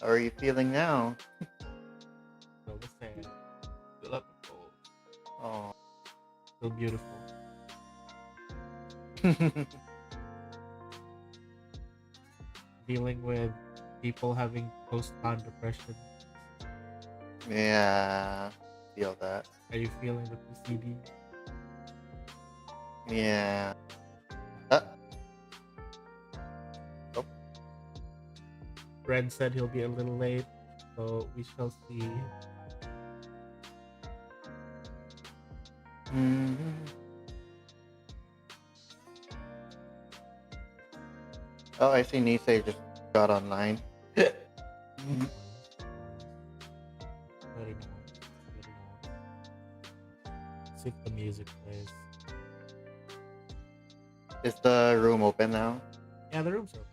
How are you feeling now? Still the same. Still up the cold. Oh. Still beautiful. Dealing with people having post-con depression. Yeah, feel that. Are you feeling the PCD? Yeah. Oh. Fred said he'll be a little late, so we shall see. Oh, I see Nisei just got online. Let him know. Let him know. See if the music plays. Is the room open now? Yeah, the room's open.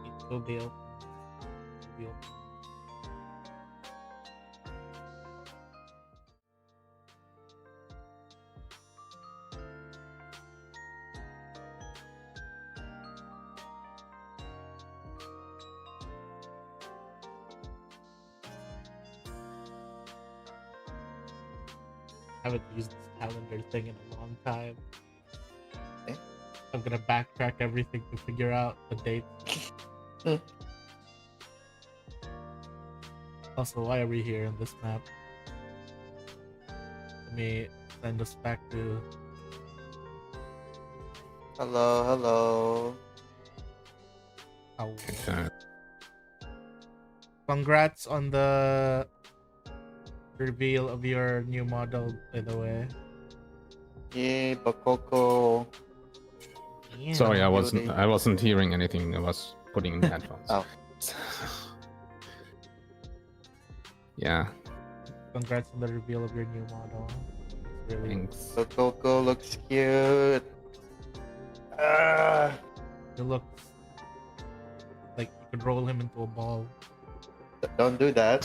It will be open. It will be open. Haven't used this calendar thing in a long time. Okay. I'm gonna backtrack everything to figure out the date. Also, why are we here in this map? Let me send us back to... Hello. Okay. Congrats on the reveal of your new model, by the way. Yay, Bakoko. Yeah. Sorry, I wasn't hearing anything. I was putting in the headphones. Oh. Yeah. Congrats on the reveal of your new model. It's really... Thanks. Bakoko looks cute. It looks like you could roll him into a ball. Don't do that.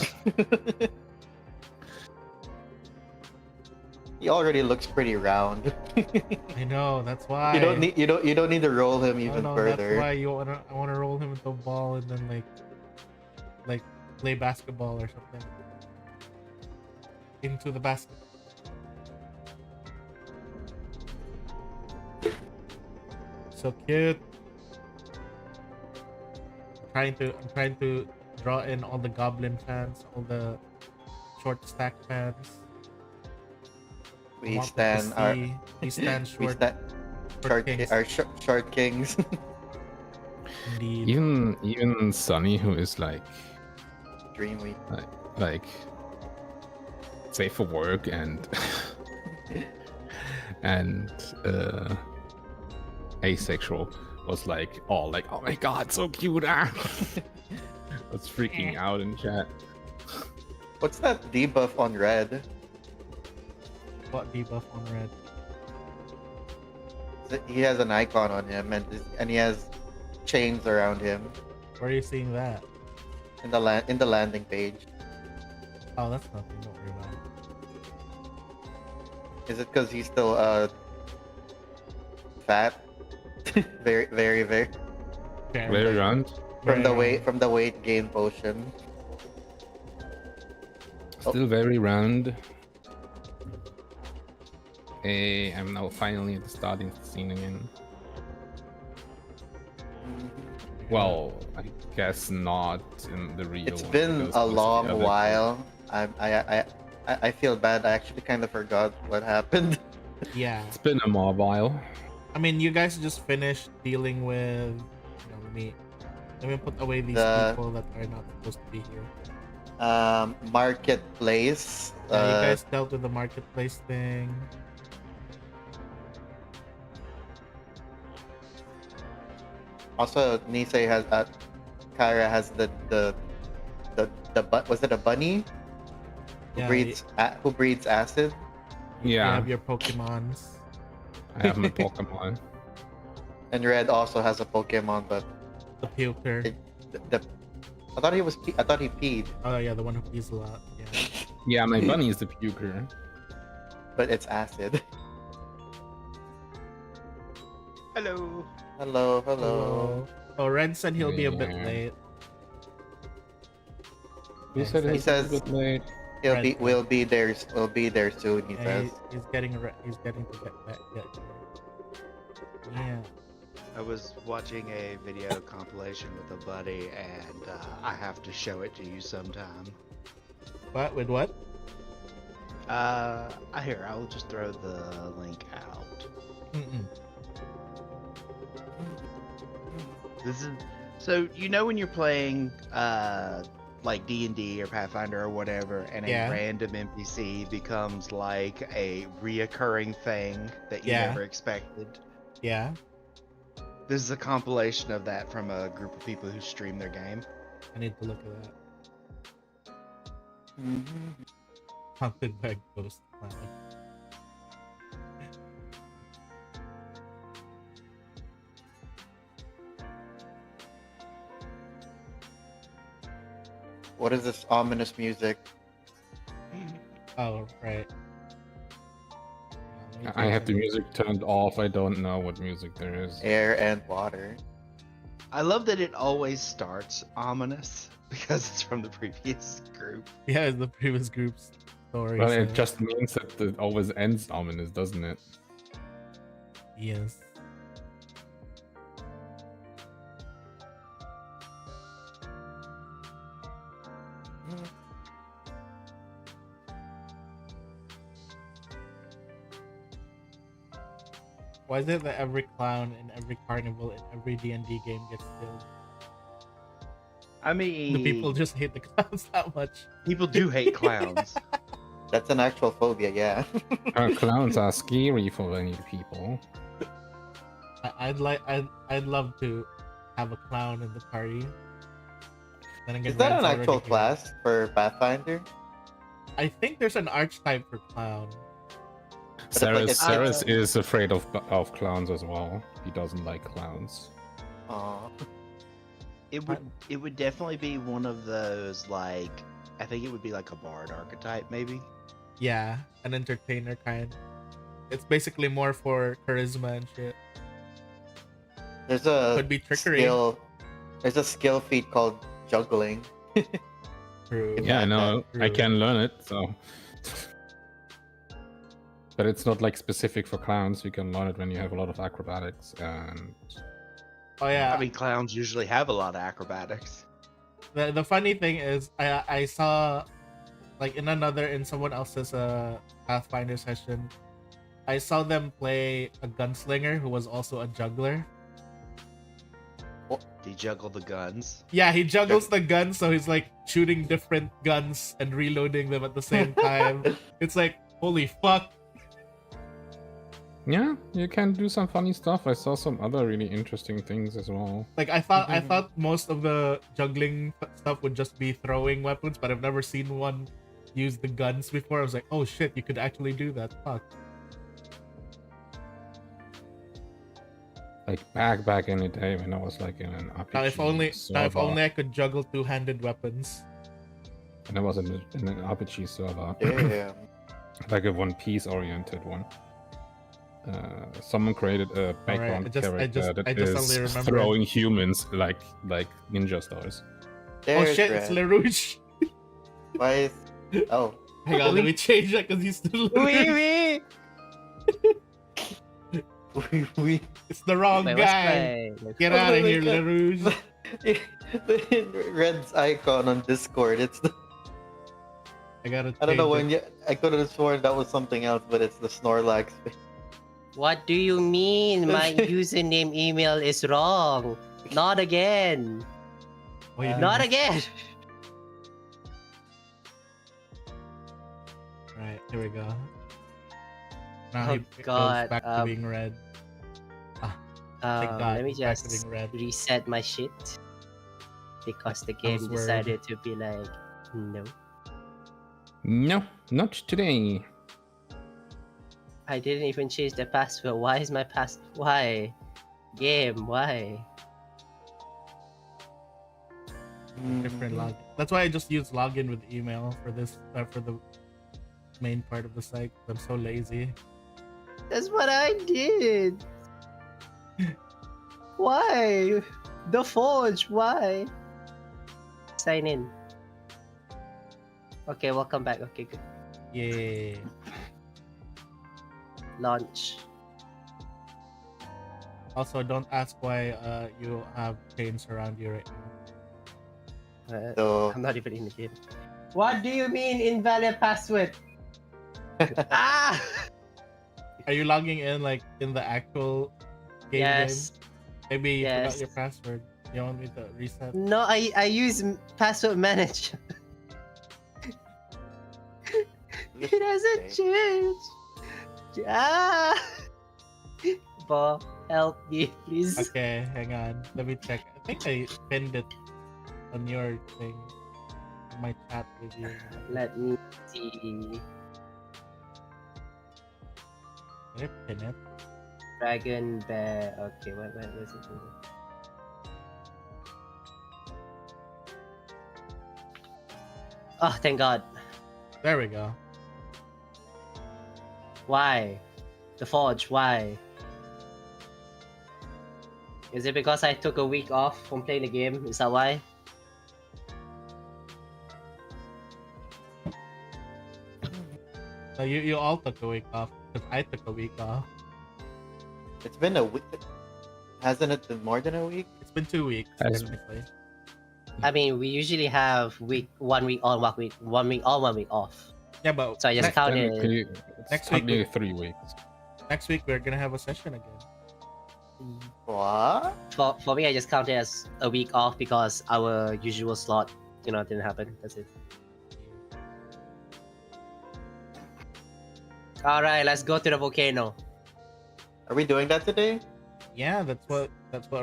He already looks pretty round. I know, that's why. You don't need to roll him even further. That's why I wanna roll him into a ball and then like play basketball or something. Into the basket. So cute. I'm trying to draw in all the goblin fans, all the short stack fans. We stand short kings. Indeed. Even Sunny, who is like Dreamweek, like safe for work and and asexual, was like, oh my god, so cute. I was freaking out in chat. What's that debuff on red? What debuff on red? He has an icon on him, and he has chains around him. Where are you seeing that? In the landing page. Oh, that's nothing. Don't worry about it. Is it because he's still fat? very round. From the weight gain potion. Still very round. I'm now finally at the starting scene again. Well, I guess not in the real. It's been a long while. I feel bad. I actually kind of forgot what happened. Yeah. It's been a while. I mean, you guys just finished dealing with. Let me put away these people that are not supposed to be here. Marketplace. Yeah, you guys dealt with the marketplace thing. Also, Nisei has Kyra has the was it a bunny? Who breeds acid? Yeah. You have your Pokemons. I have my Pokemon. And Red also has a Pokemon, but the puker. I thought he peed. Oh yeah, the one who pees a lot. Yeah. Yeah, my bunny is the puker. but it's acid. Hello. Hello, hello. Hello. Oh, Red said he'll be a bit Yeah. late. Who Yeah, said He it's a says- bit late? He'll Right, be, right. we'll be there soon. He Yeah, says. he's getting to get back. Yeah. I was watching a video compilation with a buddy, and I have to show it to you sometime. What? With what? Here, I'll just throw the link out. Mm-mm. This is so you know when you're playing like D&D or Pathfinder or whatever, and Yeah. a random NPC becomes like a reoccurring thing that you Yeah. never expected. Yeah. This is a compilation of that from a group of people who stream their game. I need to look at that. Mhm. Haunted by ghost clown. What is this ominous music? Oh, right. I have the music turned off. I don't know what music there is. Air and water. I love that it always starts ominous because it's from the previous group. Yeah, it's the previous group's story. Well, so- it just means that it always ends ominous, doesn't it? Yes. Why is it that every clown in every carnival in every D&D game gets killed? I mean, The people just hate the clowns that much. people do hate clowns. That's an actual phobia, yeah. Clowns are scary for many people. I'd love to have a clown in the party. Then again, Is that Red's an already actual here. class for Pathfinder? I think there's an archetype for clown. it's like Ceres, it's- Ceres is afraid of clowns as well. He doesn't like clowns. Aw. It would definitely be one of those, like, I think it would be like a bard archetype, maybe. Yeah, an entertainer kind. It's basically more for charisma and shit. There's a Could be trickery. skill. There's a skill feat called juggling. True. Yeah, I know. I True. can learn it, so. But it's not like specific for clowns. You can learn it when you have a lot of acrobatics and. Oh yeah. I mean, clowns usually have a lot of acrobatics. The funny thing is, I saw, like in someone else's Pathfinder session, I saw them play a gunslinger who was also a juggler. They juggle the guns. Yeah, he juggles the guns, so he's like shooting different guns and reloading them at the same time. It's like, holy fuck. Yeah, you can do some funny stuff. I saw some other really interesting things as well. Like I thought most of the juggling stuff would just be throwing weapons, but I've never seen one use the guns before. I was like, oh shit, you could actually do that. Fuck. Like back in the day when I was like in an RPG Now if only server, I could juggle two-handed weapons. and I was in an RPG server, Damn. like a One Piece oriented one. Someone created a background character that I just is only remember. throwing humans like ninja stars. Oh There's shit, it's Red. LaRouche. Why is... Oh. Hang on, let me change that because he's still LaRouche. we... It's the wrong Wait, guy. what's Get Oh, out of my here, God. LaRouche. Red's icon on Discord. It's the... I gotta. I don't know change when it. you... I could have sworn that was something else, but it's the Snorlax. What do you mean? My username email is wrong. Not again. Oh, you did Not this- again. Right, here we go. Now Oh, he goes God, back to being red. Thank God, Let me he's back to just being red. reset my shit because the That game was weird. decided to be like, no. No, not today. I didn't even change the password. Why is my Why? Game, why? Different login. That's why I just use login with email for this for the main part of the site. I'm so lazy. That's what I did. Why? The Forge, why? Sign in. Okay, welcome back. Okay, good. Yeah. Launch. Also, don't ask why you have chains around you right now. So I'm not even in the game. What do you mean invalid password? Ah! Are you logging in like in the actual game? Yes. Maybe you forgot Yes. your password. You want me to reset? No, I use password manager. It hasn't changed. Ah! Bo, help me, please. Okay, hang on. Let me check. I think I pinned it on your thing. My chat with you. Let me see. Did I pin it? Dragon Bear. Okay, where is it? Oh, thank God. There we go. Why? The Forge, why? Is it because I took a week off from playing the game? Is that why? So you all took a week off because I took a week off. it's been a week. Hasn't it been more than a week? It's been 2 weeks Has- technically. I mean, we usually have 1 week on, 1 week on, 1 week off. Yeah, but So I just next, counted. Technically, it's Next week technically we- 3 weeks. next week we're gonna have a session again. What? For me, I just counted as a week off because our usual slot, didn't happen. That's it. All right, let's go to the volcano. Are we doing that today? Yeah, that's what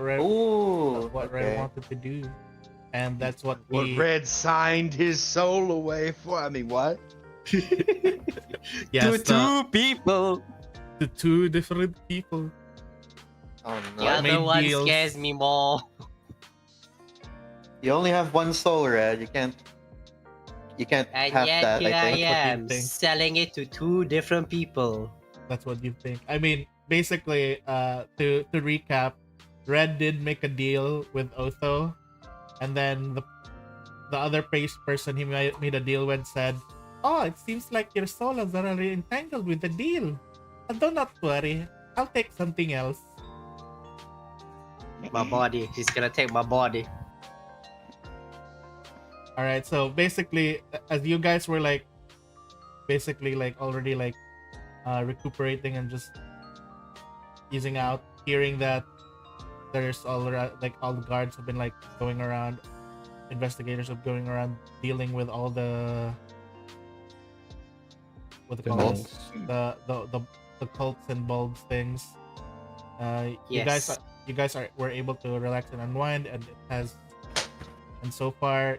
Red Ooh. that's what Red Okay. wanted to do, and that's what What we Red signed his soul away for? I mean, what? yes, to two people. the two different people. Oh no. The other made one deals. scares me more. You only have one soul, Red. You can't And have yet that. here I think. That's what you am think. selling it to two different people. That's what you think. I mean, basically, to recap, Red did make a deal with Otho, and then the other person he made a deal with said, "Oh, it seems like your souls are already entangled with the deal. Do not worry, I'll take something else." My body. He's gonna take my body. All right, so basically, as you guys were like, basically like already like, recuperating and just easing out, hearing that there's like all the guards have been like going around, investigators have going around dealing with all the what they The call cults. this? The cults and bulbs things. Yes. You guys were able to relax and unwind, and and so far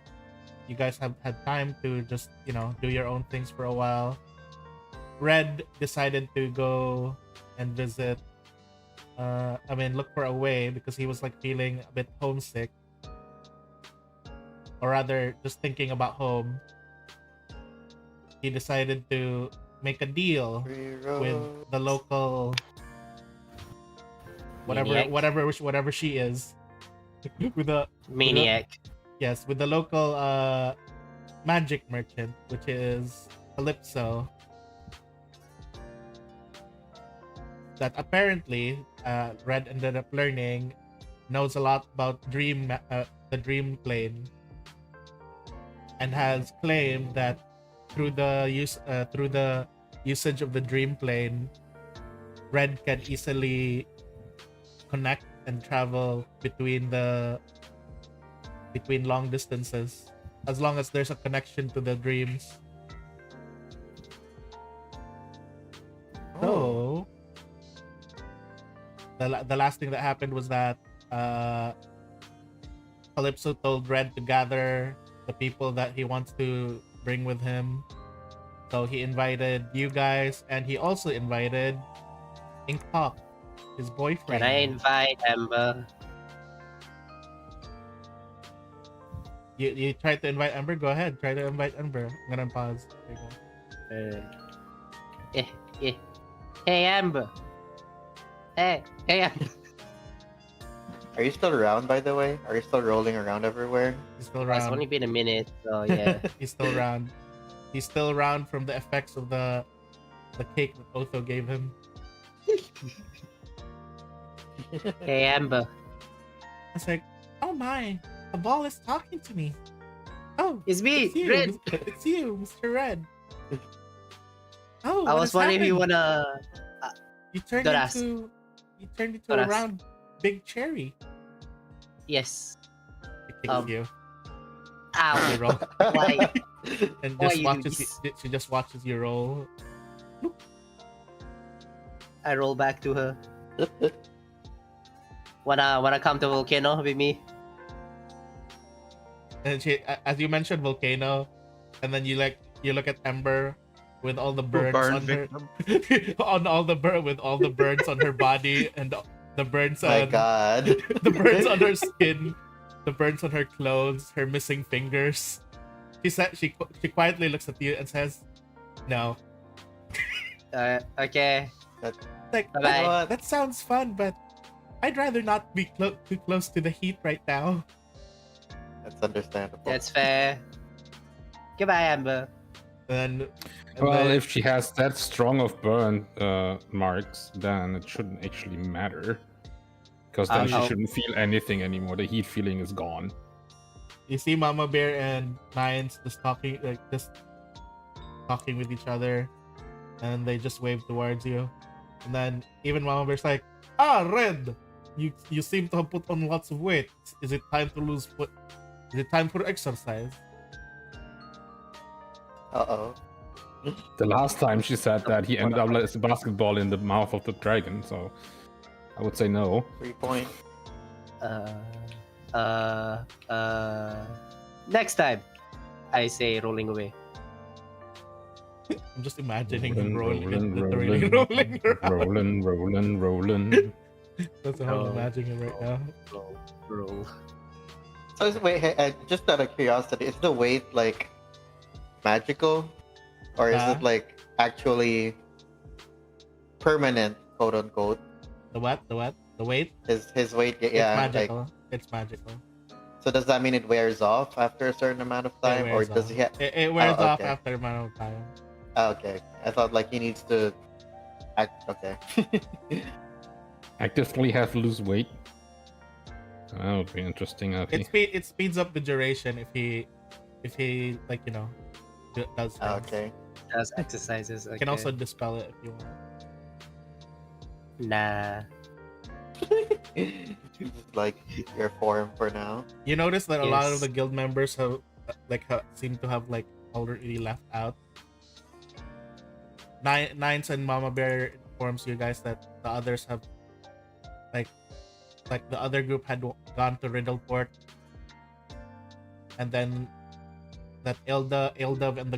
you guys have had time to just do your own things for a while. Red decided to go and visit look for a way because he was like feeling a bit homesick, or rather just thinking about home. He decided to make a deal with the local Maniac. whatever she is with the Maniac. yes, with the local magic merchant, which is Calypso, that apparently Red ended up learning knows a lot about the dream plane, and has claimed that through the usage of the dream plane, Red can easily connect and travel between long distances as long as there's a connection to the dreams. So the last thing that happened was that Calypso told Red to gather the people that he wants to bring with him. So he invited you guys, and he also invited Inkpop, his boyfriend. Can I invite Amber? You tried to invite Ember? Go ahead. Try to invite Ember. I'm gonna pause. There you go. Eh, eh. Hey, Amber. Hey, Amber. Are you still around, by the way? Are you still rolling around everywhere? He's still It's only around. been a minute, so yeah. He's still around. He's still around from the effects of the cake that Otho gave him. Hey, Amber. It's like, oh my, the ball is talking to me. Oh, It's me, it's you, Red. It's you, Mr. Red. Oh, I what was has wondering if you happened? wanna. You turned Don't ask. into Don't a ask. round big cherry. Yes. She kicks you. You Ow. roll Why? and Why just you do watches. this? She just watches you roll. I roll back to her. Wanna come to volcano with me? And she, as you mentioned, volcano, and then you look at Ember with all the burns Burn on her, victim. on all the with all the burns on her body and the burns My on God. the burns on her skin, the burns on her clothes, her missing fingers. She quietly looks at you and says, "No." Okay. Like, Bye-bye. You know what? that sounds fun, but I'd rather not be too close to the heat right now. That's understandable. That's fair. Goodbye, Amber. And Well, then, if she has that strong of burn marks, then it shouldn't actually matter. Because then she I'll- shouldn't feel anything anymore. The heat feeling is gone. you see Mama Bear and Nines just talking with each other, and they just wave towards you. And then even Mama Bear's like, "Ah, Red, you seem to have put on lots of weight. Is it time to lose foot? Is it time for exercise?" Uh-oh. The last time she said that, he ended up as a basketball in the mouth of the dragon, so I would say no. 3 point. Next time, I say rolling away. I'm just imagining him Rolling, rolling around. rolling. That's how I'm Oh. imagining him right now. Roll. So wait, hey, just out of curiosity, is the weight like magical, or is Huh? it like actually permanent, quote unquote? The what? The weight? His weight, It's yeah. Like, magical. It's magical. so does that mean it wears off after a certain amount of time, or wears does off. he? It wears Oh, off okay. after a amount of time. Oh, okay, I thought like he needs to act. Okay. Actively have to lose weight. That would be interesting. It speeds up the duration if he like does things. Okay. Does exercises. Okay. You can also dispel it if you want. Nah. Just like your form for now. You notice that a lot of Yes. the guild members seem to have like already left out. Nines and Mama Bear informs you guys that the others have like the other group had gone to Riddleport, and then that Ilda and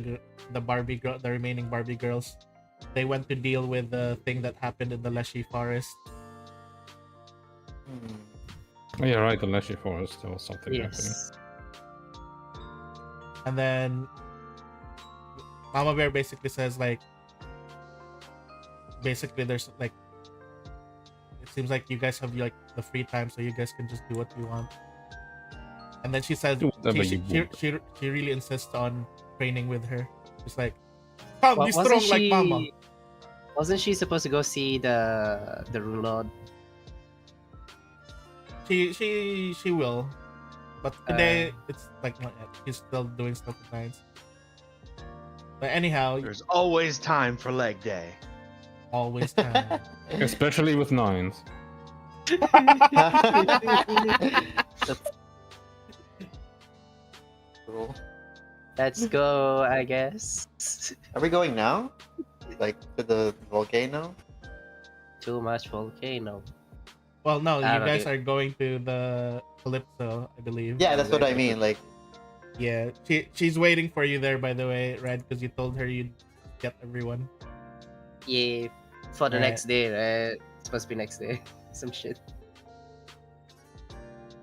the Barbie girl, the remaining Barbie girls, they went to deal with the thing that happened in the Leshy Forest. Hmm. Oh, yeah, right. The Leshy Forest. There was something happening. Yes. And then Mama Bear basically says like, basically there's like, it seems like you guys have like the free time, so you guys can just do what you want. And then she says Do whatever she you want. really insists on training with her. She's like, come, be Wasn't strong like Mama. Wasn't she supposed to go see the Rune Lord? She will, but today it's like not yet. She's still doing stuff with Nines. But anyhow, There's always time for leg day. always time. Especially with nines. Cool. Let's go, I guess. Are we going now? Like to the volcano? Too much volcano. Well, no, you I don't guys know. are going to the Calypso, I believe. Yeah, that's what I mean. Like, Yeah, she's waiting for you there, by the way, Red, because you told her you'd get everyone. Yeah, for the Right. next day, right? It's supposed to be next day. Some shit.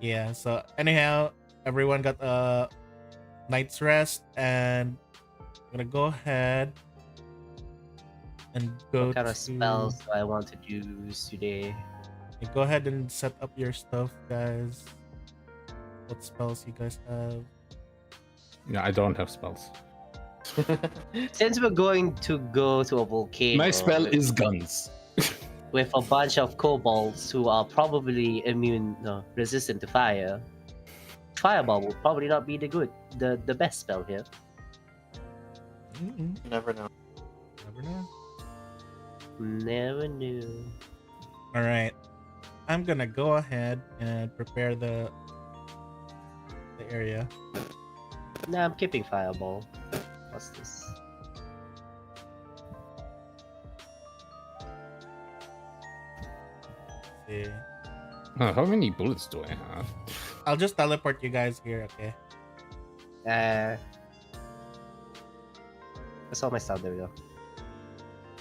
Yeah, so anyhow, everyone got a night's rest, and I'm gonna go ahead and go What kind to of spells do I want to use today? Go ahead and set up your stuff, guys. What spells you guys have? Yeah, I don't have spells. Since we're going to go to a volcano My spell is guns. with a bunch of kobolds who are probably resistant to fire, fireball will probably not be the best spell here. Mm-mm. You never know. Never know. Never knew. All right, I'm gonna go ahead and prepare the area. Nah, I'm keeping fireball. What's this? See. How many bullets do I have? I'll just teleport you guys here, okay? That's all my stuff. There we go.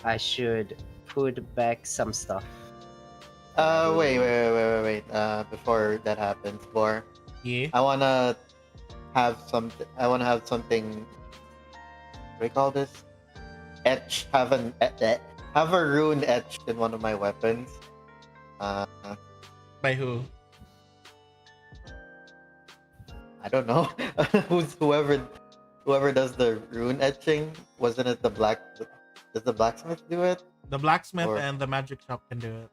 I should put back some stuff. Wait. Before that happens, Bor, Yeah. I wanna have something. What do we call this? Have a rune etched in one of my weapons. By who? I don't know. Whoever does the rune etching. Wasn't it the black? Does the blacksmith do it? The blacksmith Or- and the magic shop can do it.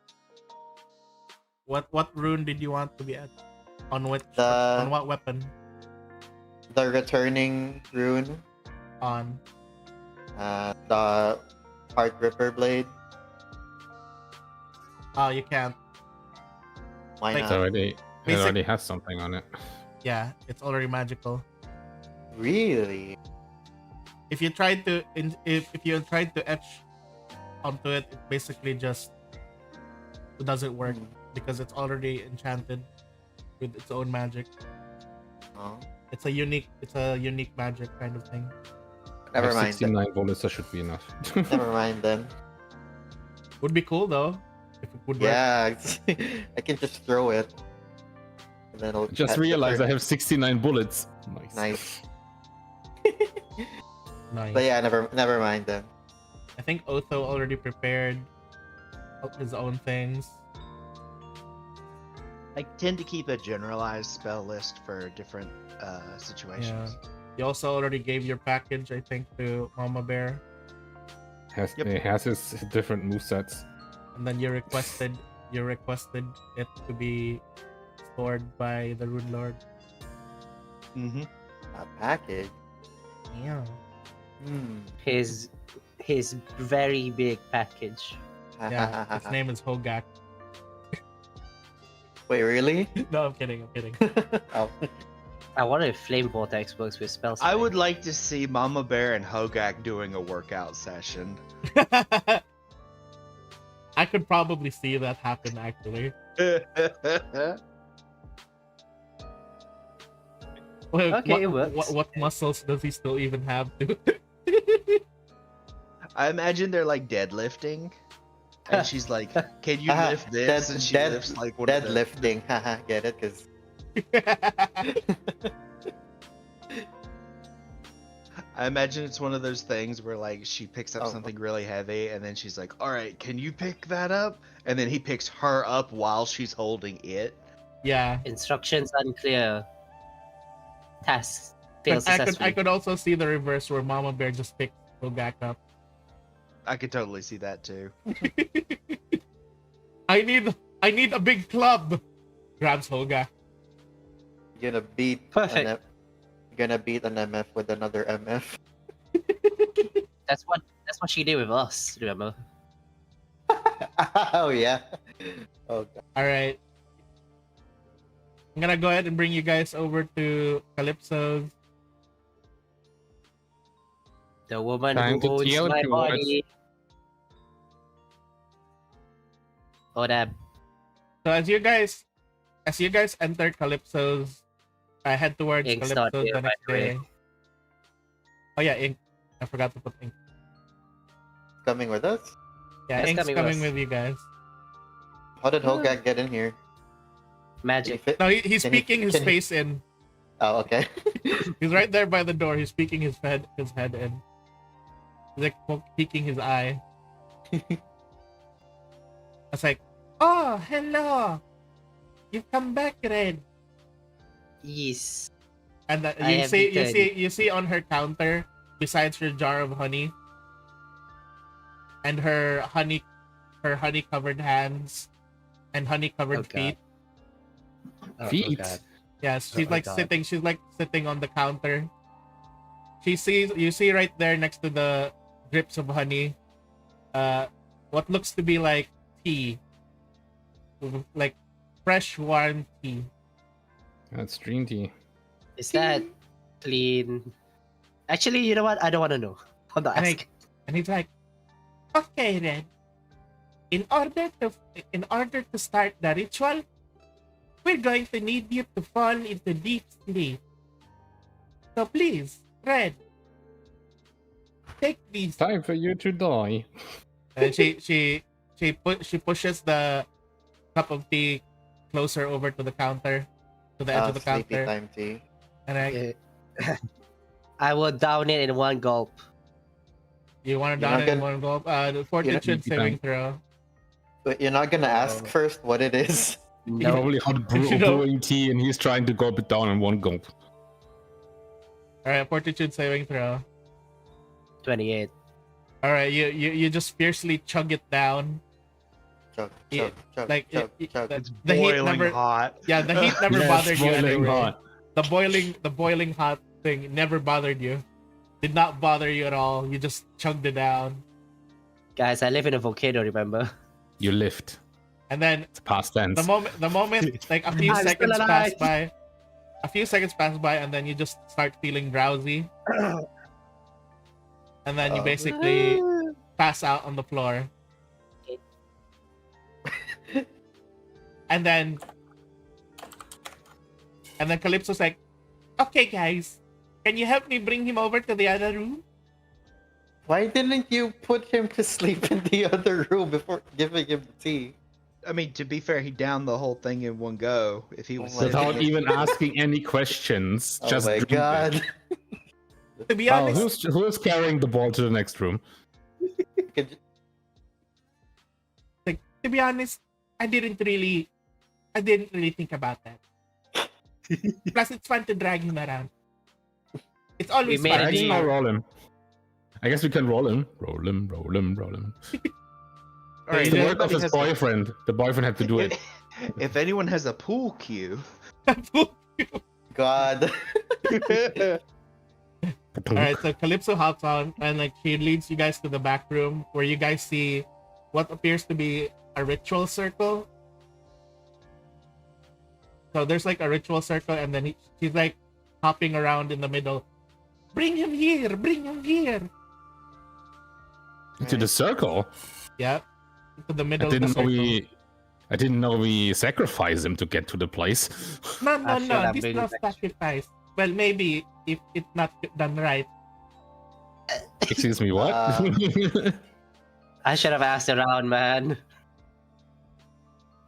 What rune did you want to be etched? On on what weapon? The returning rune. On The heart ripper blade. oh, you can't. Why Like- not? It Basic- already has something on it. Yeah, it's already magical. Really? If you tried to if you tried to etch onto it, it basically just doesn't work Hmm. because it's already enchanted with its own magic. Oh, It's a unique magic kind of thing. I never have mind. Then. 69 bullets, that should be enough. Never mind then. Would be cool though if it would work. Yeah, I can just throw it. And then it'll Just realized I have 69 bullets. Nice. Nice. Nice. But yeah, never mind then. I think Otho already prepared his own things. I tend to keep a generalized spell list for different situations. You also already gave your package, I think, to Mama Bear, Yep. It has its different movesets. and then you requested it to be stored by the Rune Lord. Mm-hmm. A package. Yeah. His very big package. Yeah. Its name is Hogak. Wait, really? No, I'm kidding. Oh. I wonder if Flame Vortex works with spells. I would like to see Mama Bear and Hogak doing a workout session. I could probably see that happen actually. Wait, Okay, it works. What muscles does he still even have to? I imagine they're like deadlifting. And she's like, "Can you lift this?" And she lifts like one of the- Deadlifting. Haha, get it? Because I imagine it's one of those things where like she picks up Oh. something really heavy and then she's like, "All right, can you pick that up?" And then he picks her up while she's holding it. Yeah. Instructions unclear. Task failed I successfully. could also see the reverse where Mama Bear just picked Hogak up. I could totally see that too. I need a big club. Grabs Hogak. you're gonna beat Perfect. you're gonna beat an MF with another MF. That's what she did with us. Remember? Oh yeah. Oh god. All right. I'm gonna go ahead and bring you guys over to Calypso's. The woman Time to who owns tell my you what. body. Oh damn. So as you guys enter Calypso's, I head towards Ink's not Calypso's here, the by next the way. day. Oh yeah, Ink. I forgot to put Ink. Coming with us? Yeah, Yes, Ink's coming coming with us. with you guys. How did Hogak get in here? Did he Magic. fit? No, he's Can he- peeking his can he- face in. Oh, okay. He's right there by the door. He's peeking his head in. He's like peeking his eye. I was like, "Oh, hello! You've come back, Red." Yes. And I have returned. you see on her counter, besides her jar of honey, and her honey covered hands, and honey covered Oh, God. feet. Oh, Feet. God. Yes, Oh, my God. she's like sitting on the counter. You see right there next to the drips of honey, what looks to be like tea, like fresh warm tea. That's green tea. Is that clean? Actually, you know what? I don't want to know. I'm not And, asking. and he's like, "Okay, Red. In order to start the ritual, we're going to need you to fall into deep sleep. So please, Red, take these." Time for you to die. And she pushes the cup of tea closer over to the counter, to the edge of the Sleepy counter, time tea. and I will down it in one gulp. you want to You're down not it in gonna- one gulp. The fortitude Sleepy saving time. throw. But you're not gonna ask Oh. first what it is. No. Probably hot brewing tea, and he's trying to gulp it down in one gulp. All right, fortitude saving throw. 28. All right, you just fiercely chug it down. Chug, Yeah, chug, chug, like chug, chug. It's the heat boiling never. hot. Yeah, the heat never Yes, bothered you boiling anyway. hot. The boiling hot thing never bothered you. Did not bother you at all. You just chugged it down, Guys, I live in a volcano, remember? You lift. and then It's past tense. the moment like a few I'm still seconds pass alive. by, and then you just start feeling drowsy, and then you basically pass out on the floor. And then Calypso's like, "Okay, guys, can you help me bring him over to the other room?" Why didn't you put him to sleep in the other room before giving him the tea? I mean, to be fair, he downed the whole thing in one go. If he was Oh my sitting Without in- even asking any questions. Oh Just my drink it. god. To be Oh, honest, who's carrying the ball to the next room? Could I didn't really think about that. Plus, it's fun to drag him around. It's always We made fun. a I guess deal. I'll roll him. I guess we can roll him. Roll him, roll him, roll him. All right, It's if the work of anybody his has a- boyfriend. The boyfriend had to do it. If anyone has a pool cue, God. Alright, so Calypso hops on and like she leads you guys to the back room where you guys see what appears to be a ritual circle. So there's like a ritual circle, and then she's like hopping around in the middle. Bring him here! Bring him here! To the circle. Yep. To the I middle of the didn't know circle. I didn't know we sacrificed him to get to the place. No, I feel I'm this really not sacrifice. Well, maybe if it's not done right. Excuse me, what? I should have asked around, man.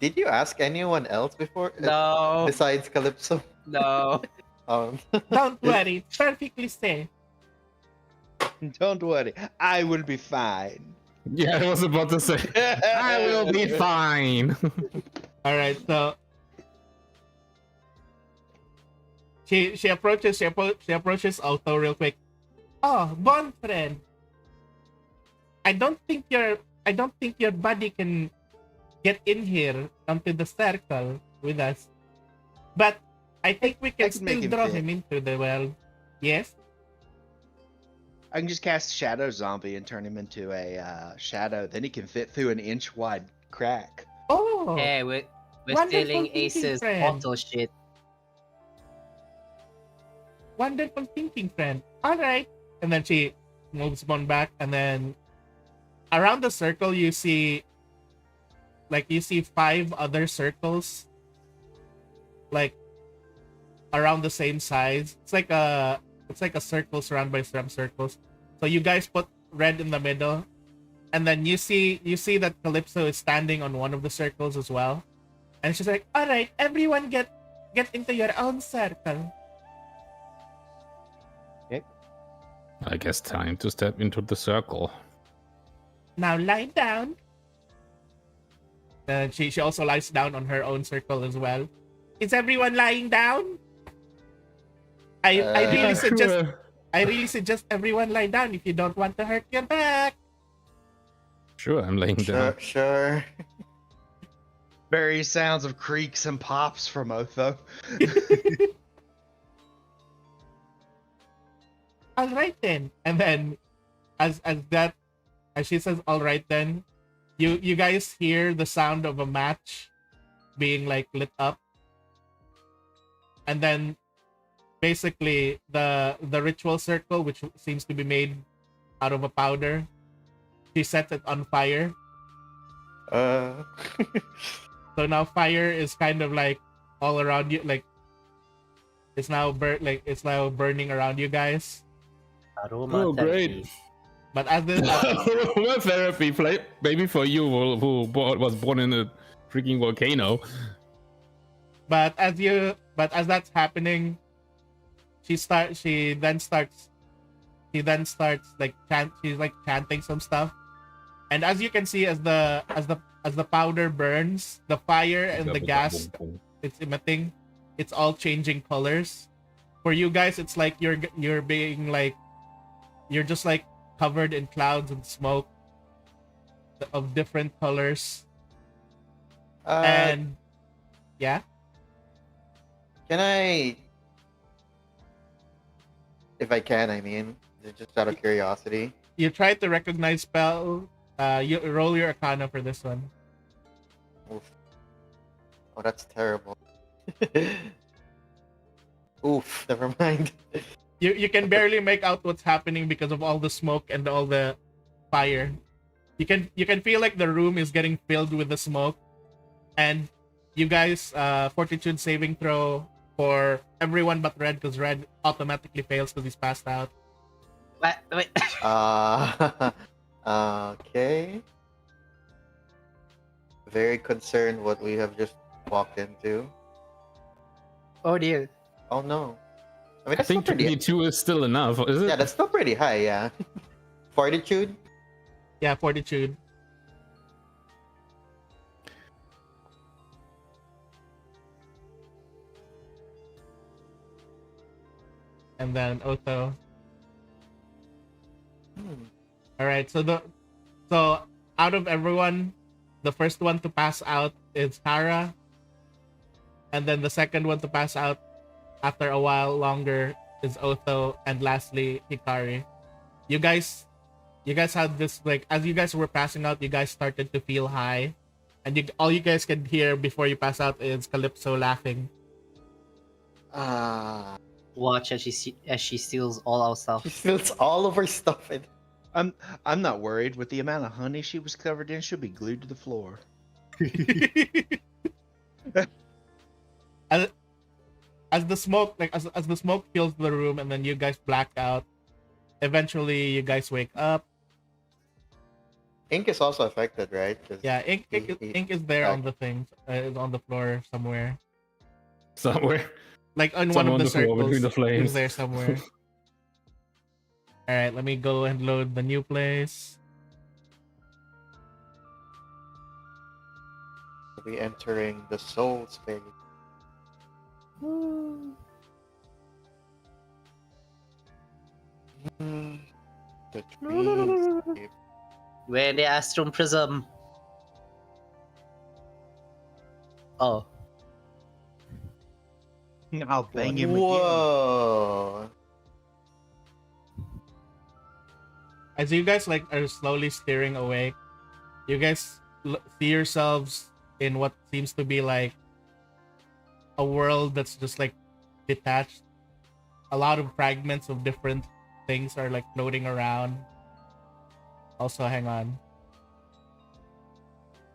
Did you ask anyone else before? No. Besides Calypso? No. Don't worry, it's perfectly safe. don't worry, I will be fine. Yeah, I was about to say. I will be fine. Alright, so she approaches Otto real quick. "Oh, bond friend. I don't think your buddy can get in here onto the circle with us. But I think we can I can make still him draw fit. him into the world. Yes?" I can just cast Shadow Zombie and turn him into a shadow. Then he can fit through an inch wide crack. Oh, Hey, we're Wonderful stealing thinking, Ace's friend. bottle shit. wonderful thinking, friend. Alright. And then she moves one back, and then around the circle you see 5 other circles, like around the same size. It's like a circle surrounded by some circles. So you guys put red in the middle, and then you see that Calypso is standing on one of the circles as well, and she's like, "All right, everyone, get into your own circle." I guess time to step into the circle. Now lie down. And she also lies down on her own circle as well. Is everyone lying down? I really suggest Sure. I really suggest everyone lie down if you don't want to hurt your back. Sure, I'm laying down. Sure. Various sounds of creaks and pops from Otho. All right then. And then as she says all right then, you guys hear the sound of a match being like lit up. And then basically the ritual circle, which seems to be made out of a powder, she sets it on fire. So now fire is kind of like all around you, like it's now burning around you guys. Oh, great. But as this Well, therapy play, maybe for you who was born in a freaking volcano. but as that's happening, she then starts like she's like chanting some stuff. And as you can see, as the powder burns, the fire and the gas it's emitting, it's all changing colors. For you guys, it's like you're being like you're just like covered in clouds and smoke of different colors. And yeah, Can I, if I can, I mean, just out of curiosity. you try to recognize spell. You roll your arcana for this one. Oof. Oh, that's terrible. Oof, never mind. You can barely make out what's happening because of all the smoke and all the fire. You can feel like the room is getting filled with the smoke. And you guys, fortitude saving throw for everyone but Red, because Red automatically fails because he's passed out. Wait. Okay. Very concerned what we have just walked into. Oh dear. Oh no. I mean, I that's think still pretty. 22 is still enough, is it? Yeah, that's still pretty high. Yeah. Fortitude. Yeah, fortitude. And then Otho. All right, so out of everyone, the first one to pass out is Hara, and then the second one to pass out after a while longer is Otho, and lastly Hikari. You guys had this, like, as you guys were passing out, you guys started to feel high, and all you guys can hear before you pass out is Calypso laughing. Watch as she steals all our stuff. She spills all of her stuff in. I'm not worried. With the amount of honey she was covered in, she'll be glued to the floor. as the smoke as the smoke fills the room, and then you guys black out. Eventually, you guys wake up. Ink is also affected, right? 'Cause Yeah, ink is there on the thing. Is on the floor somewhere. Somewhere. Like on Somewhere one of on the the floor circles. between the flames. It's there somewhere. All right, let me go and load the new place. we entering the soul space. The dreamscape. We're in the Astrum Prism. Oh. I'll bang him again. Whoa. As you guys like are slowly steering awake, you guys see yourselves in what seems to be like a world that's just like detached. A lot of fragments of different things are like floating around. Also, hang on.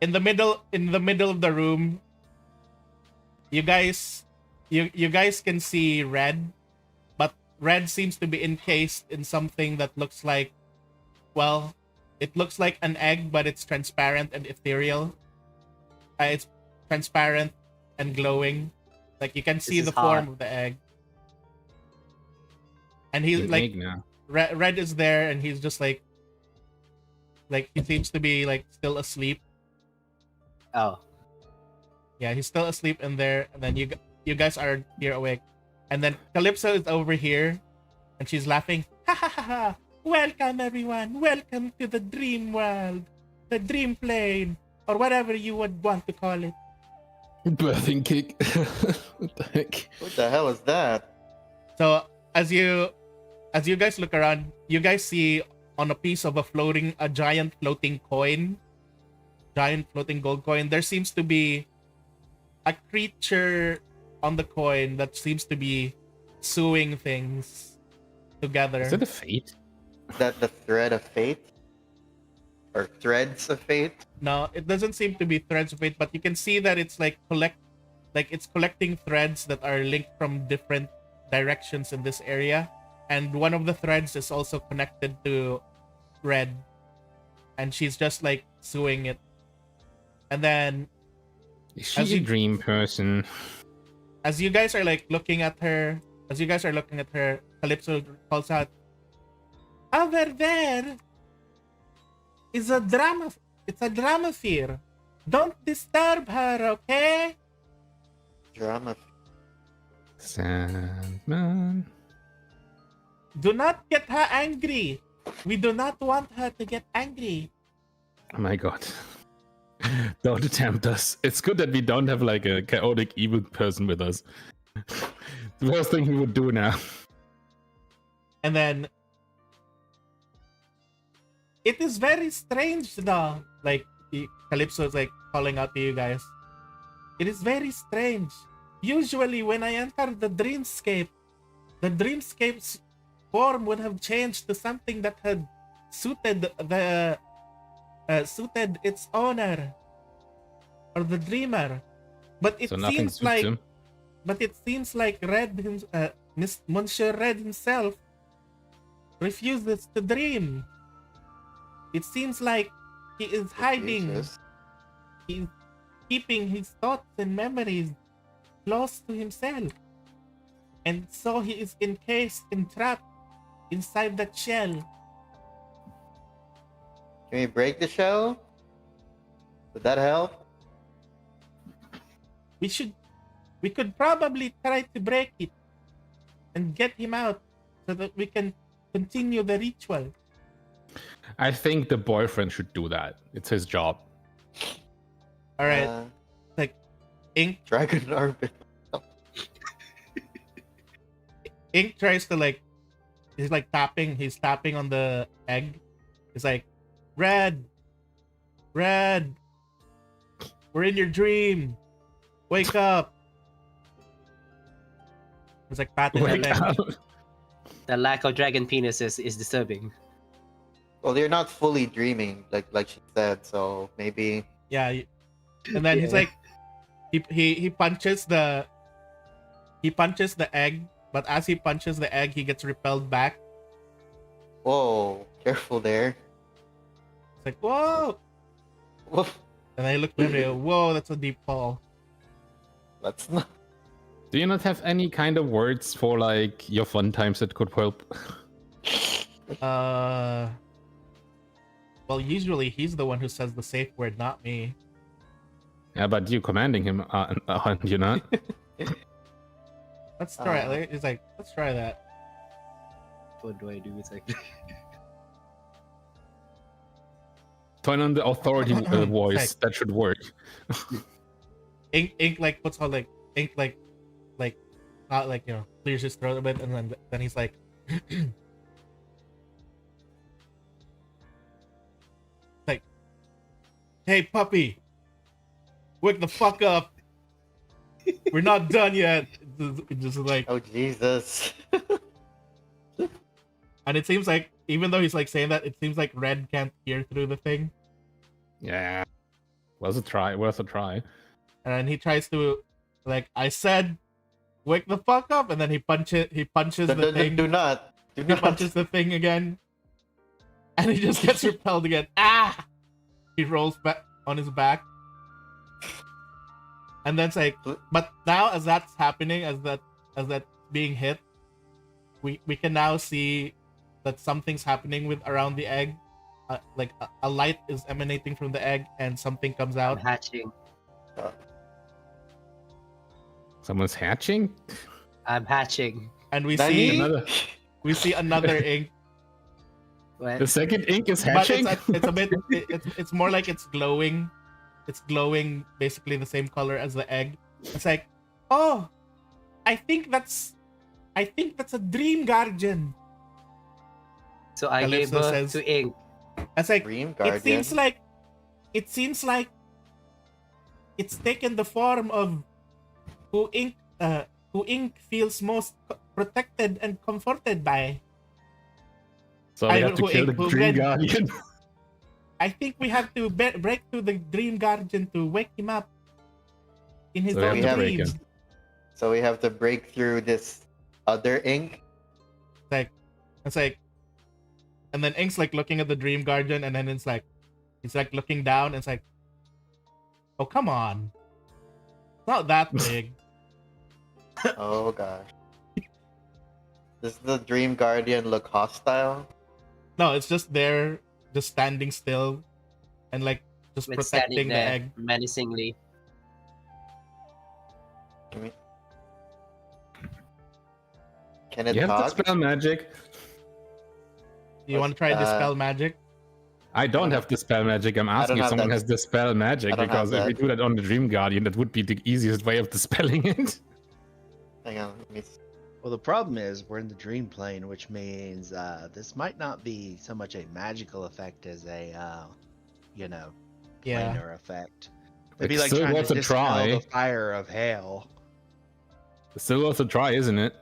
In the middle of the room, you guys can see Red, but Red seems to be encased in something that looks like, well, it looks like an egg, but it's transparent and ethereal. It's transparent and glowing. Like you can see is the form hot. of the egg. And he's An like, egg now. Red is there, and he's just like, Like he seems to be like still asleep. Oh, Yeah, he's still asleep in there, and then you guys are here awake, and then Calypso is over here, and she's laughing. Ha ha ha ha! Welcome everyone. Welcome to the dream world, the dream plane, or whatever you would want to call it. Birthing kick. What the heck? What the hell is that? So as you guys look around, you guys see on a piece of a giant floating coin, giant floating gold coin. There seems to be a creature on the coin that seems to be sewing things together. Is it a fate? Is that the thread of fate? Or threads of fate? No, it doesn't seem to be threads of it, but you can see that it's like it's collecting threads that are linked from different directions in this area, and one of the threads is also connected to Red, and she's just like sewing it. And then Is she As a you- dream person? as you guys are like looking at her, Calypso calls out, "Over there is a drama. It's a dramasphere. Don't disturb her, okay?" Drama. Sandman. Do not get her angry. We do not want her to get angry. Oh my god. Don't tempt us. It's good that we don't have like a chaotic evil person with us. The worst thing we would do now. And then it is very strange though. Like Calypso is like calling out to you guys. It is very strange. Usually when I enter the dreamscape's form would have changed to something that had suited its owner or the dreamer. But it So nothing seems suits like him. Monsieur Red himself refuses to dream. It seems like he is hiding. Jesus. He's keeping his thoughts and memories close to himself. And so he is encased and trapped inside that shell. Can we break the shell? Would that help? We could probably try to break it and get him out so that we can continue the ritual. I think the boyfriend should do that. It's his job. All right, Uh, Ink Dragon Orbit. Ink tries to like, he's tapping on the egg. He's like, Red, we're in your dream. Wake up. He's like patting Wake the egg. up. the lack of dragon penises is disturbing. Well, you're not fully dreaming, like she said. So maybe. Yeah, and then he's Yeah. like, he punches the egg, but as he punches the egg, he gets repelled back. Whoa! Careful there. It's like, whoa! Woof. And I look at him and go, whoa, that's a deep fall. Let's not. Do you not have any kind of words for like your fun times that could help? Well, usually he's the one who says the safe word, not me. Yeah, but you commanding him, aren't you not? Let's try it. He's like, let's try that. What do I do? It's like Turn on the authority voice. That should work. Ink like puts on like Ink like not like, you know, clears his throat a bit, and then he's like, like, hey puppy, wake the fuck up. We're not done yet. It's just like, Oh Jesus! and it seems like even though he's like saying that, it seems like Red can't hear through the thing. Yeah. Worth a try. Worth a try. And he tries to, like, I said, wake the fuck up, and then he punches the thing. Do not. Do He not. punches the thing again, and he just gets repelled again. Ah! He rolls back on his back, and then it's like, but now as that's happening, as that being hit, we can now see that something's happening with around the egg. a light is emanating from the egg and something comes I'm out. hatching. Someone's hatching? I'm hatching. And we Nani? see Another. another ink. What? The second ink is But hatching? it's a bit it's more like it's glowing. It's glowing basically the same color as the egg. It's like, oh, I think that's a dream guardian. So I gave Calypso birth says- to ink. It's like Dream Guardian. it seems like it's taken the form of who ink feels most protected and comforted by. So we have to who kill the ink- who Dream read- Guardian. I think we have to break through the dream guardian to wake him up in his So we own have to break dreams. him. So we have to break through this other ink. It's like, and then Ink's like looking at the dream guardian, and then it's like, he's like looking down, and it's like, oh come on, it's not that big. Oh gosh. Does the Dream Guardian look hostile? No, it's just there, just standing still, and like just It's standing protecting the there egg. menacingly. Can it You have to talk? spell magic. You want to try dispel magic? I don't have dispel magic. I'm asking if have someone that. has dispel magic, I don't because have if we that. do that on the Dream Guardian, that would be the easiest way of dispelling it. Hang on, let me. Well, the problem is we're in the dream plane, which means this might not be so much a magical effect as a, Yeah. planar effect. It'd be It's like still trying worth to a dispel try. the fire of hail. It's still worth a try, isn't it?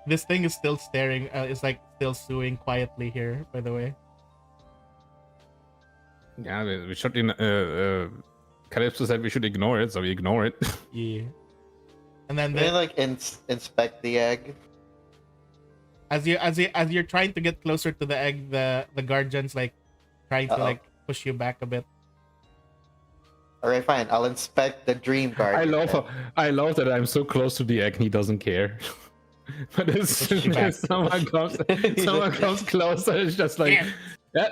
This thing is still staring. It's like still suing quietly here. By the way. Yeah, we should. Calypso said we should ignore it, so we ignore it. Yeah. And then Can I like inspect the egg? as you're trying to get closer to the egg, the guardian's like trying to Uh-oh. like push you back a bit. Alright, fine. I'll inspect the Dream Guardian. I love that I'm so close to the egg and he doesn't care. But as soon as someone comes closer, it's just like, Yeah.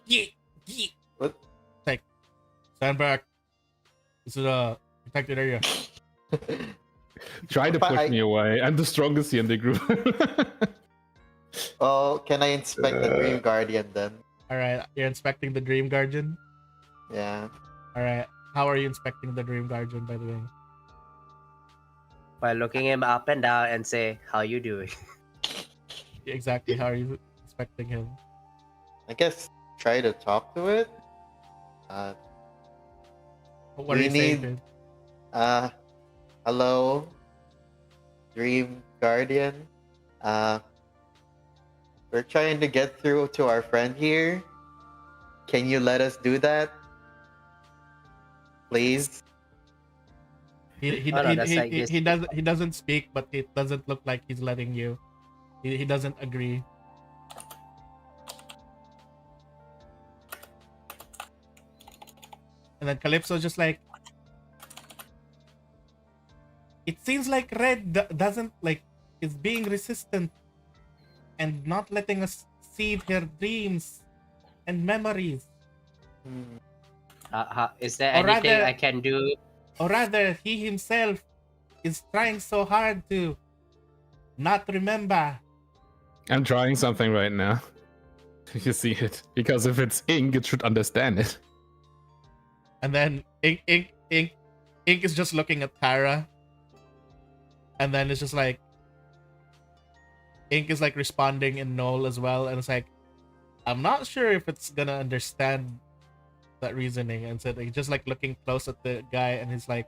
yeah. Yeah. What? Like, stand back. This is a protected area. Try to But push me away. I'm the strongest here in the group. Well, can I inspect the Dream Guardian then? All right, you're inspecting the dream guardian. Yeah. All right, how are you inspecting the dream guardian, by the way? By looking him up and down and say, "How you doing?" Exactly, how are you inspecting him? I guess try to talk to it. What are We you saying? need- Dude? Hello, Dream Guardian. We're trying to get through to our friend here. Can you let us do that? Please? He Oh, no, that's like this. he doesn't speak, but it doesn't look like he's letting you. He doesn't agree. And then Calypso's just like, it seems like Red doesn't like is being resistant and not letting us see her dreams and memories. Hmm. Is there Or anything rather- I can do? Or rather, he himself is trying so hard to not remember. I'm trying something right now. You see it. Because if it's ink, it should understand it. And then Ink is just looking at Tara. And then it's just like Ink is like responding in Null as well, and it's like, I'm not sure if it's gonna understand that reasoning. And so he's just like looking close at the guy, and he's like,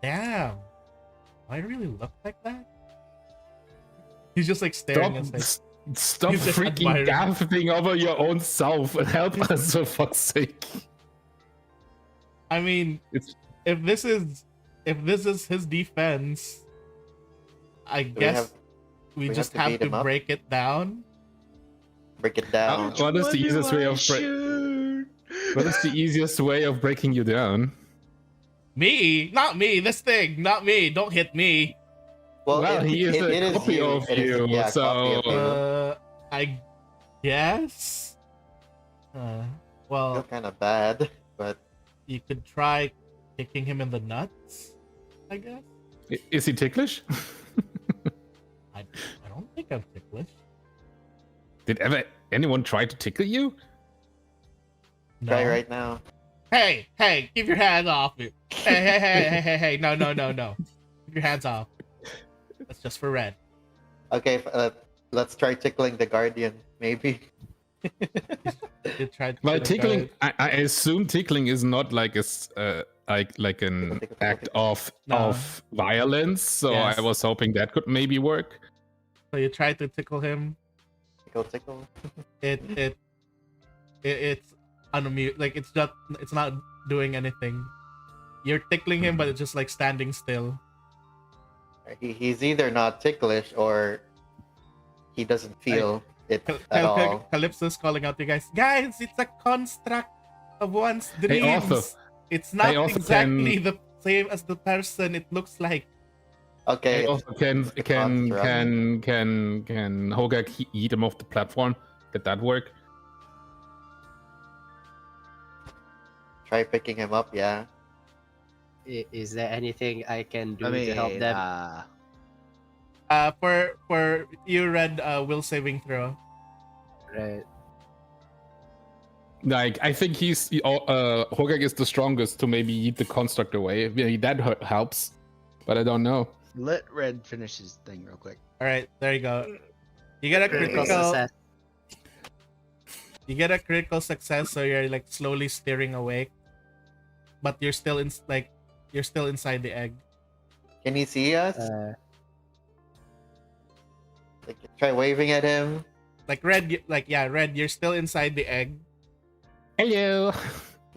damn, do I really look like that? He's just like staring and like, Stop He's just freaking admiring. gasping over your own self and help us for fuck's sake. I mean, It's- if this is his defense, I we guess have- we we just have to have beat to him up? break it down. Break it down. What is the easiest way of shoot? what is the easiest way of breaking you down? Me, not me. This thing, not me. Don't hit me. Well, he is a copy of It is- you, yeah, so- copy of you. Yes. I feel Well, kind of bad, but you could try kicking him in the nuts, I guess. Is he ticklish? I don't think I'm ticklish. Did ever anyone try to tickle you? No. try right now. Hey, keep your hands off me. Hey, no. Keep your hands off. That's just for Red. Okay, let's try tickling the guardian, maybe. You tried Well, to tickling. guard- I assume tickling is not like like an Tickle. act of No. violence. So Yes. I was hoping that could maybe work. So you tried to tickle him. Tickle. It's unmute. Like it's not doing anything. You're tickling him, but it's just like standing still. He's either not ticklish or he doesn't feel it at all. Calypso's calling out to you guys. Guys, it's a construct of one's Hey, dreams. also- It's not also exactly can- the same as the person it looks like. Okay, Also, can Hogak eat him off the platform? Did that work? try picking him up. Yeah. Is there anything I can do I mean, to help them? For you, Red, will saving throw. Right. Like, I think Hogak is the strongest to maybe eat the construct away. Maybe that helps, but I don't know. Let Red finish his thing real quick. All right, there you go. You get a Critical critical. success. You get a critical success, so you're like slowly steering awake, but you're still inside the egg. Can he see us? Like, try waving at him. Like Red, Red, you're still inside the egg, Hello,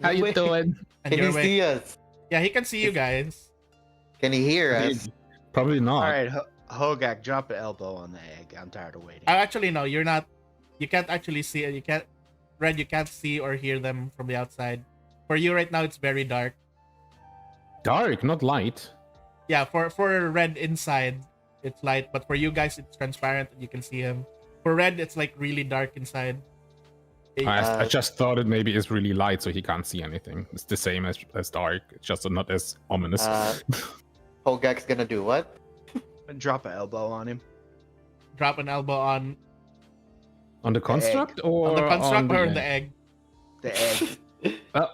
how you Wait. doing? and Can you're he awake. see us? Yeah, he can see you guys. Can he hear us? Probably not. All right, Hogak, drop an elbow on the egg. I'm tired of waiting. Actually, no, you're not. You can't actually see it. You can't, Red. You can't see or hear them from the outside. For you right now, it's very dark. Dark, not light. Yeah, for Red inside, it's light, but for you guys, it's transparent and you can see him. For Red, it's like really dark inside. I just thought it maybe is really light, so he can't see anything. It's the same as dark. It's just not as ominous. Hogak's gonna do what? Drop an elbow on him. Drop an elbow on On the construct or the construct on or egg? the egg. The egg.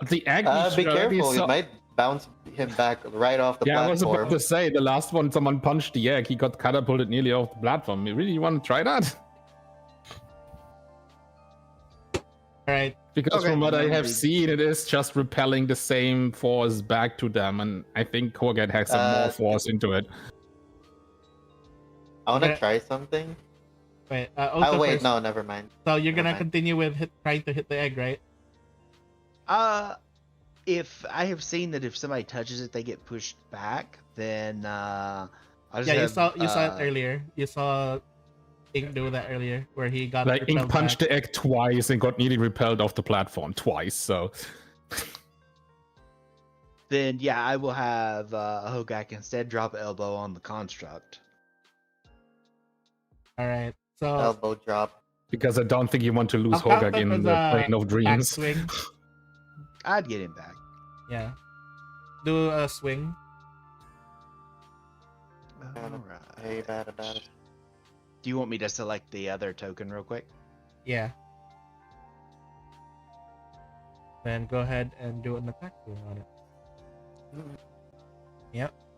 The egg. Be careful. It might bounce him back right off the Yeah, I was platform. about to say the last one, someone punched the egg. He got catapulted nearly off the platform. You really want to try that? All right. Because Okay. from what I have seen, it is just repelling the same force back to them, and I think Horgat has some more force into it. I wanna Okay. try something. Wait. Oh wait, first, no, never mind. So you're Never gonna mind. continue with trying to hit the egg, right? If I have seen that if somebody touches it, they get pushed back, then I'll just Yeah, have, you saw it earlier. You saw Ink do that earlier, where he got Like Ink repelled punched back. the egg twice and got nearly repelled off the platform twice. So Then yeah, I will have Hogak instead drop an elbow on the construct. All right. So Elbow drop. because I don't think you want to lose I'll count Horgat that in as the a plane of back dreams. swing. I'd get him back. Yeah. Do a swing. Alright. Hey, bad about it. Do you want me to select the other token real quick? Yeah. Then go ahead and do an attack swing on it.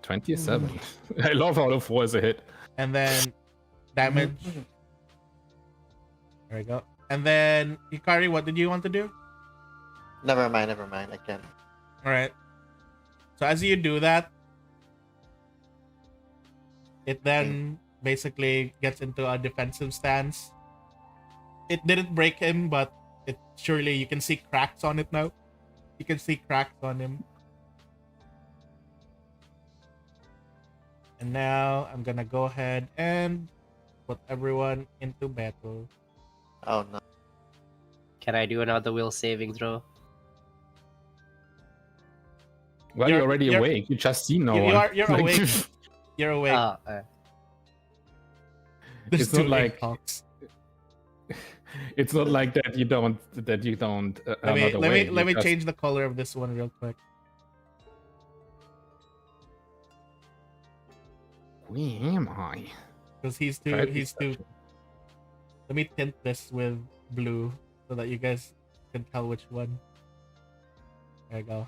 27. I love how the 4 is a hit. And then damage. There we go. And then Hikari, what did you want to do? Never mind. I can't. All right. So as you do that, it then basically gets into a defensive stance. It didn't break him, but it surely you can see cracks on it now. You can see cracks on him. And now I'm gonna go ahead and put everyone into battle. Oh no. Can I do another will saving throw? Well, you're already awake. You just see no one. You're Like, awake. You're awake. Ah, There's it's not two like- Inkhawks. It's not like that. You don't. That you don't. Let me change the color of this one real quick. Where am I? Because he's Try too to he's too. touch it. Let me tint this with blue so that you guys can tell which one. There you go.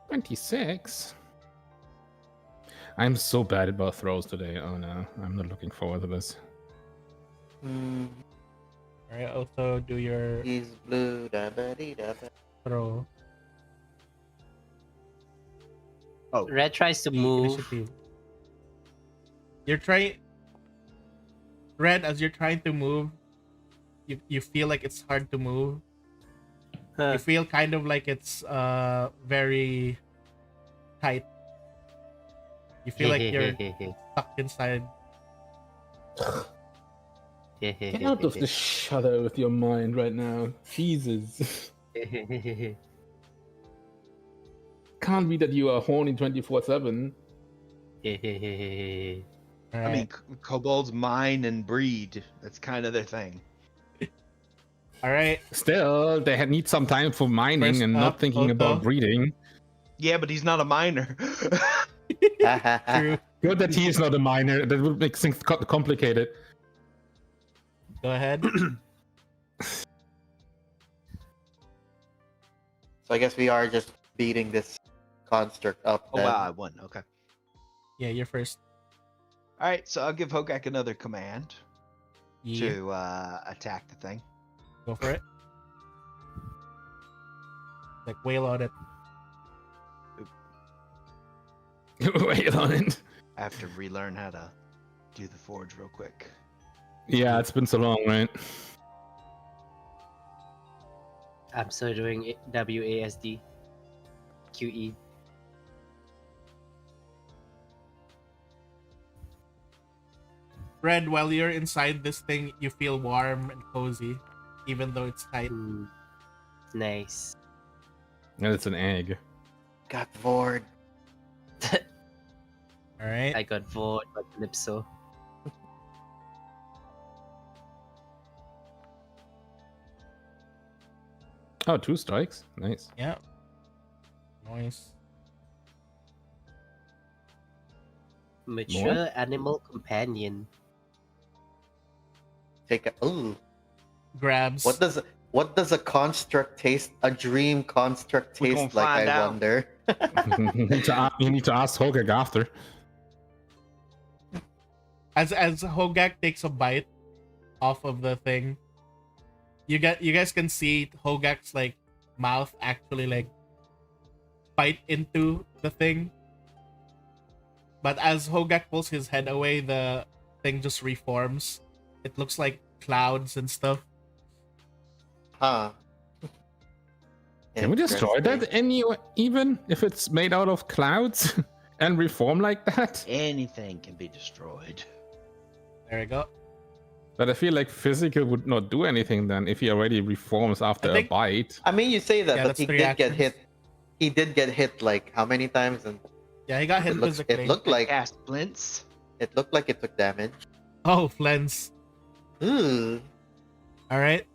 26. I'm so bad about throws today. Oh no, I'm not looking forward to this. Mm, All right. Also, do your he's blue. Da ba dee da ba. throw. Oh, Red tries to The move. initiative. You're trying. Red, as you're trying to move, you feel like it's hard to move. Huh. You feel kind of like it's very tight. You feel like you're stuck inside. Get out of the shadow with your mind right now. Jesus. Can't be that you are horny 24/7. All I mean, right. kobolds mine and breed. That's kind of their thing. All right. Still, they need some time for mining First and up, not thinking Otto. about breeding. Yeah, but he's not a miner. True. Good that he is not a miner. That would make things complicated. Go ahead. So I guess we are just beating this construct up. Oh then. wow, I won. Okay. Yeah, you're first. All right, so I'll give Hogak another command Yeah. to attack the thing. Go for it. Like wail on it. Wait on it. I have to relearn how to do the forge real quick. Yeah, it's been so long, right? I'm still doing WASD. QE. Red, while you're inside this thing, you feel warm and cozy, even though it's tight. Mm. Nice. And it's an egg. Got bored. All right. I got void by Calypso. Oh, 2 strikes. Nice. Yeah. Nice. Mature animal companion. Take a. Ooh. Grabs. What does a construct taste? A dream construct We're taste gonna like? find I out. wonder. You need to ask Hogak after. As Hogak takes a bite off of the thing, you guys can see Hogak's like mouth actually like bite into the thing. But as Hogak pulls his head away, the thing just reforms. It looks like clouds and stuff. Huh. Can we destroy that Interesting. anyway, even if it's made out of clouds and reform like that? Anything can be destroyed. There we go. But I feel like physical would not do anything then if he already reforms after I think- a bite. I mean, you say that, Yeah, but that's he 3 did get actions. hit. He did get hit like how many times? And Yeah, he got hit it physically. looked like Cast splints. it looked like it took damage. Oh, Flens. Ooh. All right.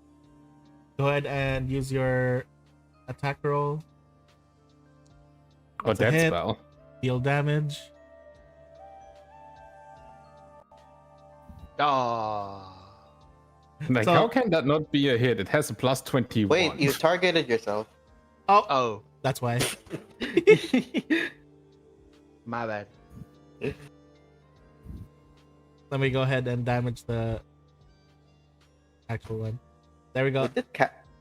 Go ahead and use your attack roll. Oh, That's a that hit. spell. Deal damage. Oh. Like, So- how can that not be a hit? It has a plus 21. Wait, you targeted yourself. Oh, Oh, that's why. my bad. Let me go ahead and damage the actual one. There we go.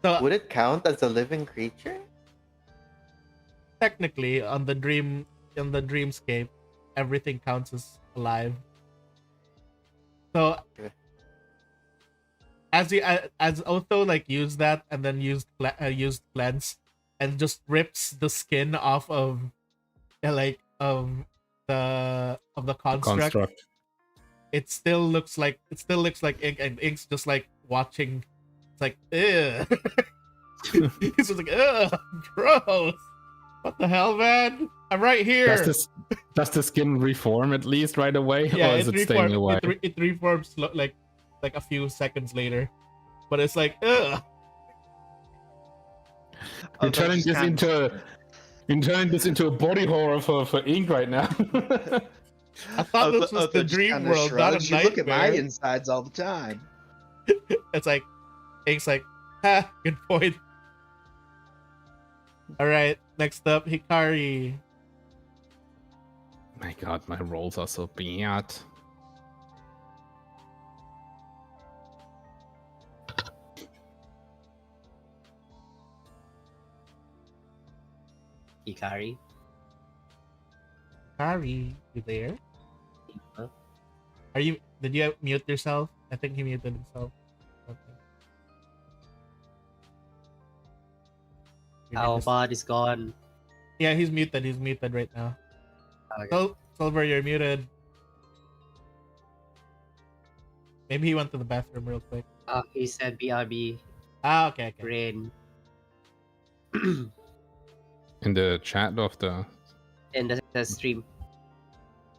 So Would it count as a living creature? technically, on the dreamscape, everything counts as alive. So Okay. as Otho like used that and then used cleanse and just rips the skin off of of the construct. It still looks like ink, and ink's just like watching. It's like, ew. He's just like, ugh, gross. What the hell, man? I'm right here. Does the skin reform at least right away, Yeah, or is it staying away? It reforms like a few seconds later, but it's like, ugh. You're turning this into a body horror for Ink right now. I thought this was the dream world, not a You look at my nightmare. insides all the time. It's like, Ink's like, ha, good point. All right, next up, Hikari. My god, my rolls are so bad. Hikari. Hikari, you there? Huh? Did you mute yourself? I think he muted himself. Okay. Our bot is gone. Yeah, he's muted. He's muted right now. Okay. Silver, you're muted. Maybe he went to the bathroom real quick. He said BRB Okay. rain In the chat of the in the stream.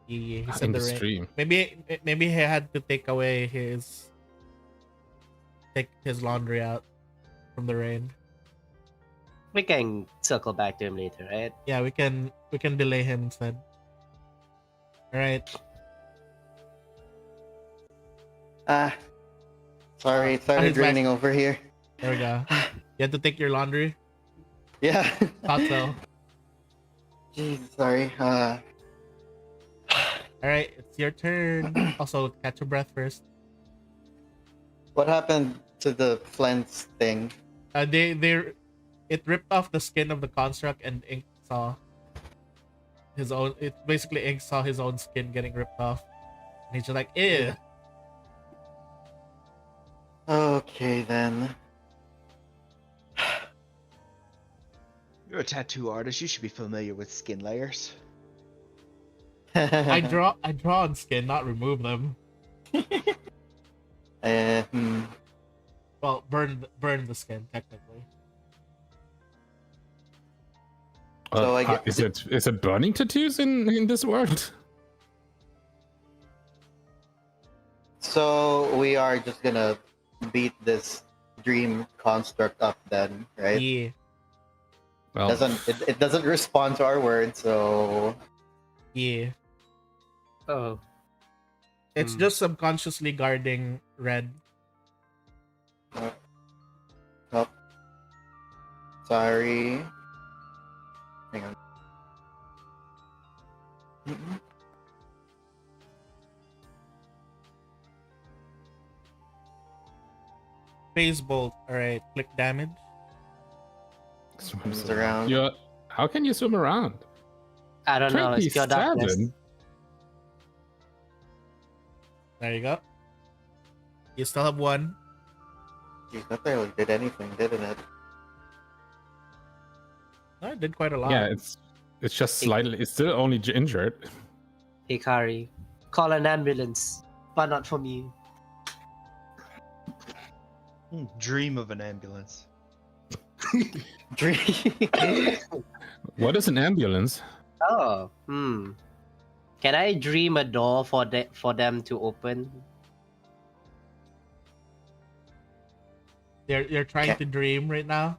He said in the rain. stream. Maybe he had to take his laundry out from the rain. We can circle back to him later, right? Yeah, we can delay him instead. All right. Sorry, it started he's back. raining over here. There we go. You had to take your laundry. Yeah. Thought so. Jeez, sorry. All right, it's your turn. Also, catch your breath first. What happened to the Flens thing? It ripped off the skin of the construct, and Ink saw his own. It basically Ink saw his own skin getting ripped off, and he's just like, ew. Okay then. You're a tattoo artist. You should be familiar with skin layers. I draw on skin, not remove them. Well, burn the skin technically. So I get- is it burning tattoos in this world? So we are just gonna beat this dream construct up then, right? Yeah. Well, It doesn't respond to our words, so Yeah. Oh, It's just subconsciously guarding red. oh, sorry. Hang on. Phase bolt. Alright, click damage. Swims around. How can you swim around? I don't know. It's pure darkness. 27? There you go. You still have one. Jeez, that barely did anything, didn't it? Oh, it did quite a lot. Yeah, it's just slightly. It's still only injured. Hikari, call an ambulance, but not for me. Dream of an ambulance. Dream. What is an ambulance? Oh, Can I dream a door for them to open? You're trying to dream right now.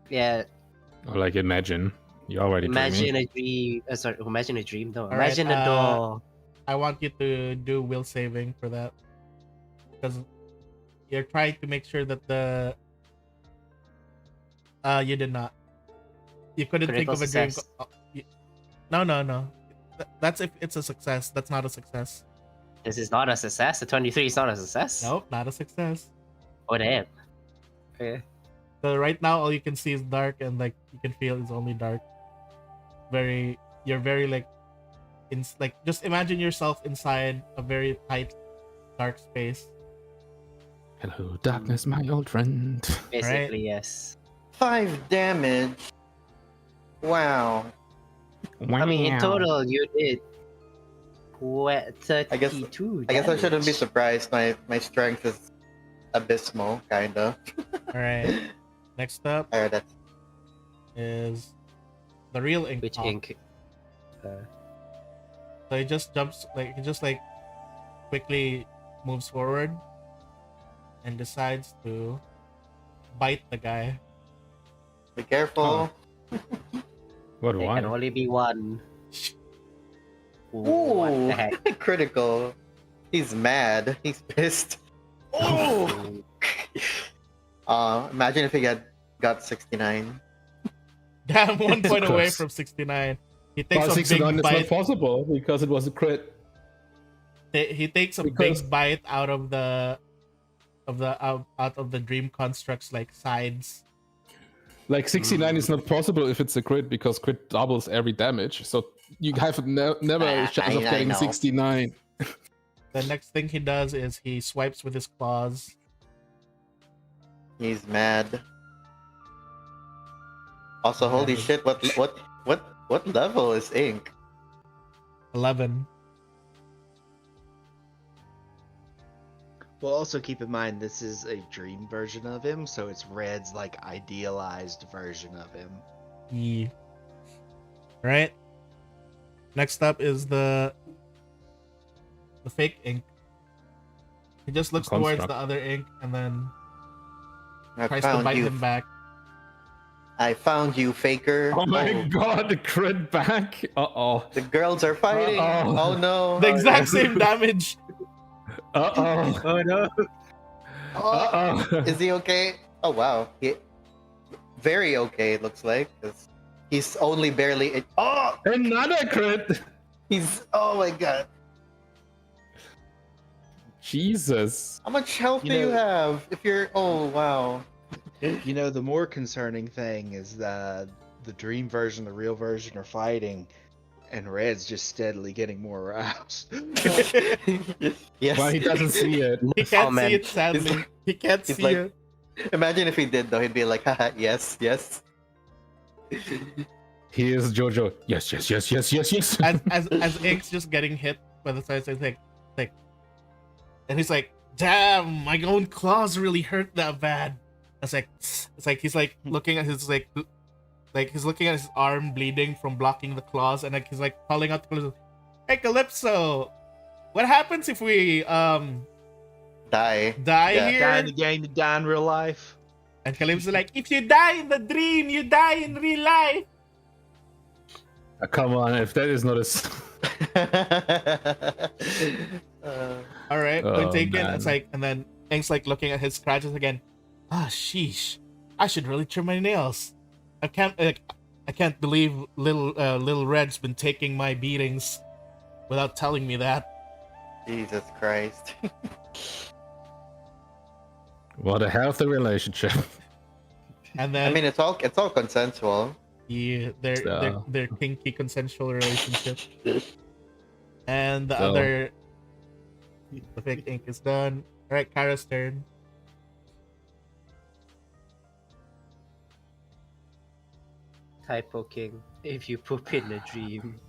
Yeah. Or like imagine. You already Imagine a dream. Sorry, imagine a dream. No, All imagine right, a door. I want you to do will saving for that, because you're trying to make sure that the. You did not. You couldn't think Critical of a dream. success. No. That's if it's a success. That's not a success. This is not a success. The 23 is not a success. Nope, not a success. Oh damn. Okay. So right now, all you can see is dark, and like you can feel it's only dark. You're very like, just imagine yourself inside a very tight, dark space. Hello, darkness, my old friend. Basically, yes. 5 damage. Wow. I mean, in total, you did 32 I guess I shouldn't be damage. surprised. My strength is abysmal, kinda. All right. Next up Alright, that's is the real ink. Which pop. ink? So he just jumps, like he just like quickly moves forward and decides to bite the guy. Be careful. What? There Why? can only be one. Ooh, Ooh, what the heck? critical. He's mad. He's pissed. Oh! Imagine if he got 69. Damn, 1 point away course. from 69. He takes Well, a 69 big is not bite. possible because it was a crit. He takes a Because- big bite out of the out of the dream construct's like sides. Like 69 is not possible if it's a crit because crit doubles every damage. So you have never a chance of I getting know. 69. The next thing he does is he swipes with his claws. He's mad. Also, holy Yeah. shit! What level is Ink? 11. Well, also keep in mind this is a dream version of him, so it's Red's like idealized version of him. Yeah. Right. Next up is the fake ink. He just looks towards Construct. the other ink and then I tries to found bite you. him back. I found you, faker. Oh my god, the crit back. Uh-oh. The girls are fighting. Uh-oh. Oh no. The exact same damage. Uh-oh. Oh no! Oh, Uh-oh. is he okay? Oh wow. Very okay. It looks like 'cause he's only barely. Oh, Another crit. he's. Oh my god. Jesus. How much health You do you know- have? If you're. Oh wow. You know, the more concerning thing is the dream version, the real version are fighting, and Red's just steadily getting more aroused. Yes. Well, he doesn't see it. He can't Comment. see it, sadly. He can't He's see like- it. Imagine if he did though. He'd be like, haha, yes, yes. Here's Jojo. Yes, yes, yes, yes, yes, yes. As Ink's just getting hit by the side, so he's like, and he's like, damn, my own claws really hurt that bad. It's like he's like looking at his like he's looking at his arm bleeding from blocking the claws, and like he's like calling out to Calypso, hey Calypso, what happens if we Die. die Yeah. here? Die in the game, you die in real life. And Calypso's like, if you die in the dream, you die in real life. Come on, if that is not a... All right, Oh, point taken. man. It's like, and then Ink's like looking at his scratches again. Ah, sheesh. I should really trim my nails. I can't believe little Red's been taking my beatings without telling me that. Jesus Christ. What a healthy relationship. And I then mean, it's all consensual. yeah, their kinky consensual relationship. And the So- other, the fake Ink is done. All right, Kara's turn. Typo King. If you poop in a dream.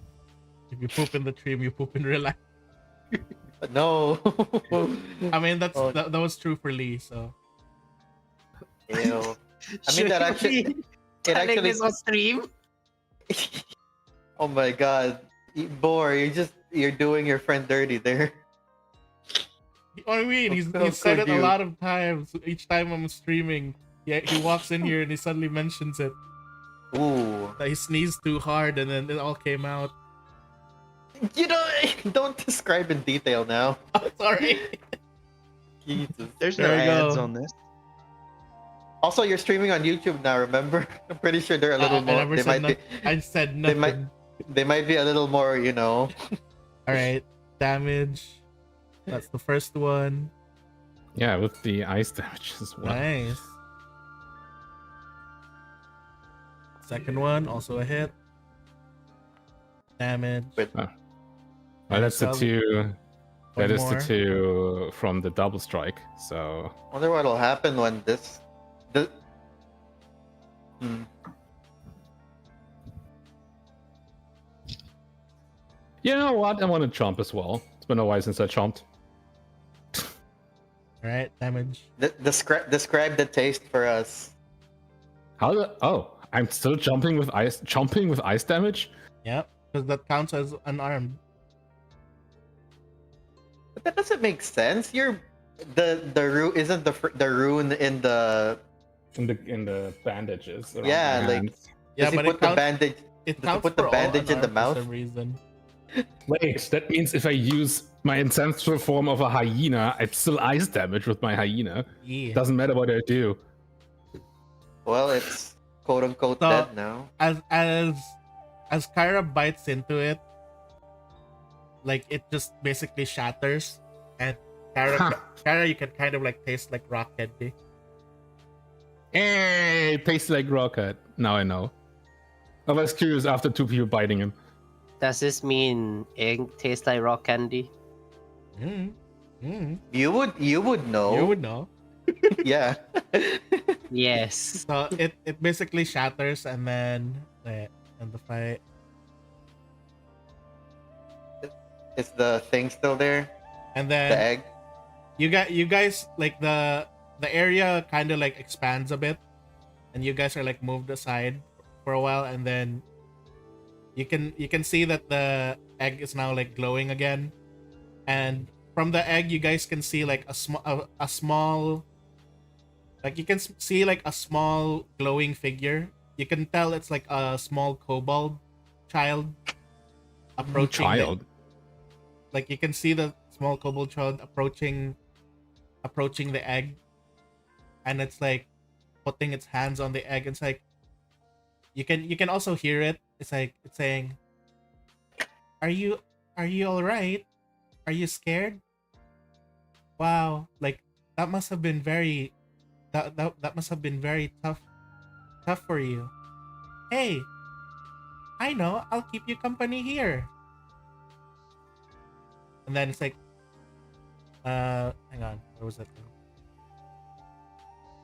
If you poop in the dream, you poop in real life. But no. I mean, that's Oh. that was true for Lee. So Ew. I mean, that actually. It Telling actually. this on stream? Oh my god. Bore, you're doing your friend dirty there. what I mean, How he's said it could a you? lot of times. Each time I'm streaming, yeah, he walks in here and he suddenly mentions it. Ooh. That he sneezed too hard and then it all came out. You know, don't describe in detail now. I'm sorry. Jesus. There's no There we go. ads on this. Also, you're streaming on YouTube now. Remember? I'm pretty sure they're a little I more. never They said might be. I said They nothing. might- They might be a little more. You know. All right, damage. That's the first one. Yeah, with the ice damage as well. Nice. Second one, also a hit. Damage. Wait. Well, that's the Solid. two. One That is more. the two from the double strike. So Wonder what'll happen when this. Hmm. you know what? I want to jump as well. It's been a while since I jumped. All right, damage. Describe the taste for us. How the? Oh, I'm still jumping with ice. Jumping with ice damage. Yep, because that counts as unarmed. But that doesn't make sense. You're the rune isn't the rune in the In the bandages. Around Yeah, my like- hands. Yeah, does he but put it the counts. bandage? It does he counts put the for all bandage in the unarmed mouth? for some reason. Wait, that means if I use my ancestral form of a hyena, I'm still ice damage with my hyena. Yeah. Doesn't matter what I do. Well, it's quote unquote So- dead now. As Kyra bites into it, like it just basically shatters, and Kyra, you can kind of like taste like rock candy. Hey, tastes like rocket. Now I know. I was curious after 2 people biting him. Does this mean ink tastes like rock candy? Mm. Mm. You would know. You would know. Yeah. Yes. So it basically shatters, and then and the fight. Is the thing still there? And The then egg? you guys like the area kind of like expands a bit, and you guys are like moved aside for a while, and then you can see that the egg is now like glowing again, and from the egg you guys can see like a small like you can see like a small glowing figure. You can tell it's like a small kobold child approaching the- Child. like you can see the small kobold child approaching the egg, and it's like putting its hands on the egg. It's like you can also hear it. It's like it's saying, are you all right? Are you scared? Wow, like that must have been very that must have been very tough for you. Hey, I know, I'll keep you company here. And then it's like, hang on, where was that thing?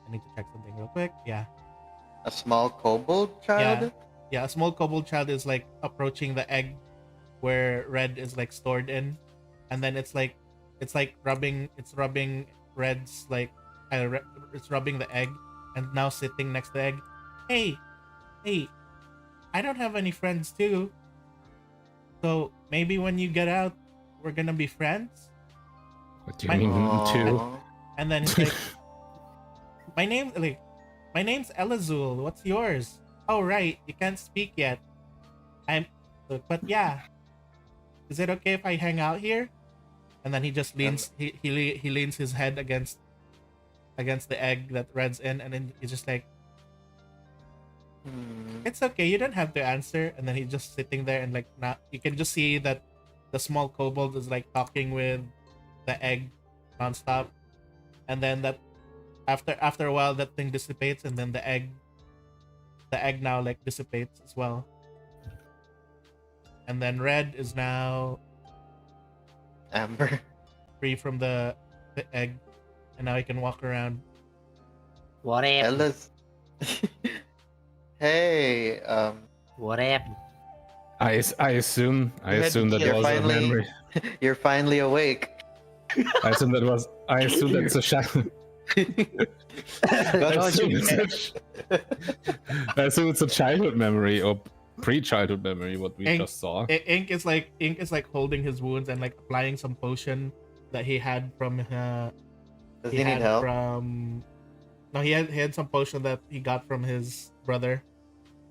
I need to check something real quick. Yeah, A small kobold child? yeah, a small kobold child is like approaching the egg where Red is like stored in, and then it's rubbing Red's like it's rubbing the egg, and now sitting next to the egg. Hey, I don't have any friends too, so maybe when you get out, we're gonna be friends. What do you mean too? Aw. And then it's like, my name's Elazul. What's yours? Oh right, you can't speak yet. But yeah. Is it okay if I hang out here? And then he just leans. He leans his head against the egg that Red's in, and then he's just like, it's okay. You don't have to answer. And then he's just sitting there, and like, not. You can just see that the small kobold is like talking with the egg nonstop, and then that after a while that thing dissipates, and then the egg now like dissipates as well, and then Red is now Amber. free from the egg, and now he can walk around. What happened? Ella's. Hey, What happened? I assume had to that kill was a finally. memory. you're finally awake. I assume that's a shadow. I assume it's a childhood memory or pre-childhood memory. What we Ink- just saw. Ink is like holding his wounds and like applying some potion that he had from Does he need help? he had some potion that he got from his brother.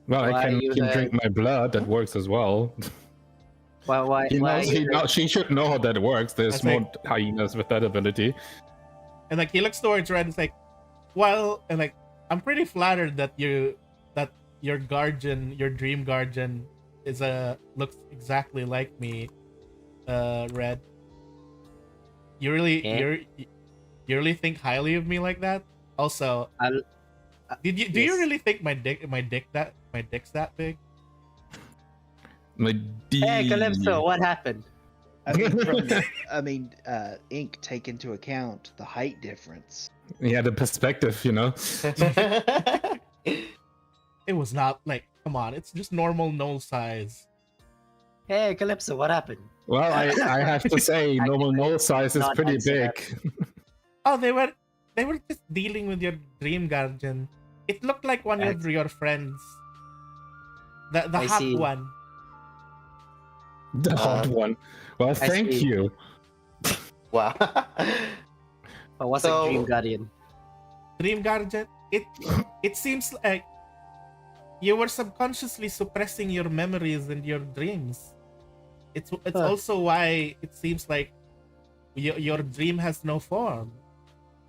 Well, Why I can you make him have- drink my blood. That works as well. Why? She should know how that works. There's That's more hyenas with that ability. And like he looks towards Red, it's like, well, and like I'm pretty flattered that your guardian, your dream guardian, looks exactly like me, Red. You really Yeah. you really think highly of me like that? Also, do you yes. really think my dick's that big? My Hey, Calypso, what happened? I mean, Ink, take into account the height difference. Yeah, the perspective, you know. It was not like, come on, it's just normal null size. Hey, Calypso, what happened? Well, I have to say, normal null size is Not pretty answer big. that. Oh, they were just dealing with your dream guardian. It looked like one of your friends. The I hot see. one. The hot one. Well, thank see. you. Wow. But what's So- a Dream Guardian? Dream Guardian. It seems like you were subconsciously suppressing your memories and your dreams. It's also why it seems like your dream has no form.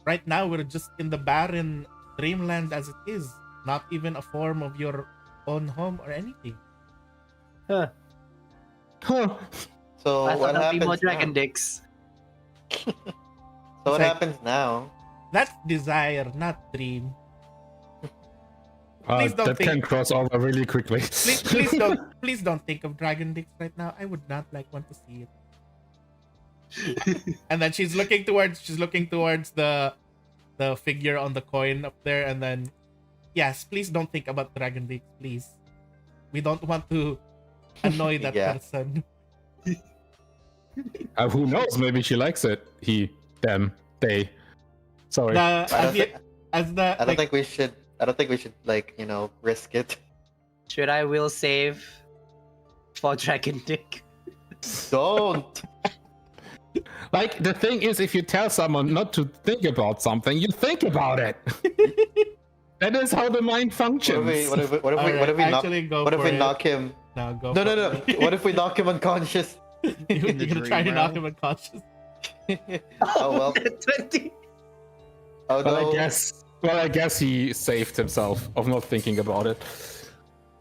Right now we're just in the barren dreamland as it is, not even a form of your own home or anything. Huh. Huh. So I what thought there'd be more happens dragon now? dicks. So what It's like- happens now? That's desire, not dream. Please don't That think- can cross over really quickly. Please don't think of dragon dicks right now. I would not want to see it. And then she's looking towards the figure on the coin up there, and then yes, please don't think about dragon dicks, please. We don't want to annoy that Yeah. person. Who knows? Maybe she likes it. He, them, they. Sorry. I don't think we should. I don't think we should risk it. Should I will save for dragon dick? Don't. Like, the thing is, if you tell someone not to think about something, you think about it. That is how the mind functions. What if we knock him? No, go. No, for no, no. it. What if we knock him unconscious? You're the gonna try to dream knock realm? him unconscious. Oh well. 20. Oh no. Well, I guess he saved himself of not thinking about it.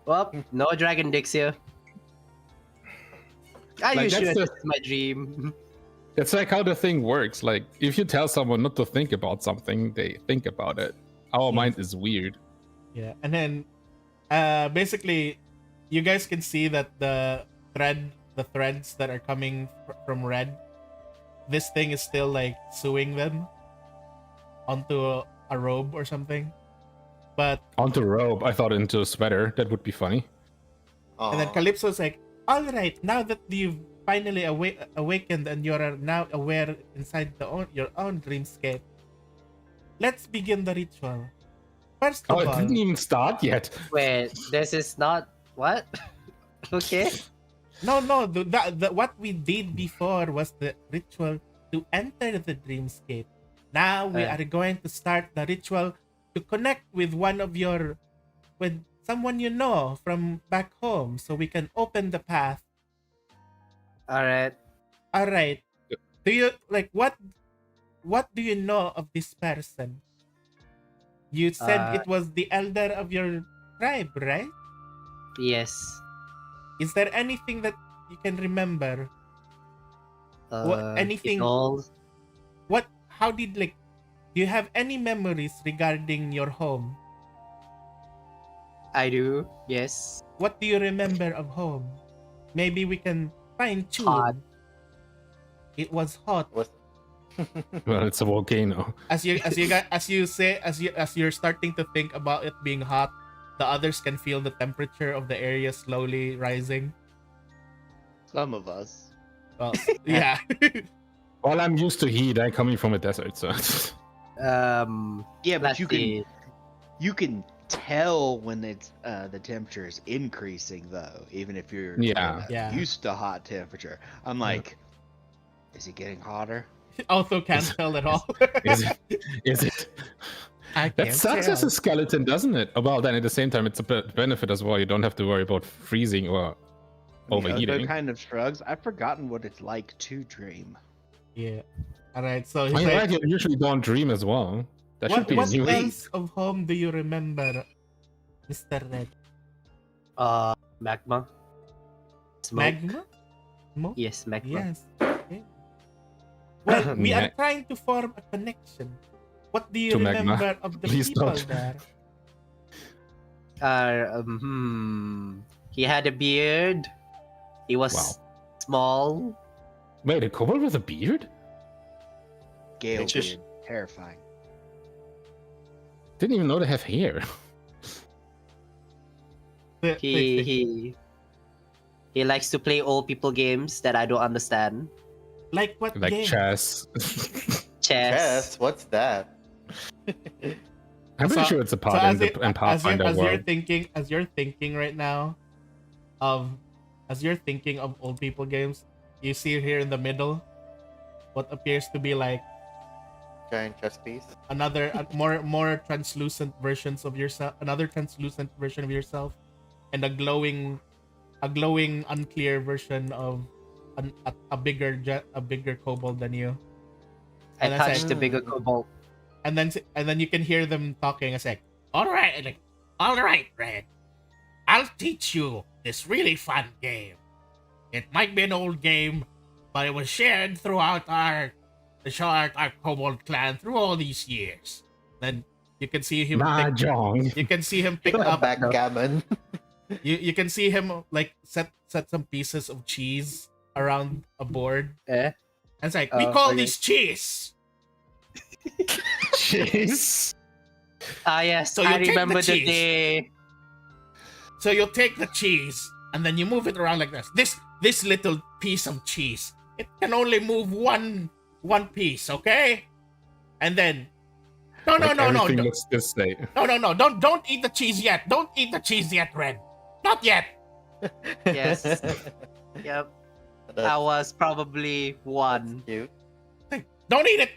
Well, no dragon dicks here. Are Like, you that's sure the- this is my dream? It's like how the thing works. Like, if you tell someone not to think about something, they think about it. Our mind is weird. Yeah, and then basically, you guys can see that the threads that are coming from Red, this thing is still like sewing them onto a robe or something. But Onto robe, I thought into a sweater. That would be funny. Aw. and then Calypso's like, all right, now that you've finally awakened and you're now aware inside your own dreamscape, let's begin the ritual. First Oh, of it all, didn't even start yet. Wait, this is not what? Okay. no, what we did before was the ritual to enter the dreamscape. Now we are going to start the ritual to connect with with someone you know from back home, so we can open the path. All right. All right. Do you what do you know of this person? You said it was the elder of your tribe, right? Yes. Is there anything that you can remember? Anything- It's old. How did do you have any memories regarding your home? I do. Yes. What do you remember of home? Maybe we can fine tune. Hot. It was hot. Well, it's a volcano. As you're starting to think about it being hot, the others can feel the temperature of the area slowly rising. Some of us. Well, yeah. Well, I'm used to heat. I'm coming from a desert, so. Yeah, but let's see. you can tell when it's the temperature is increasing though, even if you're Yeah. Yeah. used to hot temperature. I'm like, is it getting hotter? Also can't tell at all. Is it? Is it? I That can't sucks as tell. a skeleton, doesn't it? Well, then at the same time, it's a benefit as well. You don't have to worry about freezing or overheating. Other kind of shrugs. I've forgotten what it's like to dream. Yeah. All right. So I he's mean, like, right, you usually don't dream as well. That should be what new. else of home do you remember, Mr. Red? Magma. Smoke. Magma? Smoke? Yes, magma. Yes. Okay. Well, we are Ma- trying to form a connection. What do you To magma. remember of the Please people don't. there? He had a beard. He was Wow. small. Wait, a kobold with a beard? Gale It's just- beard. Terrifying. Didn't even know they have hair. He likes to play old people games that I don't understand. Like what Like game? chess. Chess. Chess? What's that? I'm pretty sure it's a part in the in Pathfinder as you're world. thinking, right now, as you're thinking of old people games, you see here in the middle what appears to be like Giant chess piece. more translucent versions of yourself, another translucent version of yourself, and a glowing unclear version of a bigger kobold than you. I And that's touched the bigger Mm. cobalt. And then you can hear them talking. It's like, all right, Red, I'll teach you this really fun game. It might be an old game, but it was shared throughout our kobold clan through all these years. Then you can see him Mahjong. you can see him pick up Backgammon. you can see him like set some pieces of cheese around a board. Eh? And it's like, we call okay. this cheese. Jeez. Ah yes, So you I take the remember the cheese. day. So you take the cheese and then you move it around like this. This little piece of cheese, it can only move one piece, okay? And then no, Everything don't, looks this way. no, don't eat the cheese yet. Don't eat the cheese yet, Red. Not yet. Yes. Yep. I was probably one. Cute. Don't eat it.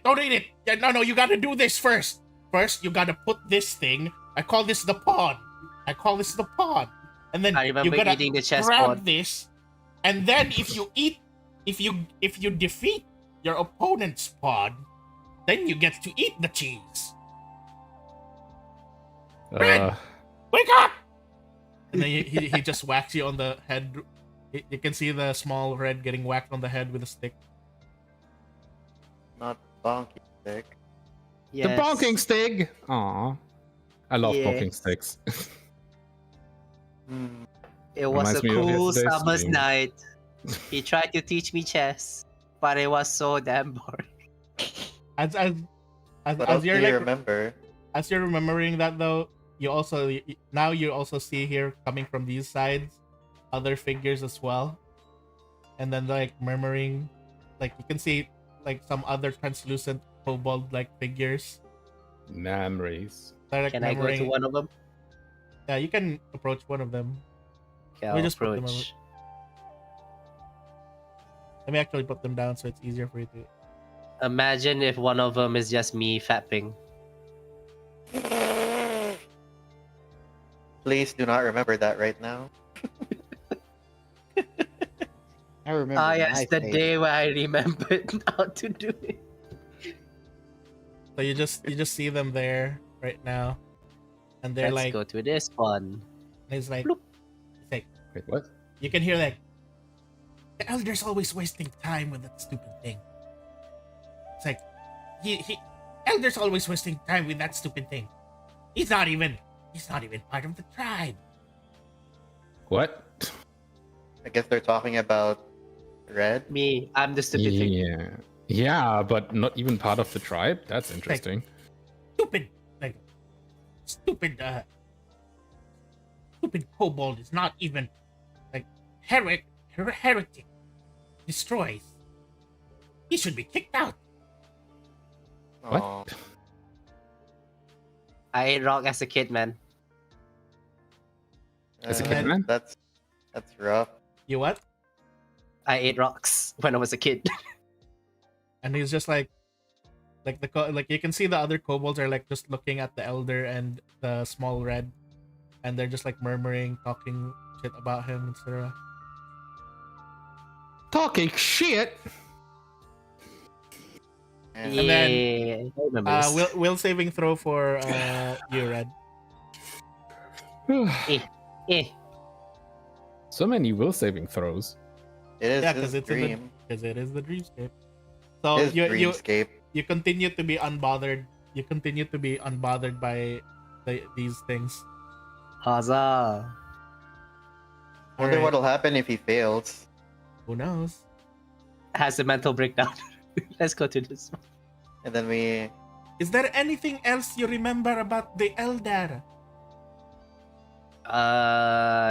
Yeah, no, you gotta do this first. First, you gotta put this thing. I call this the pawn. And then I you remember gotta eating the grab chessboard. this. And then if you defeat your opponent's pawn, then you get to eat the cheese. Wake up! And then he just whacks you on the head. You can see the small Red getting whacked on the head with a stick. Not bonky stick. Yes. The bonking stick. Aw. I love Yes. bonking sticks. Hmm. It was a Reminds me of cool yesterday's summer's stream. night. He tried to teach me chess, but it was so damn boring. As What else do you're you like remember? as you're remembering that though, you also see here coming from these sides other figures as well, and then like murmuring, like you can see like some other translucent kobold like figures. Memories. They're, like, Can I go to murmuring. one of them? Yeah, you can approach one of them. Okay, We I'll just put them approach. Let me actually put them down so it's easier for you to. Imagine if one of them is just me fapping. Please do not remember that right now. I remember. Ah, yes, my the fate. day where I remembered how to do it. So you just see them there right now, and they're Let's like, go to this one. it's like, Bloop. it's like Wait, what? you can hear like, the elder's always wasting time with that stupid thing. It's like, elder's always wasting time with that stupid thing. He's not even part of the tribe. What? I guess they're talking about Red. Me, I'm the stupid thing. Yeah. Yeah, but not even part of the tribe? That's interesting. Stupid kobold is not even like heretic destroys. He should be kicked out. What? Aw. I ate rock as a kid, man. As a Uh, kid, man? That's rough. You what? I ate rocks when I was a kid. And he's just like you can see the other kobolds are like just looking at the elder and the small Red, and they're just like murmuring, talking shit about him, etc. Talking shit. And And then, Yeah, I remember this. will saving throw for you, Red. Eh. So many will saving throws. it is Yeah, his 'cause it's in the- dream. Because it is the dreamscape. So His you dreamscape. you continue to be unbothered. You continue to be unbothered by these things. Huzzah. Wonder Alright. what'll happen if he fails. Who knows? Has a mental breakdown. Let's go to this one. And then we Is there anything else you remember about the elder?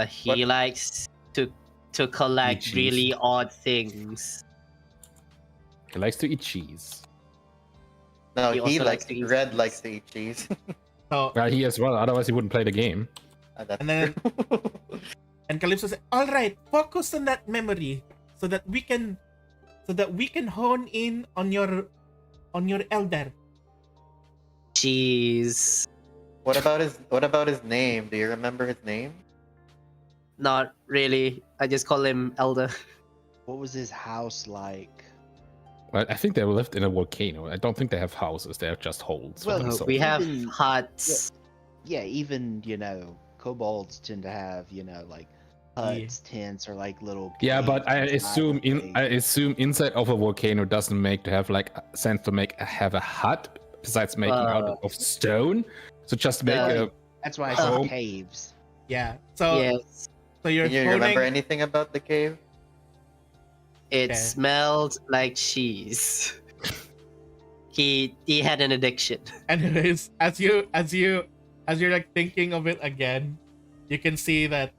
He What? likes to collect cheese. really odd things. He likes to eat cheese. no, He he also likes likes to eat Red cheese. likes to eat cheese. So He as well. Otherwise, he wouldn't play the game. That's And then- true. and Calypso said, "All right, focus on that memory so that we can hone in on your elder." Cheese. What about his name? Do you remember his name? Not really. I just call him Elder. What was his house like? Well, I think they lived in a volcano. I don't think they have houses. They have just holes for Well, themselves. We have Even- huts. Yeah, even kobolds tend to have like huts, tents, or like little. Yeah, caves but I inside assume of inside of a volcano doesn't make to have like sense to have a hut besides making out of stone. So just make a That's why I home. said caves. Yeah. So Yes. so you're Can you remember honing. anything about the cave? It Okay. smelled like cheese. He had an addiction. Anyways, as you're like thinking of it again, you can see that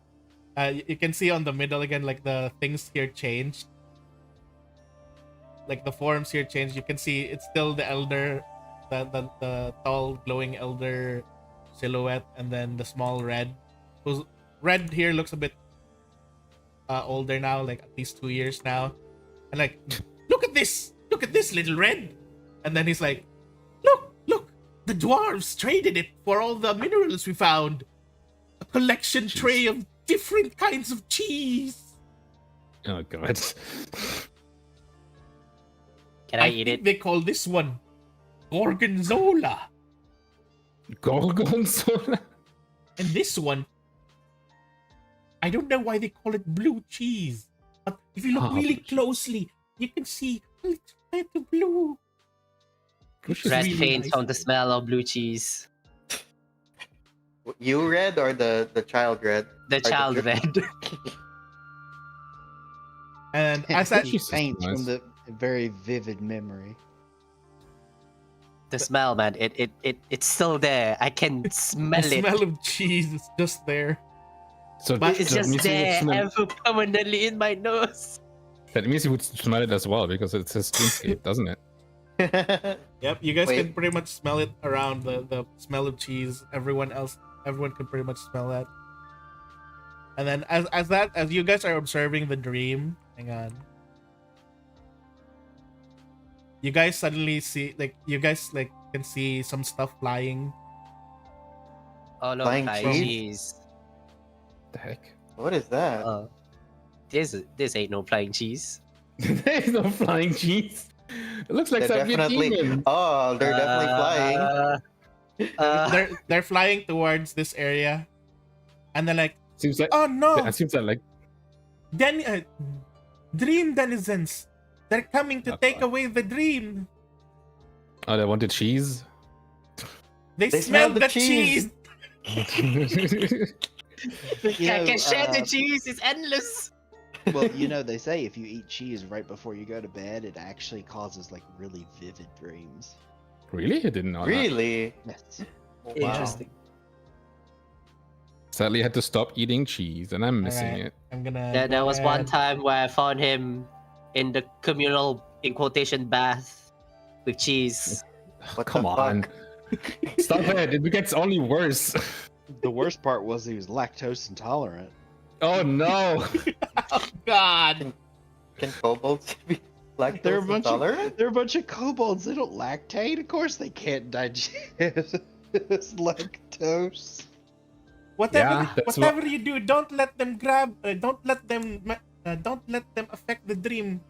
you can see on the middle again, like the things here changed. Like the forms here changed. You can see it's still the elder, the tall glowing elder silhouette, and then the small red. Who's red here looks a bit older now, like at least 2 years now. And like, look at this little red. And then he's like, look, the dwarves traded it for all the minerals we found. A collection tray of different kinds of cheese. Oh god. Can I eat think it? they call this one Gorgonzola. Gorgonzola. And this one, I don't know why they call it blue cheese. But if you look Ah, really blue cheese. closely, you can see a little bit of blue. Which It's is Red really faints nice. from the smell of blue cheese. You read or the child read? The Or child dr- red. And as I, Jesus Paints Christ. from the very vivid memory. The smell, man. It's still there. I can the smell it. smell of cheese is just there. So But It's that just means he would there, smell- ever permanently in my nose. that means you would smell it as well because it says dreamscape, doesn't it? Yep, you guys Wait. can pretty much smell it around the smell of cheese. Everyone can pretty much smell that. And then as you guys are observing the dream, hang on. You guys suddenly see can see some stuff flying. Oh no, Flying flying cheese? cheese. The heck? What is that? This ain't no flying cheese. There's no flying cheese. It looks like They're something definitely. demon. Oh, they're definitely flying. They're flying towards this area, and then like, Seems like oh no, it seems like dream denizens, they're coming to Oh, take God. away the dream. they wanted cheese. They They smell smell the the cheese. cheese. I can share the uh, cheese. It's endless. Well, they say if you eat cheese right before you go to bed, it actually causes like really vivid dreams. Really? I didn't know that. Really? Yes. Wow. Interesting. Sadly, I had to stop eating cheese, and I'm missing Alright. it. I'm gonna. There go was one ahead. time where I found him in the communal, in quotation, bath with cheese. What Come the on. Stop it. It gets only worse. The worst part was he was lactose intolerant. Oh no. God. Can kobolds be lactose They're a bunch intolerant? They're a bunch of kobolds. They don't lactate. Of course, they can't digest lactose. Whatever, that's whatever you do, don't let them grab. Don't let them affect the dream.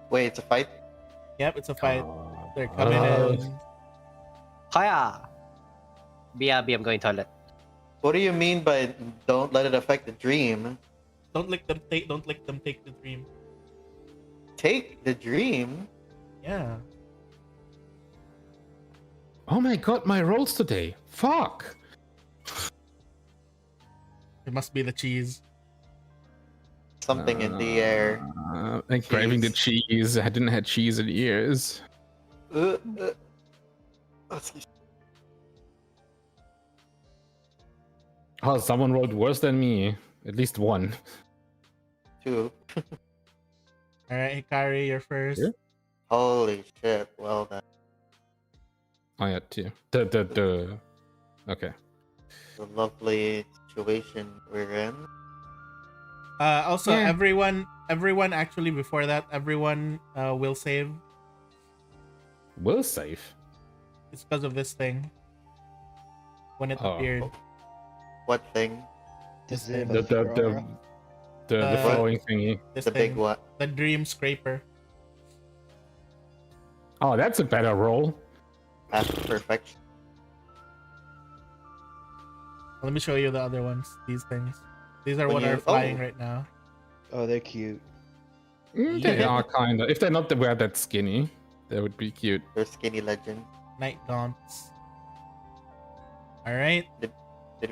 Wait, it's a fight? Yep, it's a fight. Oh. They're coming in. Hiya! BRB, I'm going toilet. What do you mean by don't let it affect the dream? Don't let them take the dream. Take the dream? Yeah. Oh my god, my rolls today. Fuck. It must be the cheese. Something in the air. I'm craving the cheese. I didn't have cheese in years. Uh, uh, excuse- Oh, someone rolled worse than me. At least one. Two. All right, Hikari, you're first. Yeah. Holy shit. Well then. Oh yeah, two. Okay. The lovely situation we're in. Also, Yeah. everyone actually before that, everyone will save. Will save. It's because of this thing. When it Oh. appeared, What thing? this Is it thing, The flowing thingy. this The thing, big one. the dream scraper. Oh, that's a better roll. Path to perfection. Let me show you the other ones. These things. These are When what are you- flying oh. right now. Oh, they're cute. They Yeah. are kind of. If they're not that skinny, they would be cute. They're skinny legend. Night gaunts. All right. Did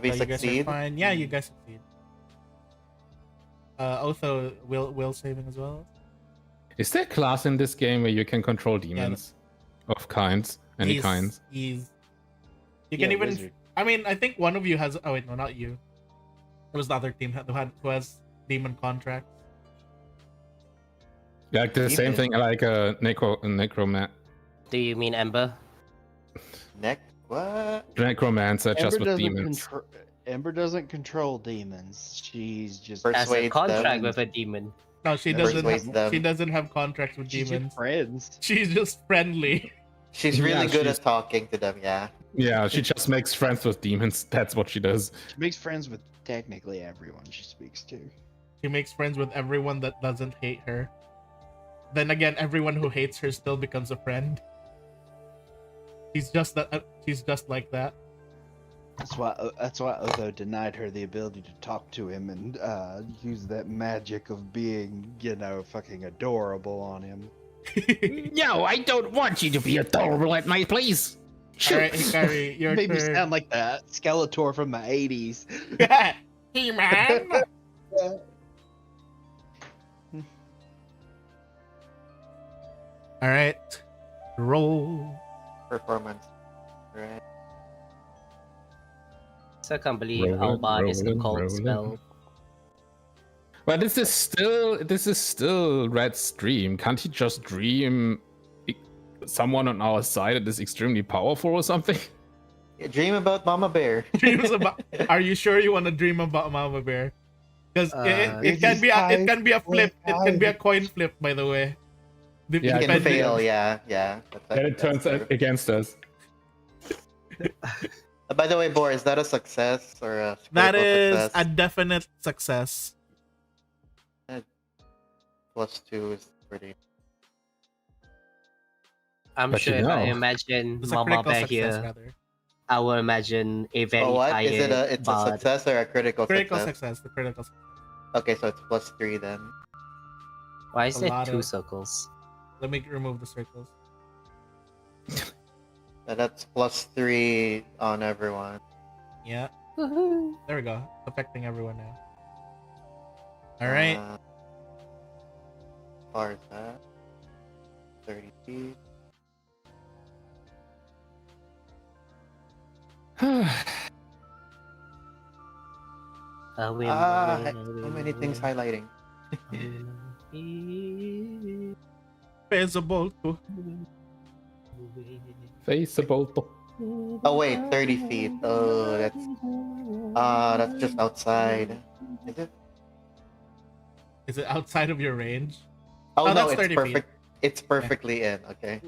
we So you guys are succeed? fine. Yeah, you guys succeed. Otho will saving as well. Is there a class in this game where you can control demons of kinds, any kinds? You can even. Wizard. I mean, I think one of you has. Oh wait, no, not you. It was the other team who has demon contracts. Like the same Demon. thing, like a necroman, Do you mean Ember? Neck? What? necromancer just with doesn't demons. Ember doesn't control demons. She's just First- Has a Persuades contract them. with a demon. No, she Never doesn't. persuades them. She doesn't have contracts with she's demons. just friends. She's just friendly. She's Yeah, really good she's- at talking to them, yeah. Yeah, she just makes friends with demons. That's what she does. She makes friends with technically everyone she speaks to. She makes friends with everyone that doesn't hate her. Then again, everyone who hates her still becomes a friend. She's just that. She's just like that. That's why Otho denied her the ability to talk to him and use that magic of being, fucking adorable on him. No, I don't want you to be adorable at my place. All right, Hikari, your Made me turn. sound like that Skeletor from the 80s. Hey man. All right, roll. Performance. Right. So I can't believe Alba is a cold spell. But this is still Red's dream. Can't he just dream someone on our side that is extremely powerful or something? Yeah, dream about Mama Bear. Dreams about. Are you sure you want to dream about Mama Bear? Because it can be a flip. It can be a coin flip, by the way. Yeah, It can fail, yeah. Then it turns out against us. By the way, Bor, is that a success or a That critical is success? a definite success. +2 is pretty. I'm But sure you if I know. imagine It's a Mama critical Bear success, here, rather. I will imagine a very Oh, what? tired Is it it's a bard. success or a critical Critical success? success. The critical success. Okay, so it's +3 then. Why is A there lot two of- circles? Let me remove the circles. That's +3 on everyone. Yeah, Woohoo. there we go. It's affecting everyone now. All right. How far is that? 30 feet. How many things highlighting? Feasible to. Faceable. Oh wait, 30 feet. Oh, that's just outside. Is it? Is it outside of your range? Oh Oh, no, that's it's 30 feet. perfect. It's perfectly in. Okay.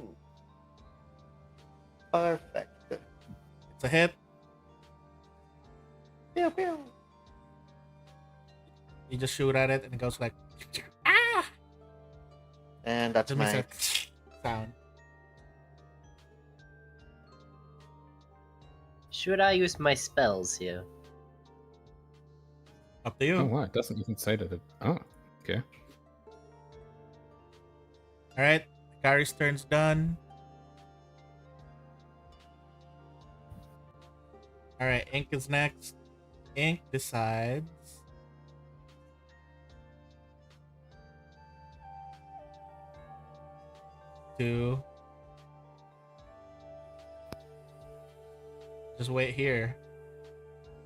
Perfect. It's a hit. Pew, pew. You just shoot at it, and it goes like. Ah! And that's It makes my. a sound. Should I use my spells here? Up to you. Oh wow, it doesn't even say that. Oh, okay. All right. Gary's turn's done. All right. Ink is next. Ink decides. To just wait here.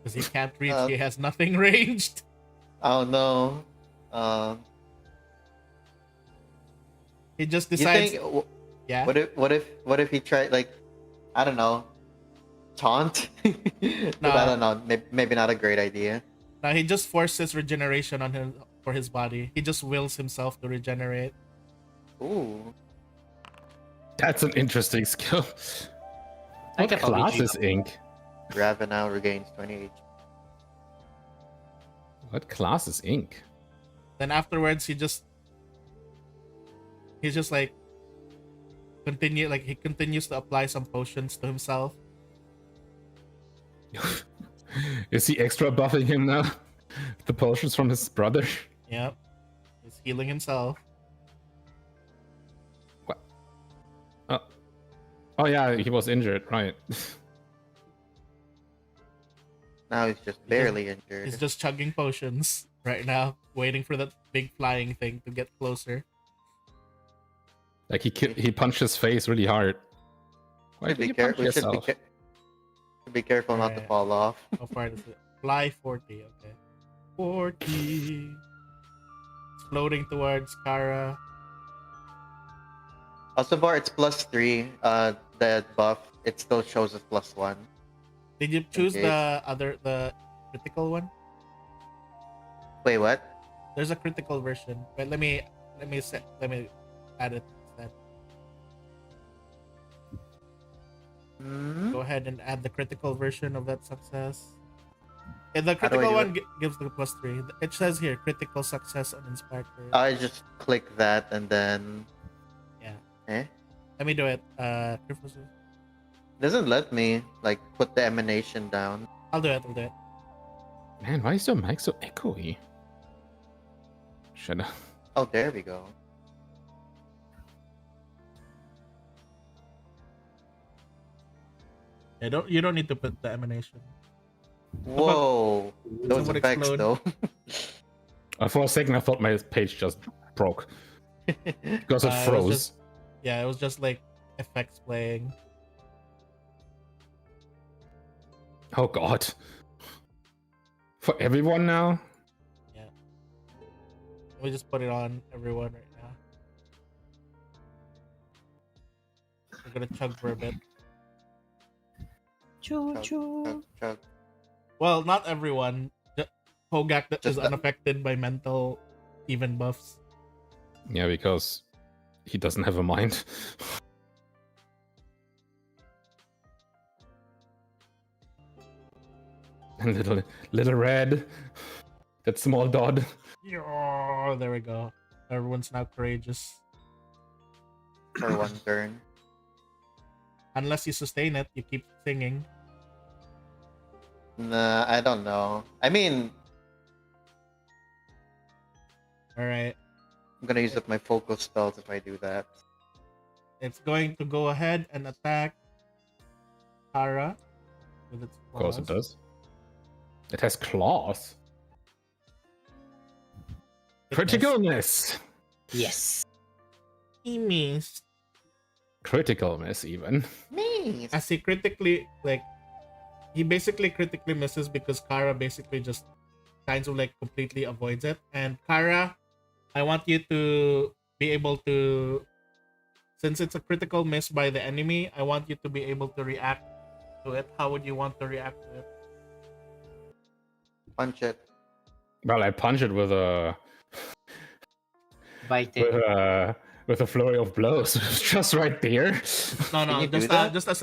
Because he can't reach. He has nothing ranged. Oh no. He just You decides. think? Yeah. What if he tried like I don't know, taunt. But I don't know. Maybe not a great idea. Now he just forces regeneration on him for his body. He just wills himself to regenerate. Ooh. That's an interesting skill. I What can probably class do is Ink? Raven now regains 20 HP. What class is Ink? Then afterwards, he's just like he continues to apply some potions to himself. Is he extra buffing him now? The potions from his brother? Yep, he's healing himself. What? Oh yeah, he was injured, right? Now he's just barely injured. He's just chugging potions right now, waiting for that big flying thing to get closer. Like he punched his face really hard. Why Should did be you punch careful. yourself? Should be careful not to Alright. fall off. How far does it? Fly 40, okay. 40. It's floating towards Kara. Also, bar it's +3. The buff it still shows as +1. Did you choose Okay. the critical one? Wait, what? There's a critical version. Wait, let me add it instead. Hmm? Go ahead and add the critical version of that success. And the How do I critical do one gives the +3. It says here critical success on inspired courage. I just click that and then. Yeah. Eh? Let me do it. Doesn't let me like put the emanation down. I'll do it. I'll do it. Man, why is your mic so echoey? Shut up. Oh, there we go. Yeah, you don't need to put the emanation. Whoa, those Someone effects explode. though. For a second, I thought my page just broke because it It was froze. it was just like effects playing. Oh god. For everyone now? Let me just put it on everyone right now. We're gonna chug for a bit. Choo Chug, choo. chug, chug. Well, not everyone. Hogak that is Just that- unaffected by mental even buffs. Yeah, because he doesn't have a mind. And little red. That small dot. Yeah, there we go. Everyone's now courageous. For one turn. Unless you sustain it, you keep singing. Nah, I don't know. I mean, Alright. I'm gonna use up my focus spells if I do that. It's going to go ahead and attack Kara with its Of course it claws. does. It has claws. It Critical missed. miss. Yes. He missed. Critical miss, even. Me. As he basically critically misses because Kara basically just kind of like completely avoids it. And Kara, I want you to be able to, since it's a critical miss by the enemy, I want you to be able to react to it. How would you want to react to it? Punch it. Well, I punch it with a Biting. with a flurry of blows. It's just right there. No, Can you do just that? just a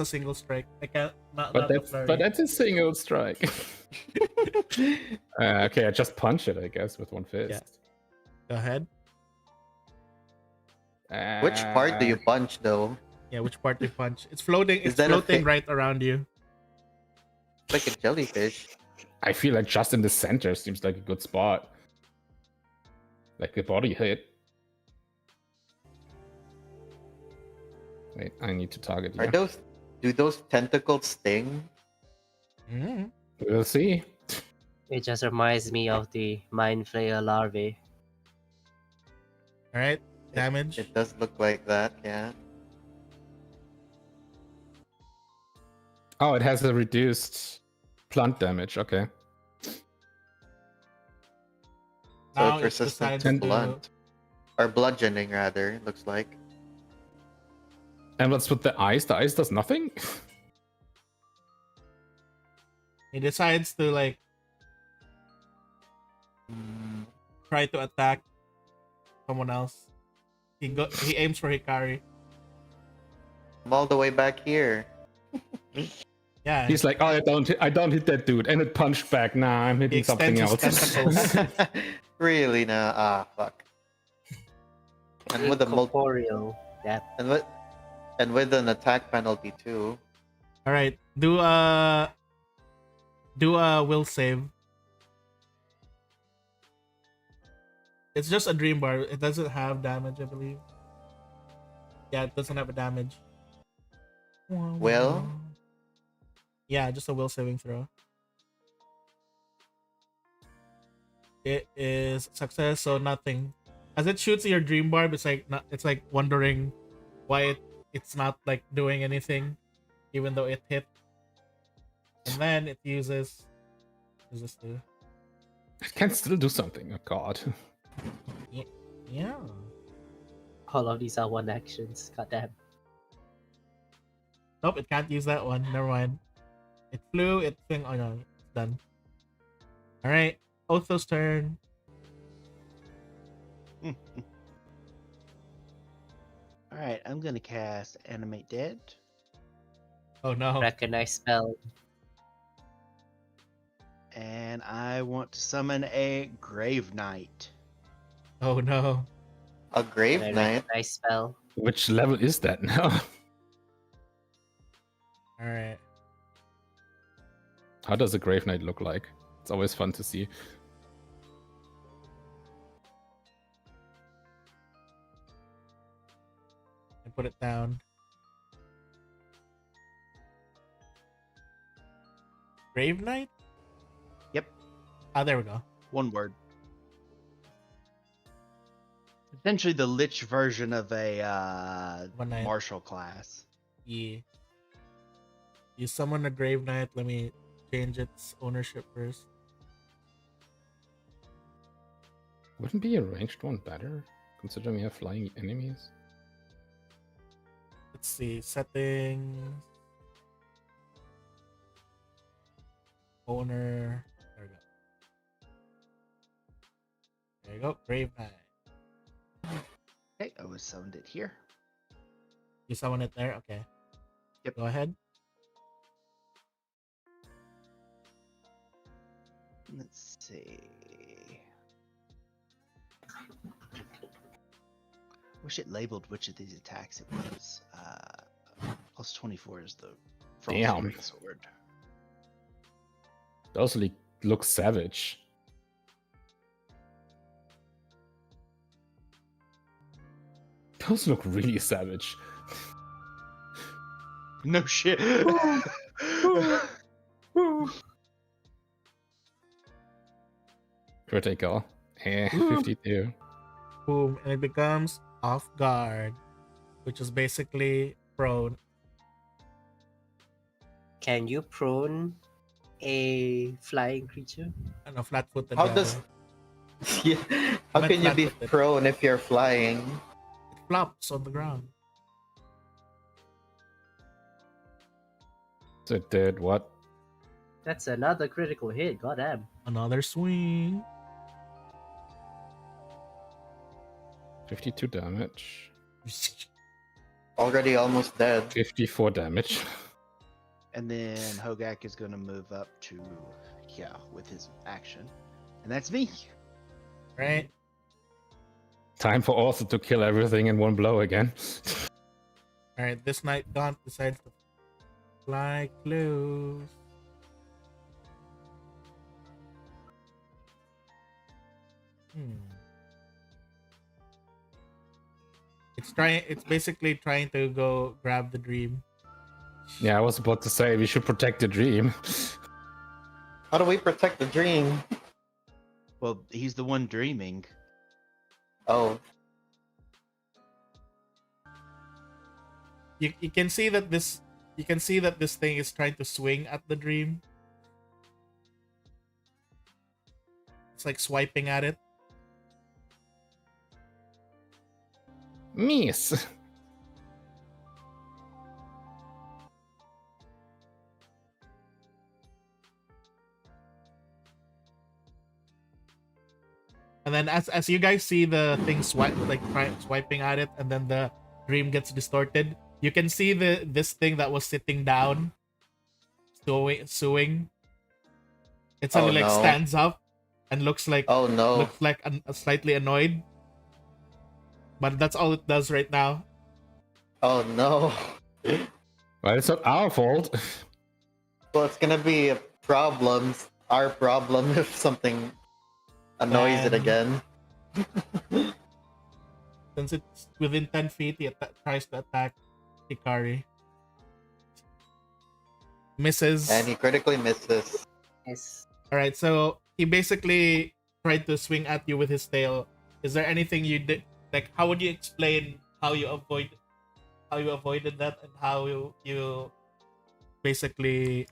single strike. I can't. Not But the that's flurry. a single strike. Okay, I just punch it, I guess, with one fist. Go ahead. Which part do you punch though? Yeah, which part do you punch? It's floating. Is It's that a floating fa- right around you. It's like a jellyfish. I feel like just in the center seems like a good spot. Like a body hit. Wait, I need to target you. Do those tentacles sting? Mm. We'll see. It just reminds me of the mind flayer larvae. All right. Damage. It does look like that, yeah. Oh, it has a reduced plant damage. Okay. So Now it's it resistant decides to to- blunt. Or bludgeoning rather, it looks like. And what's with the ice? The ice does nothing? He decides to like Mm, try to attack someone else. He aims for Hikari. I'm all the way back here. Yeah. He's like, oh, I don't hit that dude, and it punched back. Nah, I'm he hitting something extends his else. tentacles. Really now? Ah, fuck. And with the Incorporeal. That and with an attack penalty too. All right. Do a will save. It's just a dream bar. It doesn't have damage, I believe. Yeah, it doesn't have a damage. Will? Yeah, just a will saving throw. It is success, so nothing. As it shoots your dream barb, it's like wondering why it's not like doing anything, even though it hit. And then it uses the It can still do something. Oh god. yeah. all of these are one actions. Goddamn. Nope, it can't use that one. Never mind. It flew. It thing. Oh no, it's done. All right, Otho's turn. All right, I'm gonna cast Animate Dead, Oh no. Recognize spell. and I want to summon a Grave Knight. Oh no. A grave And a knight. recognize spell. Which level is that now? All right. How does a Grave Knight look like? It's always fun to see. I put it down. Grave Knight? Yep. Ah, there we go. One word. Essentially the Lich version of a One knight. martial class. Yeah. You summon a Grave Knight. Let me change its ownership first. Wouldn't be a ranged one better, considering we have flying enemies? Let's see. Settings. Owner. There we go. There you go. Grave Knight. Okay, I was summoned it here. You summon it there? Okay. Yep. Go ahead. Let's see. Wish it labeled which of these attacks it was. Plus 24 is the Frost Damn. Sword. Those look savage. Those look really savage. No shit. Critical. Eh, Ooh. 52. Boom. And it becomes off guard, which is basically prone. Can you prone a flying creature? And a flat footed. How does yeah, how meant can you be flat-footed. prone if you're flying? It flops on the ground. So it did what? That's another critical hit. Goddamn. Another swing. 52 damage. Already almost dead. 54 damage. And then Hogak is going to move up to, with his action. And that's me. Right? Time for Arthur to kill everything in one blow again. Alright, this night Gaunt decides to fly close. It's basically trying to go grab the dream. Yeah, I was about to say we should protect the dream. How do we protect the dream? Well, he's the one dreaming. Oh, You can see that this thing is trying to swing at the dream. It's like swiping at it. Miss. And then as you guys see the thing swiping at it, and then the dream gets distorted, you can see this thing that was sitting down, suing. It suddenly Oh, no. stands up and looks like Oh no. slightly annoyed. But that's all it does right now. Oh no. Well, it's not our fault. Well, it's gonna be a problem. Our problem if something annoys it And- again. Since it's within 10 feet, he tries to attack Hikari. Misses. And he critically misses. Yes. Alright, so he basically tried to swing at you with his tail. Is there anything you did? Like, how would you explain how you avoided that, and how you basically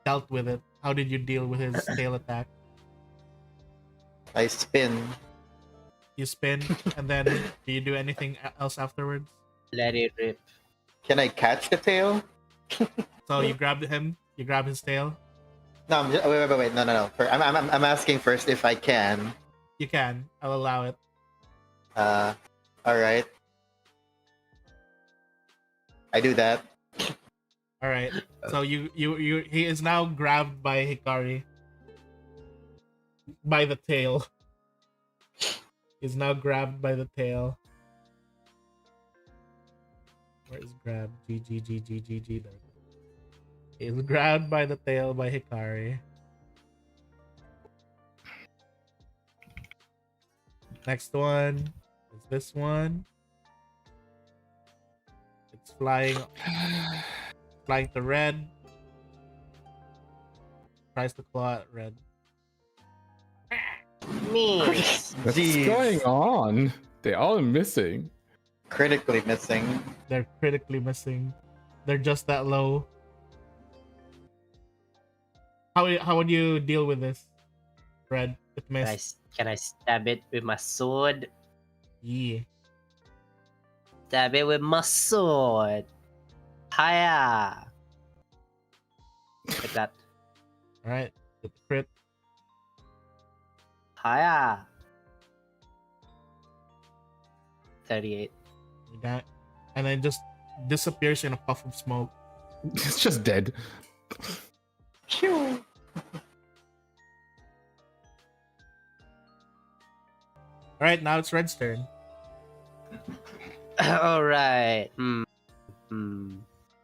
dealt with it? How did you deal with his tail attack? I spin. You spin, and then do you do anything else afterwards? Let it rip. Can I catch the tail? So you grabbed him. You grab his tail. No, wait. No. I'm asking first if I can. You can. I'll allow it. All right. I do that. All right. So he is now grabbed by Hikari by the tail. He's now grabbed by the tail. Where is grab? G. There. He's grabbed by the tail by Hikari. Next one is this one. It's flying to red. Tries to claw at red. Miss. What's Jeez. going on? They're all missing. Critically missing. They're critically missing. They're just that low. How would you deal with this? Red, it missed. Can I stab it with my sword? Yeah. Stab it with my sword. Hiya. Like that. Alright. Get the crit. Hiya. 38. You got, and then just disappears in a puff of smoke. It's just dead. Phew. Alright, now it's Red's turn. Alright.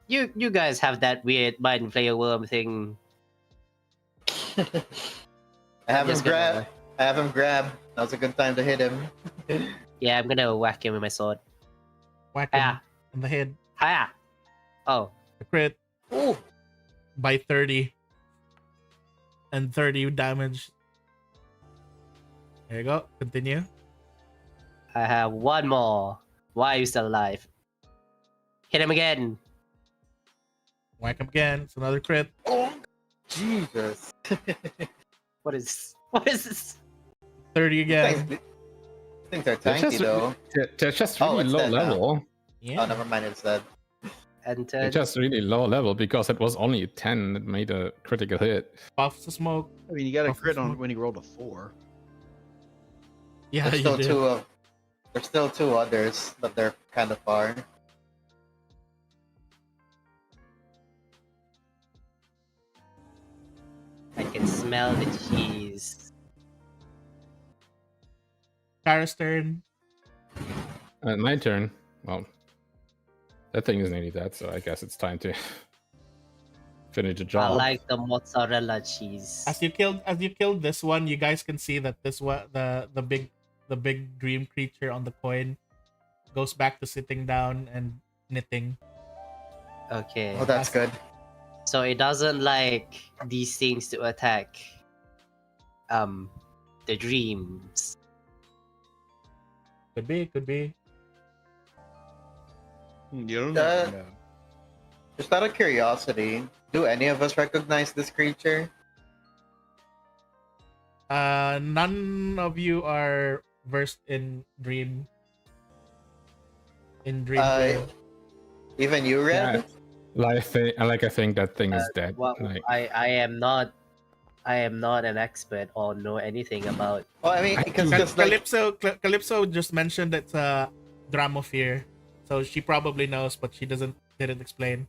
You guys have that weird mind flayer worm thing. I have him Just gonna- grab. I have him grab. Now's a good time to hit him. Yeah, I'm gonna whack him with my sword. Whack him Hiya. in the head. Hiya. Oh. The crit Ooh. by 30. And 30 damage. There you go. Continue. I have one more. Why are you still alive? Hit him again. Whack him again. It's another crit. Oh, Jesus. What is this? 30 again. Things are They're tanky just, though. they're just Oh, really it's low dead now. level. Yeah. Oh, never mind. It's dead. And They're just really low level because it was only 10 that made a critical hit. Puffs of smoke. I mean, you got a Puff of crit on smoke. when he rolled a 4. Yeah, There's you still do. there's still two others, but they're kind of far. I can smell the cheese. Kara's turn. My turn. Well, that thing is nearly dead, so I guess it's time to finish the I job. like the mozzarella cheese. As you killed this one, you guys can see that this one, the big dream creature on the coin, goes back to sitting down and knitting. Okay. Oh, that's good. So it doesn't like these things to attack the dreams. Could be. You don't Uh, know. Just out of curiosity, do any of us recognize this creature? None of you are versed in dream. Dream. Even you, Red? Yeah. I think that thing is dead. Well, Like, I am not I am not an expert or know anything about. Well, I mean, because like, Calypso just mentioned it's a Dramophir, so she probably knows, but she didn't explain.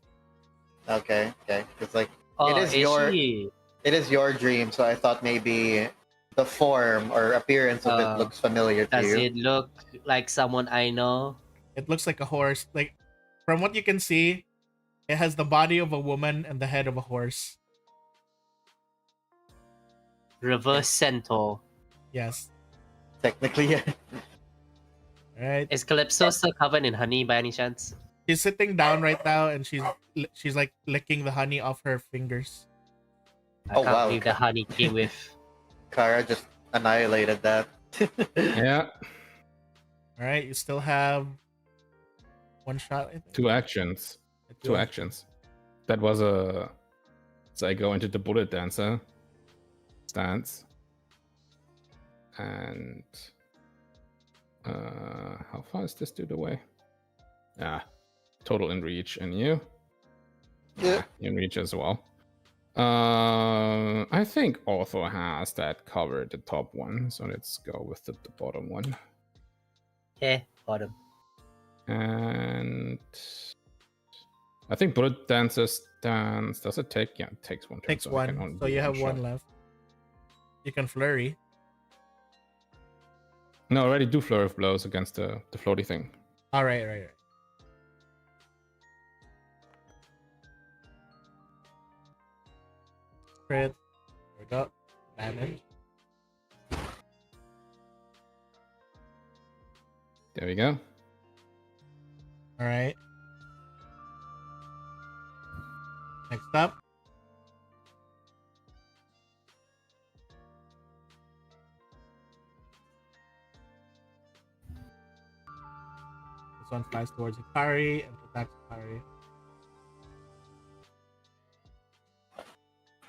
okay, because like Oh, is your she? it is your dream, so I thought maybe the form or appearance of it looks familiar to Does you. it look like someone I know? It looks like a horse. Like from what you can see, it has the body of a woman and the head of a horse. Reverse centaur. Yes. Technically, yeah. All right. Is Calypso still covered in honey by any chance? She's sitting down right now, and she's like licking the honey off her fingers. I Oh, can't wow. believe the honey came with. Kara just annihilated that. Yeah, All right. You still have one shot. I think. 2 actions. 2 actions. That was a. So I go into the bullet dancer stance, and how far is this dude away? Total in reach, and you? Yeah. In reach as well. I think Arthur has that covered, the top one. So let's go with the bottom one. Bottom. And I think bullet dancer stance. Does it take? Yeah, it takes one turn. Takes so I can one. only So do you have shot. one left. You can flurry. No, already do flurry of blows against the floaty thing. All right. Crit. There we go. Damage. There we go. All right. Next up. This one flies towards Hikari and attacks Hikari.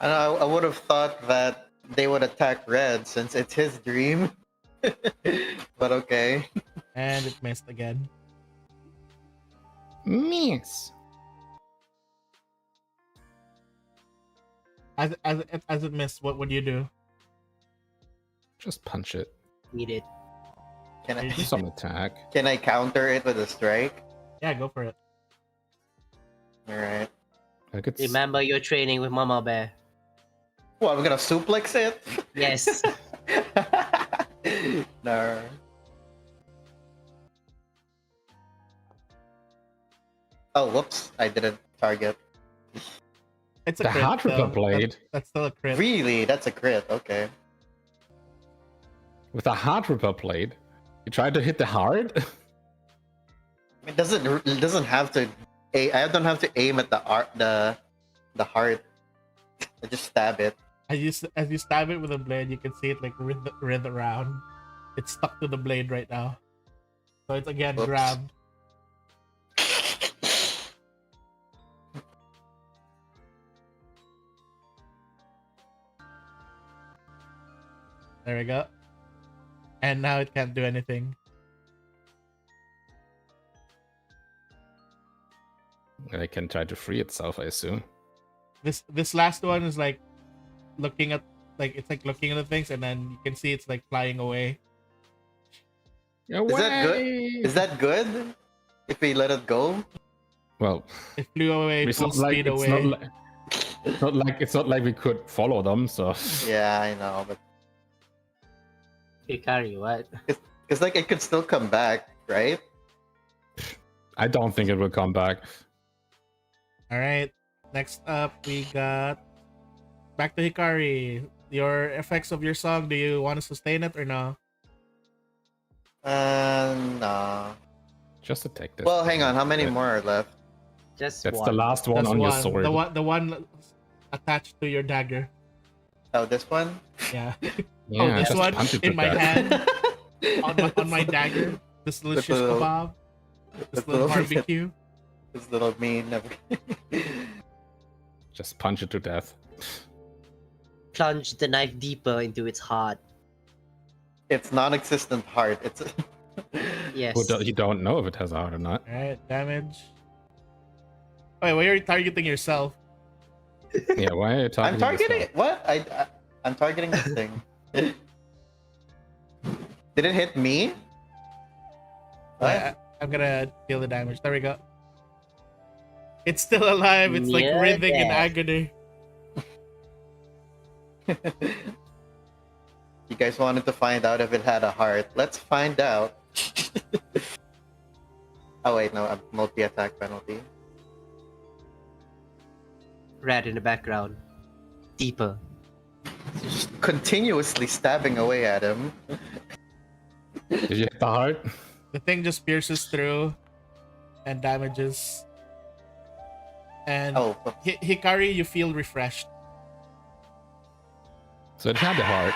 I would have thought that they would attack Red since it's his dream. But okay. And it missed again. Miss. As it missed, what would you do? Just punch it. Need it. Can I Some attack. can I counter it with a strike? Yeah, go for it. All right. Like it's Remember your training with Mama Bear. Well, I'm gonna suplex it. Yes. No. Oh, whoops! I didn't target. It's a the crit. heart though. ripper blade. That's still a crit. Really? That's a crit. Okay. With a heart ripper blade. You tried to hit the heart? It doesn't have to. I don't have to aim at the heart. I just stab it. As you stab it with a blade, you can see it like writhe around. It's stuck to the blade right now. So it's again Oops. grabbed. There we go. And now it can't do anything. It can try to free itself, I assume. This last one is like looking at it's looking at the things, and then you can see it's like flying away. Away! Is that good? Is that good? If we let it go? Well, It flew away it's full not like speed it's away. it's not like we could follow them. So Yeah, I know, but Hikari, what? because like it could still come back, right? I don't think it will come back. All right. Next up, we got back to Hikari. Your effects of your song. Do you want to sustain it or no? Nah. Just attack this. Well, hang on. How many Yeah. more are left? Just That's one. the last one That's on your one. sword. The one attached to your dagger. Oh, this one. Yeah. Yeah, this just one punch it in to my death. hand on my dagger. This little With shish the little- kebab. This with the little little- barbecue. This little mean. Just punch it to death. Plunge the knife deeper into its heart. It's non-existent heart. It's. Yes. You don't know if it has a heart or not. All right, damage. Wait, why are you targeting yourself? Yeah, why are you I'm targeting targeting this it. What? I'm targeting this thing. Did it hit me? What? I'm gonna deal the damage. There we go. It's still alive. It's like Yeah, writhing in yeah. agony. You guys wanted to find out if it had a heart. Let's find out. Oh wait, no, a multi-attack penalty. Red in the background. Deeper. Just continuously stabbing away at him. Did you hit the heart? The thing just pierces through and damages. And Oh, Hikari, you feel refreshed. So it had the heart.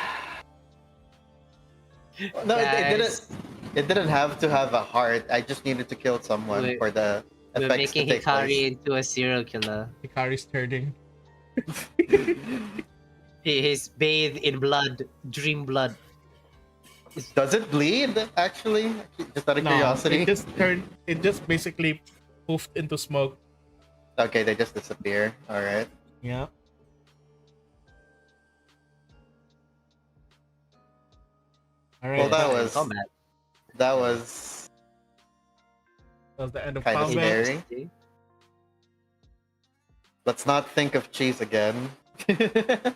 no, it didn't. Guys, It didn't have to have a heart. I just needed to kill someone We're- for the We're effects to making take Hikari place. into a serial killer. Hikari's turning. He's bathed in blood, dream blood. Does it bleed? Actually, just out of No, curiosity. it just basically poofed into smoke. Okay, they just disappear. All right. Yeah. All right. Well, that was Combat. that was that was the end of kind of combat. scary. See? Let's not think of cheese again. I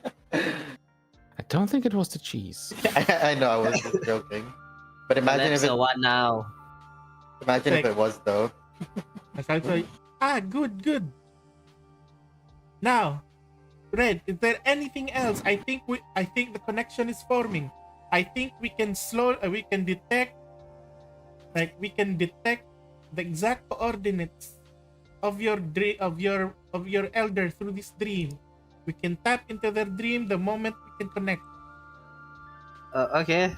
don't think it was the cheese. I know I was just joking, but imagine if Alexa, it. what now? Imagine if it was though. I started like, good. Now, Red, is there anything else? I think the connection is forming. I think we can detect the exact coordinates of your elder through this dream. We can tap into their dream the moment we can connect. Okay.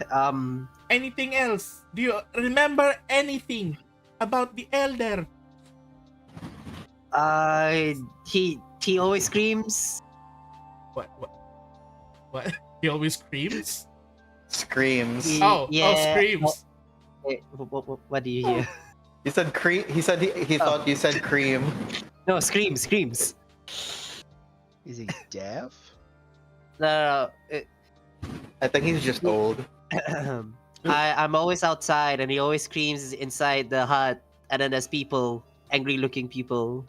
Anything else? Do you remember anything about the elder? He always screams. What? He always screams. Screams. He- Oh, yeah. screams. Wait, what do you hear? He said cream. He said he Oh. thought you said cream. No, screams. Is he deaf? No. I think he's just old. I'm always outside, and he always screams inside the hut, and then there's people, angry-looking people.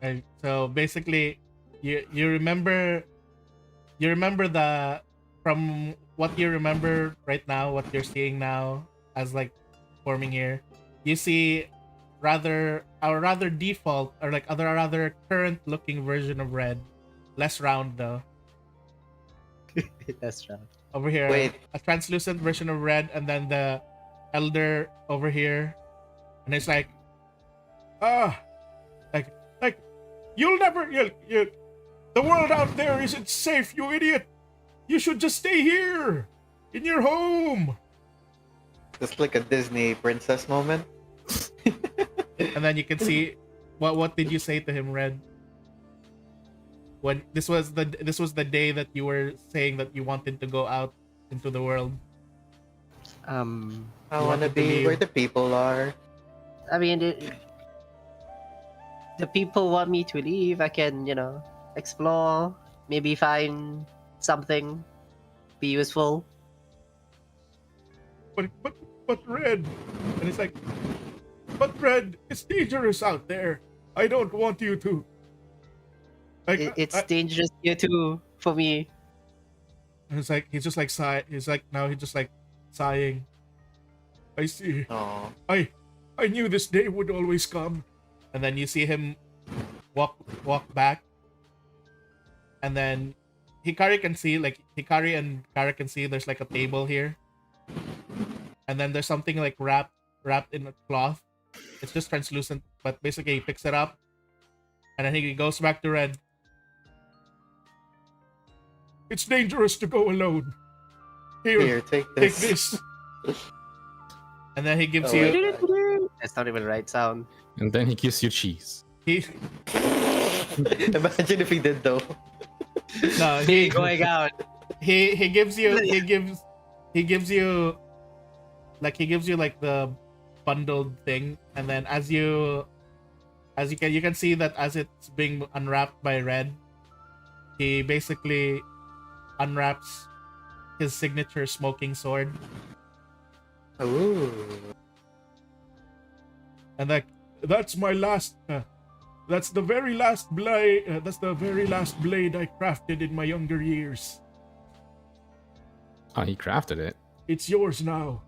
And so basically, you remember the from what you remember right now, what you're seeing now as like forming here. You see rather default or like rather current looking version of Red, less round though. That's right. Over here, Wait. a translucent version of Red, and then the elder over here, and it's like, like you'll never, the world out there isn't safe, you idiot. You should just stay here, in your home. Just like a Disney princess moment. And then you can see, what did you say to him, Red? When this was the day that you were saying that you wanted to go out into the world. I You want to wanted to be leave. where the people are. I mean, the people want me to leave. I can, explore, maybe find something, be useful. But Red, and it's like, but Red, it's dangerous out there. I don't want you to. Like, It's dangerous here too for me. and it's like he's just like sighing. I see. Oh, I knew this day would always come. And then you see him walk back. And then Hikari and Kara can see there's like a table here. And then there's something like wrapped in a cloth. It's just translucent, but basically he picks it up. And then he goes back to Red. It's dangerous to go alone. here, take Take this. this. And then he gives Oh, you wait. That's not even the right sound. And then he gives you cheese. he Imagine if he did though. no He going out. he gives you like the bundled thing, and then as you can see that as it's being unwrapped by Red, he basically unwraps his signature smoking sword, Ooh. and that's my last. That's the very last blade. That's the very last blade I crafted in my younger years. Oh, he crafted it. It's yours now.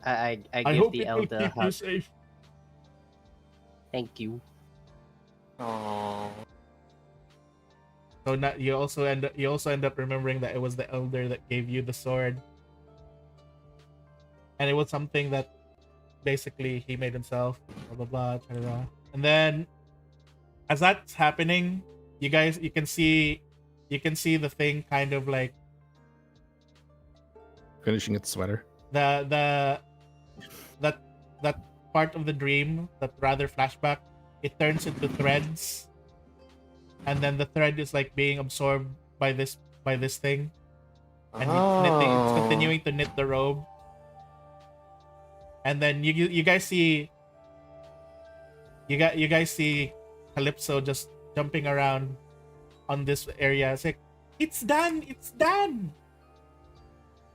I I give hope the it will elder a keep you hug. safe. Thank you. Oh. So now you also end up remembering that it was the elder that gave you the sword, and it was something that basically he made himself. Blah blah blah. Blah. And then, as that's happening, you can see the thing kind of like Finishing its sweater. that part of the dream, that rather flashback, it turns into threads, and then the thread is like being absorbed by this thing, and it's continuing to knit the robe. And then you guys see Calypso just jumping around on this area. It's like, it's done.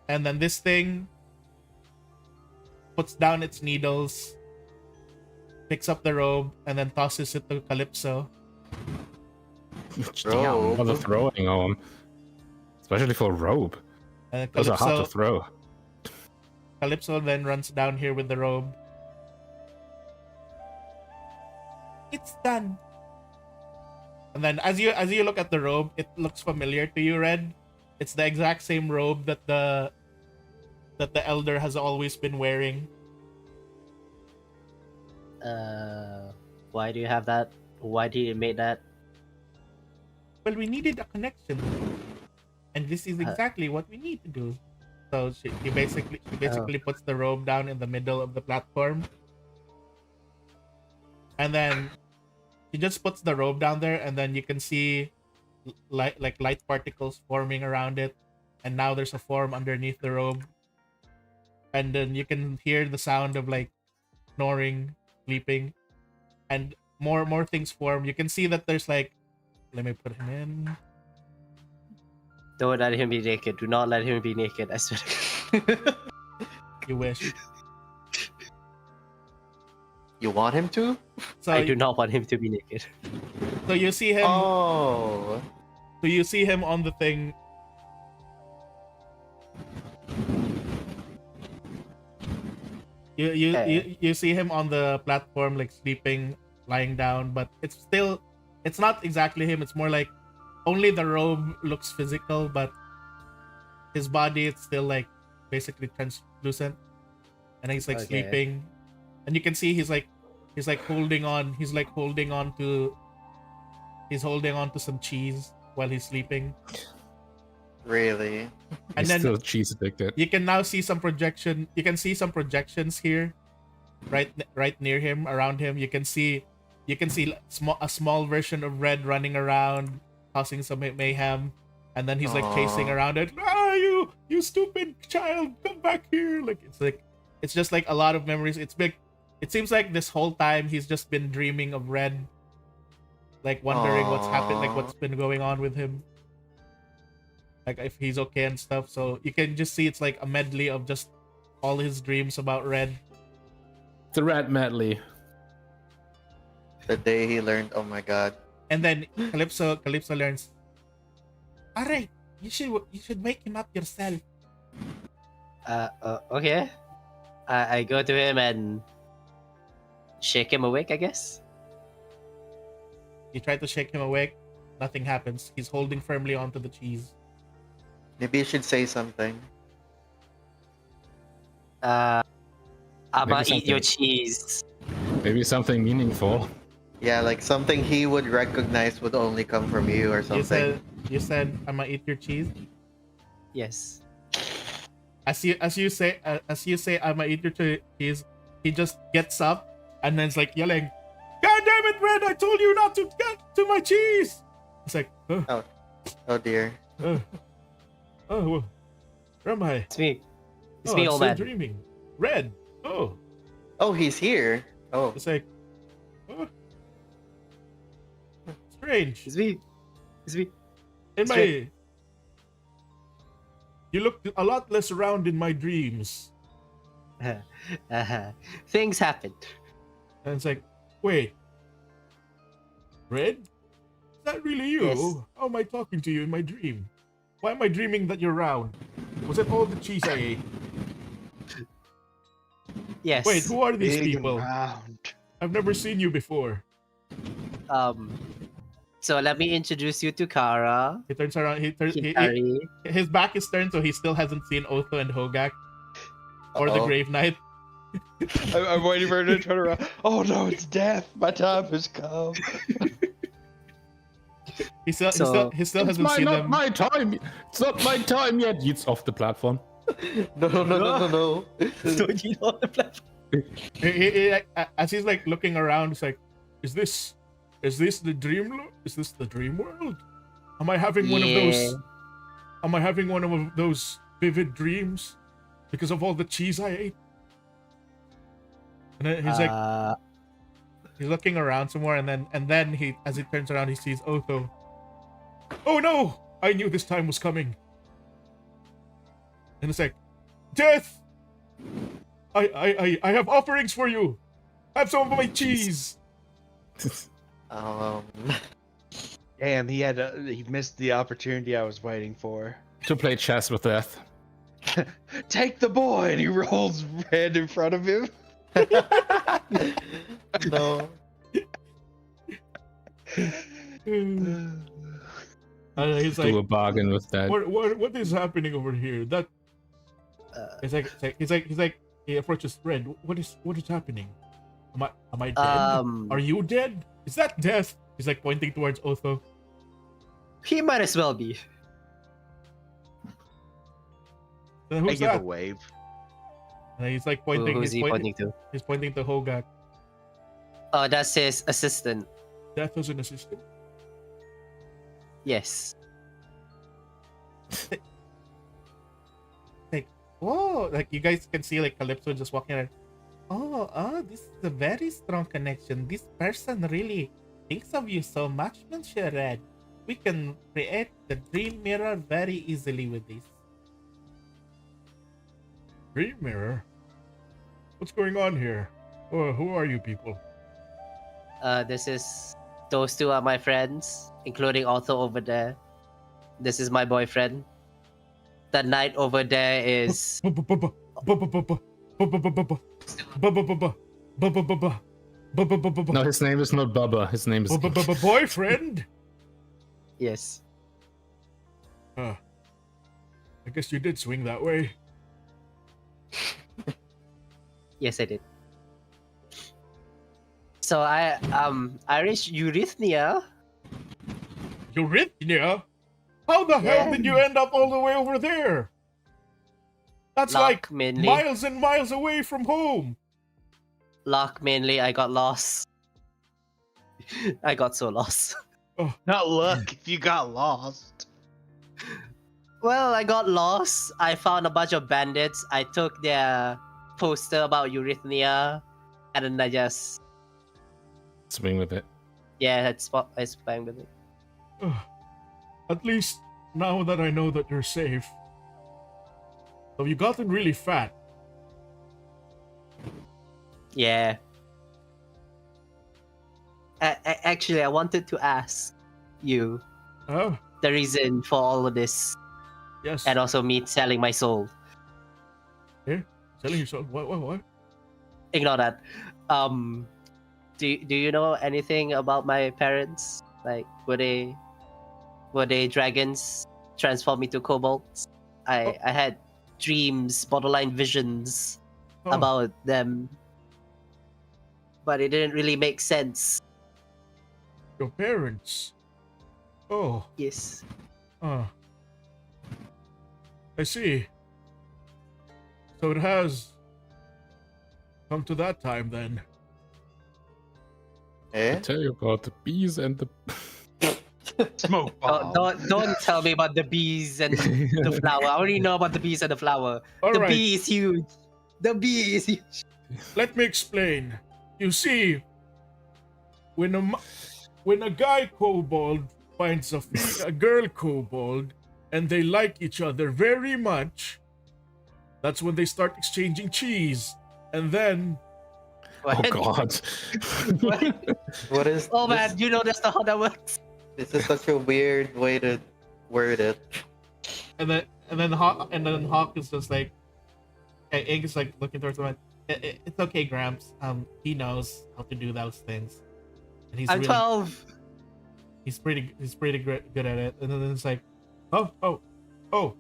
And then this thing puts down its needles, picks up the robe, and then tosses it to Calypso. Damn, what a throwing on. Especially for a robe. And Those are hard to throw. Calypso then runs down here with the robe. It's done. And then as you look at the robe, it looks familiar to you, Red. It's the exact same robe that the elder has always been wearing. Why do you have that? Why did you make that? Well, we needed a connection, and this is exactly what we need to do. So she basically puts the robe down in the middle of the platform, and then she just puts the robe down there, and then you can see light particles forming around it, and now there's a form underneath the robe, and then you can hear the sound of like snoring, sleeping, and more things form. You can see that there's like, let me put him in. Don't let him be naked. Do not let him be naked. I swear. You wish. You want him to? So I do not want him to be naked. So you see him. Oh. So you see him on the thing. You see him on the platform, like sleeping, lying down, but it's not exactly him. It's more like only the robe looks physical, but his body, it's still like basically translucent, and he's like sleeping, and you can see he's holding on to some cheese while he's sleeping. Really? And He's then still cheese addicted. you can now see some projection. You can see some projections here, right near him, around him. You can see a small version of Red running around, causing some mayhem, and then he's like chasing around it. Ah, you stupid child, come back here! It's just like a lot of memories. It's big. It seems like this whole time he's just been dreaming of Red, like wondering what's happened, like what's been going on with him, like if he's okay and stuff. So you can just see it's like a medley of just all his dreams about Red. The red medley. The day he learned, oh my god. And then Calypso learns, all right, you should wake him up yourself. Okay. I go to him and shake him awake, I guess. You try to shake him awake, nothing happens. He's holding firmly onto the cheese. Maybe you should say something. I'ma Maybe eat your something. cheese. Maybe something meaningful. Yeah, like something he would recognize would only come from you or something. You said I'm gonna eat your cheese. Yes. As you say I'm gonna eat your cheese, he just gets up and then it's like yelling, "God damn it, Red! I told you not to get to my cheese!" It's like, Oh dear. where am I? It's me. It's Oh, me, I'm old still man. dreaming. Red. Oh, he's here. Oh. It's like, strange. It's me. It's me. In It's my, you look a lot less round in my dreams. Things happened. And it's like, wait, Red? Is that really you? Yes. How am I talking to you in my dream? Why am I dreaming that you're round? Was it all the cheese I ate? Yes. Wait, who are these Big people? and round. I've never seen you before. So let me introduce you to Kara. He turns around. Hikari. His back is turned, so he still hasn't seen Otho and Hogak or the Uh-oh. Grave Knight. I'm waiting for her to turn around. Oh no, it's death. My time has come. He still So- hasn't seen them. my time. It's not my time yet. It's off the platform. No. Don't you know the platform? As he's like looking around, it's like, is this the dream? Is this the dream world? Am I having one of those? Am I having one of those vivid dreams because of all the cheese I ate? And then he's like, he's looking around somewhere, and then he, as he turns around, he sees Otho. Oh no! I knew this time was coming. And it's like, Death! I have offerings for you. Have some of my cheese. Damn, he missed the opportunity I was waiting for. To play chess with death. Take the boy, and he rolls red in front of him. No. He's Do a like, bargain with that. what is happening over here? That he's like he approaches Red. What is happening? Am I dead? Are you dead? Is that Death? He's like pointing towards Otho. He might as well be. Then I who's give a that? wave. And he's like pointing. Who's he pointing to? He's pointing to Hogak. Oh, that's his assistant. Death is an assistant. Yes. Like, oh, like you guys can see like Calypso just walking around. Oh, this is a very strong connection. This person really thinks of you so much, Monsieur Red. We can create the dream mirror very easily with this. Dream mirror? What's going on here? Oh, who are you people? Those two are my friends, including Otho over there. This is my boyfriend. The knight over there is No, his name is not Bubba. His name is boyfriend. yes. I guess you did swing that way. Yes, I did. So I reached Eurythmia. Eurythmia? How the hell did you end up all the way over there? That's like mainly. miles and miles away from home. Luck mainly. I got lost. I got so lost. Not luck if you got lost. Well, I got lost. I found a bunch of bandits. I took their poster about Eurythmia, and then I just swing with it. I sprang with it. At least now that I know that you're safe. Have you gotten really fat? Yeah. Actually, I wanted to ask you the reason for all of this. Yes. And also me selling my soul. Here? Selling your soul? What? Ignore that. Do you know anything about my parents? Like, were they dragons transformed into kobolds? I had dreams, borderline visions about them, but it didn't really make sense. Your parents? Oh. Yes. I see. So it has come to that time then. I tell you about the bees and the Smoke bomb. Don't tell me about the bees and the flower. I already know about the bees and the flower. All the right. bee is huge. The bee is huge. Let me explain. You see, when a guy kobold finds a girl kobold and they like each other very much, that's when they start exchanging cheese. And then Oh What? God. What? What is Oh this? man, you know that's not how that works. This is such a weird way to word it. and then Hawk is just like, Ink is like looking towards him. It's okay, Gramps. He knows how to do those things, and I'm 12. he's pretty good at it. And then it's like, oh oh oh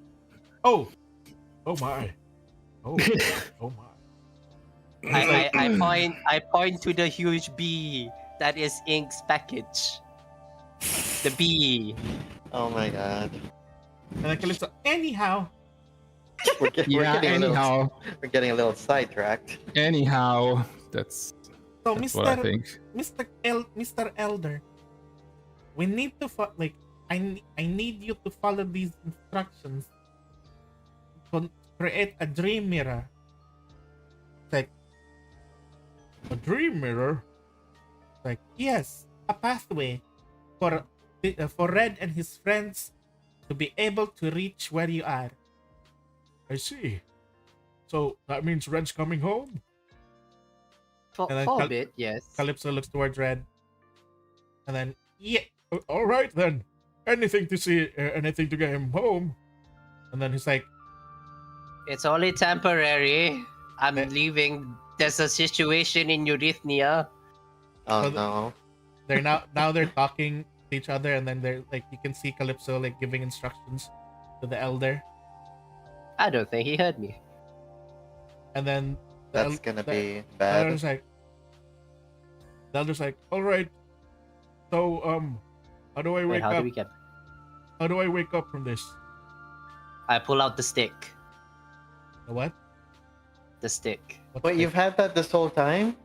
oh oh my oh oh my. I point to the huge bee that is Ink's package. The bee. Oh my god. And then Calypso, anyhow. We're anyhow. We're getting a little sidetracked. Anyhow, that's So what I think. Mr. Elder, we need to I need you to follow these instructions to create a dream mirror. Like a dream mirror? Like yes, a pathway for Red and his friends to be able to reach where you are. I see. So that means Red's coming home? For And then a bit, yes. Calypso looks towards Red. And then, yeah, all right then. Anything to see, anything to get him home. And then he's like, It's only temporary. I'm leaving. There's a situation in Eurythnia. Oh So no. they're now they're talking to each other, and then they're like, you can see Calypso like giving instructions to the Elder. I don't think he heard me. And then That's gonna be the Elder's bad. like, all right. So how do I Wait, wake how up? do we get? How do I wake up from this? I pull out the stick. The what? The stick. What's Wait, the- you've had that this whole time?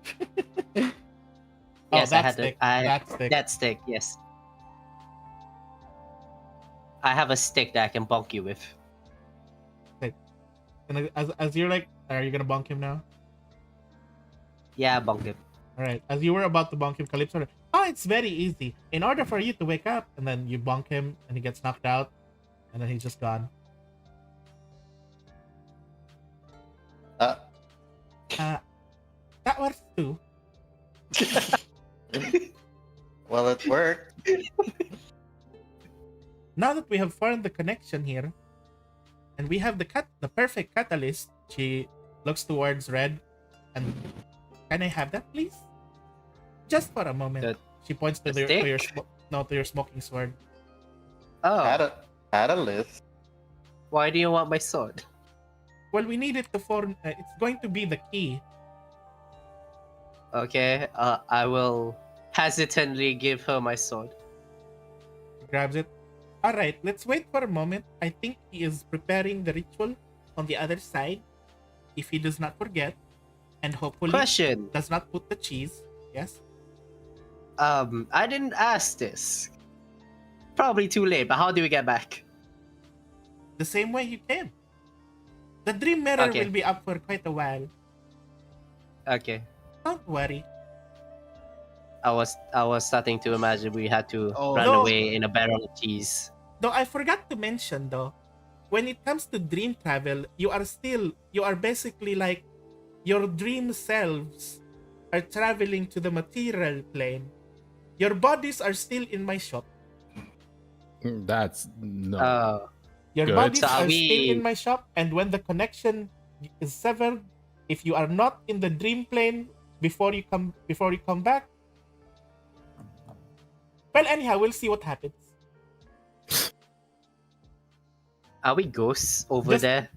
Yes, I that had stick. that That stick. That stick, yes. I have a stick that I can bonk you with. And as you're like, are you gonna bonk him now? Yeah, bonk him. All right. As you were about to bonk him, Calypso, oh, it's very easy. In order for you to wake up, and then you bonk him, and he gets knocked out, and then he's just gone. That works too. Well, it worked. Now that we have formed the connection here, and we have the perfect catalyst, she looks towards Red, and can I have that, please? Just for a moment. The- She points to the your stick? to your smoking sword. Oh, Had a list. why do you want my sword? Well, we need it to form. It's going to be the key. Okay, I will hesitantly give her my sword. He grabs it. All right, let's wait for a moment. I think he is preparing the ritual on the other side. If he does not forget, and hopefully Question. does not put the cheese. Yes. I didn't ask this. Probably too late, but how do we get back? The same way you came. The dream mirror Okay. will be up for quite a while. Okay. Don't worry. I was starting to imagine we had to Oh, run no. away in a barrel of cheese. Though I forgot to mention though, when it comes to dream travel, you are basically like your dream selves are traveling to the material plane. Your bodies are still in my shop. That's no. Your Good. bodies So are are still we- in my shop, and when the connection is severed, if you are not in the dream plane before you come back, well, anyhow, we'll see what happens. Are we ghosts over Just- there?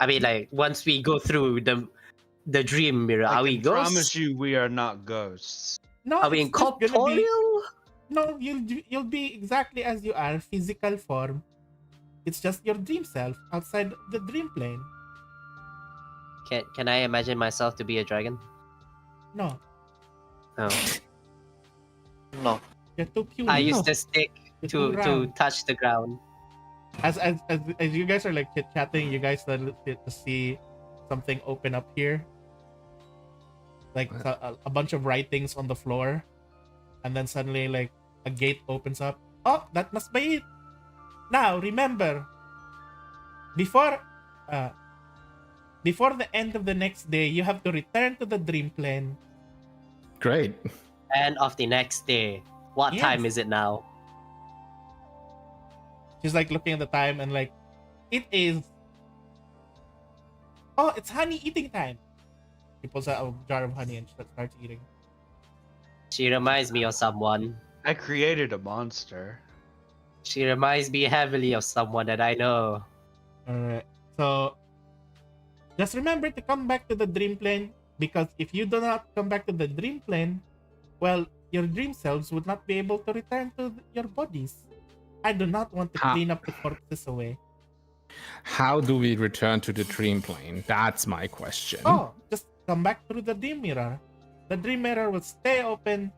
I mean, like once we go through the dream mirror, I are we can promise ghosts? you we are not ghosts. No, Are we it's in just gonna be- corporeal? No, you'll be exactly as you are, physical form. It's just your dream self outside the dream plane. Can I imagine myself to be a dragon? No, Oh. No. you're too cute. I use the stick You're to too round. touch the ground. As you guys are like chit chatting, you guys start to see something open up here, like a bunch of writings on the floor, and then suddenly like a gate opens up, Oh, that must be it. Now, remember, before before the end of the next day, you have to return to the dream plane. Great. And of the next day. What time Yes. is it now? She's like looking at the time and like, it is. Oh, it's honey eating time. She pulls out a jar of honey and starts eating. She reminds me of someone. I created a monster. She reminds me heavily of someone that I know. Alright. So just remember to come back to the dream plane, because if you do not come back to the dream plane, well, your dream selves would not be able to return to your bodies. I do not want to Ha. clean up the corpses away. How do we return to the dream plane? That's my question. Oh, just come back through the dream mirror. The dream mirror will stay open.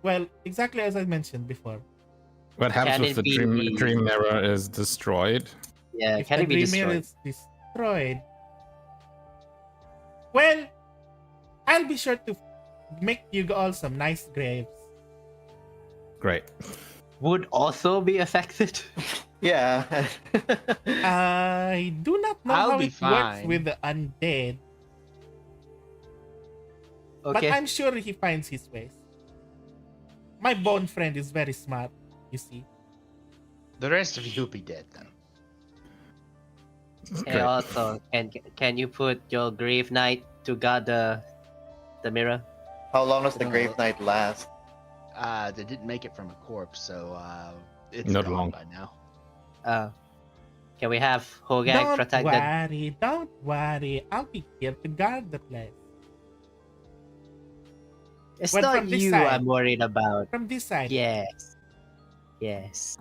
Well, exactly as I mentioned before. What happens Can if the it be- dream mirror is destroyed? Yeah, If can the it be dream mirror destroyed? is destroyed, well, I'll be sure to make you all some nice graves. Great. Would also be affected? Yeah. I do not know I'll how be it works fine. with the undead, but Okay. I'm sure he finds his ways. My bone friend is very smart, you see. The rest of you'll be dead though. And Great. also, can you put your grave knight to guard the mirror? How long does the grave night last? They didn't make it from a corpse, so it's Not gone long. by now. Can we have Hogak Don't protect the? worry, don't worry. I'll be here to guard the place. It's Well, not from this you side. I'm worried about. From this side. Yes. Yes.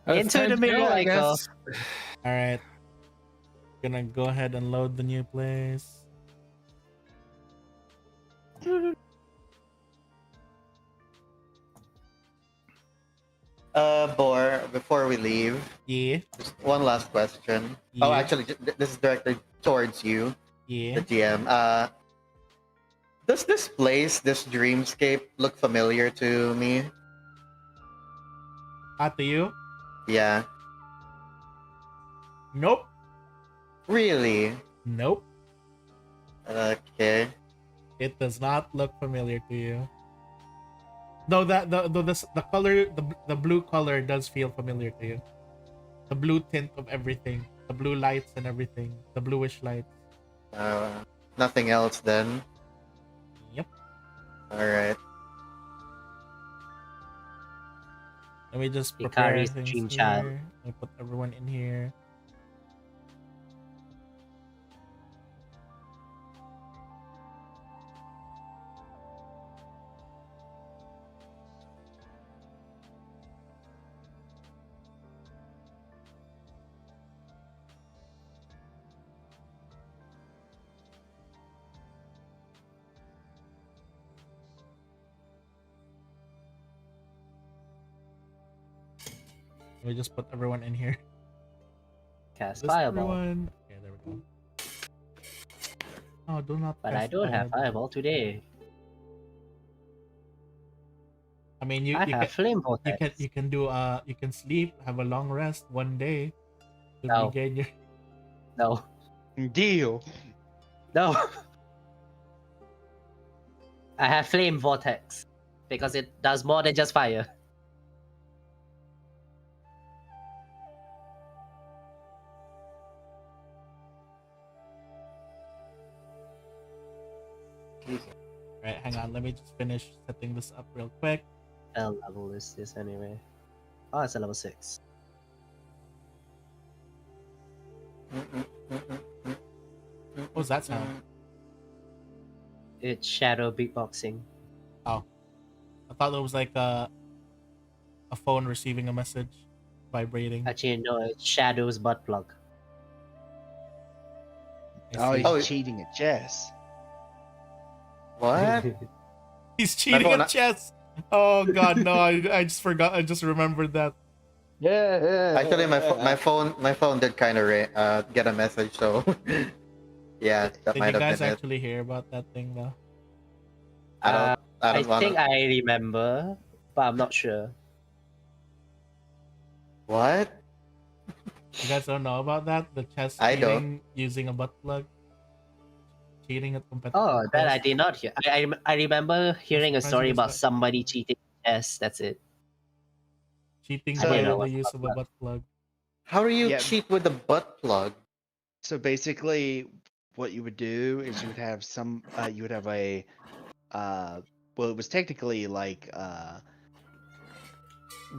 It's Into time the to go, mirror I I go. guess. Alright. Gonna go ahead and load the new place. Bor, before we leave, Yeah, just one last question. Oh, Yeah. actually, this is directed towards you, yeah. the GM. Does this place, this dreamscape, look familiar to me? To you? Yeah. Nope. Really? Nope. Okay. It does not look familiar to you. Though the color, the blue color does feel familiar to you. The blue tint of everything, the blue lights and everything, the bluish lights. Nothing else then. Yep. All right. Let me just prepare Hikari's things dream here. child. Let me put everyone in here. Let me just put everyone in here. Cast This fireball. everyone. Okay, there we go. Oh, do not. But I cast don't have fireball today. I mean, you I you have flame vortex. you can do you can sleep, have a long rest one day to No. regain your. No. Deal. No. I have flame vortex because it does more than just fire. Right, hang on. Let me just finish setting this up real quick. What level is this anyway? Oh, it's a level 6. What was that sound? It's shadow beatboxing. I thought it was like a phone receiving a message, vibrating. Actually, no, it's Shadow's butt plug. I Oh, see. he's Oh, cheating at chess. What? He's cheating phone- at chess. Oh god, no! I just forgot. I just remembered that. Yeah. Actually, my phone did kind of get a message, so yeah, that Did might you have guys been it. actually hear about that thing though? I I don't want think to. I remember, but I'm not sure. What? You guys don't know about that? The chess I don't. cheating using a butt plug, cheating at competitive. Oh, that I chess. did not hear. I remember hearing a surprised story you missed about that. somebody cheating chess. That's it. Cheating I didn't via know the what use the of a butt plug. How do you Yeah. cheat with a butt plug? So basically, what you would do is you would have you would have a, well, it was technically like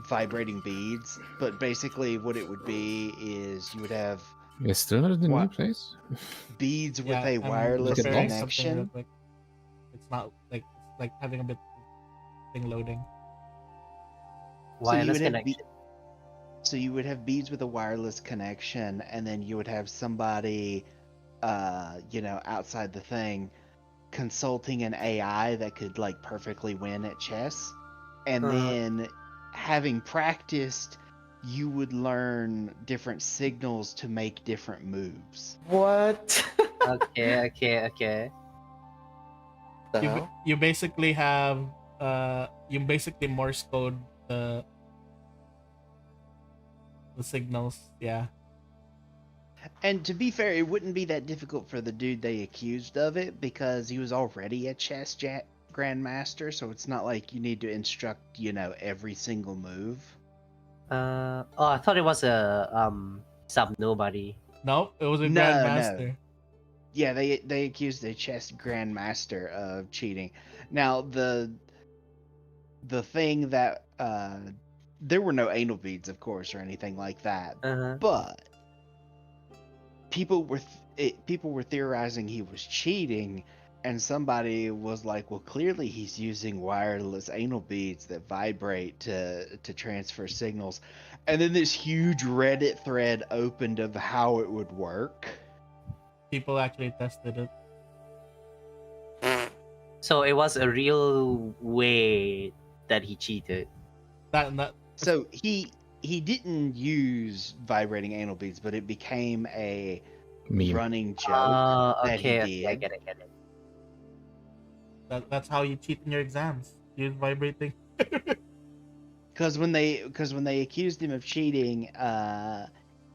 vibrating beads, but basically what it would be is you would have We're still not in the new What? place. beads with Yeah, a I'm wireless preparing lost. something real connection. quick. It's not like it's like having a bit of thing loading. So you Wireless would have connection. so you would have beads with a wireless connection, and then you would have somebody, outside the thing, consulting an AI that could like perfectly win at chess, and Uh-huh. then having practiced, you would learn different signals to make different moves. What? Okay. the You hell? you basically have you basically Morse code the signals. Yeah. And to be fair, it wouldn't be that difficult for the dude they accused of it because he was already a chess grandmaster, so it's not like you need to instruct, every single move. Oh, I thought it was a some nobody. Nope, it was a No. grandmaster. Yeah, they accused a chess grandmaster of cheating. Now the thing that there were no anal beads, of course, or anything like that, Uh-huh. but people were theorizing he was cheating, and somebody was like, well, clearly he's using wireless anal beads that vibrate to transfer signals. And then this huge Reddit thread opened of how it would work. People actually tested it. So it was a real way that he cheated. That So he didn't use vibrating anal beads, but it became a Meme. running joke that he Okay, I did. get it. that's how you cheat in your exams. Use vibrating. Because when they accused him of cheating,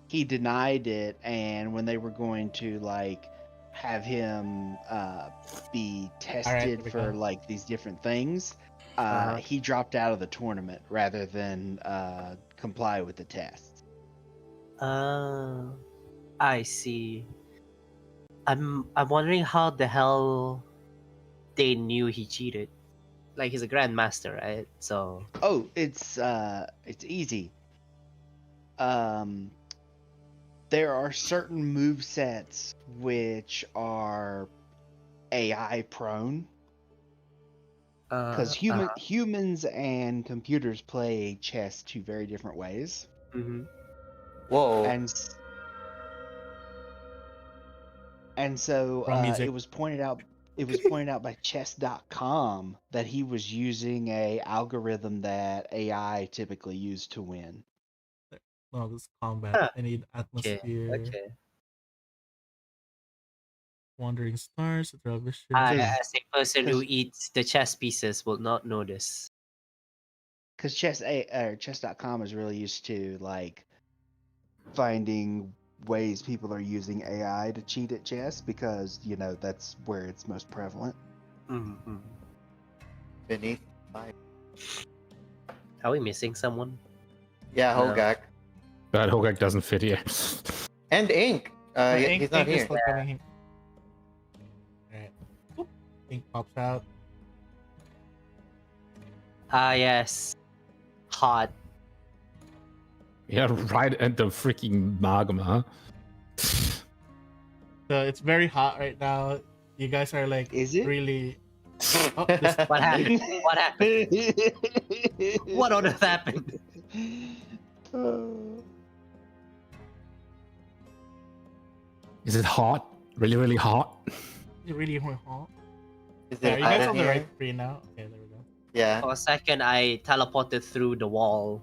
he denied it, and when they were going to have him be tested here we for go. these different things, Uh-huh. he dropped out of the tournament rather than comply with the test. I see. I'm wondering how the hell they knew he cheated. Like he's a grandmaster, right? So Oh, it's easy. There are certain move sets which are AI prone because humans and computers play chess two very different ways, Mm-hmm. Whoa. and so Wrong music. it was pointed out by chess.com that he was using a algorithm that AI typically use to win. No, this is combat. Huh. I need atmosphere. Okay. Wandering stars. Vision. I, Cause- as a person who 'cause- eats the chess pieces, will not know this. Because chess.com is really used to finding ways people are using AI to cheat at chess because that's where it's most prevalent. Mm-hmm. Beneath five. Are we missing someone? Yeah, No. Hogak. But Hogak doesn't fit here. And Ink. Ink, He's not Ink is here. still coming. Alright. Boop. Ink pops out. Ah, yes. Hot. Yeah, right at the freaking magma. So it's very hot right now. You guys are like Is it? really. Oh, this... What happened? What happened? What on earth happened? Is it hot? Really, really hot? It's really hot. Is Yeah, it are you guys hot on in the here? right tree now? Okay, there we go. Yeah. For a second, I teleported through the wall.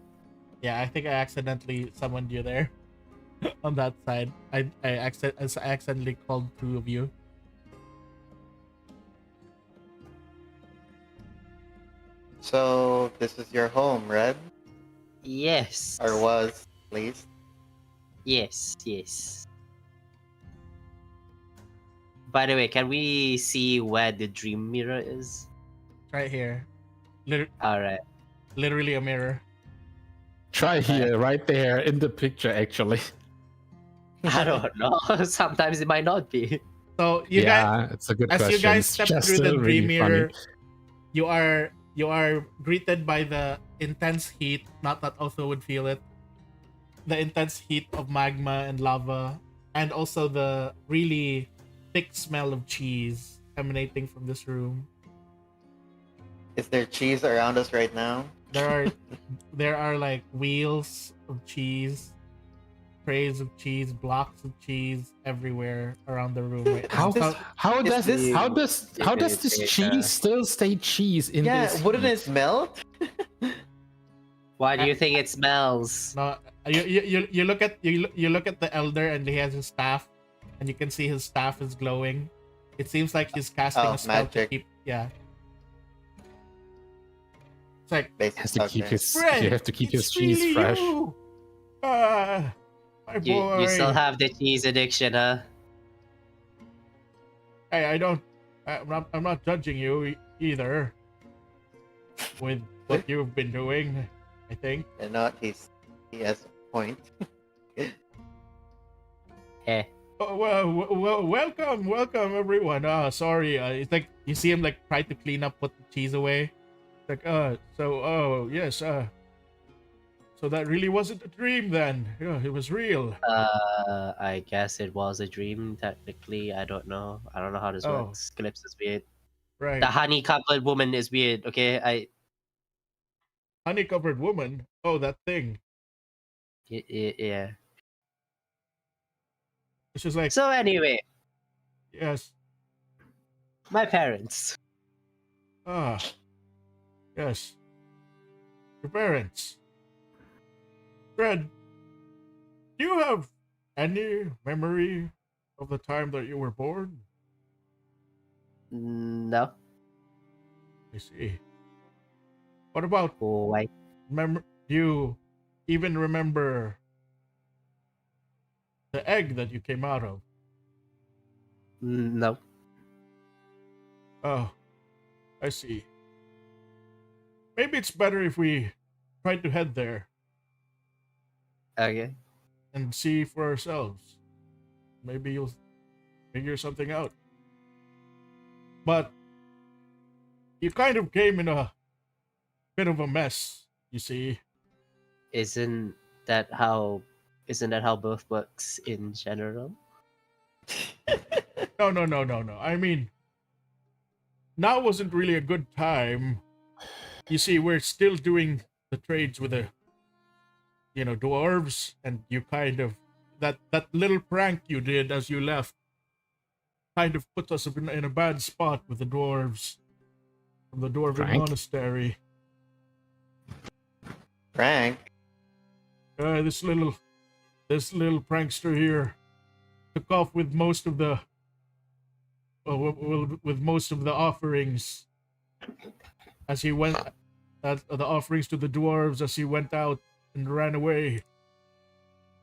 Yeah, I think I accidentally summoned you there. On that side, I accidentally called two of you. So this is your home, Red, Yes. or was at least? Yes, yes. By the way, can we see where the dream mirror is? Right here. All right. Literally a mirror. Try here, right there in the picture, actually. I don't know. Sometimes it might not be. So you guys, Yeah, it's a good as question. you guys It's step just through the still dream really funny. mirror, you are greeted by the intense heat. Not that Otho would feel it. The intense heat of magma and lava, and also the really thick smell of cheese emanating from this room. Is there cheese around us right now? There are like wheels of cheese, trays of cheese, blocks of cheese everywhere around the room right How now. how is does this- how does this cheese still stay cheese in Yeah, this? wouldn't heat? it melt? Why do you think it smells? No, you look at you look at the elder and he has his staff, and you can see his staff is glowing. It seems like he's casting Oh, a spell magic. to keep. Yeah. It's like Basically, Has to keep okay. his. Fred, You have to keep his it's cheese really fresh. you. Ah, my boy. You still have the cheese addiction, huh? Hey, I'm not judging you either. With what you've been doing, I think. And not he has a point. Eh. Oh, welcome everyone. Sorry. It's like you see him like try to clean up, put the cheese away. It's like, yes. So that really wasn't a dream then. Yeah, it was real. I guess it was a dream. Technically, I don't know. I don't know how this Oh. works. Calypso is weird. Right. The honey-covered woman is weird. Okay, Honey covered woman. Oh, that thing. yeah. It's just like, So anyway, yes. my parents. Ah. Yes. Your parents. Fred, do you have any memory of the time that you were born? No. I see. What about Why? do you even remember the egg that you came out of? No. Oh, I see. Maybe it's better if we try to head there Okay. and see for ourselves. Maybe you'll figure something out. But you kind of came in a bit of a mess, you see. Isn't that how birth works in general? No. I mean, now wasn't really a good time. You see, we're still doing the trades with the, dwarves, and you kind of that little prank you did as you left kind of put us in a bad spot with the dwarves from the dwarven Prank? monastery. Frank, This little prankster here took off with most of the with most of the offerings as he went the offerings to the dwarves as he went out and ran away.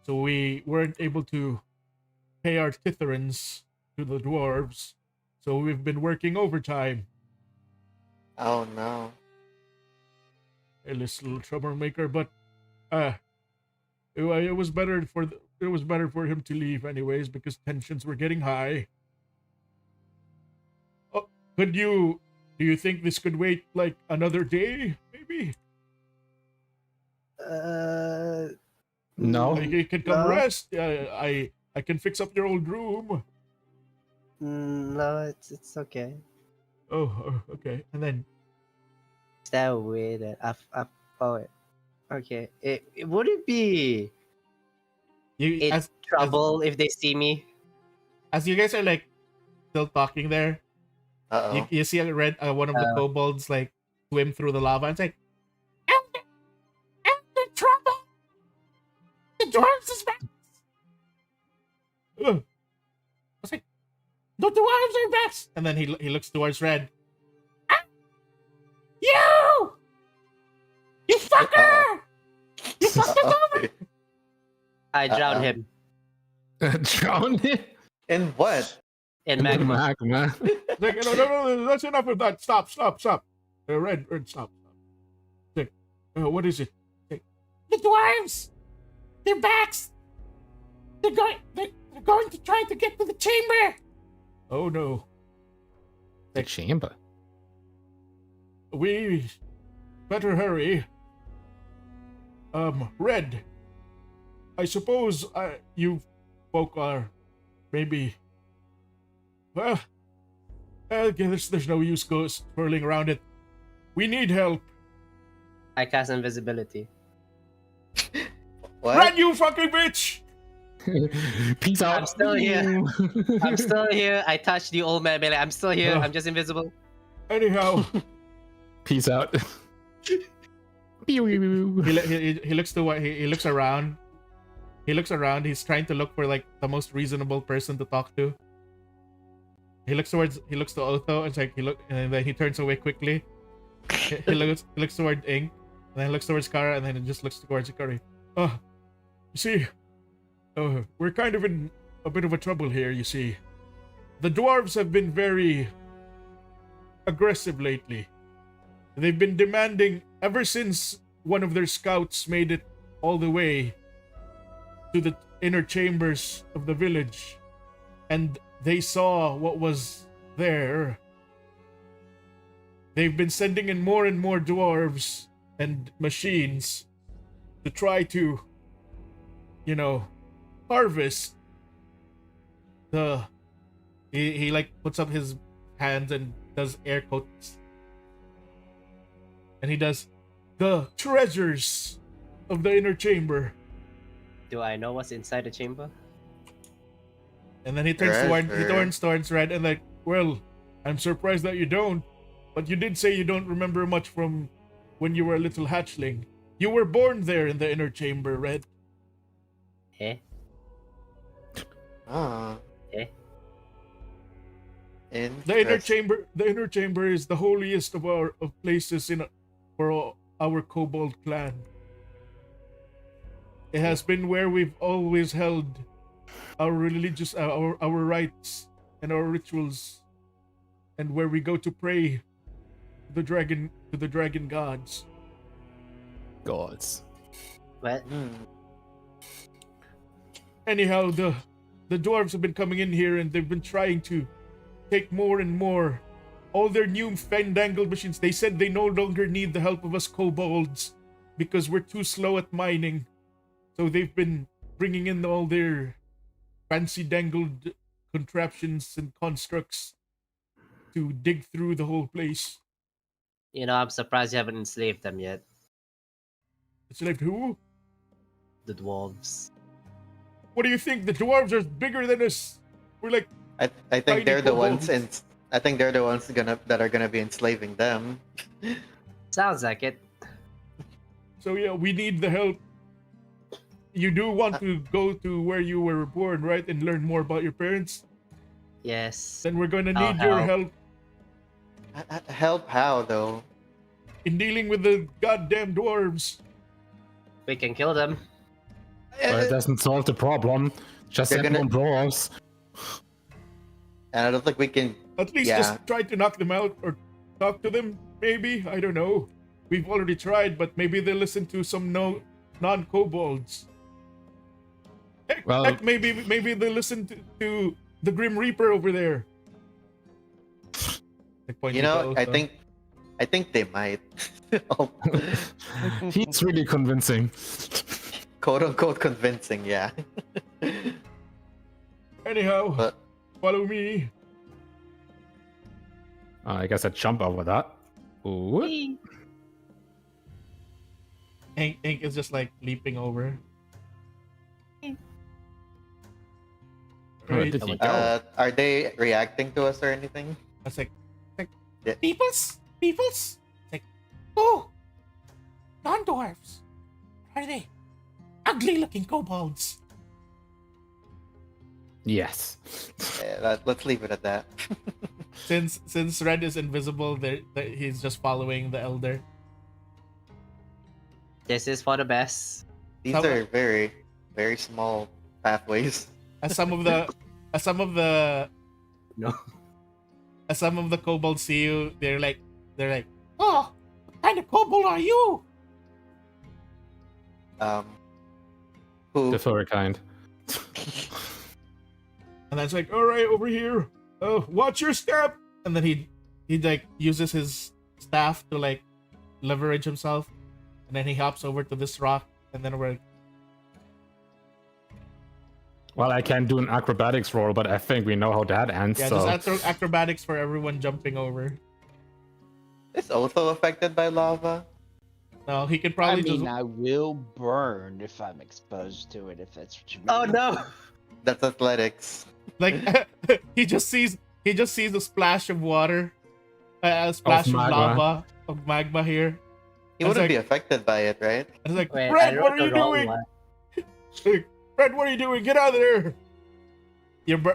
So we weren't able to pay our titherans to the dwarves. So we've been working overtime. oh no. A little troublemaker, but it was better for him to leave anyways because tensions were getting high. Oh, do you think this could wait like another day, maybe? No. Like, you can come No. rest. I can fix up your old room. No, it's okay. Oh, okay. And then Is that weird? Okay. It would it be you in trouble if they see me? as you guys are like still talking there, Uh-oh. you see one of the kobolds like swim through the lava and it's like, Elder trouble. The dwarves is back. I was like, the dwarves are back. And then he looks towards Red. Ah! You! Uh-oh. I drown Uh-oh. him Drown him In what? in in the magma. magma. Like, no, that's enough of that. Stop. Red, stop. Like, what is it? Like, the dwarves! Their backs! They're going to try to get to the chamber! Oh no. The chamber. We better hurry. Red. I suppose you folk are maybe. Well, I guess there's no use swirling around it. We need help. I cast invisibility. What? Red, you fucking bitch! Peace out. I'm still here. I'm still here. I touched the old man melee. I'm still here. I'm just invisible. Anyhow, Peace out. he looks to what he looks around. He looks around. He's trying to look for like the most reasonable person to talk to. He looks to Otho and it's like and then he turns away quickly. He looks toward Ink, and then looks towards Kara, and then he just looks towards Ikari. You see, we're kind of in a bit of a trouble here. You see, the dwarves have been very aggressive lately. They've been demanding ever since one of their scouts made it all the way to the inner chambers of the village, and they saw what was there. They've been sending in more and more dwarves and machines to try to, harvest the. He like puts up his hands and does air quotes. And he does the treasures of the inner chamber. Do I know what's inside the chamber? And then he turns towards Red and like, well, I'm surprised that you don't. But you did say you don't remember much from when you were a little hatchling. You were born there in the inner chamber, Red. Eh? Ah. Eh? The inner chamber is the holiest of places for our kobold clan. It has been where we've always held our religious our rites and our rituals, and where we go to pray to the dragon gods. Gods. What? Anyhow, the dwarves have been coming in here and they've been trying to take more and more. All their new fandangled machines. They said they no longer need the help of us kobolds because we're too slow at mining. So they've been bringing in all their fancy dangled contraptions and constructs to dig through the whole place. I'm surprised you haven't enslaved them yet. Enslaved who? The dwarves. What do you think? The dwarves are bigger than us. We're like. I tiny think they're the kobolds. ones I think they're the ones that are gonna be enslaving them. Sounds like it. So yeah, we need the help. You do want to go to where you were born, right, and learn more about your parents? Yes. Then we're gonna I'll need your help. help Help how though? in dealing with the goddamn dwarves. We can kill them. But it doesn't solve the problem. Just They're send gonna- more dwarves. And I don't think we can. At least Yeah. just try to knock them out or talk to them, maybe. I don't know. We've already tried, but maybe they'll listen to some non-kobolds. Heck, maybe they'll listen to the Grim Reaper over there. Like pointing to Otho. I think they might. Oh, He's really convincing. quote unquote convincing, yeah. Anyhow, But follow me. I guess I jump over that. Ooh. Whee! Ink is just like leaping over. Where Right. did he go? are they reacting to us or anything? That's like Yeah. peoples. It's like, oh, non-dwarves. What are they? Ugly-looking kobolds. Yes. Yeah, let's leave it at that. Since Red is invisible, he's just following the elder. This is for the best. These Some- are very, very small pathways. as some of the as some of the No. as some of the kobolds see you, they're like, oh, what kind of kobold are you? Who? The furry kind. And then it's like, all right, over here. Oh, watch your step. And then he like uses his staff to like leverage himself, and then he hops over to this rock, and then we're like, Well, I can do an acrobatics roll, but I think we know how that ends. yeah, so. just acrobatics for everyone jumping over. Is Otho affected by lava? No, he could I probably mean, just. I will burn if I'm exposed to it, if that's what you mean. Oh no! That's athletics. Like he just sees a splash of water, a splash of magma. lava of magma here. He It's wouldn't like- be affected by it, right? And it's like, Wait, I Red, what rolled are the you wrong doing? one. Red, what are you doing? Get out of there!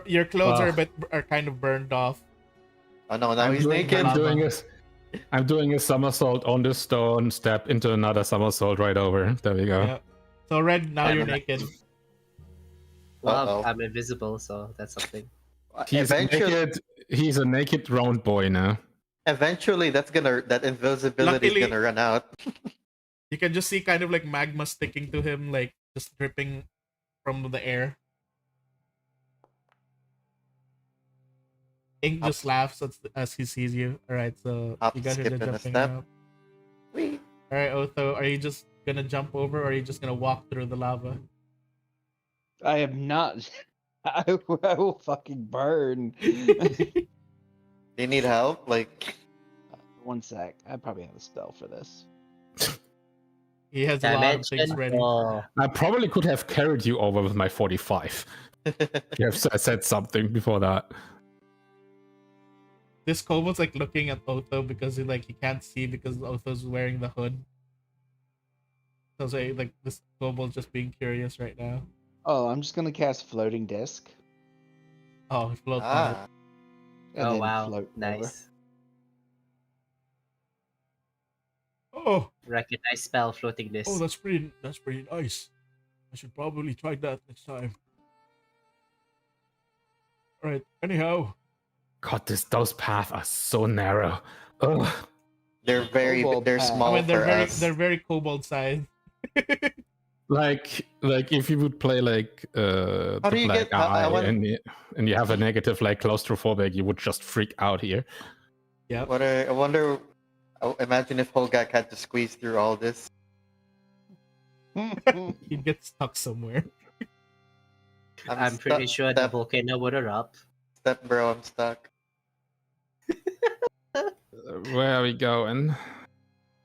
Your clothes Ugh. are kind of burned off. Oh no, now I'm he's doing, naked. I'm doing a somersault on the stone, step into another somersault right over. There we go. Yeah. So Red, now you're naked. Well, Uh-oh. I'm invisible, so that's something. He's a naked round boy now. Eventually, that invisibility is Luckily- gonna run out. You can just see kind of like magma sticking to him, like just dripping from the air. Ink just laughs as he sees you. All right, so Hop, you guys are skip, and a jumping step. up. Whee! All right, Otho, are you just gonna jump over, or are you just gonna walk through the lava? I am not. I will fucking burn. Do you need help? Like, One sec. I probably have a spell for this. He has a lot of things Dimension. ready. Oh, I probably could have carried you over with my 45. You have said something before that. This kobold's like looking at Otho because he can't see because Otho's wearing the hood. So like this kobold's just being curious right now. Oh, I'm just gonna cast floating disc. Oh, he floats on it. ah, And oh then wow, float over. nice. Oh, Recognize spell floating this. that's pretty nice. I should probably try that next time. All right. Anyhow, God, those paths are so narrow. Ugh. they're Kobold they're path. small for us. they're very kobold sized. Like if you would play like How the do you black get- I eye want- and you have a negative like claustrophobic, you would just freak out here. Yep. I wonder. Imagine if Hogak had to squeeze through all this. He'd get stuck somewhere. I'm pretty sure the Step, volcano would erupt. bro, I'm stuck. Where are we going?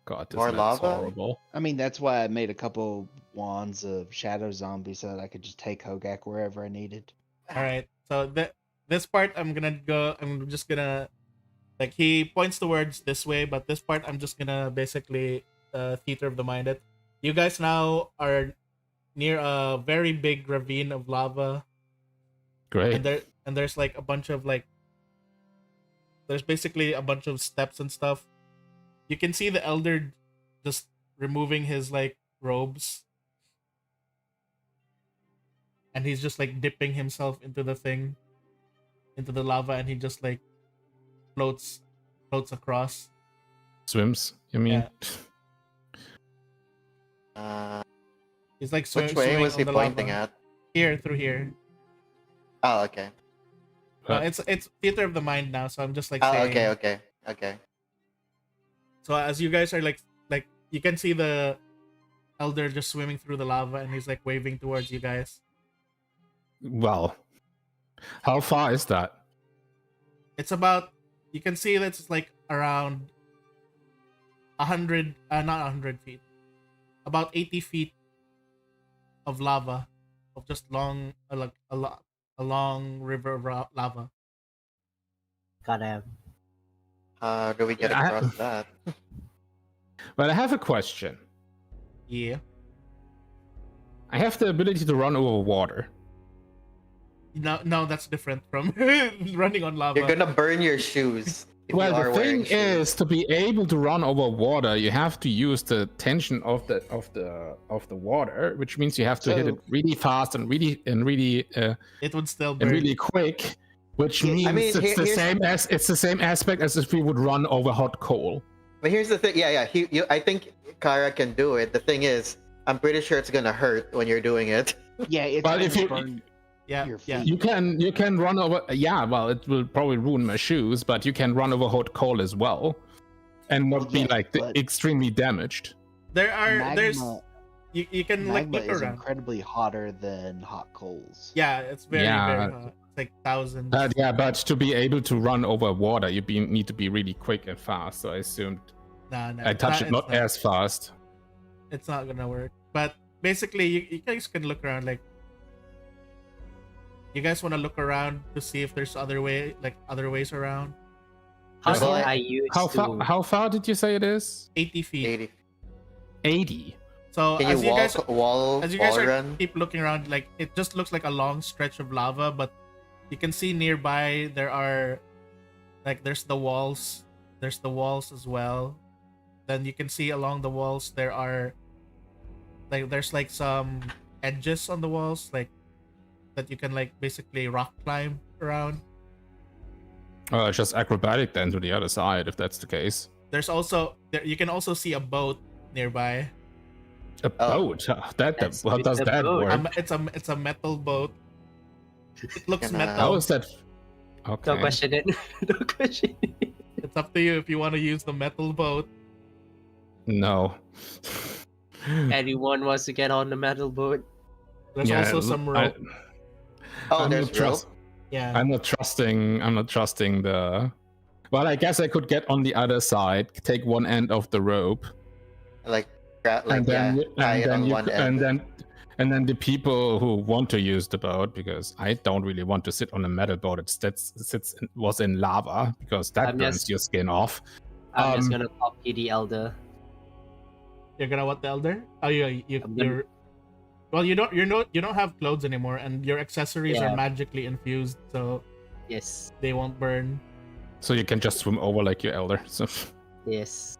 God, this More map's lava? horrible. I mean, that's why I made a couple wands of shadow zombies so that I could just take Hogak wherever I needed. All right. So this part I'm just gonna like he points towards this way, but this part I'm just gonna basically theater of the mind it. You guys now are near a very big ravine of lava, Great. and there's like a bunch of like there's basically a bunch of steps and stuff. You can see the elder just removing his like robes, and he's just like dipping himself into the lava, and he just like floats across. Swims, you mean? Yeah. He's like Which way was he on the pointing lava. at? Here, through here. Oh, okay. It's theater of the mind now, so I'm just like Oh, saying. okay. So as you guys are like you can see the elder just swimming through the lava, and he's like waving towards you guys. Well, how far is that? It's about, you can see that it's like around 100, not 100 feet, about 80 feet of lava, of just long, like a long river of lava. Goddamn. How do we get Yeah, across that? But I have a question. Yeah. I have the ability to run over water. No, that's different from running on lava. You're gonna burn your shoes. if Well, you are the wearing thing shoes. is, to be able to run over water, you have to use the tension of the water, which means you have to hit it So- really fast and really It would still burn. and really quick, which Yeah, means I mean, it's the here's- same as it's the same aspect as if we would run over hot coal. But here's the thing. Yeah. I think Kara can do it. The thing is, I'm pretty sure it's gonna hurt when you're doing it. Yeah, it's But gonna if you- burn Yeah, your yeah. feet. You can run over. Yeah, well, it will probably ruin my shoes, but you can run over hot coal as well, and not be Yeah, like but- extremely damaged. There's magma, you can like magma look is around. incredibly hotter than hot coals. Yeah, it's very Yeah. very hot. It's like thousands. But to be able to run over water, need to be really quick and fast. So I assumed Nah, I touched it not as fast. It's not gonna work. But basically, you guys can look around. Like, you guys want to look around to see if there's other ways around. How Well, did I use How far did you say it is? 80 feet. 80. 80. So Can as you you guys wall are run? keep looking around, like it just looks like a long stretch of lava, but you can see nearby there are there's the walls. There's the walls as well. Then you can see along the walls there are there's some edges on the walls that you can basically rock climb around. It's just acrobatic then to the other side, if that's the case. There's also you can also see a boat nearby. A boat? That's How with does the that boat. work? It's a metal boat. It looks Can, metal. How is that? Okay. Don't question it. Don't question it. It's up to you if you want to use the metal boat. No. Anyone wants to get on the metal boat? There's also some rope. Oh, there's rope. Yeah. I'm not trusting the. Well, I guess I could get on the other side, take one end of the rope, Like and then tie it on one end. and then the people who want to use the boat, because I don't really want to sit on a metal boat was in lava, because that I'm burns just- your skin off. I'm just Um, gonna copy the elder. You're gonna what, the elder? Oh, I'm gonna- you're. Well, you don't have clothes anymore, and your accessories Yeah. are magically infused, so Yes. they won't burn. So you can just swim over like your elder. So, Yes.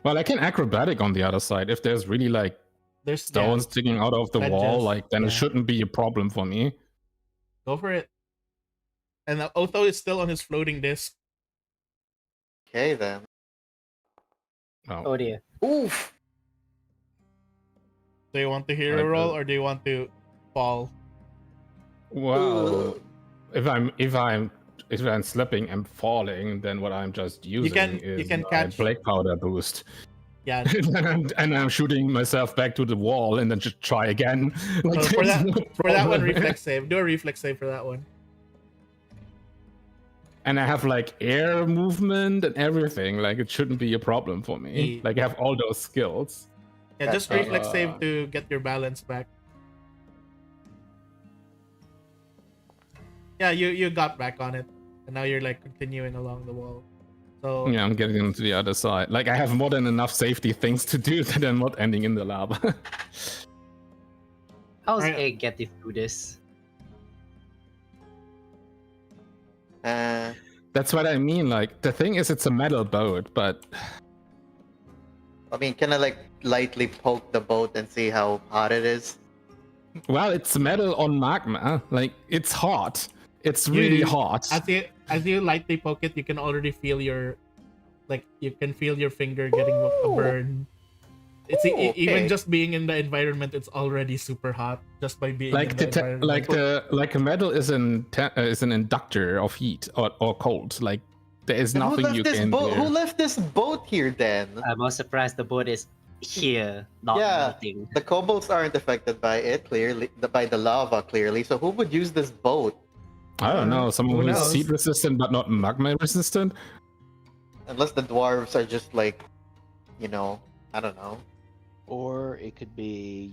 well, I can acrobatic on the other side. If there's really like There's stones sticking out of the wall, Ledges, then yeah. it shouldn't be a problem for me. Go for it. And Otho is still on his floating disc. Okay then. Oh. Oh dear. Oof. Do you want to hero Right, roll but- or do you want to fall? Well, if I'm slipping and falling, then what I'm just using can- is you can my catch- Blake powder boost. Yeah. and I'm shooting myself back to the wall and then just try again. Like, So for there's that no for that one, problem. reflex save. Do a reflex save for that one. And I have like air movement and everything. Like it shouldn't be a problem for me. Hey. Like I have all those skills. Yeah, just That's- reflex save to get your balance back. Yeah, you got back on it, and now you're continuing along the wall. So Yeah, I'm getting onto the other side. Like I have more than enough safety things to do that I'm not ending in the lava. How's Alright. Egg getting through this? That's what I mean. Like the thing is, it's a metal boat, but I mean, can I lightly poke the boat and see how hot it is? well, it's metal on magma. Like it's hot. It's really hot. as you lightly poke it, you can already feel your finger getting a Ooh. burn. It's Ooh, even okay. just being in the environment, it's already super hot just by being in like the the environment. like a metal is an inductor of heat or cold. Like there is Then nothing you can do. Who left this boat here then? I'm not surprised the boat is here, not Yeah. melting. The kobolds aren't affected by it, clearly, by the lava, clearly. So who would use this boat? I don't know, someone Who who's knows? heat resistant but not magma resistant. Unless the dwarves are just I don't know. Or it could be,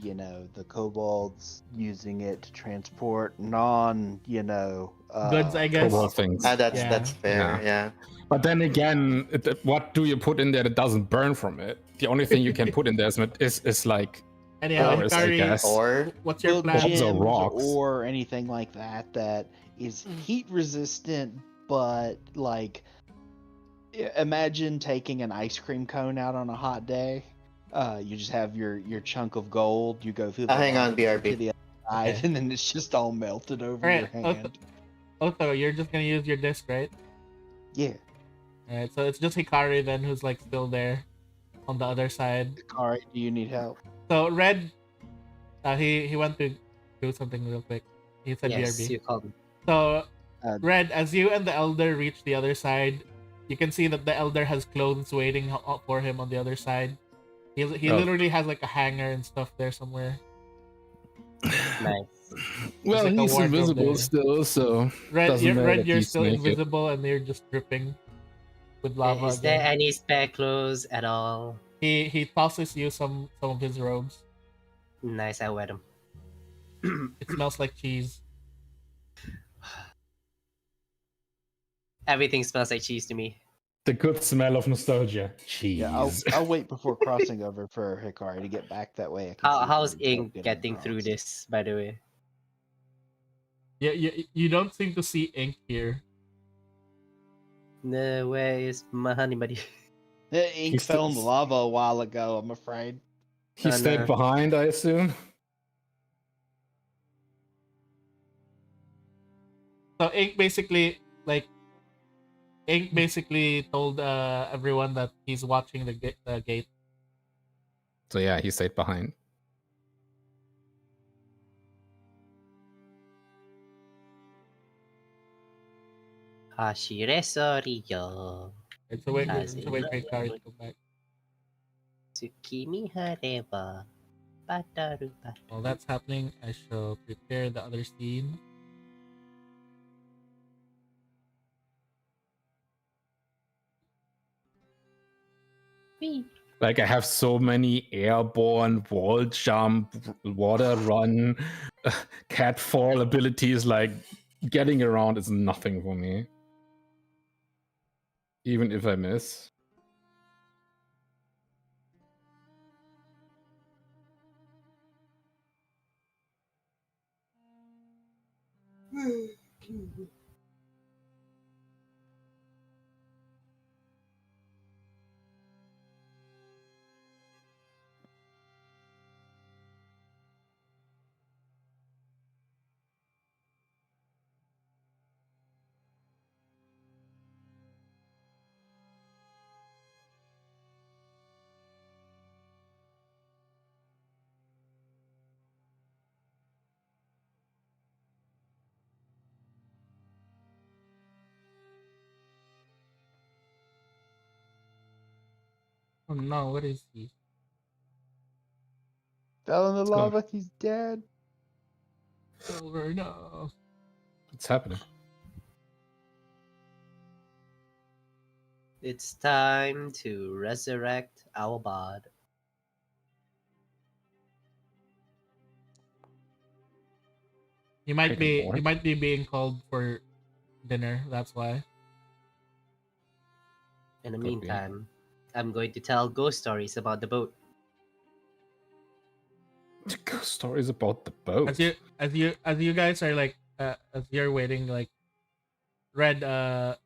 the kobolds using it to transport non, Goods, I guess. Cobalt things. That's Yeah. that's fair. Yeah. But then again, what do you put in there that doesn't burn from it? The only thing you can put in there is like Anyhow, Ores, I Hikari, guess. Or what's your well, plan? Bombs or gems rocks. or anything like that is heat resistant, but Imagine taking an ice cream cone out on a hot day. You just have your chunk of gold. You go through the Hang on, lava to BRB. the other side, Okay. and then it's just all melted over All your right, hand. Otho, you're just gonna use your disc, right? Yeah. All right, so it's just Hikari then who's like still there on the other side. All right. Do you need help? So Red, he went to do something real quick. He said Yes, BRB. you called me. So Uh, Red, as you and the elder reach the other side, you can see that the elder has clothes waiting for him on the other side. He Oh. literally has like a hanger and stuff there somewhere. Nice. Well, like a he's wardrobe invisible there. still, so Red, doesn't matter if you're he's still naked. invisible and you're just dripping with lava Is there again. any spare clothes at all? He tosses you some of his robes. Nice, I wear them. It smells like cheese. Everything smells like cheese to me. The good smell of nostalgia. Cheese. yeah, I'll wait before crossing over for Hikari to get back that way. I can see How's her Ink getting getting through across. this, by the way? Yeah, you don't seem to see ink here. No, where is my honey buddy? Ink He's fell in the still- lava a while ago. I'm afraid. He Oh, stayed no. behind, I assume. So Ink basically told everyone that he's watching the gate. So yeah, he stayed behind. Hashire Soriyo. And so wait As for Hikari to come back. Tsukimi Hareba. Bataru bataru. While that's happening, I shall prepare the other scene. Whee. Like I have so many airborne, wall jump, water run, cat fall abilities. Like getting around is nothing for me. Even if I miss. Oh no, what is he? Fell in the Let's go. lava. He's dead. Silver, no. What's happening? It's time to resurrect our bod. He might Taking be more? being called for dinner. That's why. In the Could be. meantime, I'm going to tell ghost stories about the boat. Ghost stories about the boat. As you guys are like as you're waiting, like Red, the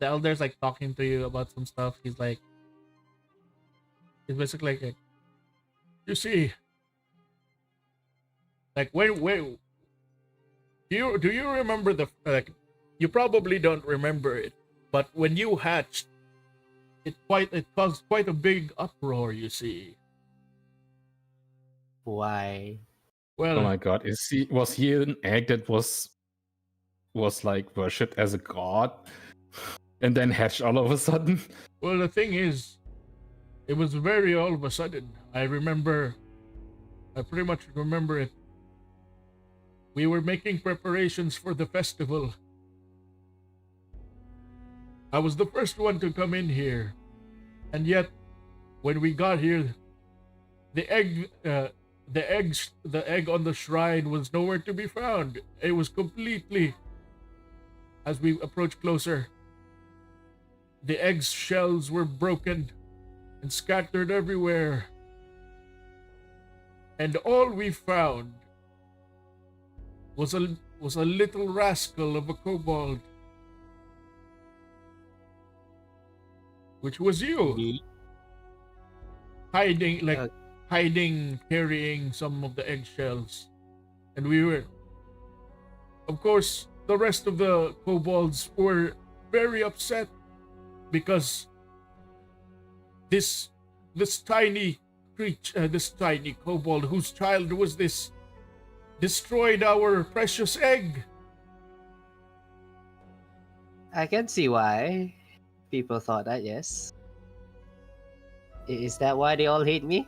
elder's like talking to you about some stuff. He's basically like, you see, like when do you remember the like, you probably don't remember it, but when you hatched, it caused quite a big uproar. You see, Why? well, Oh my god, was he an egg that was like worshipped as a god and then hatched all of a sudden? well, the thing is, it was very all of a sudden. I pretty much remember it. We were making preparations for the festival. I was the first one to come in here. And yet, when we got here, the egg on the shrine was nowhere to be found. It was completely, as we approached closer, the egg's shells were broken and scattered everywhere. And all we found was a little rascal of a kobold. which was you. Me? Hiding, Uh, carrying some of the eggshells. And we were, of course, the rest of the kobolds were very upset because this tiny creature, this tiny kobold whose child was this, destroyed our precious egg. I can see why people thought that, yes. Is that why they all hate me?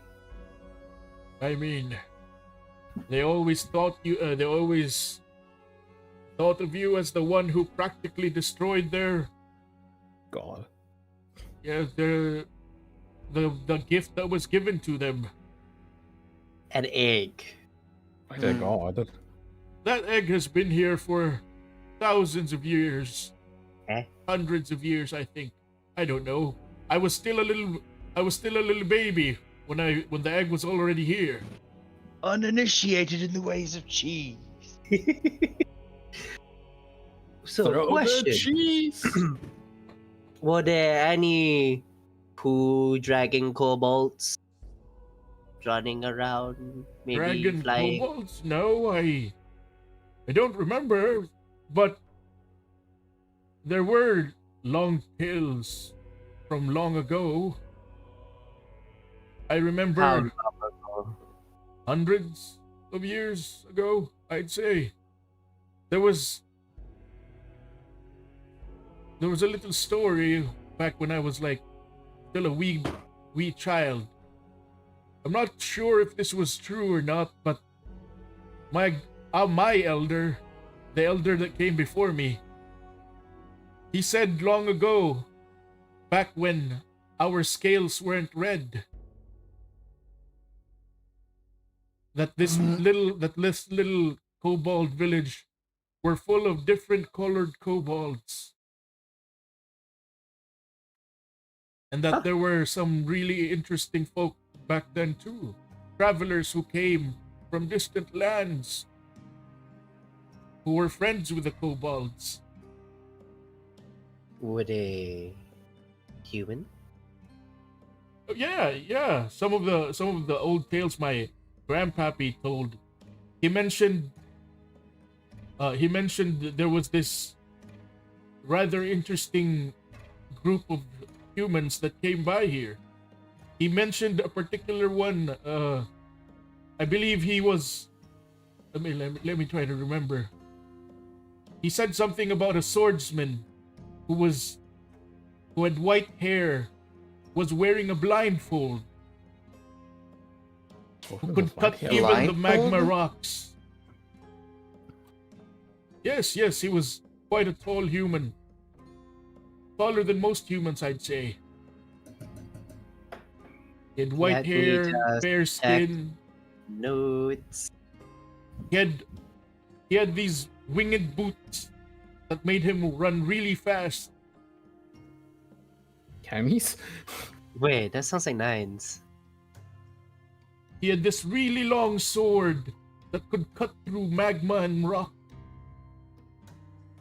I mean, they always thought of you as the one who practically destroyed their, God. yeah, the gift that was given to them. An egg. By their God. That egg has been here for thousands of years. Eh? Hundreds of years, I think. I don't know. I was still a little baby when the egg was already here. Uninitiated in the ways of cheese. So, Throw the question. cheese. Were there any poo dragging kobolds running around? Maybe Dragon flying? kobolds? No, I don't remember, but there were long tails from long ago. I remember How long ago? hundreds of years ago, I'd say. There was a little story back when I was like still a wee child. I'm not sure if this was true or not, but my elder, the elder that came before me, he said long ago, back when our scales weren't red, that this little kobold village were full of different colored kobolds. And that there were some really interesting folk back then too. Travelers who came from distant lands who were friends with the kobolds. Were they human? Oh, yeah. Some of the old tales my grandpappy told. He mentioned that there was this rather interesting group of humans that came by here. He mentioned a particular one. I believe he was. Let me try to remember. He said something about a swordsman who had white hair, was wearing a blindfold, who could cut even the magma Blindfold? rocks. Yes, he was quite a tall human. Taller than most humans, I'd say. He had white Let me hair, just fair skin. Notes. He had these winged boots that made him run really fast. Camis? Wait, that sounds like nines. He had this really long sword that could cut through magma and rock.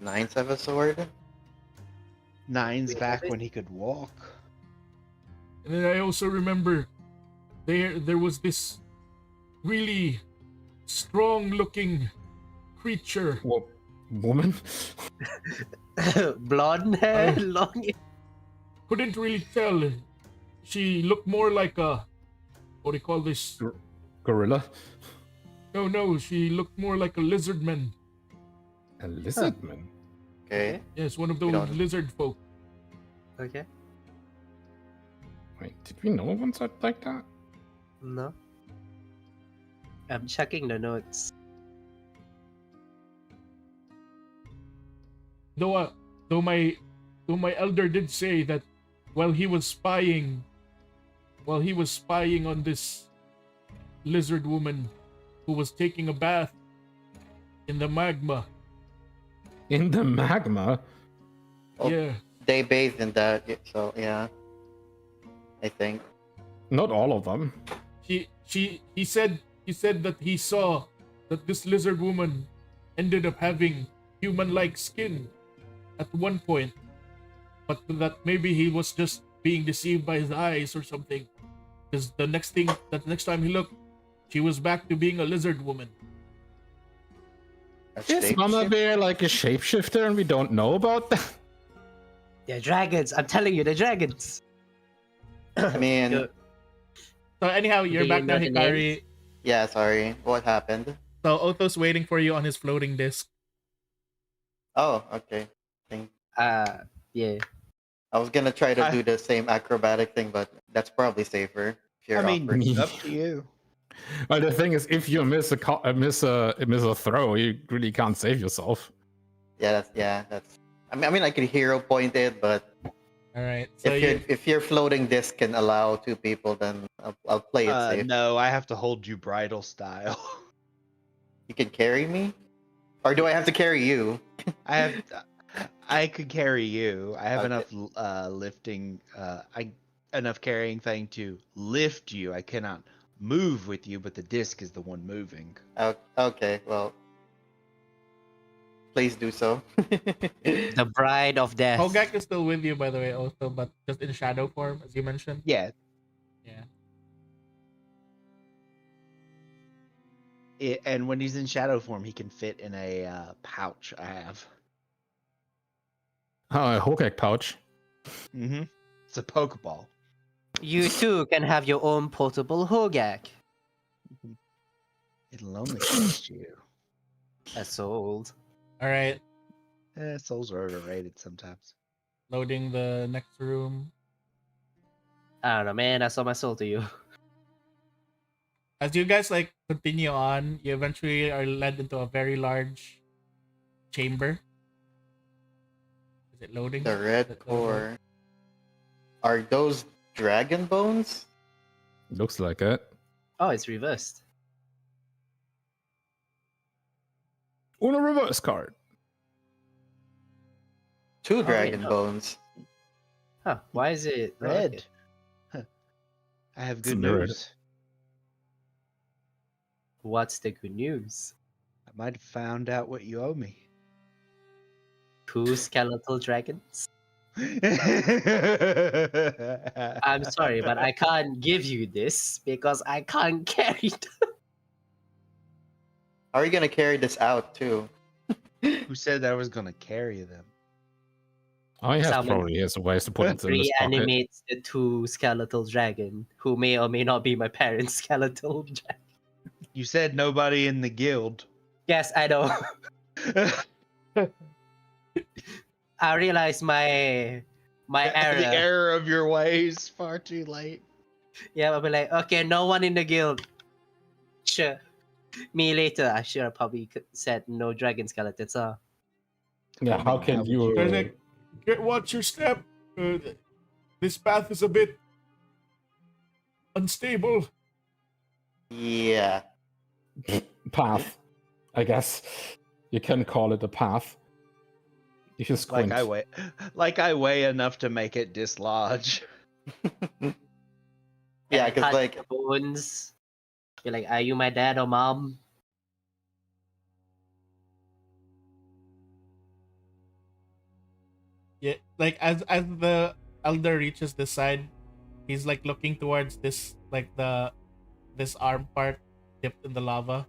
Nines have a sword. Nines back when he could walk. And then I also remember there was this really strong-looking creature. What? Woman? Blonde hair, Oh. long. Couldn't really tell. She looked more like a, what do you call this? Gorilla? No, she looked more like a lizard man. A lizard man? Okay. Yes, one of We those don't- lizard folk. Okay. Wait, did we know one such like that? No. I'm checking the notes. Though my elder did say that while he was spying on this lizard woman who was taking a bath in the magma. In the magma? Oh. Yeah. They bathed in that, so yeah. I think. Not all of them. He said that he saw that this lizard woman ended up having human-like skin at one point, but that maybe he was just being deceived by his eyes or something. Because the next time he looked, she was back to being a lizard woman. Is Mama Bear like a shapeshifter and we don't know about that? They're dragons. I'm telling you, they're dragons. I mean, Yo, So anyhow, you're Do back you now, know the Hikari. names? yeah, sorry. What happened? So Otho's waiting for you on his floating disc. Oh, okay. yeah. I was gonna try to I- do the same acrobatic thing, but that's probably safer. If you're I mean, offering. up to you. Well, the thing is, if you miss a throw, you really can't save yourself. That's. I mean, I could hero point it, but All right. So if your floating disc can allow two people, then I'll play it safe. No, I have to hold you bridal style. You can carry me, or do I have to carry you? I could carry you. I have Okay. enough lifting. Enough carrying thing to lift you. I cannot move with you, but the disc is the one moving. Okay, well, please do so. The Bride of Death. Hogak is still with you, by the way, also, but just in shadow form, as you mentioned. Yeah. Yeah. And when he's in shadow form, he can fit in a pouch I have. Oh, a Hokek pouch. Mm-hmm. It's a Pokeball. You too can have your own portable Hogak. It'll only cost you. That's old. All right. Souls are overrated sometimes. Loading the next room. I don't know, man. I sold my soul to you. As you guys like continue on, you eventually are led into a very large chamber. Is it loading? The Is red it loading? core. Are those dragon bones? Looks like it. Oh, it's reversed. On a reverse card. Two wait, dragon no. bones. Huh? Why is it Red. okay. Huh. I have It's good mirrored. news. What's the good news? I might have found out what you owe me. Two skeletal dragons? I'm I'm sorry, but I can't give you this because I can't carry them. How are you gonna carry this out too? Who said I was gonna carry them? I have Someone probably has ways to put it in this pocket. Reanimates the two skeletal dragon who may or may not be my parents' skeletal dragon. You said nobody in the guild. Yes, I know. I realized my error. The error of your ways. Far too late. Yeah, I'll be like, okay, no one in the guild. Sure. Me later, I should have probably said no dragon skeletons, huh? Yeah, how can you? Guys, like, watch your step. This path is a bit unstable. Yeah. Path, I guess you can call it a path. If you squint. Like I weigh enough to make it dislodge. Yeah, And because touch like the bones. You're like, are you my dad or mom? Yeah, like as the elder reaches this side, he's like looking towards this this arm part dipped in the lava.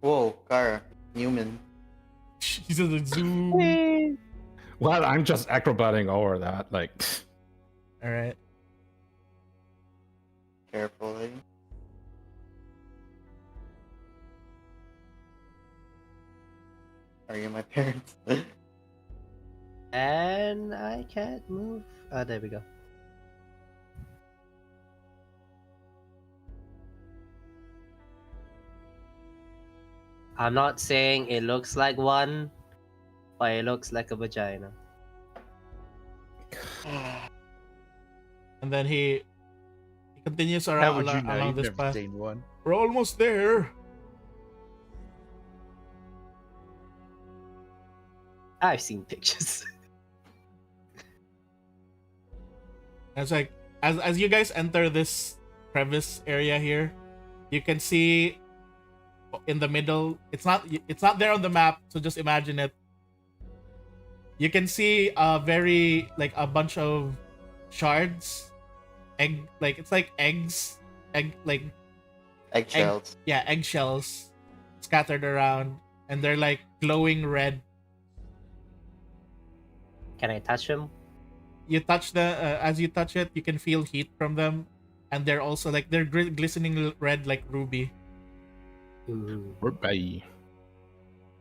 whoa, Kara, human. He says like, zoom. Well, I'm just acrobating over that. Like, All right. Carefully. Are you my parents? And I can't move. Oh, there we go. I'm not saying it looks like one, but it looks like a vagina. And then he continues How around would you know? along You've this never path. seen one. We're almost there. I've seen pictures. It's like as you guys enter this crevice area here, you can see in the middle. It's not there on the map, so just imagine it. You can see a bunch of shards, it's like eggs, egg like Eggshells. eggshells scattered around, and they're like glowing red. Can I touch him? You touch as you touch it, you can feel heat from them, and they're also like they're glistening red like ruby. Ooh. Bye.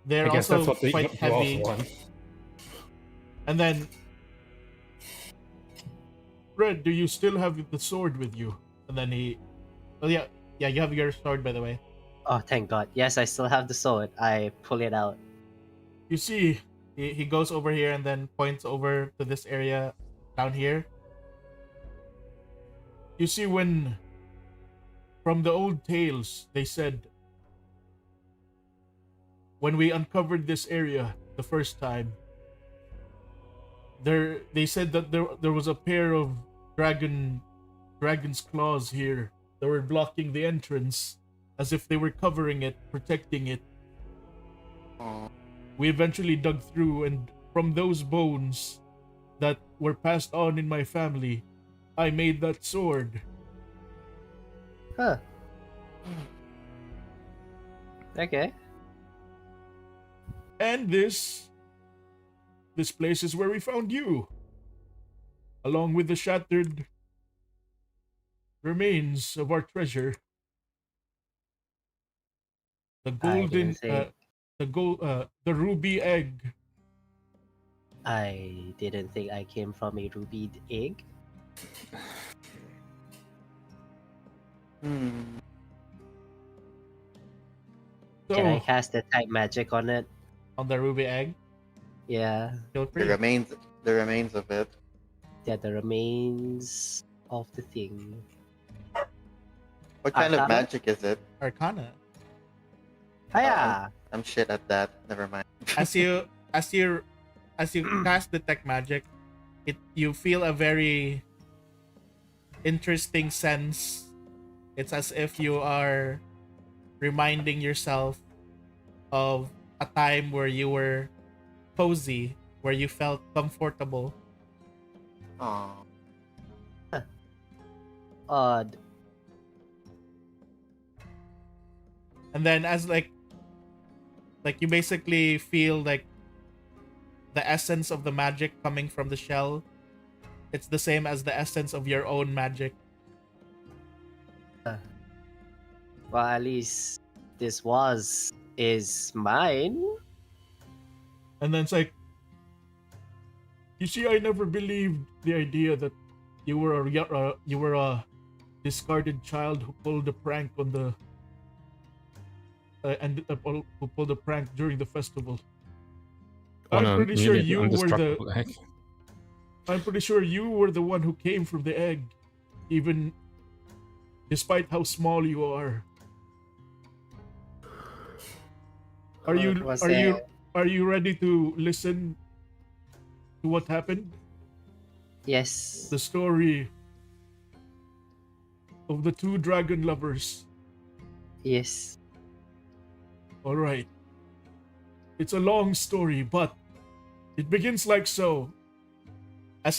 They're I guess also that's what the quite heavy. dwarves want. And then, Red, do you still have the sword with you? And then yeah, you have your sword, by the way. Oh, thank God. Yes, I still have the sword. I pull it out. You see, he goes over here and then points over to this area down here. You see, from the old tales, they said, when we uncovered this area the first time, they said that there was a pair of dragon's claws here that were blocking the entrance, as if they were covering it, protecting it. Oh. We eventually dug through, and from those bones that were passed on in my family, I made that sword. Huh. Okay. And this place is where we found you, along with the shattered remains of our treasure. The golden, the ruby egg. I didn't think I came from a ruby egg. Can I So, cast detect magic on it? on the ruby egg, Yeah. feel The free. remains of it. Yeah, the remains of the thing. What kind of Arcana? magic is it? Arcana. Hiya! I'm shit at that. Never mind. As you cast detect magic, you feel a very interesting sense. It's as if you are reminding yourself of a time where you were cozy, where you felt comfortable. Oh. Odd. And then as like you basically feel like the essence of the magic coming from the shell. It's the same as the essence of your own magic. Well, at least this is mine. And then it's like, you see, I never believed the idea that you were a discarded child who pulled a prank on the who pulled a prank during the festival. On I'm a pretty sure nearly you were the indestructible egg. I'm pretty sure you were the one who came from the egg, even despite how small you are. Are you ready to listen to what happened? Yes. The story of the two dragon lovers. Yes. All right. It's a long story, but it begins like so. As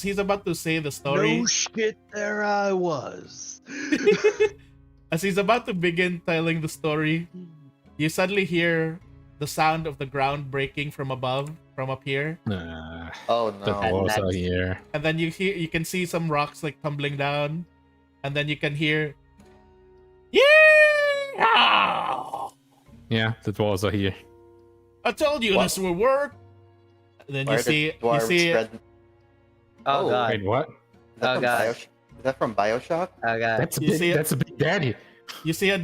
he's about to say the story, No shit, there I was. as he's about to begin telling the story, you suddenly hear the sound of the ground breaking from above, from up here, Oh The no. dwarves are that's- here. and then you can see some rocks like tumbling down, and then you can hear, yeah! Yeah, the dwarves are here. I told you What? this will work. And then Why you are the see dwarves red? Oh, Oh, God. Wait, what? Is that Oh, from God. Is that from Bioshock? Oh, God. That's a big daddy. you see a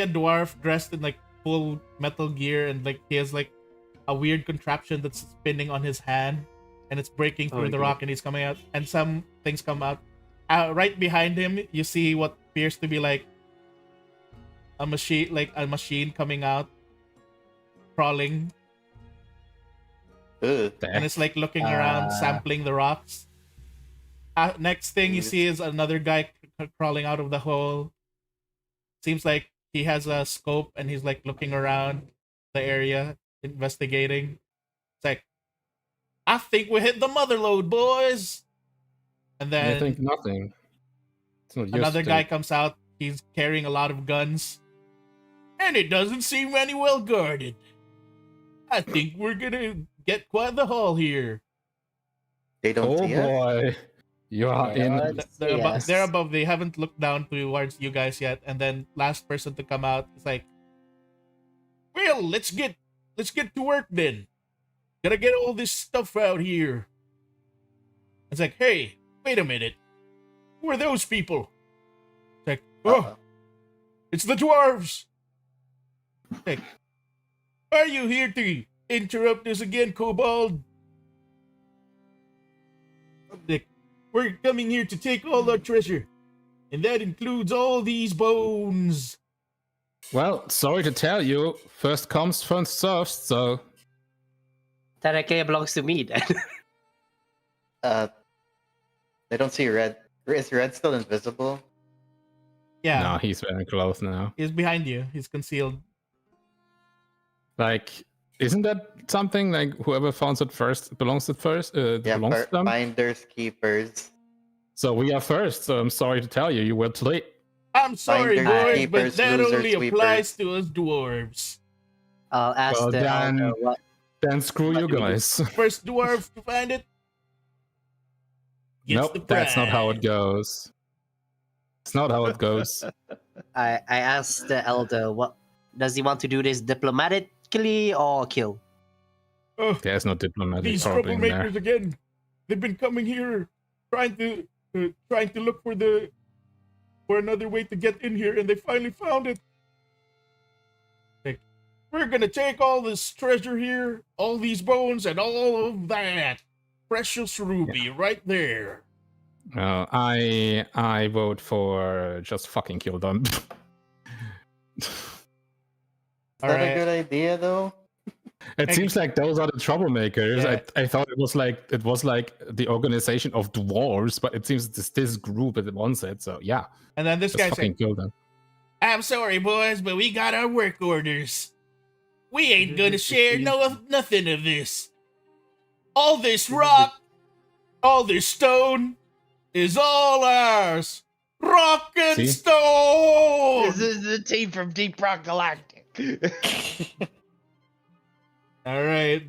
dwarf dressed in like full metal gear, and like he has like a weird contraption that's spinning on his hand, and it's breaking through Oh, the God. rock, and he's coming out, and some things come out. Right behind him, you see what appears to be like a machine coming out, crawling, Ugh. and it's like looking around, sampling the rocks. Next thing you see is another guy crawling out of the hole. Seems like he has a scope and he's like looking around the area, investigating. It's like, I think we hit the mother lode, boys. And I then think nothing. It's not another used guy to. comes out. He's carrying a lot of guns. And it doesn't seem any well guarded. I think we're gonna get quite the haul here. They don't Oh see us. boy, you are in. They're above. They haven't looked down towards you guys yet. And then last person to come out is like, well, let's get to work then. Gotta get all this stuff out here. It's like, hey, wait a minute. Who are those people? It's like, oh, Uh-oh. it's the dwarves. It's like, are you here to interrupt us again, Kobold? Like, we're coming here to take all our treasure. And that includes all these bones. Well, sorry to tell you, first comes, first served. So Technically, it belongs to me then. They don't see Red. Is Red still invisible? Yeah, no, he's very close now. he's behind you. He's concealed. Like, isn't that something like whoever finds it first belongs to first? Yeah, belongs to them. finders, keepers. So we are first. So I'm sorry to tell you, you were late. I'm sorry, Finders, boys, keepers, but that losers, only sweepers. applies to us dwarves. I'll ask Well, the then- elder what. Then screw What you do we do? guys. First dwarf to find it gets the Nope, that's not how it prize. goes. It's not how it goes. I asked the elder what does he want to do this diplomatically or kill? Oh, There's no diplomatic these problem there. troublemakers again. They've been coming here trying to look for another way to get in here, and they finally found it. Like, we're gonna take all this treasure here, all these bones, and all of that precious ruby right there. I vote for just fucking kill them. Is All that right. a good idea, though? It Thank seems like those are the troublemakers. Yeah. I thought it was like the organization of dwarves, but it seems it's this group that wants it. So yeah, And then this just guy fucking said, kill them. I'm sorry, boys, but we got our work orders. We ain't gonna share nothing of this. All this rock, all this stone is all ours. Rock and See? stone! This is the team from Deep Rock Galactic. All right.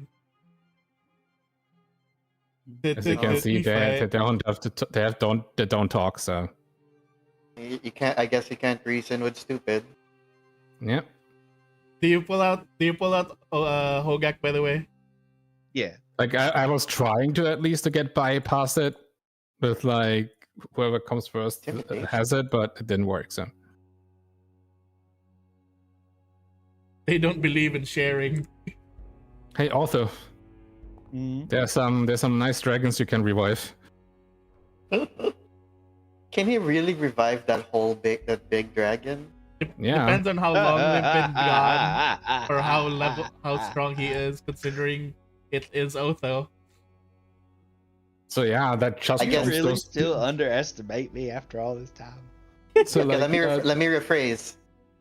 As you can see, they don't have to. They don't talk. So You can't. I guess you can't reason with stupid. yeah. Do you pull out Hogak, by the way? Yeah. Like I was trying to at least to get by past it with like whoever comes first Intimidation. has it, but it didn't work. So They don't believe in sharing. hey, also Mhm. there's some nice dragons you can revive. Can he really revive that big dragon? Yeah. Depends on how long they've been gone or how strong he is, considering it is Otho. So yeah, that just I guess You comes really those- still underestimate me after all this time? So Okay, like, let me rephrase.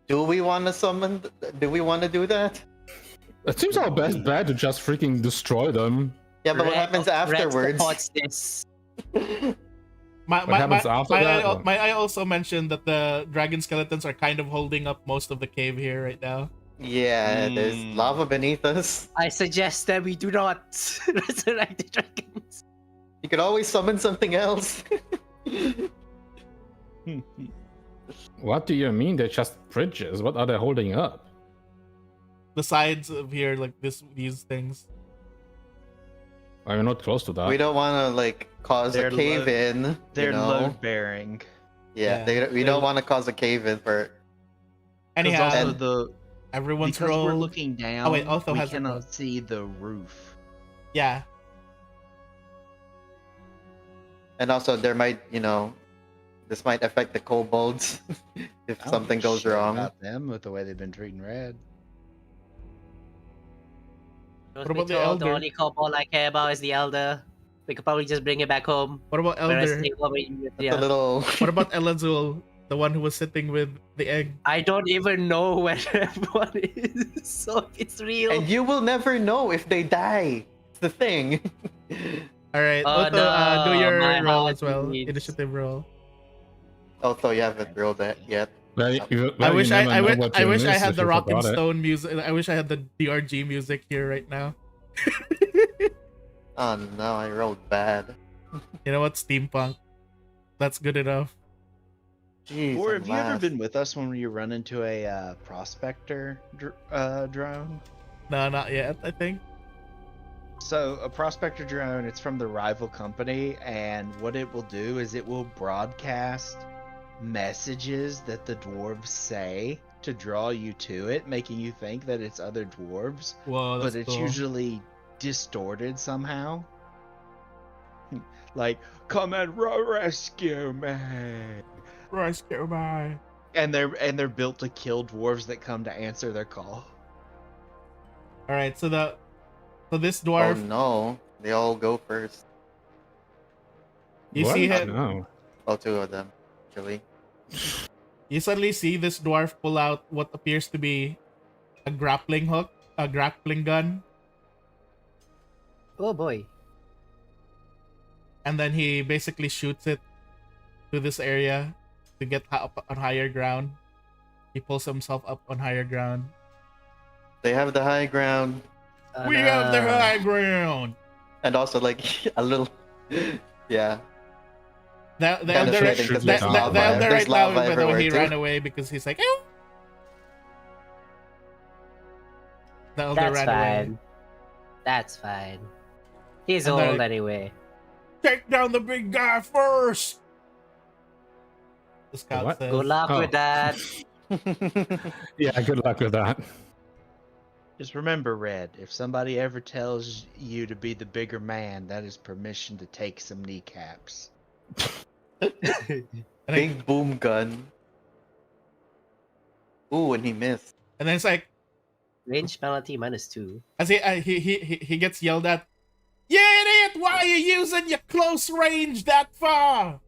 Do we want to summon? Do we want to do that? it seems our best bet to just freaking destroy them. Yeah, but what happens Red afterwards? supports this. My happens after that? I also mentioned that the dragon skeletons are kind of holding up most of the cave here right now. Yeah, there's lava beneath us. I suggest that we do not resurrect the dragons. You could always summon something else. What do you mean? They're just bridges. What are they holding up? The sides of here, like these things. Are we not close to that? We don't want to like cause They're a cave in. They're you know? load bearing. Yeah, Yeah, we don't want to cause a cave in for. Anyhow, also and- the everyone's because we're rolled. looking down. Oh, wait, Otho we has a roll. cannot see the roof. Yeah, And also, there might, this might affect the kobolds if I don't something give a goes shit wrong. about them with the way they've been treating Red. What about the The elder? only kobold I care about is the elder. We could probably just bring it back home. What about Whereas Elder? the woman- It's yeah. a little. What about Elazul, the one who was sitting with the egg? I don't even know where everyone is, so if it's real. And you will never know if they die. the thing. All right, Oh, Otto, do no, your my roll heart as well. bleeds. Initiative roll. Oh, so you haven't rolled that yet. Well, I you wish never know what I you wish I miss had if the you Rock and forgot it. Stone music. I wish I had the DRG music here right now. Oh no, I rolled bad. You know what? Steampunk. That's good enough. Jeez, Or I'm have you ever last. been with us when you run into a prospector drone? No, not yet, I think. So a prospector drone, it's from the rival company, and what it will do is it will broadcast messages that the dwarves say to draw you to it, making you think that it's other dwarves, Whoa, that's but it's cool. usually distorted somehow. Like, come and rescue me. Rice go by. And they're built to kill dwarves that come to answer their call. All right, so this Oh dwarf, no, they all go first. you What? see him. No. Oh, two of them, actually. You suddenly see this dwarf pull out what appears to be a grappling hook, a grappling gun, Oh boy. and then he basically shoots it to this area to get up on higher ground. He pulls himself up on higher ground. They have the high ground, Oh, We have the no. high ground. and also like a little, yeah. The Kind of elder, sweating 'cause there's the lava. elder There's right now, lava by the way, everywhere, he too. ran away because he's like, "Ew." The elder That's ran away. fine. That's fine. He's And they're old like- anyway. Take down the big guy first. The scout What? says. Good luck Oh. with that. Yeah, good luck with that. Just remember, Red, if somebody ever tells you to be the bigger man, that is permission to take some kneecaps. Big boom gun. Ooh, and he missed. And then it's like, Range penalty -2. as he gets yelled at, "You idiot! Why are you using your close range that far?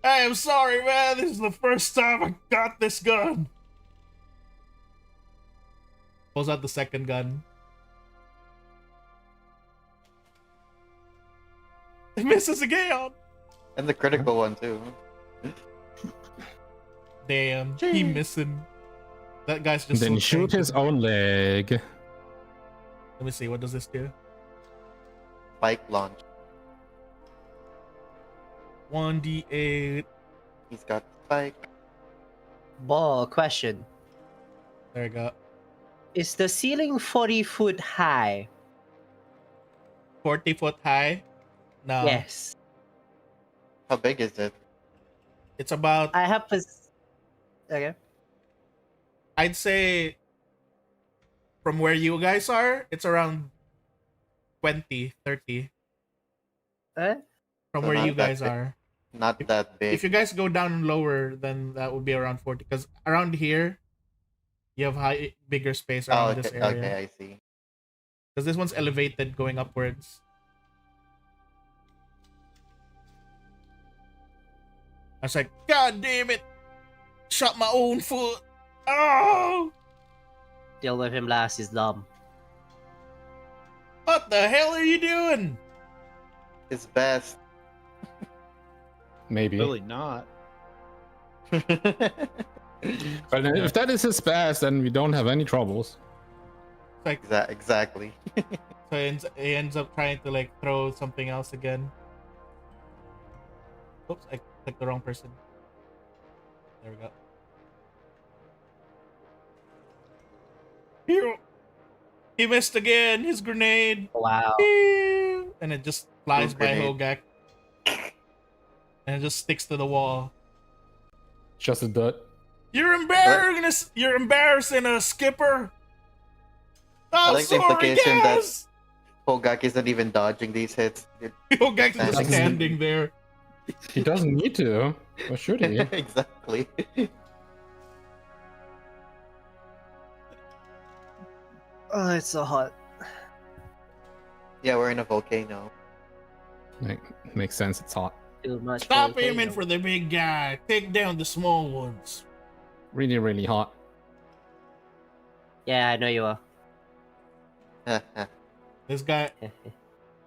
I am sorry, man. This is the first time I got this gun." Pulls out the second gun. It misses again. And the critical one too. Damn, he missing. That guy's just. Then so shoot tanky. his own leg. Let me see. What does this do? Spike launch. 1d8. He's got spike. Ball question. There we go. Is the ceiling 40 foot high? 40 foot high. No. Yes. How big is it? It's about. I have Okay. I'd say. From where you guys are, it's around 20, 30. Eh? From So where not you that guys big. are. Not that big. If you guys go down lower, then that would be around 40. Because around here, you have bigger space Oh, around this okay, area. okay, I see. Because this one's elevated going upwards. I was like, God damn it! Shot my own foot! Oh! Deal with him last is dumb. What the hell are you doing? His best. Maybe. Really not. But if that is his best, then we don't have any troubles. It's like, Exactly. so he ends up trying to like throw something else again. Oops, I clicked the wrong person. There we go. He missed again. His grenade. Wow. And it just flies Whose by grenade? Hogak. And it just sticks to the wall. Just a dud. You're embarrassing us, Skipper. I I'm like the sorry, implication that- guys. Hogak isn't even dodging these hits. Hogak's just Standing. standing there. He doesn't need to. Or should he? Exactly. Oh, it's so hot. Yeah, we're in a volcano. Makes sense. It's hot. Too much. Stop volcano. aiming for the big guy. Take down the small ones. Really, really hot. Yeah, I know you are. This guy,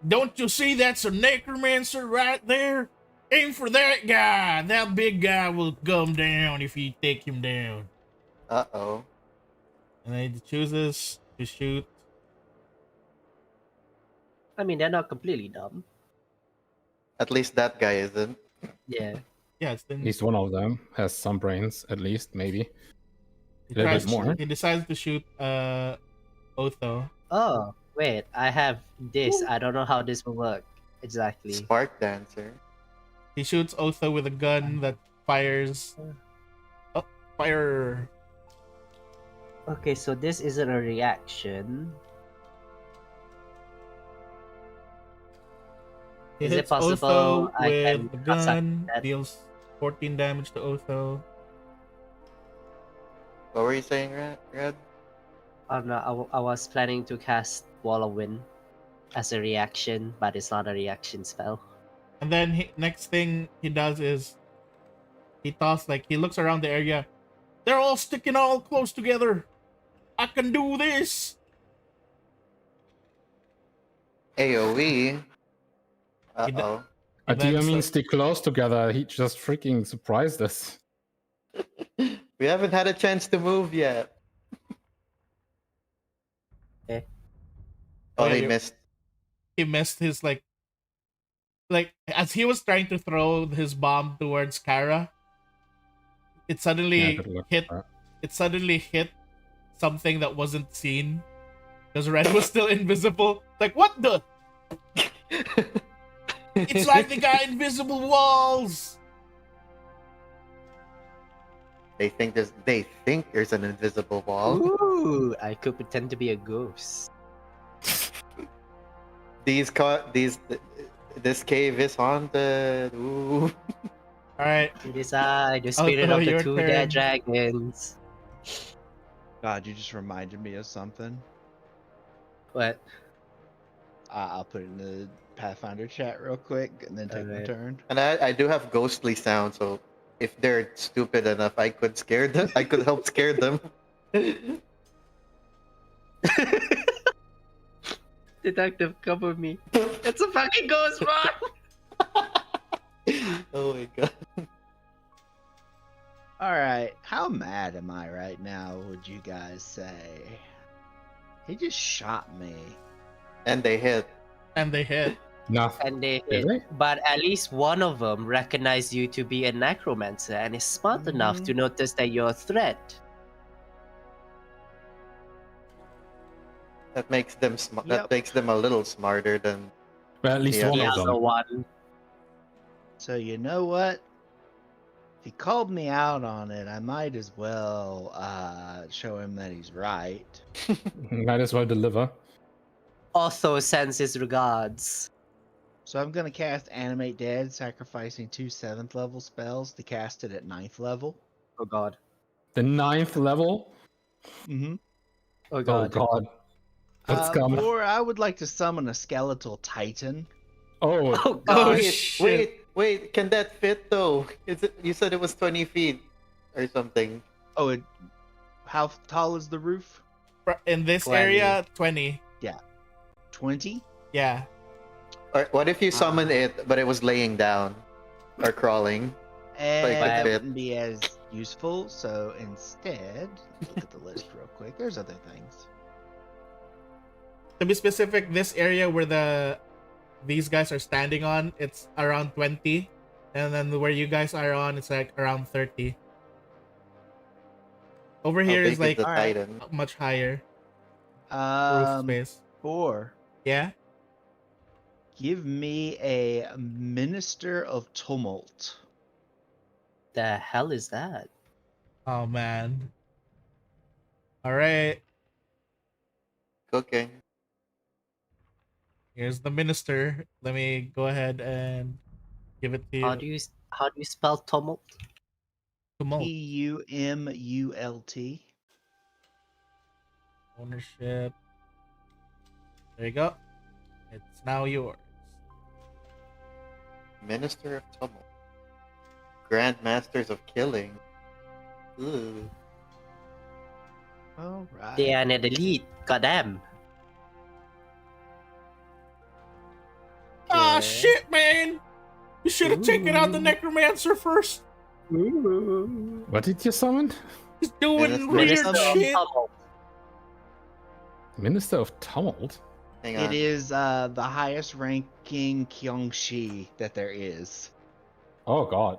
Don't you see that's a necromancer right there? Aim for that guy. That big guy will come down if you take him down. Uh-oh. And then he chooses to shoot. I mean, they're not completely dumb. At least that guy isn't. Yeah. Yeah, it's At then least one of them has some brains, at least, maybe. he A little tries bit more. he decides to shoot Otho. Oh, wait. I have this. I don't know how this will work exactly. Spark Dancer. He shoots Otho with a gun that fires. Oh, fire! Okay, so this isn't a reaction. He Is it hits possible Otho I with can the outside gun, that? deals 14 damage to Otho. What were you saying, Red? Oh no, I was planning to cast Wall of Wind as a reaction, but it's not a reaction spell. And then next thing he does is he looks around the area. They're all sticking all close together. I can do this. AoE. He d- Uh-oh. He Do you then mean sa- stick close together? He just freaking surprised us. We haven't had a chance to move yet. Eh. Oh, yeah, he missed. he missed his like as he was trying to throw his bomb towards Kara, it Yeah, suddenly good luck. hit it suddenly hit something that wasn't seen because Red was still invisible. Like, what the? It's like they got invisible walls. They think there's an invisible wall. Ooh, I could pretend to be a ghost. This cave is haunted. Ooh. All right, You decide the spirit Otho, of the your two turn. dead dragons. God, you just reminded me of something. What? I'll put it in the Pathfinder chat real quick and then take my Alright. turn. And I do have ghostly sound, so if they're stupid enough, I could scare them. I could help scare them. Detective, cover me. It's a fucking ghost, bro! Oh my god. Alright, how mad am I right now, would you guys say? He just shot me. And they hit. and they hit. Nothing. And they Did hit. they? But at least one of them recognized you to be a necromancer and is smart enough to notice that you're a threat. That makes them that Yep. makes them a little smarter than. Well, at least Yeah. one The of other them. one. So you know what? If he called me out on it, I might as well show him that he's right. Might as well deliver. Also sends his regards. So I'm gonna cast Animate Dead, sacrificing 2 7th level spells to cast it at 9th level. Oh god. The 9th level? Mm-hmm. Oh Oh god. god. Let's come. Or I would like to summon a skeletal titan. Oh, Oh Oh god. shit! Wait, can that fit though? Is it? You said it was 20 feet or something. Oh, how tall is the roof? In this 20. area, 20. 20? Yeah. Or what if you summon it, but it was laying down or crawling? And it that fit. wouldn't be as useful, so instead, let's look at the list real quick. There's other things. To be specific, this area where these guys are standing on, it's around 20, and then where you guys are on, it's like around 30. Over How here big is like the alright. Titan? much higher roof space. 4. Yeah. Give me a Minister of Tumult. The hell is that? Oh man. All right. Cooking. Here's the minister. Let me go ahead and give it to you. How do you spell tumult? Tumult. Tumult. Ownership. There you go. It's now yours. Minister of Tumult. Grand Masters of Killing. Ooh. Alright. They are an elite. Goddamn. Yeah. shit, man! You should have taken out the Ooh. necromancer first. Ooh. What did you summon? He's doing Minister weird Minister of shit. Tumult. Minister of Tumult? Hang It on. is the highest ranking Kyongshi that there is. Oh god.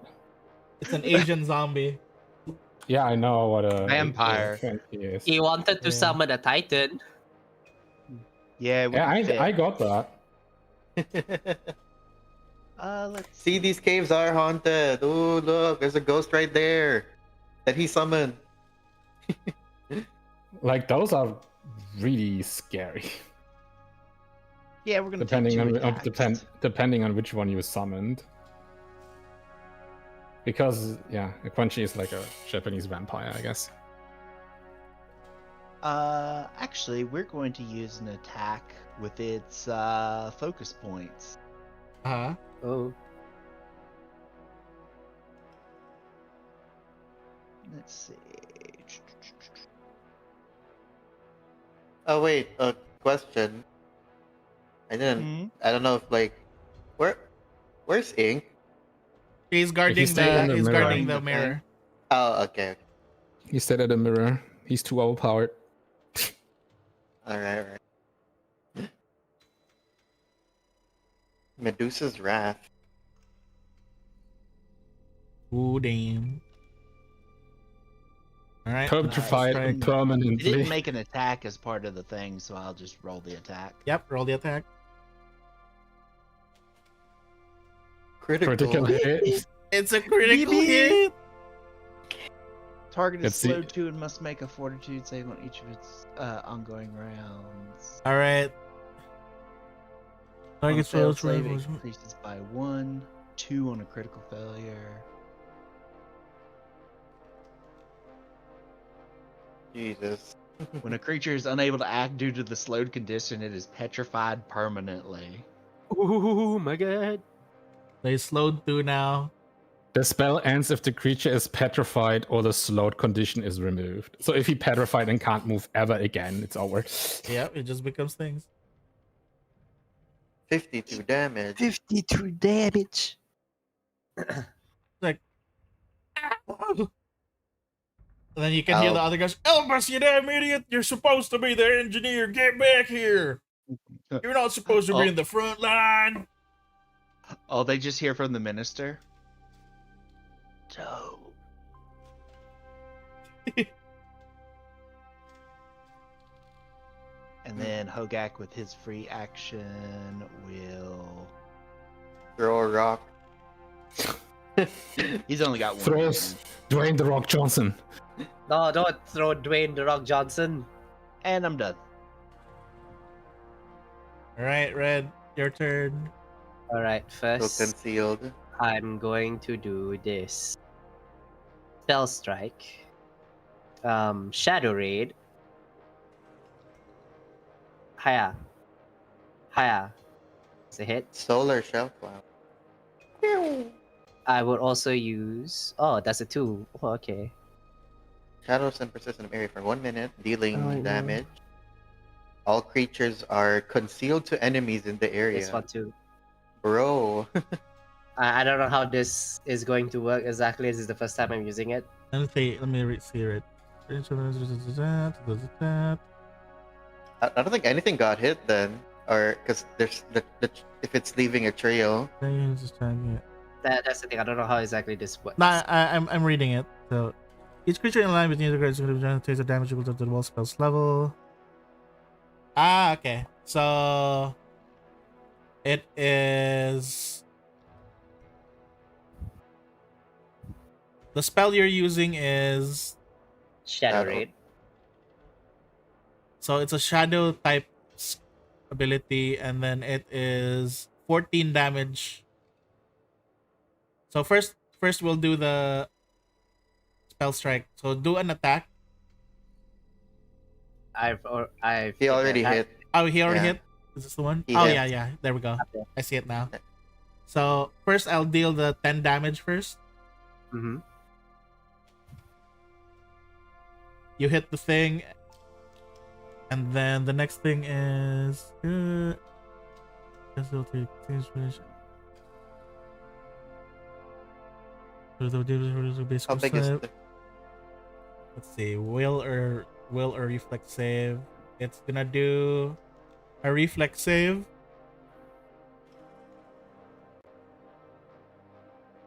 It's an Asian zombie. Yeah, I know what a Vampire. he is. He wanted to Yeah. summon a titan. Yeah, it Yeah, wouldn't fit. I got that. Let's See, these caves are haunted. Oh, look, there's a ghost right there that he summoned. Like those are really scary. Yeah, we're gonna Depending take on two attacks. depending on which one you summoned. Because yeah, a Quenchy is like a Japanese vampire, I guess. Actually, we're going to use an attack with its focus points. Uh-huh. Oh. Let's see. Oh wait, a question. I don't know if like, where's Ink? He's guarding stayed in the he's mirror. guarding the The mirror. Oh, okay. He stayed at a mirror. He's too overpowered. All right. Medusa's wrath. Ooh, damn. All right. Petrified strike. It didn't permanently. make an attack as part of the thing, so I'll just roll the attack. Yep. Roll the attack. Critical hit. It's a critical BB. hit. Target is Let's see. slowed to and must make a fortitude save on each of its ongoing rounds. All right. On a Target failed fails save, it for increases by 1, 2 on a critical failure. Jesus. When a creature is unable to act due to the slowed condition, it is petrified permanently. Oh my god. They slowed through now. The spell ends if the creature is petrified or the slowed condition is removed. So if he petrified and can't move ever again, it's over. Yep. It just becomes things. 52 damage. 52 damage. Like. And then you can hear the other guys. Elbus, you damn idiot! You're supposed to be the engineer. Get back here. You're not supposed to be in the front line. Oh, they just hear from the minister? So. And then Hogak with his free action will. Throw a rock. He's only got one. Throws action. Dwayne the Rock Johnson. No, don't throw Dwayne the Rock Johnson. And I'm done. All right, Red, your turn. All right, So first concealed. I'm going to do this. Spell Strike. Shadow Raid. Hiya. It's a hit. Solar shell cloud. I would also use. Oh, that's a 2. Oh, okay. Shadows and persist in an area for 1 minute, dealing Oh, yeah. damage. All creatures are concealed to enemies in the area. This one too. Bro. I don't know how this is going to work exactly. This is the first time I'm using it. Let me see it. I don't think anything got hit then. Or, because there's if it's leaving a trail. That's the thing. I don't know how exactly this works. Nah, I'm reading it. So, each creature in line with neither creature is going to take the damage equal to the wall spell's level. Ah, okay. So, it is. The spell you're using is. Shadow Shadow. Raid. So, it's a shadow type ability, and then it is 14 damage. So, first we'll do the spell strike. So, do an attack. I've He already I- hit. Oh, he already Yeah. hit? Is this the one? He Oh, hit. yeah. There we go. Okay. I see it now. So, first I'll deal the 10 damage first. Mhm. You hit the thing. And then the next thing is... facility continues finish. How big is the Let's see, will or reflex save. It's gonna do a reflex save.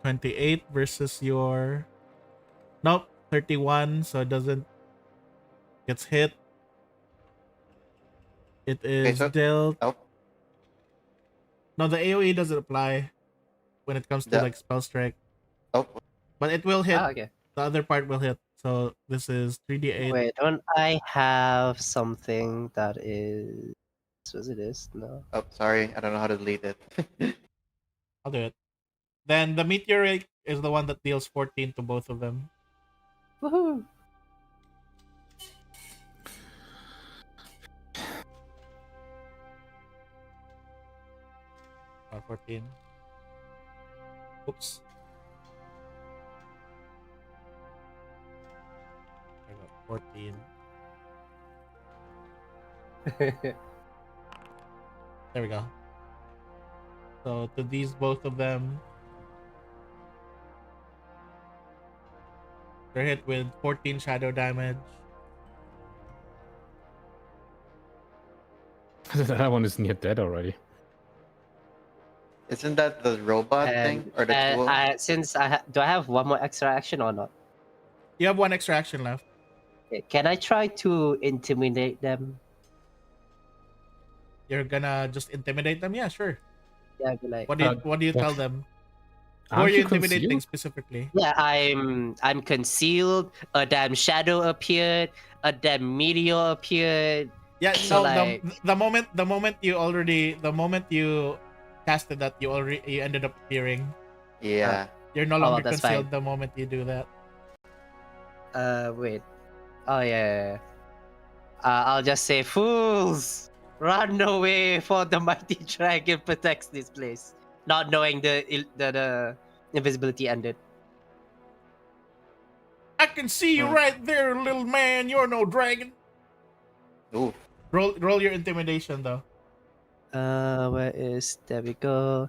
28 versus your nope 31, so it doesn't gets hit. It is so- dealt. oh, No, the AoE doesn't apply when it comes to The- like spell strike, oh, but it will hit. Ah, okay. The other part will hit. So this is 3d8. Wait, don't I have something that is? Was it this? No. oh, sorry, I don't know how to delete it. I'll do it. Then the meteorite is the one that deals 14 to both of them. Woohoo! 14. Oops. I got 14. There we go. So to these both of them, they're hit with 14 shadow damage. That one isn't yet dead already. Isn't that the robot thing or the tool? Do I have one more extra action or not? You have one extra action left. Okay, can I try to intimidate them? You're gonna just intimidate them? Yeah, sure. Yeah, be like, What do you tell them? Who are Aren't you you intimidating concealed? specifically? yeah, I'm concealed. A damn shadow appeared. A damn meteor appeared. Yeah, So, no, like- the moment you casted that, you ended up appearing. Yeah. You're no Oh, longer that's concealed fine. the moment you do that. Wait. Oh yeah. I'll just say, fools, run away! For the mighty dragon protects this place. Not knowing the invisibility ended. I can see you Hmm. right there, little man. You're no dragon. Ooh. Roll your intimidation though. Where is? There we go.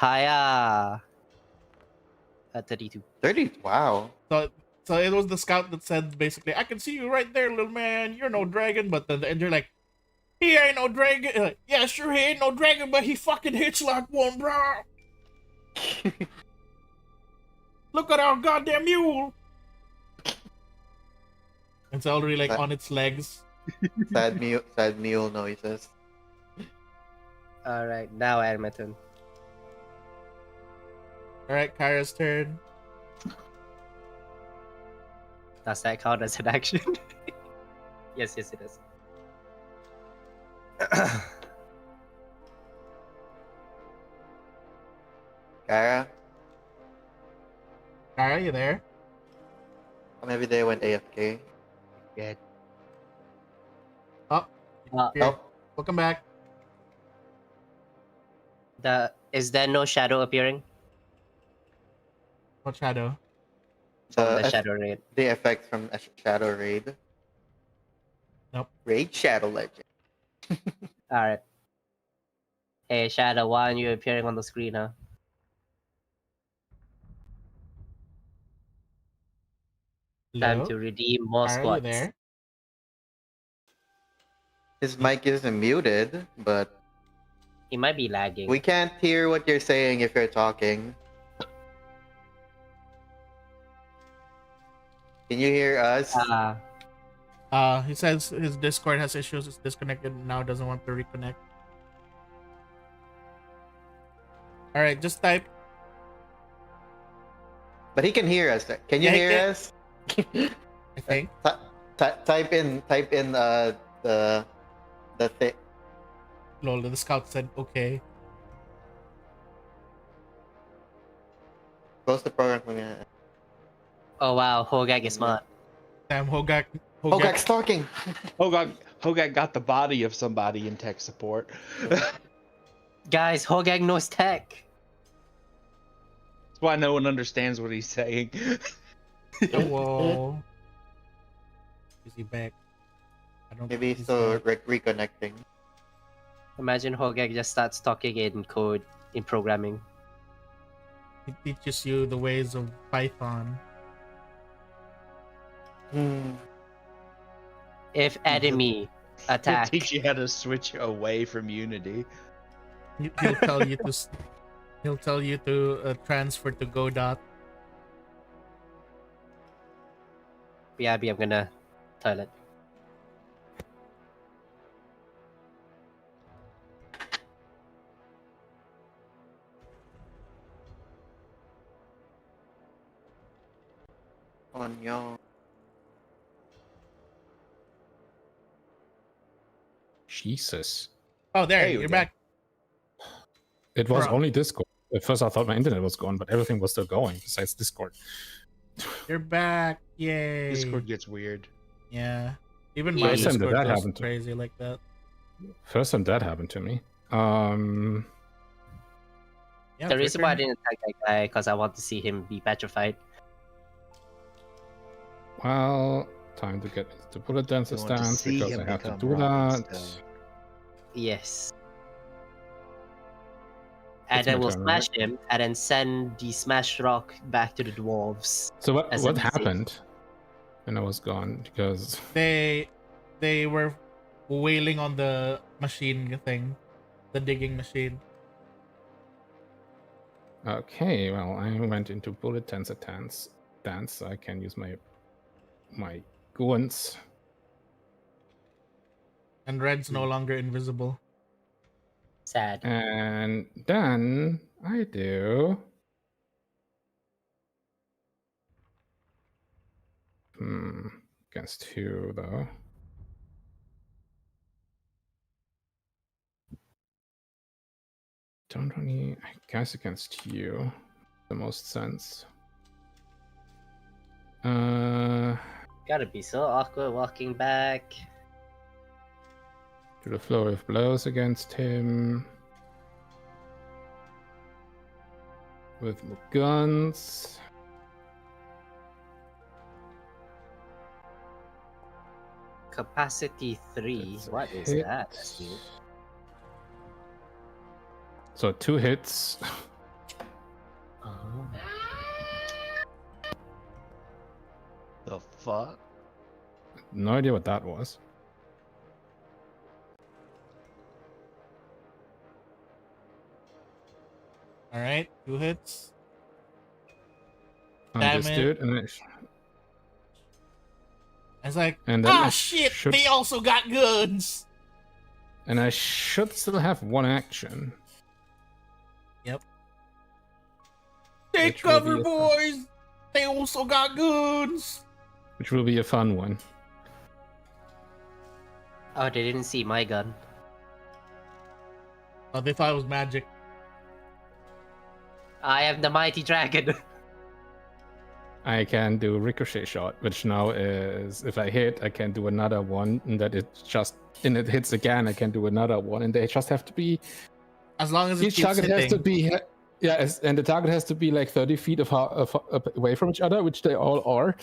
Hiya. 32. 30. Wow. So it was the scout that said basically, I can see you right there, little man. You're no dragon. But then you're like, he ain't no dragon. Yeah, sure, he ain't no dragon, but he fucking hits like one, bro. Look at our goddamn mule. It's already like That- on its legs. Sad mule noises. Alright, now I am my turn. All right, Kyra's turn. Does that count as an action? Yes, it does. Kara, Kyra, you there? maybe they went AFK. Good. Oh, Uh, here. Oh, Welcome back. Is there no shadow appearing What shadow? from the the, shadow raid? the effect from a Shadow Raid. Nope. Raid Shadow Legend. Alright. Hey, Shadow, why aren't you appearing on the screen, huh? Time Hello? to redeem more Kyra, you squats. there? His mic isn't muted, but He might be lagging. we can't hear what you're saying if you're talking. Can you hear us? He says his Discord has issues. It's disconnected now. Doesn't want to reconnect. All right, just type. But he can hear us. Can you Yeah, he hear can. us? I think. Type in the thing. Lol, the scout said okay. Close the program. Oh wow, Hogak is smart. Damn, Hogak. Hogak's talking. Hogak got the body of somebody in tech support. Guys, Hogak knows tech. That's why no one understands what he's saying. Whoa. Is he back? I don't Maybe think he's still back. reconnecting. Imagine Hogek just starts talking in code in programming. He teaches you the ways of Python. If enemy He'll attack, teach you how to switch away from Unity. He'll tell you to. He'll tell you to transfer to Godot. BRB, I'm gonna toilet. On yo. Jesus. Oh, there There you you're go. back. It was Bro. only Discord. At first, I thought my internet was gone, but everything was still going besides Discord. You're back. Yay. Discord gets weird. Yeah. Even Yeah. my First time Discord that goes happened to- crazy like that. First time that happened to me. Yeah, The reason why I Flickr. didn't attack that guy because I want to see him be petrified. Well, time to get into bullet dancer You want to stance see because him I have to become do rock that. still. Yes. And It's then my we'll turn, smash him and then send the smash rock back to the dwarves. So what As a message. happened when I was gone? Because They were wailing on the machine thing, the digging machine. okay, well, I went into bullet dancer dance, so I can use my guns. And Red's no longer invisible. Sad. And then I do. Against who though? Don't really. I guess against you, the most sense. Gotta be so awkward walking back. Do the flurry of blows against him. With more guns. Capacity 3. That's a What is hit. that? That's new. So 2 hits. Oh. The fuck? No idea what that was. All right, 2 hits. On Damn this it. dude, and It's like, And then I shit! should- They also got guns. I should still have 1 action. Take Which will cover, be a- boys. They also got guns. Which will be a fun one. Oh, they didn't see my gun. Oh, they thought it was magic. I am the mighty dragon. I can do ricochet shot, which now is if I hit, I can do another one, and that it just and it hits again, I can do another one, and they just have to be. As long as it Each keeps target hitting. has to be, and the target has to be like 30 feet away from each other, which they all are.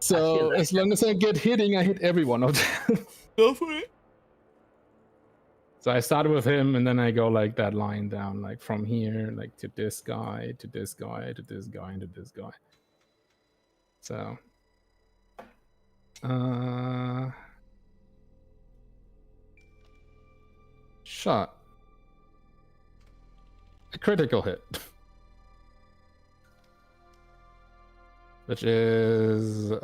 So like as long as I get hitting, I hit every one of them. Go for it. So I start with him, and then I go like that line down, like from here, like to this guy, to this guy, to this guy, and to this guy. So, shot. A critical hit. Which is, should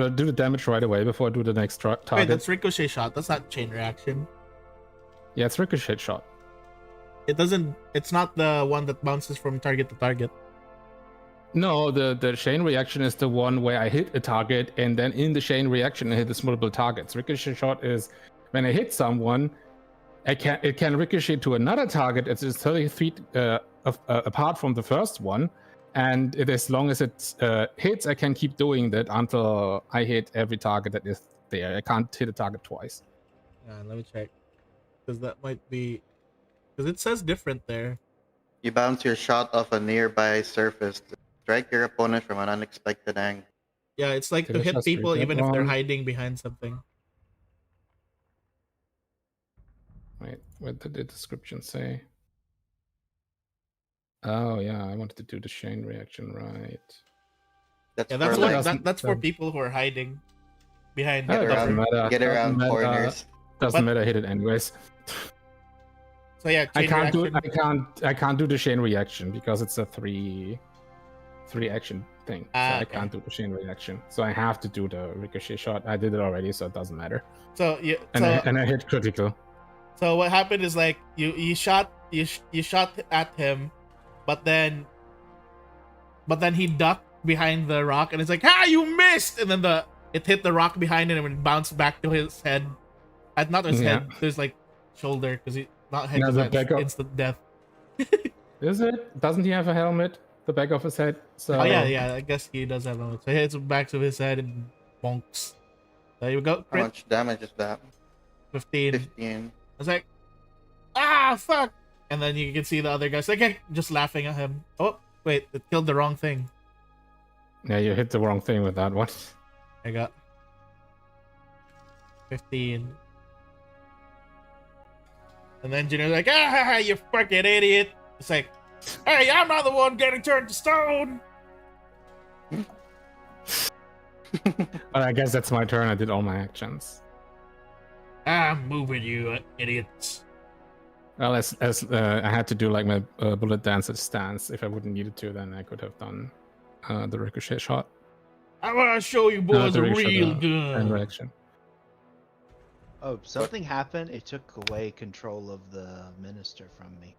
I do the damage right away before I do the next Wait, target? that's ricochet shot. That's not chain reaction. Yeah, it's ricochet shot. It doesn't. It's not the one that bounces from target to target. No, the chain reaction is the one where I hit a target, and then in the chain reaction I hit this multiple targets. Ricochet shot is when I hit someone, it can ricochet to another target. It's 30 feet apart from the first one, and as long as it hits, I can keep doing that until I hit every target that is there. I can't hit a target twice. Let me check, because that might be, because it says different there. You bounce your shot off a nearby surface to strike your opponent from an unexpected angle. Yeah, it's like Did to I hit just read people that even if they're wrong? hiding behind something. What did the description say? Oh yeah, I wanted to do the chain reaction, right? That's Yeah, for that's like what that's for um, people who are hiding behind Oh, get it doesn't around, cover. matter. get Doesn't around matter. corners. Doesn't But- matter. Hit it anyways. So yeah, I chain can't do. reaction. I can't do the chain reaction because it's a three action thing. So Ah, I okay. can't do the chain reaction. So I have to do the ricochet shot. I did it already, so it doesn't matter. So yeah, And I hit critical. so what happened is like you shot at him, but then he ducked behind the rock, and it's like, you missed, and then it hit the rock behind him and it bounced back to his head. Not his Yeah. head, there's like shoulder, because he not head, Yeah, 'cause the that's back of- instant death. Is it? Doesn't he have a helmet? The back of his head. So Oh yeah, I guess he does have a. So he hits back to his head and bonks. There you go, How crit much damage is that? 15. 15. I was like, fuck! And then you can see the other guys like just laughing at him. Oh wait, it killed the wrong thing. Yeah, you hit the wrong thing with that one. I got 15. And the engineer's like, you fucking idiot. It's like, hey, I'm not the one getting turned to stone. But I guess that's my turn. I did all my actions. I'm moving you, idiots. Well, as I had to do like my bullet dancer stance. If I wouldn't needed to, then I could have done the ricochet shot. I want to show you boys the a ricochet, real and gun. reaction. Oh, something happened. It took away control of the minister from me.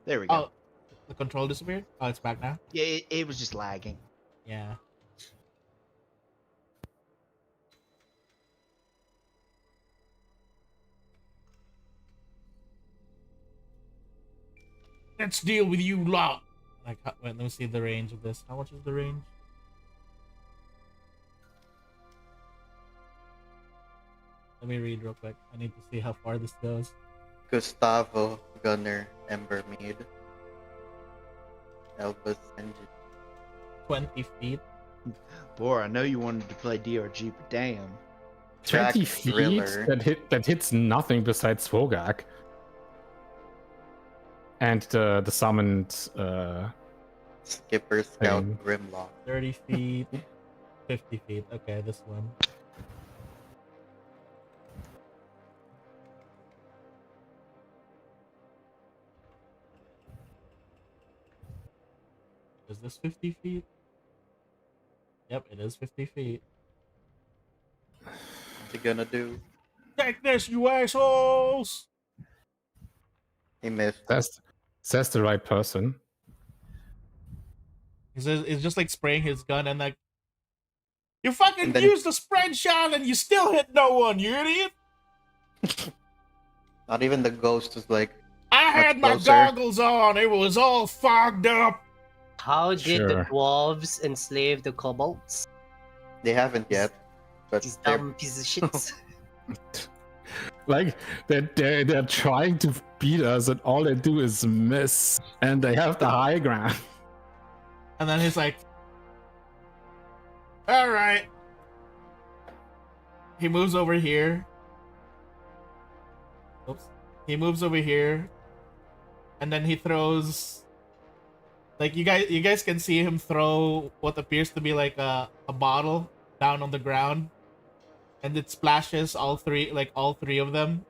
There we go. Oh, the control disappeared? Oh, it's back now? Yeah, it was just lagging. Yeah. Let's deal with you lot. Like, wait, let me see the range of this. How much is the range? Let me read real quick. I need to see how far this goes. Gustavo, Gunner, Ember Mead. Elvis, Engine. 20 feet. Boy, I know you wanted to play DRG, but damn. 20 Track feet? Driller. That hits nothing besides Svogak. And the summoned Skipper, Scout, Thing. Grimlock. 30 feet. 50 feet. Okay, this one. Is this 50 feet? Yep, it is 50 feet. What's he gonna do? Take this, you assholes! He missed. says the right person. It's just like spraying his gun and like, you fucking And then- used the spread shot and you still hit no one, you idiot! Not even the ghost is like, I had my closer. goggles on, it was all fogged up! How did the Sure. dwarves enslave the kobolds? they haven't yet. But These they're- dumb pieces of shit. Like they're trying to beat us, and all they do is miss, and they have the high ground. And then he's like, alright. He moves over here. Oops. He moves over here. And then he throws, like, you guys can see him throw what appears to be like a bottle down on the ground. And it splashes all three of them.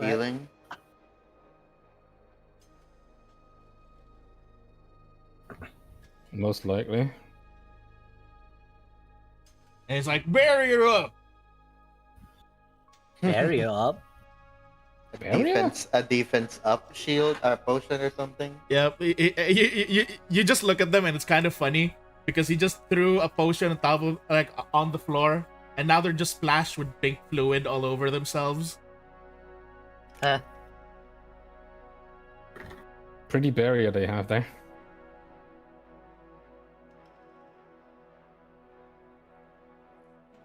healing. Most likely. And he's like, barrier up! Barrier up. Barrier? A defense up shield, potion or something. Yep. You just look at them and it's kind of funny because he just threw a potion on top of, like, on the floor, and now they're just splashed with pink fluid all over themselves. Pretty barrier they have there.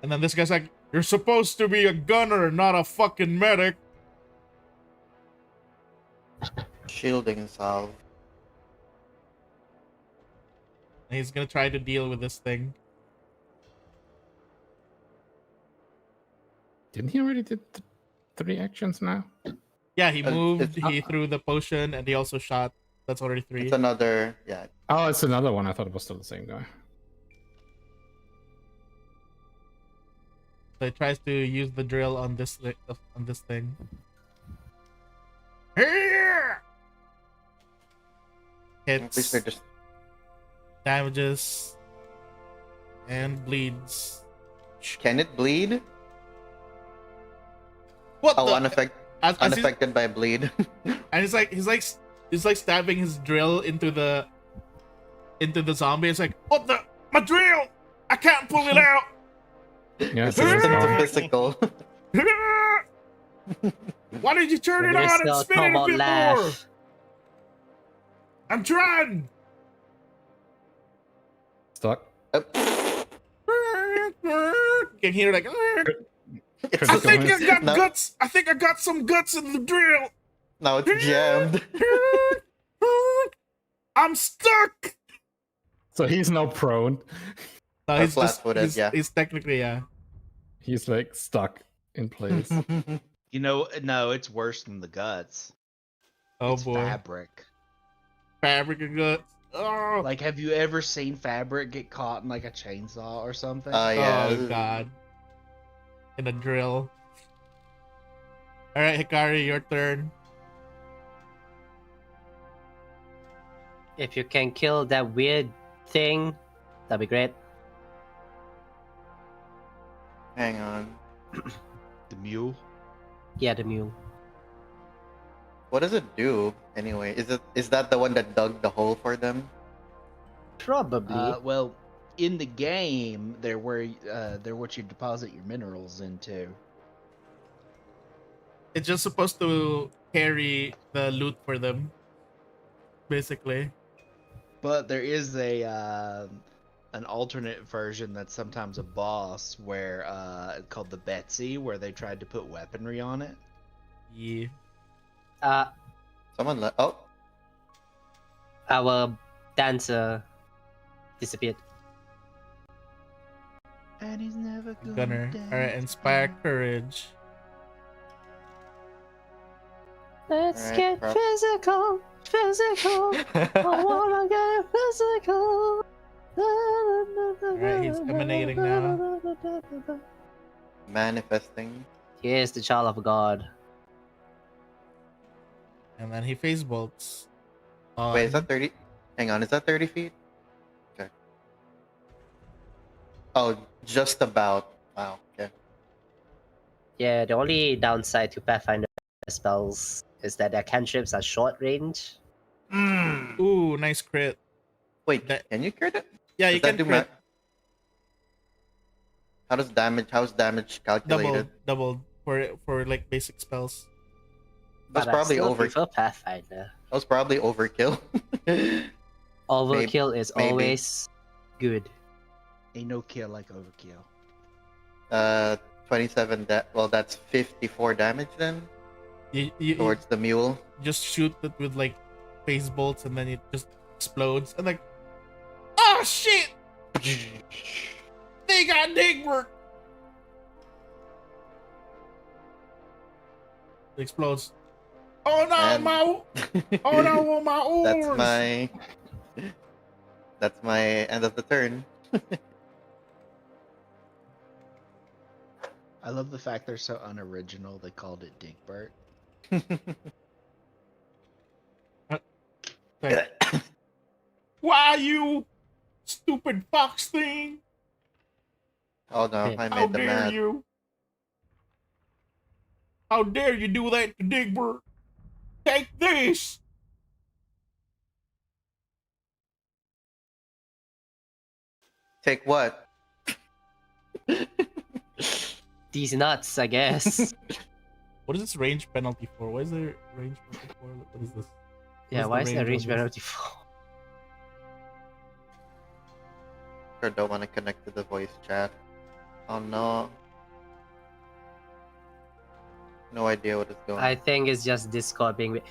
And then this guy's like, you're supposed to be a gunner, not a fucking medic. Shielding salve. And he's gonna try to deal with this thing. Didn't he already did 3 actions now? Yeah, he moved, it's he threw the potion, and he also shot. That's already 3. It's another. Yeah. Oh, it's another one. I thought it was still the same guy. So he tries to use the drill on this thing. Here! At least Hits, they're just. damages, and bleeds. Can it bleed? What Oh, the? As he's- unaffected by bleed. and he's like stabbing his drill into the zombie. It's like, what the? My drill! I can't pull it out. Yeah, It's so just it's into wrong. physical. Why did you turn it There's on and no spin it a cobalt bit more? laugh. I'm trying. Stuck. Can hear like. It's I Critical think hit. I got No. guts. I think I got some guts in the drill. Now it's jammed. I'm stuck. So he's now prone. No, Or he's just flat-footed, he's, yeah. he's technically He's like stuck in place. You know, no, it's worse than the guts. Oh It's boy, fabric. fabric and guts. Oh, Like, have you ever seen fabric get caught in like a chainsaw or something? Yeah. oh god, in a drill. All right, Hikari, your turn. If you can kill that weird thing, that'd be great. Hang on. The mule. Yeah, the mule. What does it do anyway? Is that the one that dug the hole for them? Probably. Well, in the game, they're what you deposit your minerals into. It's just supposed to carry the loot for them, basically. But there is an alternate version that's sometimes a boss where called the Betsy, where they tried to put weaponry on it. Yeah. Someone oh, Our dancer disappeared. And he's never gonna Gunner. dance All right, inspire again. courage. Let's Alright, get prob- physical. I wanna get physical. Alright, he's emanating now. manifesting. He is the child of God. And then he face bolts. Wait, is that 30? Hang on, is that 30 feet? Okay. Oh, just about. Wow. Okay. Yeah, the only downside to Pathfinder spells is that their cantrips are short range. Ooh, nice crit. Wait, That- can you crit it? Yeah, you Does can that do crit How's damage calculated? double for like basic spells. That's But probably I still over. prefer Pathfinder. That was probably overkill. Overkill is maybe. always good. Ain't no kill like overkill. 27. Well, that's 54 damage then You towards the mule. just shoot it with like face bolts and then it just explodes and like, oh shit! They got Daybreak. It explodes. Oh no, And- oh no, my oars. That's my end of the turn. I love the fact they're so unoriginal. They called it Digbert. Like, why you stupid fox thing? Oh no, I How made them dare mad. you? How dare you do that to Digbert? Take this! Take what? These nuts, I guess. What is this range penalty for? Why is there range penalty for? What is this? Yeah, the why is there range range on this? penalty for? Sure, don't want to connect to the voice chat. Oh no. No idea what is going I on. think it's just Discord being.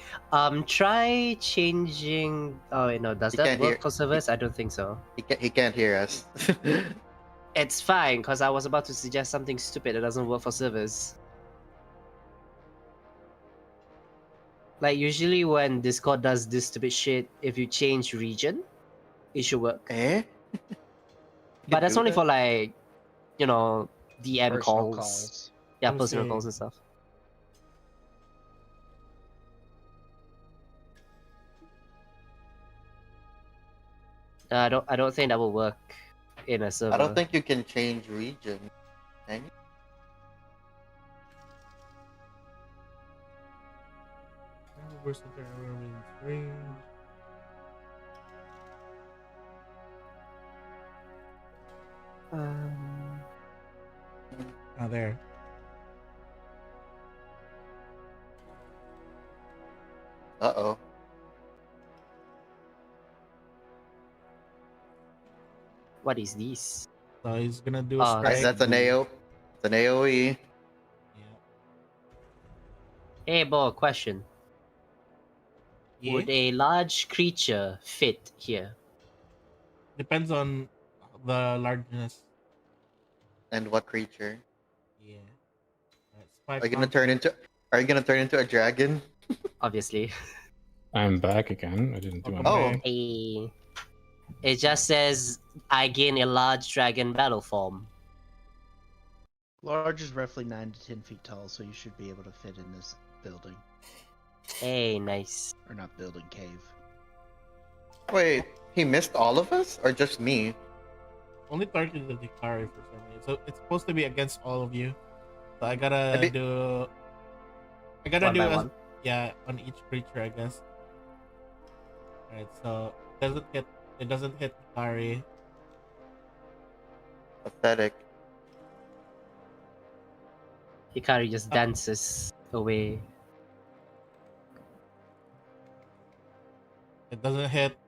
Try changing. Oh wait, no, does He that can't work hear- for servers? I don't think so. He can't hear us. It's fine, because I was about to suggest something stupid that doesn't work for servers. Like usually when Discord does this stupid shit, if you change region, it should work. Eh? But that's do only that? for like, you know, DM Personal calls. calls. Yeah, Let me personal see. calls and stuff. I don't think that will work in a server. I don't think you can change region. Can you? Versatile means range. Oh, there. Uh-oh. What is this? So he's gonna do a Oh, strike. That's an AO. It's an AOE. Yeah. Hey, Bo, question. Yeah. Would a large creature fit here? Depends on the largeness. And what creature? Yeah. Alright, spike Are you gonna counter. turn into? Are you gonna turn into a dragon? Obviously. I'm back again. I didn't do Welcome anything. back. Hey. It just says I gain a large dragon battle form. Large is roughly 9 to 10 feet tall, so you should be able to fit in this building. Hey, nice. Or not building, cave. Wait, he missed all of us, or just me? Only targeted the Hikari for some reason. So it's supposed to be against all of you. So I gotta I mean- do. I gotta One do by a, one. yeah, on each creature, I guess. Alright, so doesn't hit. It doesn't hit Hikari. Pathetic. Hikari just dances away. It doesn't hit It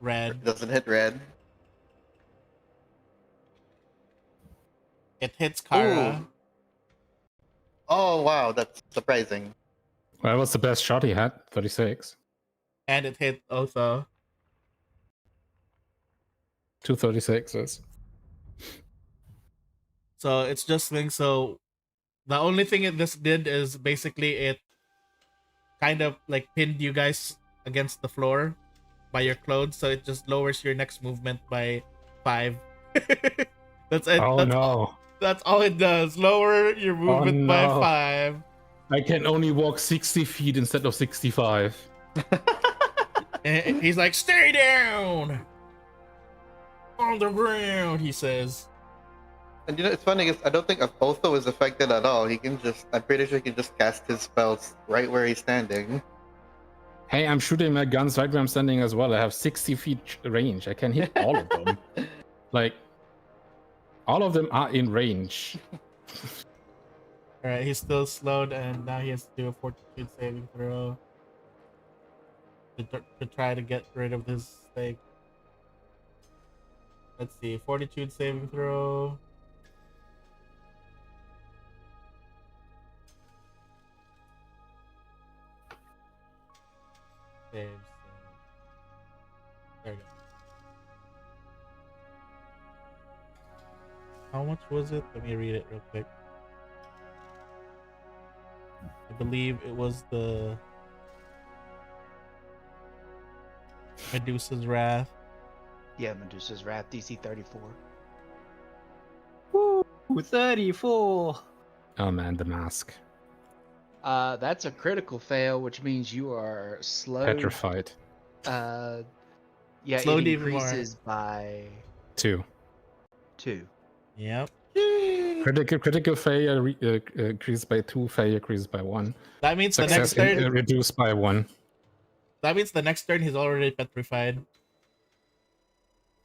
red. doesn't hit red. It hits Kara. Ooh. Oh wow, that's surprising. Well, what's the best shot he had? 36. And it hit Otho. 236s. So it's just things. So the only thing this did is basically it kind of like pinned you guys against the floor by your clothes. So it just lowers your next movement by 5. That's it. Oh no. That's all it does. Lower your movement by no. 5. I can only walk 60 feet instead of 65. And he's like, "Stay down on the ground," he says. And you know, it's funny because I don't think Otho is affected at all. He can just, I'm pretty sure he can just cast his spells right where he's standing. Hey, I'm shooting my guns right where I'm standing as well. I have 60 feet range. I can hit all of them. Like, all of them are in range. Alright, he's still slowed, and now he has to do a fortitude saving throw to try to get rid of this thing. Let's see, fortitude saving throw. Save. There we go. How much was it? Let me read it real quick. I believe it was the Medusa's Wrath. Yeah, Medusa's Wrath, DC 34. Woo! 34! Oh man, the mask. That's a critical fail, which means you are slowed. Petrified. Yeah, Slowed it even more. increases by 2. 2. Yep. Critical failure increased by 2, failure increased by 1. That means the Success next turn. reduced by 1. That means the next turn he's already petrified.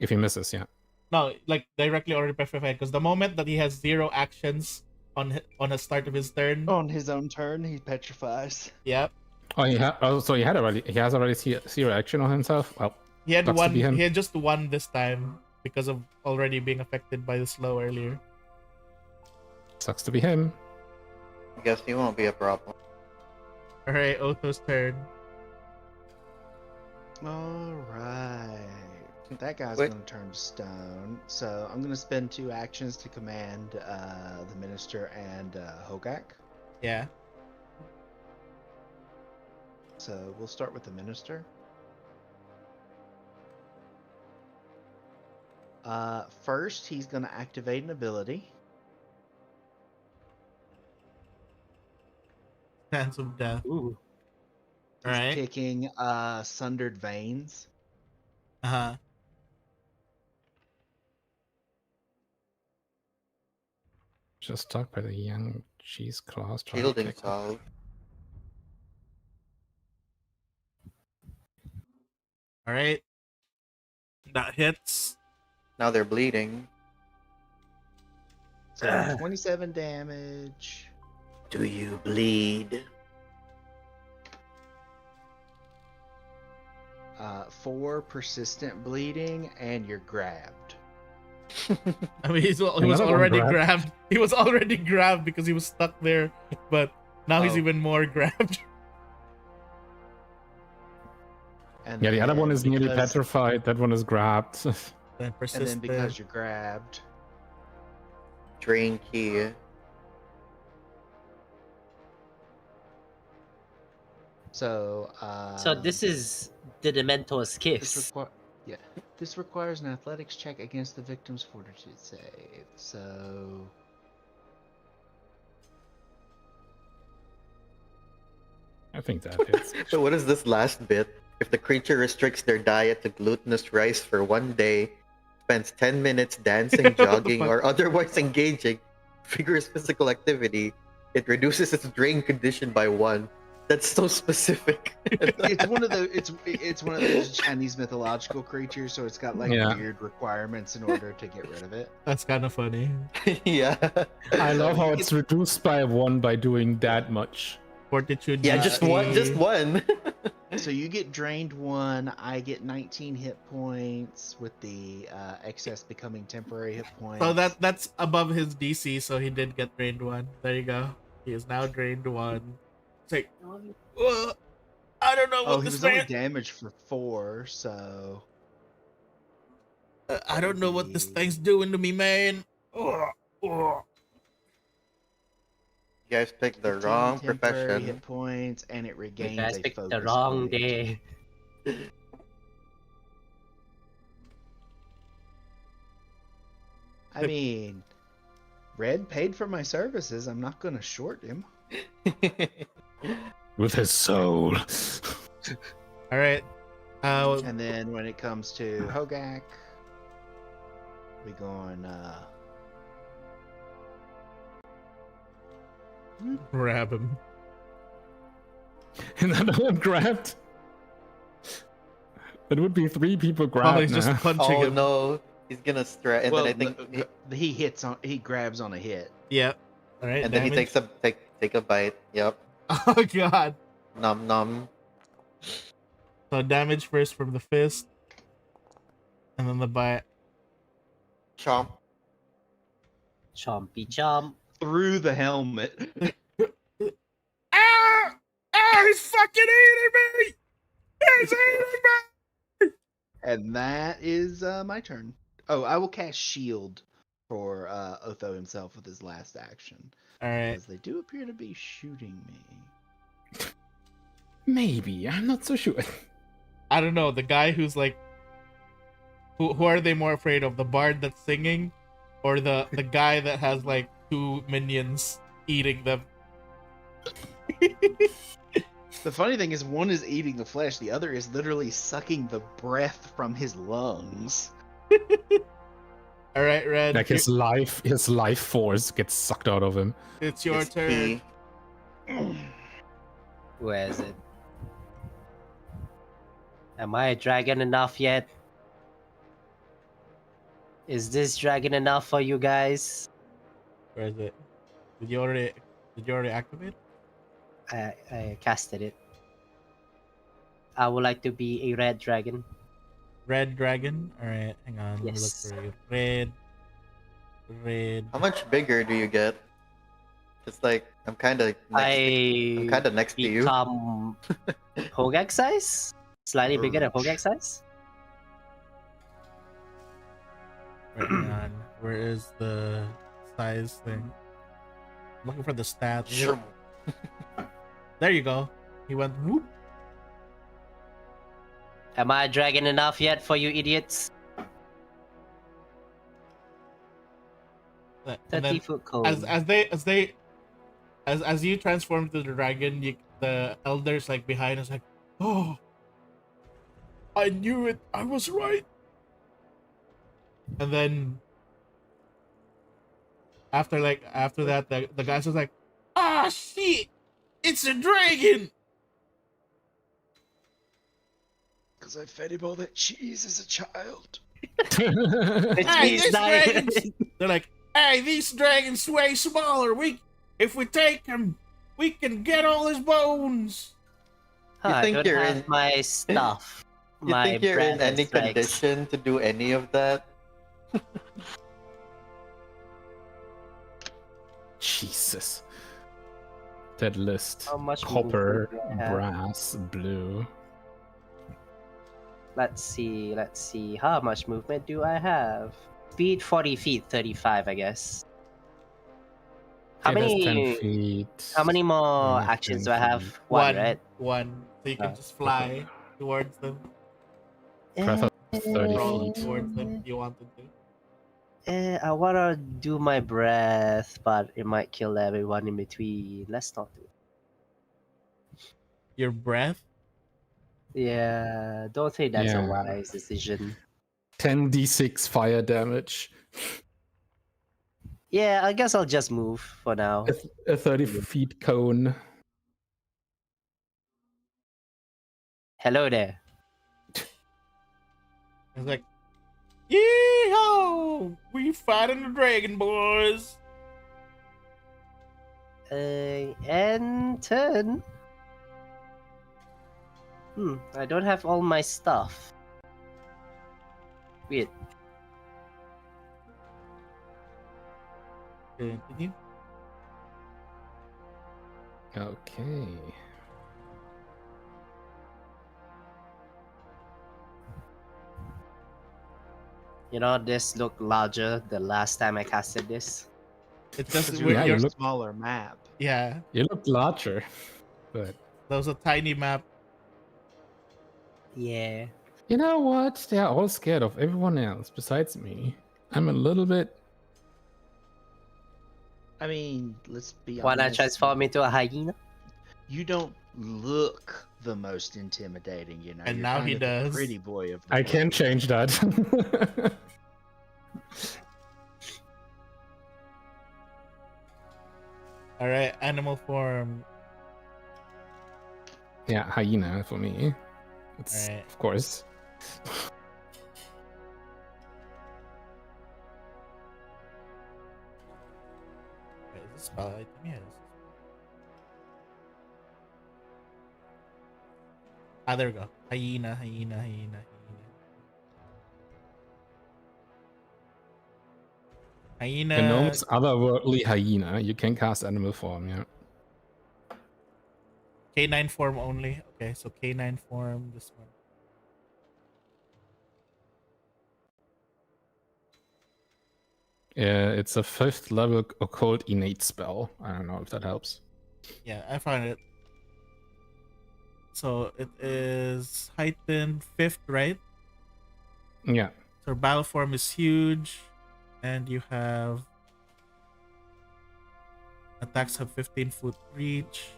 If he misses, yeah. No, like directly already petrified. Because the moment that he has 0 actions on the start of his turn. On his own turn, he petrifies. Yep. Oh, he has already 0 action on himself. Well, He had sucks to one. be him. He had just 1 this time because of already being affected by the slow earlier. Sucks to be him. I guess he won't be a problem. All right, Otho's turn. Alright. That guy's Wait. going to turn to stone. So I'm going to spend 2 actions to command the Minister and Hogak. Yeah. So we'll start with the minister. First, he's going to activate an ability. Hands of death. Ooh. He's Right. picking Sundered Veins. Uh-huh. Just stuck by the young cheese class. Shielding salve. All right. That hits. Now they're bleeding. So 27 damage. Do you bleed? 4 persistent bleeding, and you're grabbed. I mean, he was Another one already grabbed. grabbed. He was already grabbed because he was stuck there, but now he's Oh. even more grabbed. And Yeah, the other then one is nearly because- petrified. That one is grabbed. Then And then persistent. because you're grabbed, Drain key. so So this is the Dementor's kiss. this requires an athletics check against the victim's fortitude save. So I think that hits. So what is this last bit? If the creature restricts their diet to glutinous rice for 1 day, spends 10 minutes dancing, What the jogging, fuck? or otherwise engaging vigorous physical activity, it reduces its drain condition by 1. That's so specific. it's one of the it's one of those Chinese mythological creatures, so it's got like Yeah. weird requirements in order to get rid of it. That's kind of funny. Yeah. I love how you it's reduced by 1 by doing that much. Fortitude. Yeah, DC. just one. Just one. So you get drained 1. I get 19 hit points with the excess becoming temporary hit points. So that's above his DC, so he did get drained 1. There you go. He is now drained 1. It's like, I don't know what he this was only man. damaged for 4, so I don't know what this thing's doing to me, man. Ugh, ugh. You guys picked the 15 wrong temporary profession. hit points, and it You regains guys a picked the focus wrong point. day. I mean, Red paid for my services. I'm not gonna short him. With his soul. All right. And then when it comes to Hogak, we going grab him. Another one grabbed. It would be 3 people Oh, grabbed he's just now. punching Oh him. no, he's gonna strike, and well, then I think, he grabs on a hit. Yep. All right. and then he damage. take a bite. Yep. Oh god. Nom nom. So damage first from the fist, and then the bite. Chomp. Chompy chomp. Through the helmet. Ah! Ah! He's fucking eating me! He's eating me! And that is my turn. Oh, I will cast Shield for Otho himself with his last action. All right. Because they do appear to be shooting me. Maybe. I'm not so sure. I don't know. The guy who's like, who are they more afraid of? The bard that's singing, or the guy that has like 2 minions eating them? The funny thing is, one is eating the flesh, the other is literally sucking the breath from his lungs. All right, Red. Like his life force gets sucked out of him. It's your It's turn. pee. Where is it? Am I a dragon enough yet? Is this dragon enough for you guys? Where is it? Did you already activate? I casted it. I would like to be a red dragon. Red dragon. All right, hang on. Let me Yes. look for you. Red. How much bigger do you get? It's like I'm kind of I next to you. become Hogak size, slightly bigger than Hogak size. Right, hang on. Where is the size thing? I'm looking for the stats. Zoom. There you go. He went whoop. Am I dragon enough yet for you idiots? And 30 then foot cone. as you transform to the dragon, the elders like behind us like, oh, I knew it, I was right. And then after that, the guys was like, ah, shit, it's a dragon. Because I fed him all that cheese as a child. The Hey, cheese these died. dragons. They're like, hey, these dragons way smaller. If we take him, we can get all his bones. Huh, I think don't you're have in- my stuff. You My think you're in breath and any strength. condition to do any of that? Jesus. That list. How much Copper, movement do I have? brass, blue. Let's see. How much movement do I have? Speed 40 feet, 35, I guess. How Okay, that's 10 many? feet. How many more Yeah, actions 10 do I have? feet. One, right? One. So you can Oh. just fly towards them, Breath of 30 crawl feet. towards them if you wanted to. I wanna do my breath, but it might kill everyone in between. Let's not do it. Your breath. Yeah, don't think that's a Yeah. wise decision. 10d6 fire damage. Yeah, I guess I'll just move for now. A 30 feet cone. Hello there. It's like, yeehaw! We fighting the dragon, boys. And turn. I don't have all my stuff. Weird. Continue. Okay. You know, this looked larger the last time I casted this. It's just Because Yeah, you're you on a look- smaller map. yeah. You look larger, but That was a tiny map. Yeah. you know what? They are all scared of everyone else besides me. I'm a little bit. I mean, let's be Wanna honest. transform into a hyena? You don't look the most intimidating, you know. And You're now kind he of the does. pretty boy of the I can group. change that. All right, animal form. Yeah, hyena for me. It's Alright. of course. Wait, is this spell item? Yes. Ah, there we go. Hyena. Hyena. Gnome's otherworldly hyena. You can cast animal form, yeah. K9 form only. Okay, so K9 form, this one. Yeah, it's a 5th level occult innate spell. I don't know if that helps. Yeah, I found it. So it is heightened 5th, right? Yeah. So battle form is huge, and you have attacks have 15-foot reach.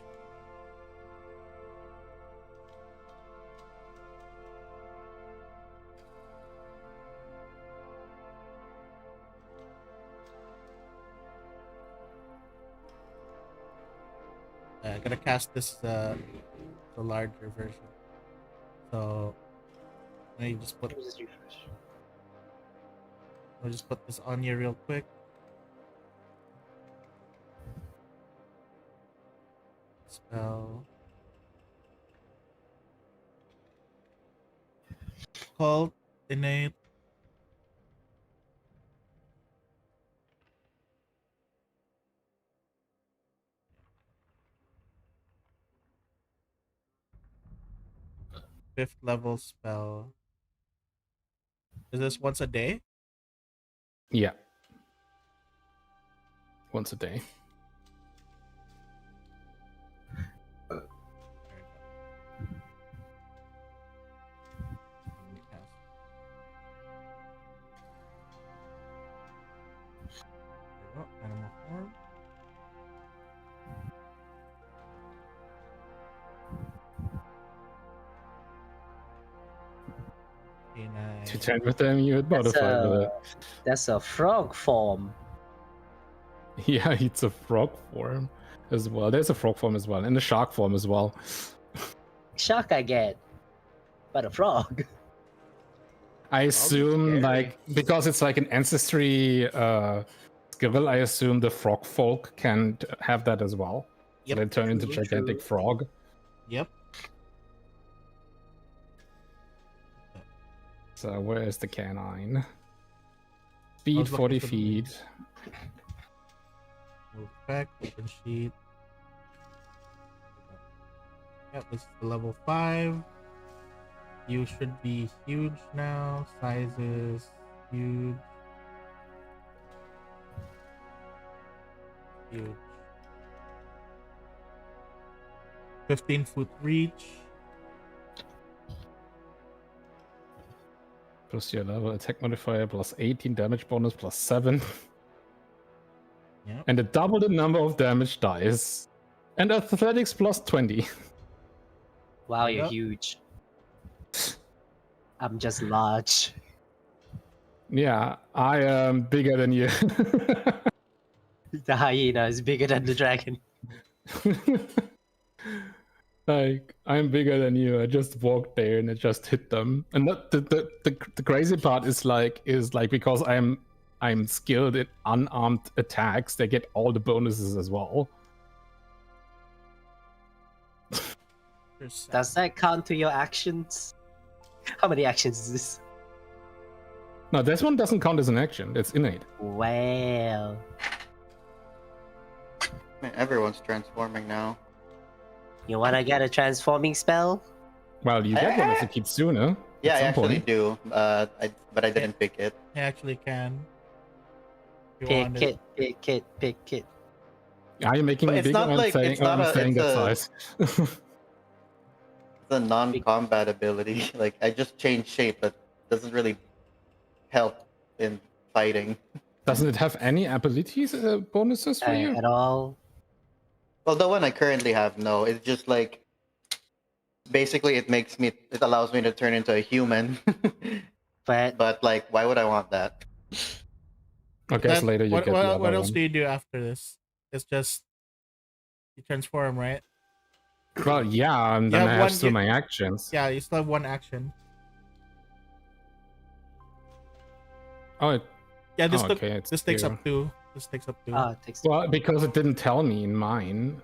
I'm gonna cast this the larger version. So let me just put this on you real quick. Spell cult innate. Fifth level spell. Is this once a day? Yeah. Once a day. There we go. Oh, animal form. Canine. To turn with them, you would modify with it. That's a frog form. Yeah, it's a frog form as well. There's a frog form as well, and a shark form as well. Shark I get, but a frog. I assume, scary. like, because it's like an ancestry skill, I assume the frog folk can have that as well. Yep. So they turn into True, gigantic true. frog. Yep. So where is the canine? Speed was looking 40 for the feet. Move back. Open sheet. Yep, this is the level 5. You should be huge now. Sizes huge. Huge. 15-foot reach. Plus your level attack modifier plus 18 damage bonus plus 7. Yep. And a double the number of damage dice. And athletics plus 20. Wow, you're Yep. huge. I'm just large. Yeah, I am bigger than you. The hyena is bigger than the dragon. Like, I'm bigger than you. I just walked there and I just hit them. And that, the crazy part is like because I'm skilled in unarmed attacks, they get all the bonuses as well. Does that count to your actions? How many actions is this? No, this one doesn't count as an action. It's innate. Well, Man, everyone's transforming now. you wanna get a transforming spell? Well, you get one as a Kitsune. Yeah, I at some actually point. do. But I didn't pick it. I actually can. If you Pick wanted. it, pick it, pick it. Are you making But me it's bigger? not I'm like- saying, it's not I'm a- saying it's that a- size. It's a non-combat ability. Like I just changed shape, but doesn't really help in fighting. Doesn't it have any abilities bonuses for you? At all? Well, the one I currently have, no. It's just like basically it allows me to turn into a human. But But like, why would I want that? I guess Then later you what, get the what, other what else one. do you do after this? It's just you transform, right? Well, yeah, and then have I have one- still you- my actions. Yeah, you still have one action. Oh, Yeah, this okay, it's this takes two. up 2. This takes up 2. it takes Well, because it didn't tell me in mine.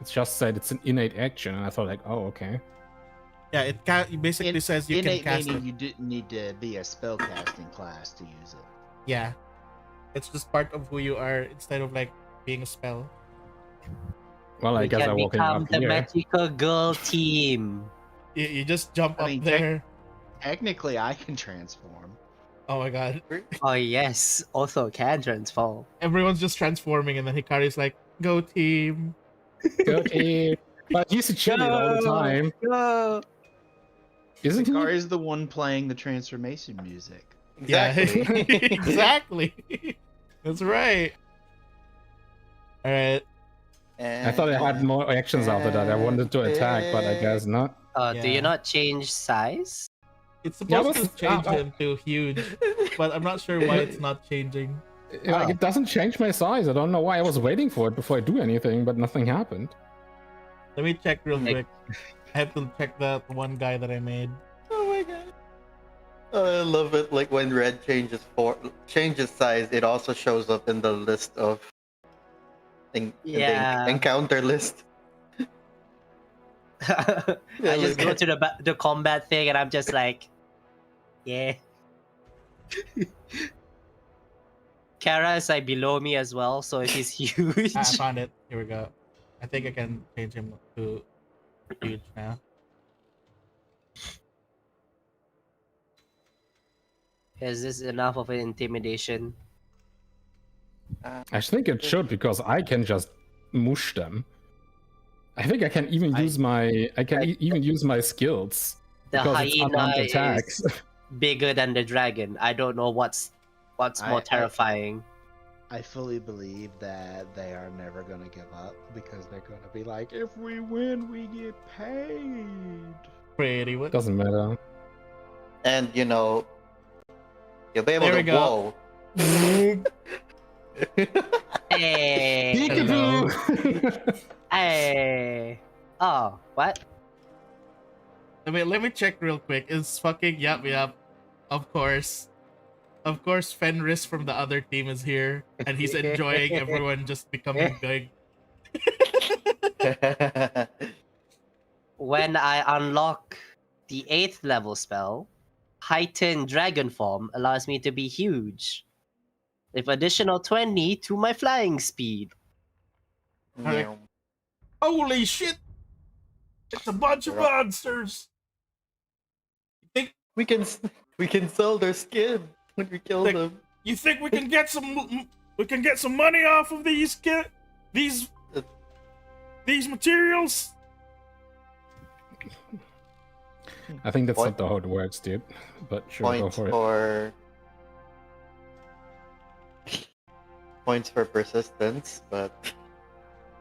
It's just said it's an innate action, and I thought like, oh, okay. Yeah, it basically says you can Innate cast meaning it. you didn't need to be a spellcasting class to use it. Yeah, it's just part of who you are instead of like being a spell. Well, I you guess can I'm walking become up the here. magical girl team. You just jump I up mean, there. Technically, I can transform. Oh my god. Oh yes, also can transform. Everyone's just transforming and then Hikari's like, go team. Go team. But he's a cheater all the time, Go! isn't he? Hikari is the one playing the transformation music. Exactly. Yeah, exactly. That's right. Alright. I thought I had more actions after that. I wanted to attack, but I guess not. Do Yeah. you not change size? It's Yeah, supposed to but- change him to huge, but I'm not sure why it's not changing. Like, it doesn't change my size. I don't know why. I was waiting for it before I do anything, but nothing happened. Let me check real Like- quick. I have to check that one guy that I made. Oh my god. I love it. Like when red changes size, it also shows up in the list of in the Yeah. encounter list. I just go to the combat thing and I'm just like, yeah. Kara is like below me as well, so if he's huge. I found it. Here we go. I think I can change him to huge now. Is this enough of an intimidation? I think it should because I can just mush them. I think I can even use my even use my skills The because it's hyena unarmed is attacks. bigger than the dragon. I don't know what's more I- terrifying. I fully believe that they are never gonna give up because they're gonna be like, if we win, we get paid. Pretty much. Doesn't matter. And you know, you'll be able There to we go. whoa. Hey. Peekaboo! Hey. Oh, what? Let me check real quick. It's fucking yup. Of course. Of course, Fenris from the other team is here, and he's enjoying everyone just becoming big. When I unlock the 8th level spell, Heightened Dragon Form allows me to be huge, with additional 20 to my flying speed. Alright. Holy shit! It's a bunch of monsters. We can sell their skin when we kill Like- them. You think we can get some? We can get some money off of these materials? I think that's What? not how it works, dude. But sure, go Points for it. for points for persistence, but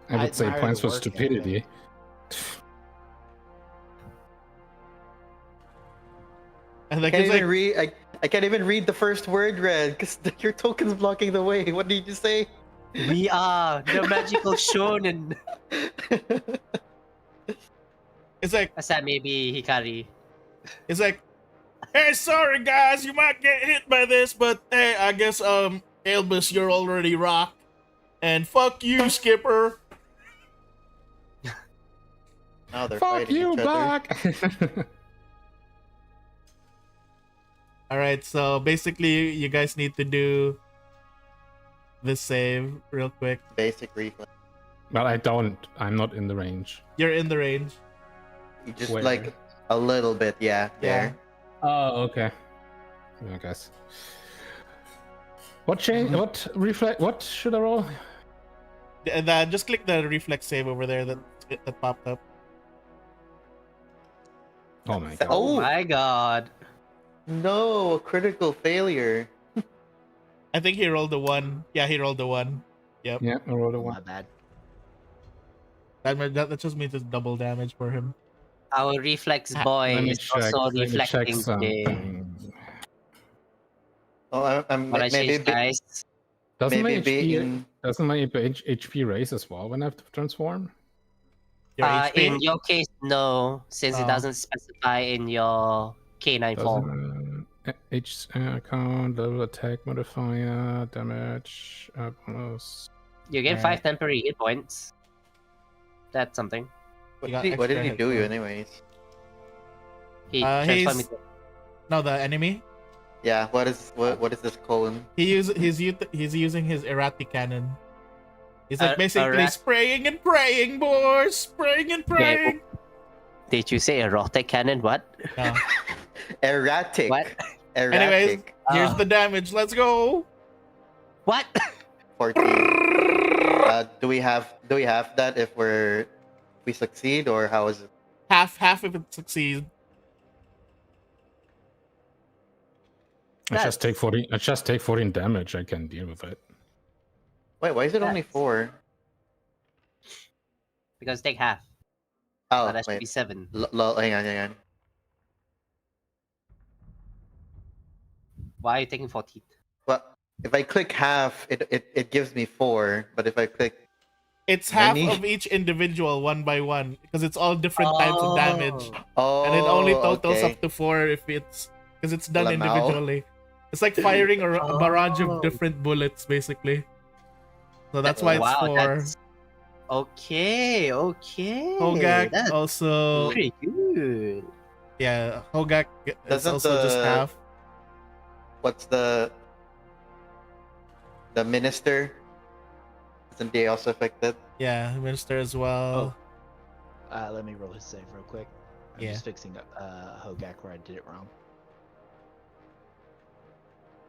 I would say admire points the for work stupidity. ethic. And I like can't it's even like read. I can't even read the first word, Red, because your token's blocking the way. What did you say? We are the magical shonen. it's like What's that? Maybe Hikari. it's like, hey, sorry guys, you might get hit by this, but hey, I guess Albus, you're already rocked, and fuck you, Skipper. Now they're Fuck fighting you, each other. Black! All right, so basically, you guys need to do this save real quick. Basic reflex. Well, I don't. I'm not in the range. You're in the range. You just Where? like a little bit, yeah. There. Oh, okay. I guess. What change? What reflect? What should I roll? And just click the reflex save over there that popped up. Oh my So- god. Oh Oh. my god. No, a critical failure. I think he rolled a 1. Yeah, he rolled a 1. Yep. Yeah, I rolled a My one. bad. That just means it's double damage for him. Our reflex Ah, boy Let me is check. also Let me check reflecting today. something. Oh, I'm Wanna maybe change, guys? Doesn't my maybe HP being doesn't my HP raise as well when I have to transform? Your HP? In your case, no, since it Oh. doesn't specify in your K9 form. Doesn't H count level attack modifier damage bonus. You gain Alright. 5 temporary hit points. That's something. what You got did extra he hit do you points. anyways? He He's- transformed into No, the enemy. Yeah, what is this colon? He's using his erratic cannon. He's like basically errat- spraying and praying, boys, spraying and praying. Did you say erotic cannon? What? No. Erratic. What? Erratic. Anyways, here's Ah. the damage. Let's go. What? 14. Do we have that if we succeed, or how is it? Half if it succeeds. I just take 14. I just take 14 damage. I can deal with it. Wait, why is it only That's- 4? Because take half. Oh, So that should be wait. 7. Hang on. Why are you taking 14? Well, if I click half, it gives me 4. But if I click, It's half Many- of each individual one by one because it's all different types of damage, oh, and it only totals okay. up to 4 if it's because it's done Lamau. individually. It's like firing a barrage Oh. of different bullets, basically. So that's why it's Wow, 4. that's okay. Hogak That's also, pretty good. yeah, Hogak is Doesn't also just the- half. What's the minister? Isn't he also affected? Yeah, Minister as well. Let me roll his save real quick. I'm Yeah. just fixing Hogak where I did it wrong.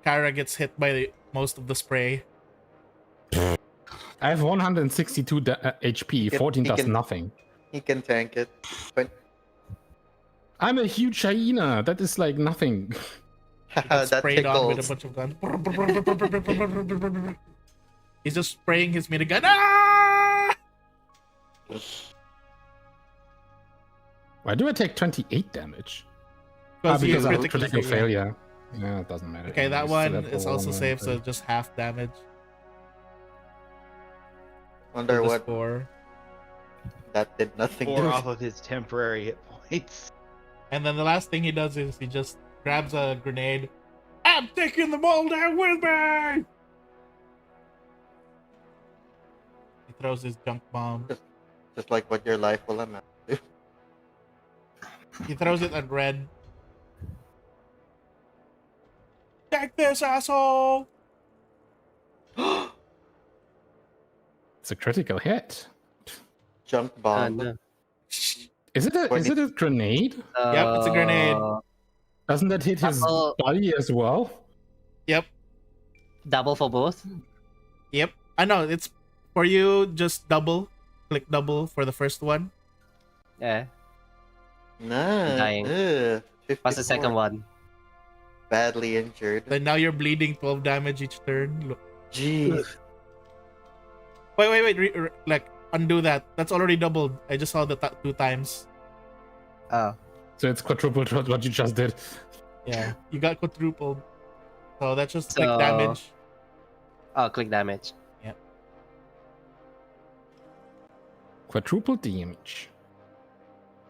Kara gets hit by most of the spray. I have 162 HP. can- 14 he does can- nothing. He can tank it. But I'm a huge hyena. That is like nothing. He got that sprayed on with a tickles. bunch of guns. He's just spraying his minigun. Ah! Why do I take 28 damage? Because you Because of critically critical fail. failure. Yeah, it doesn't matter. Okay, that anyways, one so is all also I'm safe, so gonna just half damage. Wonder So just what 4. that did nothing 4 to. off of his temporary hit points. And then the last thing he does is he just grabs a grenade. I'm taking them all down with me! He throws his junk bomb. Just like what your life will amount to. He throws it at Red. Take this, asshole! It's a critical hit. Junk bomb. no. Is it a grenade? Yep, it's a grenade. Doesn't that hit his Double- body as well? Yep, Double for both. yep. I know, it's for you, just double. Click double for the first one. Yeah. Nah. Dying. What's the 54. second one? Badly injured. Then now you're bleeding 12 damage each turn. Look. Jeez. Wait. Like, undo that. That's already doubled. I just saw the 2 times. Oh. So it's quadrupled what you just did. Yeah, you got quadrupled. So that's just click So- damage. Oh, click damage. Quadruple damage.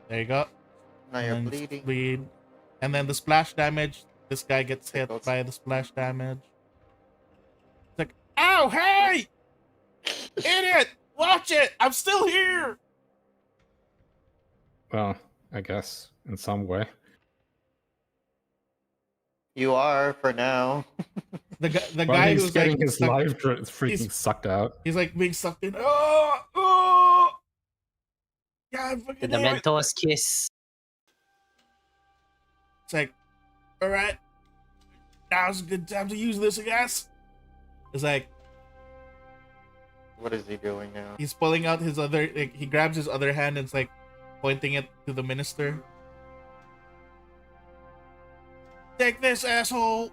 There you go. Now you're And bleeding. bleed. And then the splash damage. This guy gets hit Tickles. by the splash damage. It's like, ow, hey! Idiot! Watch it! I'm still here! Well, I guess in some way. You are for now. The While guy he's who's getting like, his stuck- life freaking he's- sucked out. he's like being sucked in. Oh! Yeah, I fucking The knew it. Mentor's kiss. It's like, alright. Now's a good time to use this, I guess. It's like, What is he doing now? he's pulling out his other, like, he grabs his other hand and it's like pointing it to the minister. Take this, asshole!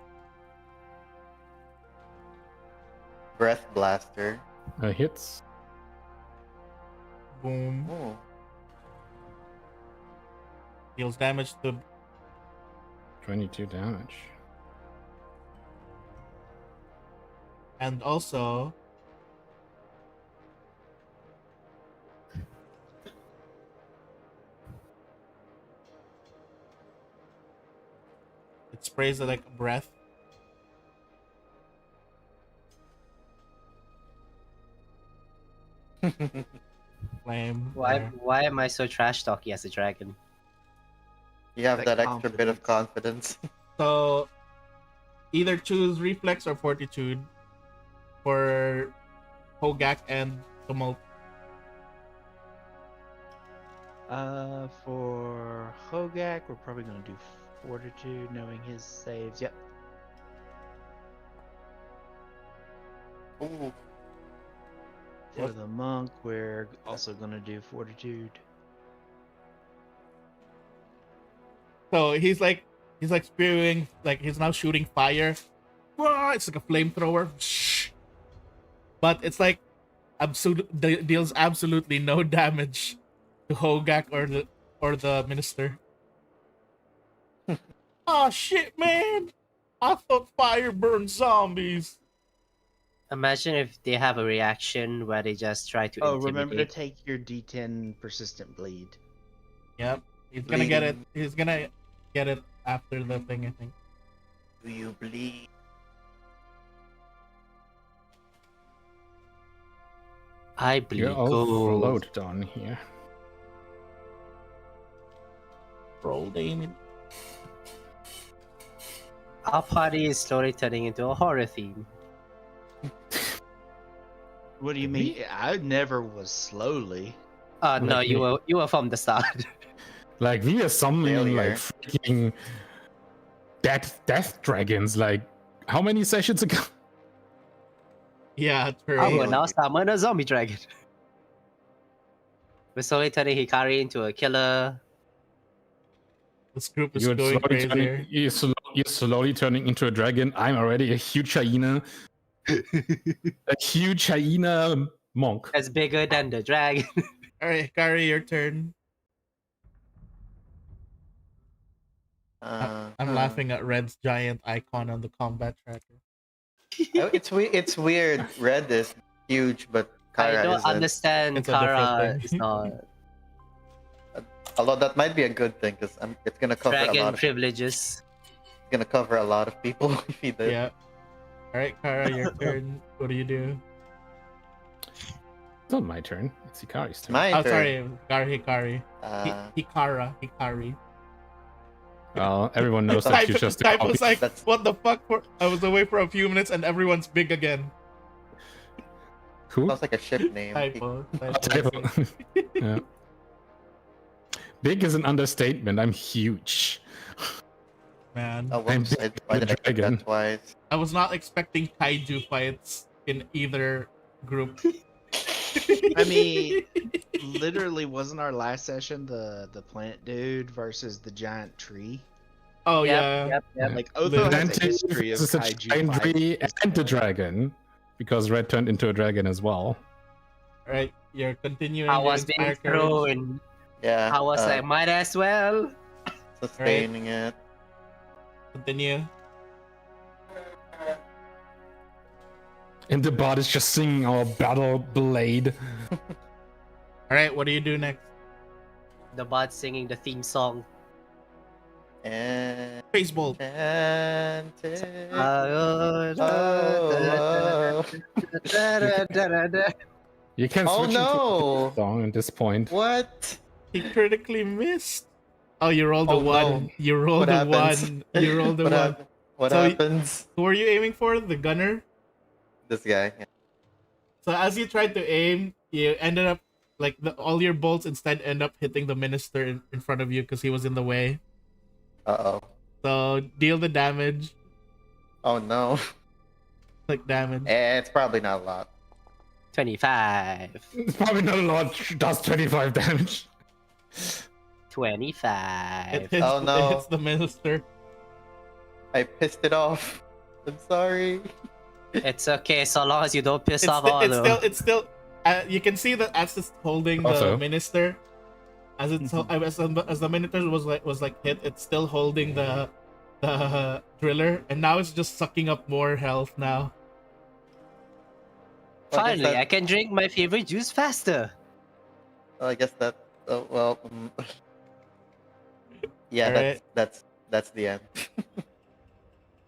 Breath blaster. Hits. Boom. Oh. Deals damage to 22 damage. and also it sprays like a breath. Flame. there. Why am I so trash talky as a dragon? You have That that extra bit of confidence. So either choose reflex or fortitude for Hogak and Tumult. For Hogak, we're probably gonna do Fortitude, knowing his saves. Yep. Ooh. For the monk, we're also gonna do Fortitude. So he's like spewing, like he's now shooting fire. Wah, it's like a flamethrower. But it's like deals absolutely no damage to Hogak or the minister. Oh shit, man! I thought fire burned zombies. Imagine if they have a reaction where they just try to Oh, remember to intimidate. take your D10 persistent bleed. Yep, he's gonna get it. Bleeding. He's gonna get it after the thing, I think. Do you bleed? I bleed You're all gold. floated on here. Roll damage. Our party is slowly turning into a horror theme. What do you mean? I never was slowly. No, Like you me. were from the start. Like we are summoning Failure. like freaking death dragons. Like how many sessions ago? Yeah, true. I will Really? now summon a zombie dragon. We're slowly turning Hikari into a killer. This group is You're going slowly, crazier. you're slowly turning into a dragon. I'm already a huge hyena. A huge hyena monk. That's bigger than the dragon. All right, Hikari, your turn. I'm laughing at Red's giant icon on the combat tracker. It's weird. Red is huge, but I Kara don't isn't. understand. It's a different Kara thing. is not Although that might be a good thing because it's gonna cover a dragon lot of privileges. it's gonna cover a lot of people if he did. Yeah. All right, Kara, your turn. What do you do? It's not my turn. It's Hikari's turn. My Oh, turn. sorry, Hikari. Hikari. Well, everyone knows that Type, you're just a type copy. was like, That's- what the fuck? I was away for a few minutes and everyone's big again. Who? Sounds like a ship name. Typo. Typo. Yeah. Big is an understatement. I'm huge. Man. Oh, whoops. I'm Why did I click dragon. that twice? I was not expecting kaiju fights in either group. I mean, literally, wasn't our last session the plant dude versus the giant tree? Oh Yep, yeah. yep. Yeah. Like Otho has a Plant history of versus a kaiju giant fights. tree and a dragon, because Red turned into a dragon as well. All right, you're continuing. I your was being inspire courage. thrown. Yeah. I was like, might as well. sustaining it. Continue. And the bot is just singing our battle blade. All right, what do you do next? The bot singing the theme song. And Baseball. enchanted. You can Oh, switch into no. a song at this point. What? He critically missed. Oh, you rolled a Oh, one. no. You rolled What a happens? one. You rolled a What one. hap- What So happens? Who are you aiming for? The gunner? This guy. So as you tried to aim, you ended up like all your bolts instead end up hitting the minister in front of you because he was in the way. Uh-oh. So deal the damage. Oh no. Click damage. It's probably not a lot. 25. It's probably not a lot. Does 25 damage. 25. It hits, Oh, no. it hits the minister. I pissed it off. I'm sorry. It's okay so long as you don't piss It's, off sti- Olo. it's still you can see that as it's holding the Also. minister, as it's as the minister was like hit, it's still holding the driller, and now it's just sucking up more health now. Well, Finally, I guess can drink my favorite juice faster. I guess that. Oh, well. Yeah, Alright. that's the end.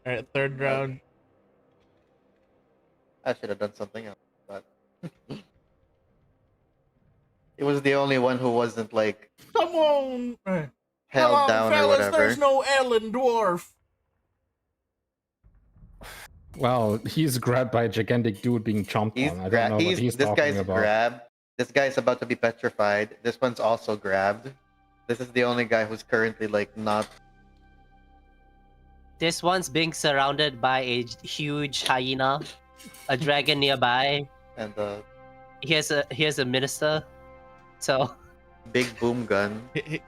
All right, third round. I should have done something else, but it was the only one who wasn't like Come on, held come on, down fellas. or whatever. There's no Ellen Dwarf. Well, he's grabbed by a gigantic dude being chomped He's on. I don't know what he's this talking guy's about. grabbed. This guy's about to be petrified. This one's also grabbed. This is the only guy who's currently like not. This one's being surrounded by a huge hyena, a dragon nearby. And Here's a minister. So big boom gun.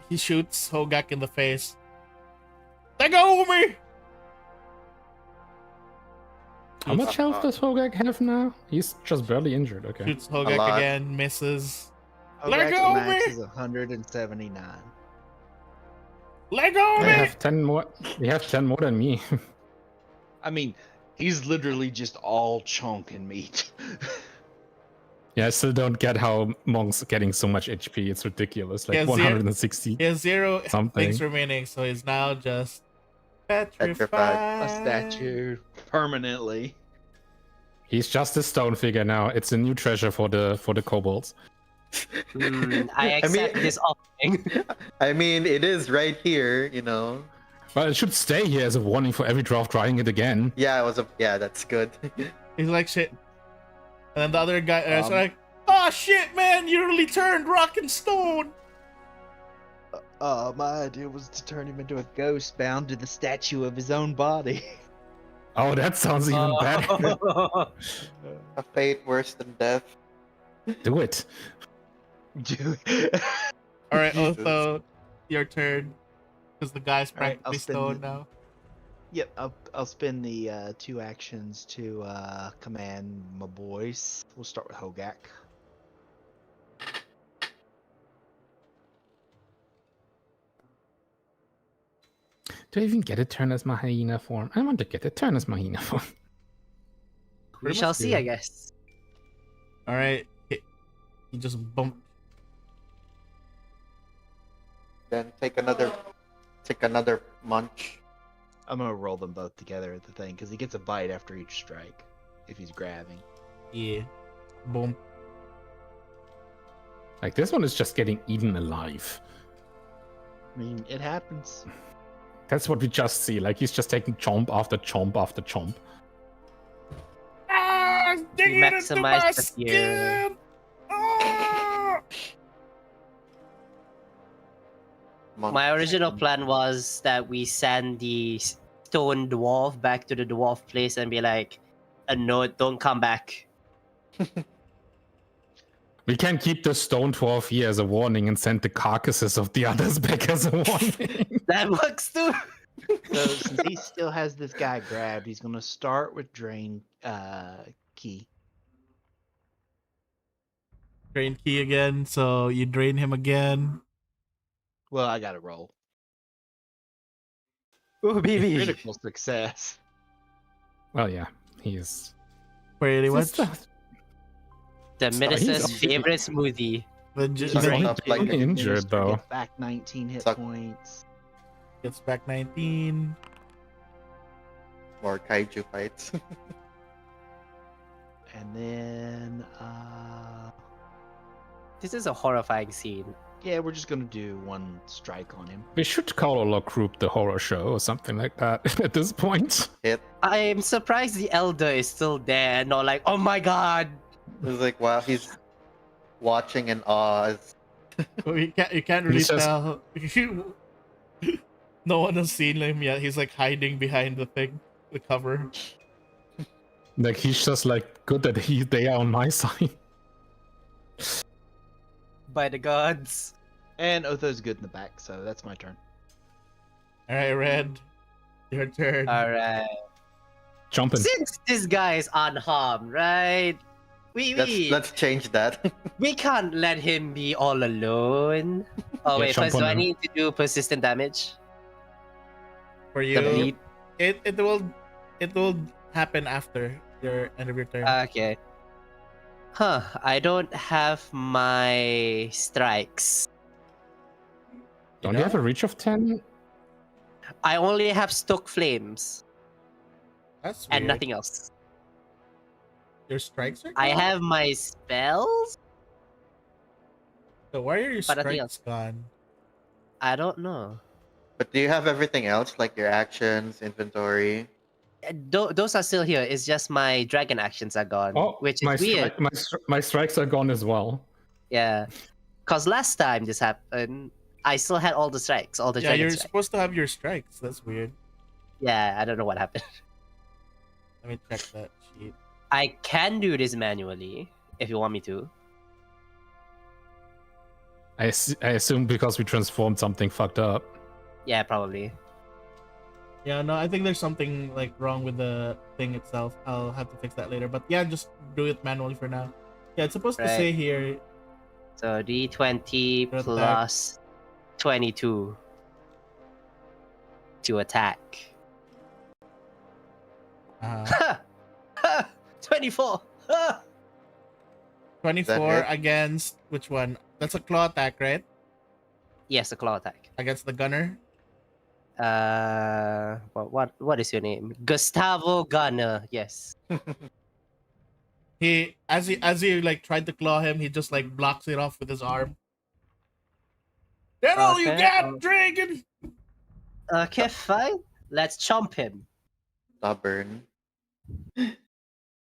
He shoots Hogak in the face. Let go of me! How much health does Hogak have now? He's just barely injured. Okay. Shoots A Hogak lot. again, misses. Oh, Let Hogak's go of max me! is 179. Let go of I me! have 10 more. You have 10 more than me. I mean, he's literally just all chunk and meat. Yeah, I still don't get how Monk's getting so much HP. It's ridiculous. Like Yeah, 160 He has 0 something. things remaining, so he's now just petrified. Petrified. A statue permanently. He's just a stone figure now. It's a new treasure for the kobolds. I accept this offering. I mean, it is right here, you know. Well, it should stay here as a warning for every draft trying it again. Yeah, it was a. Yeah, that's good. He's like shit. And then the other guy is like, oh shit, man, you really turned rock and stone. My idea was to turn him into a ghost bound to the statue of his own body. Oh, that sounds even better. A fate worse than death. Do it. Dude. All right, Jesus. Otho, your turn. Because the guy's All right, I'll practically spin stone it. now. Yep, I'll spend the 2 actions to command my boys. We'll start with Hogak. Do I even get a turn as my hyena form? I want to get a turn as my hyena form. We Pretty shall much see, do. I guess. All right. He just bumped. Then take another munch. I'm gonna roll them both together at the thing because he gets a bite after each strike if he's grabbing. Yeah. Boom. Like this one is just getting eaten alive. I mean, it happens. That's what we just see. Like he's just taking chomp after chomp after chomp. Ah, dig it into my maximize the fear. skin! Ah! Munch. My original plan was that we send the stone dwarf back to the dwarf place and be like, a note, don't come back. We can keep the stone dwarf here as a warning and send the carcasses of the others back as a warning. That works too. So since he still has this guy grabbed, he's gonna start with drain key. Drain key again, so you drain him again. Well, I gotta roll. Oh, baby. Critical success. Well, yeah, he is. Pretty much. The He's minister's already- favorite smoothie. Then He's then already he up like He's injured Minister though. Gets back 19 hit Suck. points. gets back 19. More kaiju fights. And then This is a horrifying scene. yeah, we're just gonna do 1 strike on him. We should call our group the horror show or something like that at this point. Hit. I'm surprised the elder is still there and not like, oh my god. It's like wow, he's watching in awe. You can't really He's just- tell. No one has seen him yet. He's like hiding behind the thing, the cover. Like he's just like good that they are on my side. By the gods. And Otho's good in the back, so that's my turn. All right, Red, your turn. Alright. Jumping. Since this guy is unharmed, right? Let's change that. We can't let him be all alone. Oh Yeah, wait, jump first on do I him. need to do persistent damage? For The you, bleed? it will happen after your end of your turn. Okay. Huh, I don't have my strikes. Don't you have a reach of 10? I only have stoke flames That's and weird. nothing else. Your strikes are I gone? have my spells? So why are your but nothing strikes gone? I don't know. But do you have everything else, like your actions, inventory? Those are still here. It's just my dragon actions are gone, Oh, which my is weird. my strikes are gone as well. Yeah, because last time this happened, I still had all the strikes, all the Yeah, dragon you're strikes. supposed to have your strikes. That's weird. Yeah, I don't know what happened. Let me check that sheet. I can do this manually if you want me to. I assume because we transformed something fucked up. Yeah, probably. Yeah, no, I think there's something like wrong with the thing itself. I'll have to fix that later. But yeah, just do it manually for now. Yeah, it's supposed to Right. say here. So D20 Attack. plus 22 to attack. 24. 24 hit? against which one? That's a claw attack, right? Yes, a claw attack. Against the gunner. What is your name? Gustavo Gunner. Yes. He as he like tried to claw him, he just like blocks it off with his arm. That all you Okay, got, dragon? Okay, fine. Let's chomp him. Stubborn.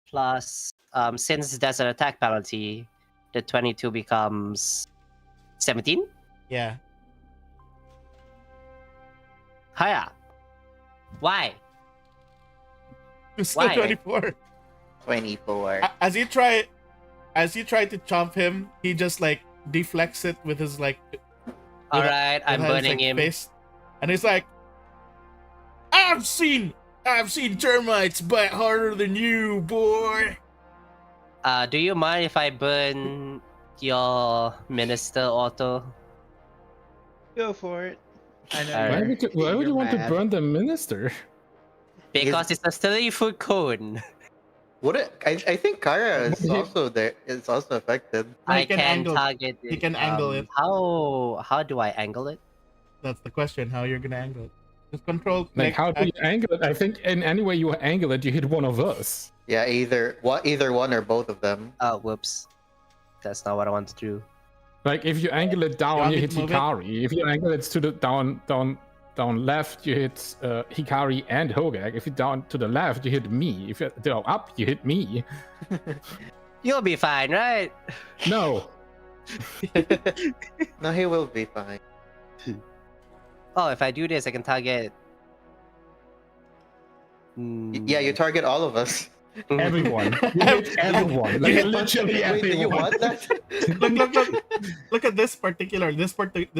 Plus, since there's an attack penalty, the 22 becomes 17. Yeah. Hiya. Why? It's still Why? 24. 24. As you try to chomp him, he just like deflects it with his like All right, I'm with his, burning like, him. fist. And he's like, I've seen termites bite harder than you, boy. Do you mind if I burn your minister, Otto? Go for it. I know Alright. Why would you're you want to mad. burn the minister? Because it's a 3-foot cone. Would it? I think Kara is also there. It's also affected. No, I you can can angle- target it. you can angle it. How do I angle it? That's the question. How you're gonna angle it? Just control. Like, click, how do you angle it? I think in any way you angle it, you hit one of us. Yeah, either one or both of them. Oh, whoops. That's not what I want to do. Like, if you angle it down, want you me hit to move it? Hikari. If you angle it to the down left, you hit Hikari and Hogak. If you down to the left, you hit me. If you go up, you hit me. You'll be fine, right? No. No, he will be fine. Oh, if I do this, I can target. Yeah, you target all of us. Everyone. You hit everyone. Like, hit- literally Wait, do you everyone. want that? Look at this particular. This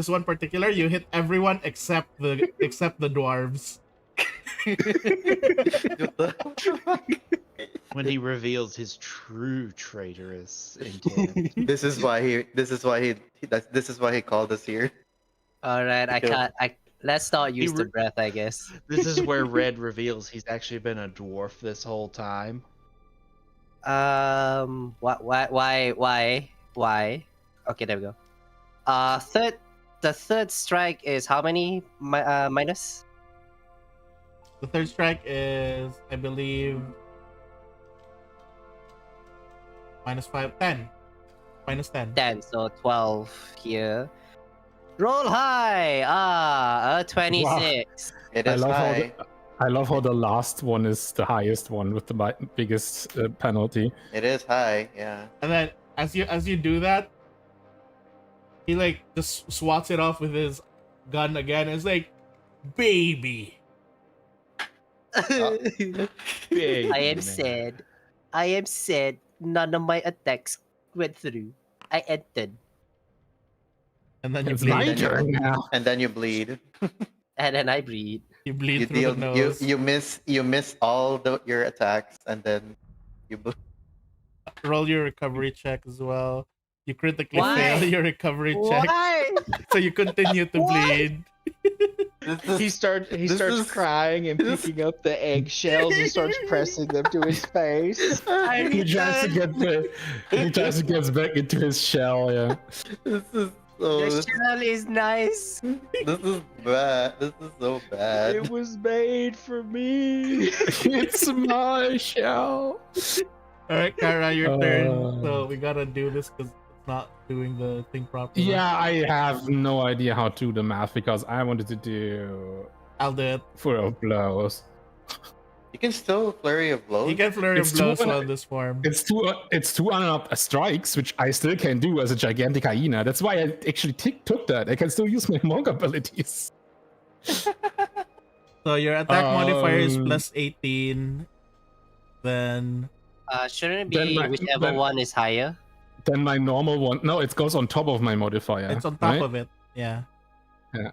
one particular. You hit everyone except the dwarves. What the- When he reveals his true traitorous intent. This is why he called us here. All right, I Okay. can't. Let's not use the breath, I guess. This is where Red reveals he's actually been a dwarf this whole time. Why? Okay, there we go. The third strike is how many minus? The third strike is, I believe, -5, 10. -10. 10, so 12 here. Roll high! 26. It I is love high. I love how the last one is the highest one with the biggest penalty. It is high. Yeah. And then as you do that, he like just swats it off with his gun again. It's like, baby. Big I am man. sad. I am sad. None of my attacks went through. I entered. And then you It's bleed. my then you- turn now. And then you bleed. And then I breathe. You bleed You through deal. the nose. You miss all your attacks, and then you bleed. Roll your recovery check as well. You critically Why? fail your recovery check, Why? so you continue to bleed. He starts is- crying and this- picking up the eggshells and starts pressing them to his face. I He tries to returned. get back into his shell, yeah. This is The shell is nice. this is bad. This is so bad. It was made for me. It's my shell. All right, Kara, your turn. Uh. So we gotta do this because it's not doing the thing properly. Yeah, I have no idea how to do the math because I wanted to do I'll do it. Fury of Blows. You can still flurry of blows. You can flurry of It's blows too- while in this form. It's two unup strikes, which I still can do as a gigantic hyena. That's why I actually took that. I can still use my monk abilities. So your attack modifier is Um, +18. Then Shouldn't it Then be my- whichever then- one is higher? Then my normal one. No, it goes on top of my modifier. it's on top right? of it. Yeah. Yeah.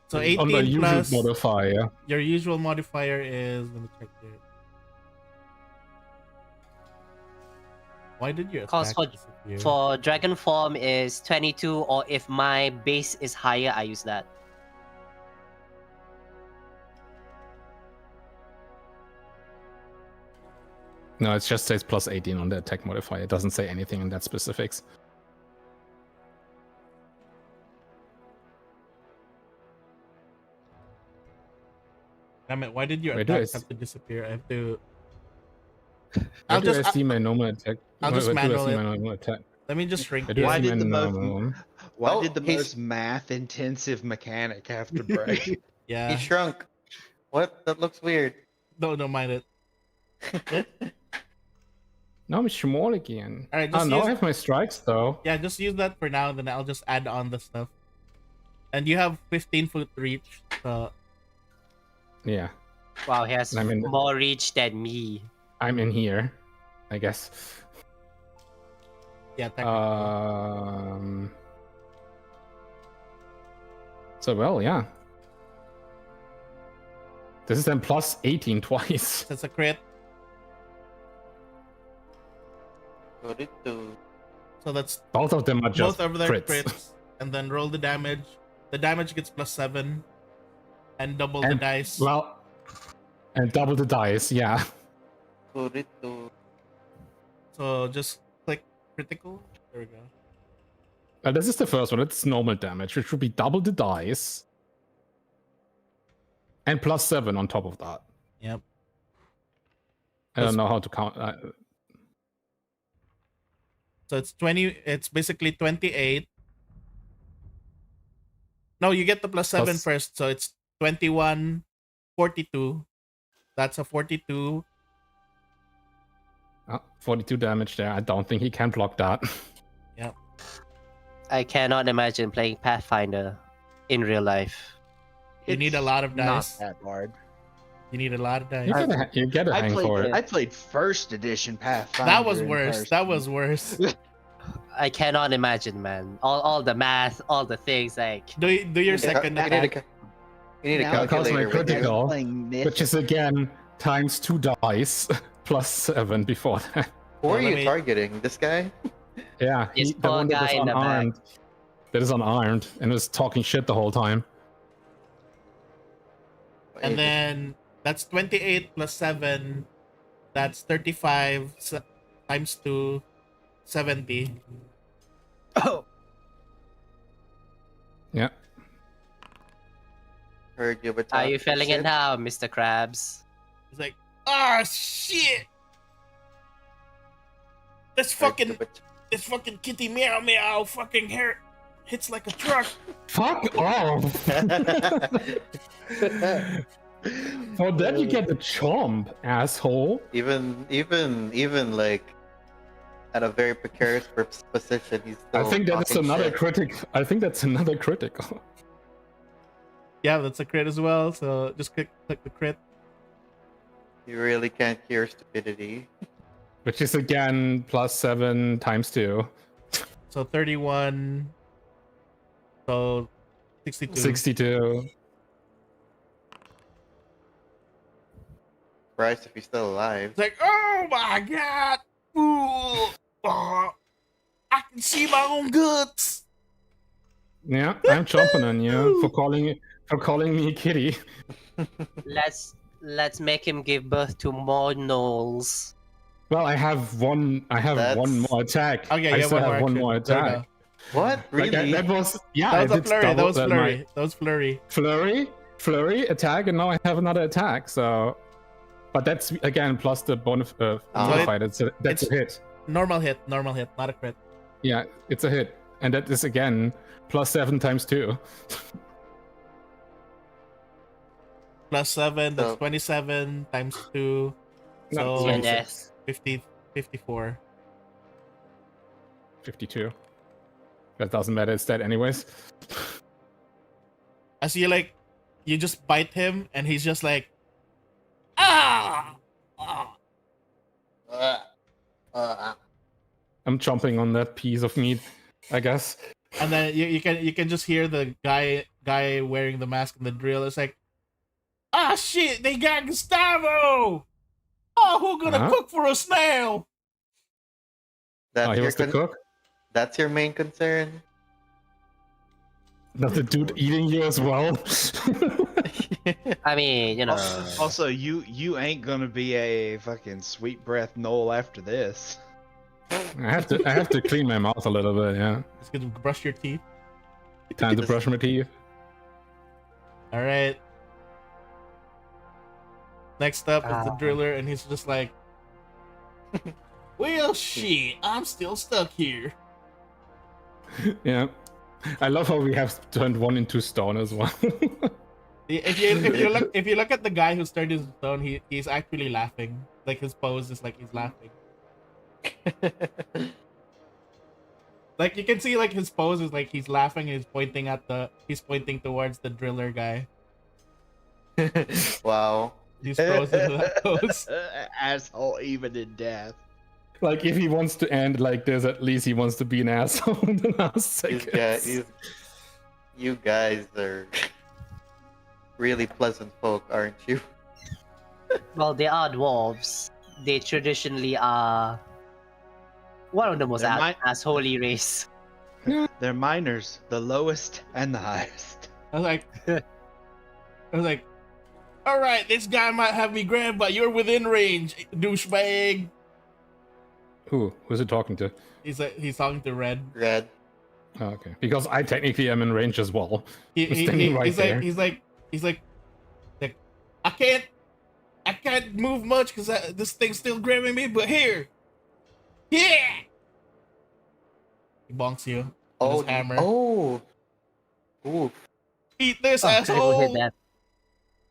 So On the 18 usual plus modifier. your usual modifier is. Let me check here. Why did your Cause attack disappear? For dragon form is 22, or if my base is higher, I use that. No, it just says +18 on the attack modifier. It doesn't say anything in that specifics. Damn it! Why did your Wait, do I attacks s- have to disappear? I have to. How I'll do I just. see my normal attack? I'll just Where do I manual see it. my normal attack? Let me just shrink. Where do I Why see did my the most- normal one? Why Oh, did the he's- most math-intensive mechanic have to break? Yeah. He shrunk. What? That looks weird. Don't mind it. No, I'm small again. Alright, Oh, just no, use- I have my strikes though. Yeah, just use that for now. Then I'll just add on the stuff. And you have 15-foot reach. So Yeah, Wow, he has I mean- more reach than me. I'm in here, I guess. yeah, technically. So well, yeah. This is then plus 18 twice. That's a crit. Put it to So that's Both of them are just both of their crits. crits. And then roll the damage. The damage gets +7. And double the dice. Well, and double the dice, yeah. put it to So just click critical. There we go. This is the first one. It's normal damage, which would be double the dice. And +7 on top of that. Yep. I don't know how to count. So it's 20. It's basically 28. No, you get the +7 first. So it's 21, 42. That's a 42. 42 damage there. I don't think he can block that. Yep. I cannot imagine playing Pathfinder in real life. You need a lot of Not dice. that hard. You need a lot of dice. You get a hang for it. I played first edition Pathfinder. That was in worse. person. That was worse. I cannot imagine, man. All the math, all the things like. Do your second you attack. need a Now, calculator with you. critical, Playing myth. which is again times 2 dice +7 before that. Who are Let you me- targeting? This guy? Yeah, This the poor one that guy is in the back. unarmed. That is unarmed and was talking shit the whole time. And then that's 28 +7. That's 35 times 2, 70. Oh. Yeah. Heard you, but Are you feeling it now, Mr. Krabs? It's like, ah, shit! This fucking kitty meow meow fucking hair hits like a truck. Fuck off! For that you get the chomp, asshole. even like at a very precarious position, he's still I think that's talking another shit. critic. I think that's another critical. Yeah, that's a crit as well. So just click the crit. You really can't cure stupidity. Which is again +7 times 2. So 31. So 62. 62. Surprised if he's still alive. It's like, oh my god! Ooh, oh, I can see my own guts. Yeah, I'm chomping on you for calling me kitty. Let's make him give birth to more gnolls. Well, I have one more attack. Okay, I yeah, still one have more one action. more There we attack. What? Like, Really? that was yeah. That was a it's flurry. That double was my flurry. That was flurry. flurry, attack, and now I have another attack. So, but that's again plus the bonus modifier. That's a hit. Normal hit, not a crit. Yeah, it's a hit, and that is again +7 times 2. +7, that's So- 27 times 2. No, So 26. 54. 52. That doesn't matter. It's dead anyways. I see you just bite him and he's just like, ah! I'm chomping on that piece of meat, I guess. And then you can just hear the guy wearing the mask and the drill. It's like, ah shit, they got Gustavo! Oh, who gonna Huh? cook for us now? That's He your was the cook. That's your main concern. Not the dude eating you as well. I mean, you know. Also, you ain't gonna be a fucking sweet breath Knoll after this. I have to clean my mouth a little bit. Yeah, Just gonna brush your teeth. time to brush my teeth. All right. Next up is the Ah. driller, and he's just like, well, shit, I'm still stuck here. Yeah, I love how we have turned one into stone as well. If you look at the guy who started his stone, he's actually laughing. Like his pose is like he's laughing. Like you can see like his pose is like he's laughing and he's pointing towards the driller guy. Wow. He's frozen in that pose. Asshole, even in death. Like if he wants to end like this, at least he wants to be an asshole in the last These guys, seconds. you guys are really pleasant folk, aren't you? Well, they are dwarves. They traditionally are one of the most They're assholey race. They're miners, the lowest and the highest. I was like, all right, this guy might have me grabbed, but you're within range, douchebag. Who's it talking to? He's talking to Red. Red. Oh, okay. Because I technically am in range as well. I'm standing right he's there. he's like, I can't move much because this thing's still grabbing me. But here, yeah. He bonks you with Oh, his hammer. oh. Ooh. Eat this, Oh, I will asshole. hit that.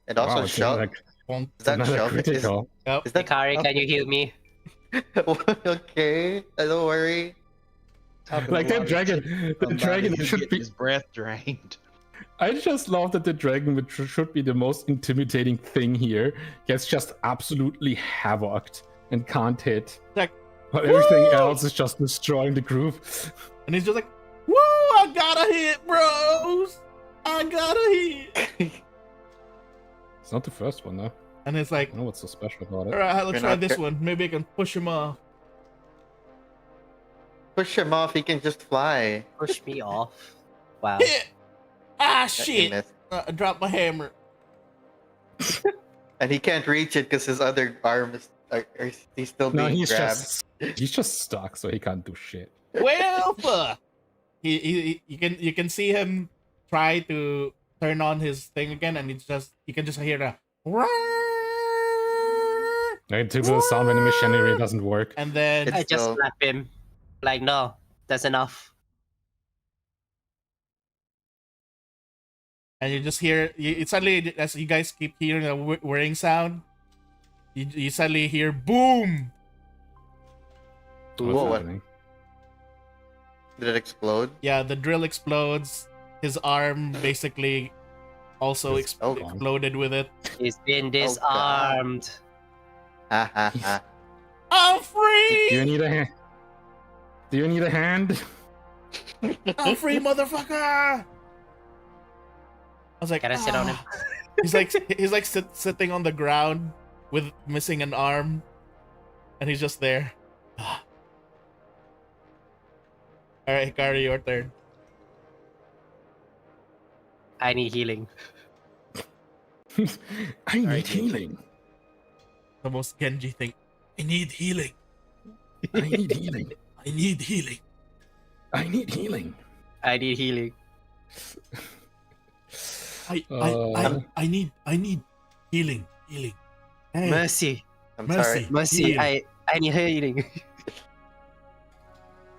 And also Wow, it's shove. like Bonk. Is that another shove? critical. Yep. Is that Hikari, can you heal me? okay? Don't worry. Like that dragon, the dragon Somebody should get be. his breath drained. I just love that the dragon, which should be the most intimidating thing here, gets just absolutely havocked and can't hit. Like, But everything woo! else is just destroying the group. And he's just like, woo, I got a hit, bros. I got a hit. It's not the first one though. And it's I like, don't know what's so special about all it. right, let's You're try not this ca- one. Maybe I can push him off. Push him off. He can just fly. Push me off. Wow. Hit. Ah, You shit. missed. I dropped my hammer. And he can't reach it because his other arm is. He's still No, being he's grabbed. just stuck, so he can't do shit. Well, fuck. You can see him try to turn on his thing again, and you can just hear the Like, typical sound when the machinery doesn't work. and then It's I just still- slap him. Like, no, that's enough. and you just hear it suddenly as you guys keep hearing a whirring sound. You suddenly hear boom. What's Whoa, what? happening? Did it explode? Yeah, the drill explodes. His arm basically also It's gone. exploded with it. He's been God. disarmed. Ha ha ha. I'm Do free. you need a hand? Do you need a hand? I'm free, motherfucker. I was like, Can I sit on him? "Ah." He's like sitting on the ground with missing an arm, and he's just there. All right, Hikari, your turn. I need healing. I need Alright, healing. The most Genji thing. I need healing. I need healing. I need healing. I need healing. I need healing. I need healing. Healing. Hey, Mercy. I'm Mercy. sorry. Mercy. Healing. I need healing.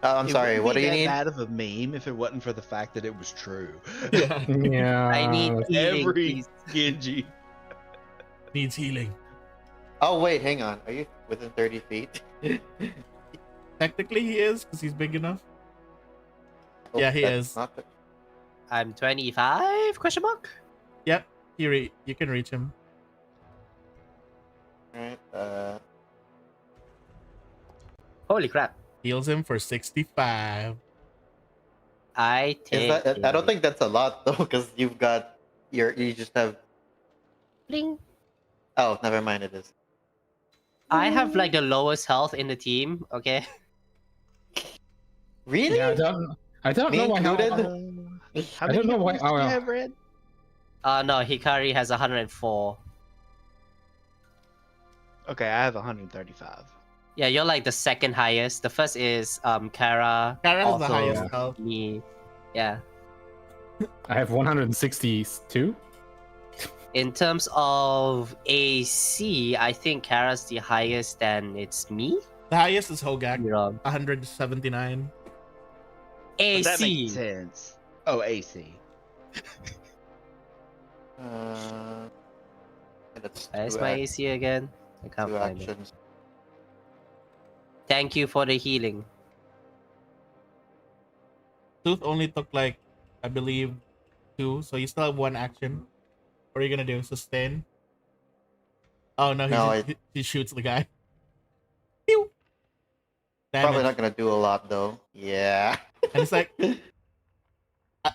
Oh, I'm It sorry. wouldn't What do be you that need? bad of a meme if it wasn't for the fact that it was true. Yeah, Yeah. I need healing. Every Please. Genji. needs healing. Oh wait, hang on. Are you within 30 feet? Technically, he is because he's big enough. Oh, Yeah, he that's is. not the- I'm 25? Question mark. Yep, you can reach him. Alright. Holy crap. Heals him for 65. I take. I don't it. think that's a lot though, because you just have. Bling. Oh, never mind. It is. I have like the lowest health in the team. Okay. Really? Yeah, I don't Me know why. included? How I don't many know why- hit points do you oh, have, Red? No, Hikari has 104. Okay, I have 135. Yeah, you're like the second highest. The first is Kara. Kara has the also highest health. Me. Yeah. I have 162. In terms of AC, I think Kara's the highest, and it's me. The highest is Hogak, You're wrong. 179. But that AC. makes sense. Oh, AC. That's Where's two my ac- AC again? I can't two find it. actions. Thank you for the healing. Tooth only took like, I believe, 2, so you still have 1 action. What are you gonna do? Sustain? Oh no, No, he shoots the guy. Pew! Probably Damage. not gonna do a lot though. Yeah. And it's like,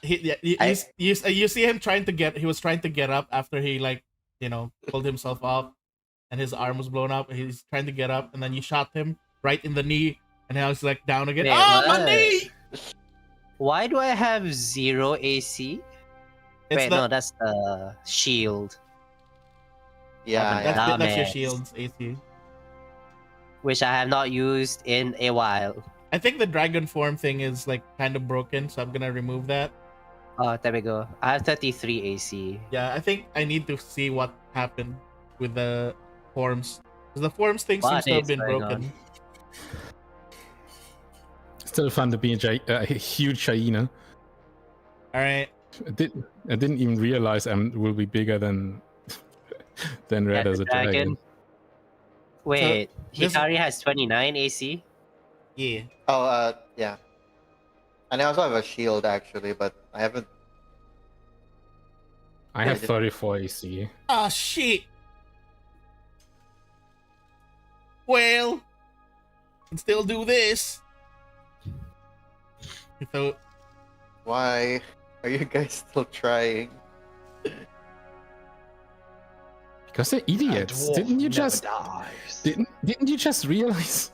you see him trying to get. He was trying to get up after he pulled himself up, and his arm was blown up. He's trying to get up, and then you shot him right in the knee, and now he's like down again. Wait, Oh, my what? knee! Why do I have 0 AC? It's Wait, no, that's the shield, Yeah, That's yeah. that's your Dumbass. shield's AC. which I have not used in a while. I think the dragon form thing is like kind of broken, so I'm gonna remove that. Oh, there we go. I have 33 AC. Yeah, I think I need to see what happened with the forms. Because the forms thing seems What to have is been going broken. Still fun to be a huge hyena. Alright. I didn't even realize I will be bigger than Red Yeah, as the a dragon. Wait, this- Hikari has 29 AC? Yeah. Oh, yeah. And I also have a shield actually, but I haven't. I have 34 AC. Ah, shit. Well, can still do this. So, Why are you guys still trying? Because they're idiots. Didn't you just didn't you just realize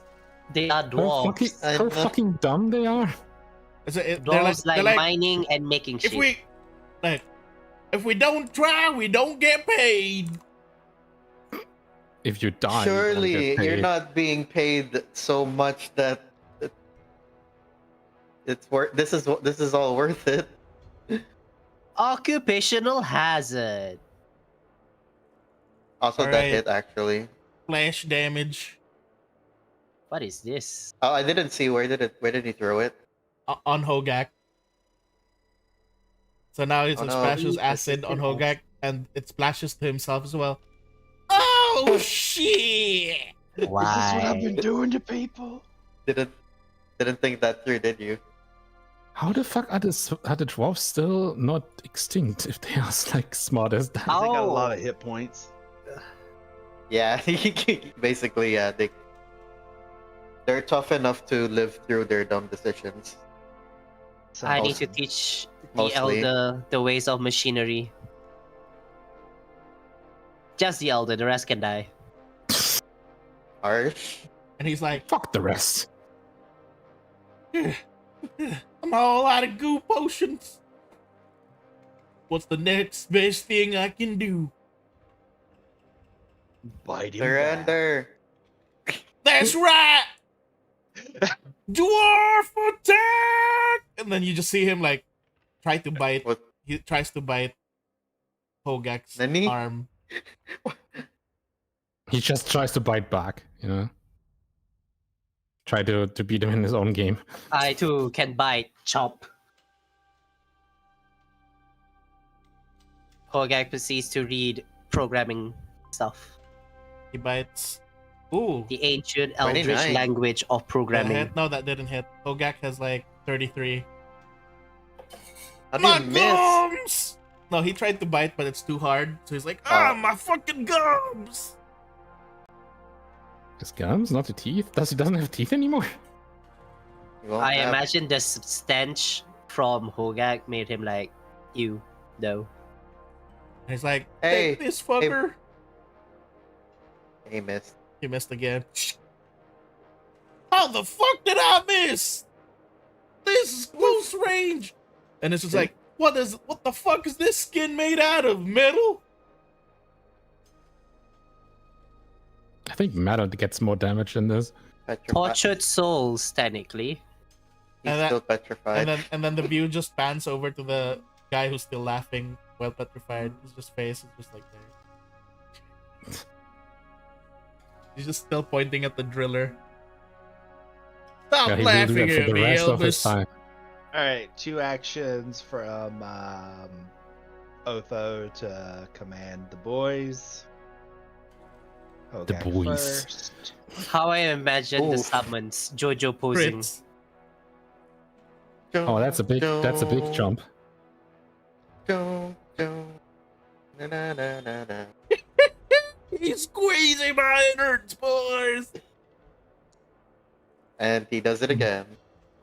They are dwarves. how fucking dumb they are? they're Dwarves like, they're like, mining and making shit. if we don't try, we don't get paid. If you die, Surely you won't get you're paid. not being paid so much that it's worth. This is all worth it. Occupational hazard. Also, that Alright. hit actually. Flash damage What is this? Oh, I didn't see where did he throw it? on Hogak. So now it Oh, no. splashes acid on Hogak, and it splashes to himself as well. Oh shit! Why? Is this what I've been doing to people? Didn't think that through, did you? How the fuck are the dwarves still not extinct if they are like smart as that? They got a lot Oh. of hit points. Yeah, basically, yeah. They're tough enough to live through their dumb decisions. So I need to teach the Mostly. elder the ways of machinery. Just the elder, the rest can die. Harsh. And he's like, Fuck the rest. I'm all out of goo potions. What's the next best thing I can do? bite him back. Surrender. That's right! Dwarf attack! And then you just see him like try to bite. What? He tries to bite Hogak's Nani? arm. He just tries to bite back, you know. Try to beat him in his own game. I too can bite, chop. Hogak proceeds to read programming stuff. He bites. Ooh. The ancient eldritch 29. language of That programming. hit? No, that didn't hit. Hogak has like 33. How do My you miss? gums! No, he tried to bite, but it's too hard. So he's like, my fucking gums! His gums, not the teeth. He doesn't have teeth anymore? You won't I have- imagine the stench from Hogak made him like, ew, no. And he's like, Hey, take this fucker. He missed. He missed again. How the fuck did I miss? This is close range. And it's just like, what the fuck is this skin made out of? Metal? I think Matter gets more damage than this. Petrified. Tortured souls, technically. He's And that- still petrified. And then the view just pans over to the guy who's still laughing while petrified. His just face is just like there. He's just still pointing at the driller. Stop Yeah, he will do laughing that for at the me, rest of his Elvis. time. All right, 2 actions from Otho to command the boys. Hogak boys. first. How I imagine the Oof. summons, Jojo posing. Crits. Oh, that's a big jump. Na, na, na, na, na. He's squeezing my innards, boys. And he does it again.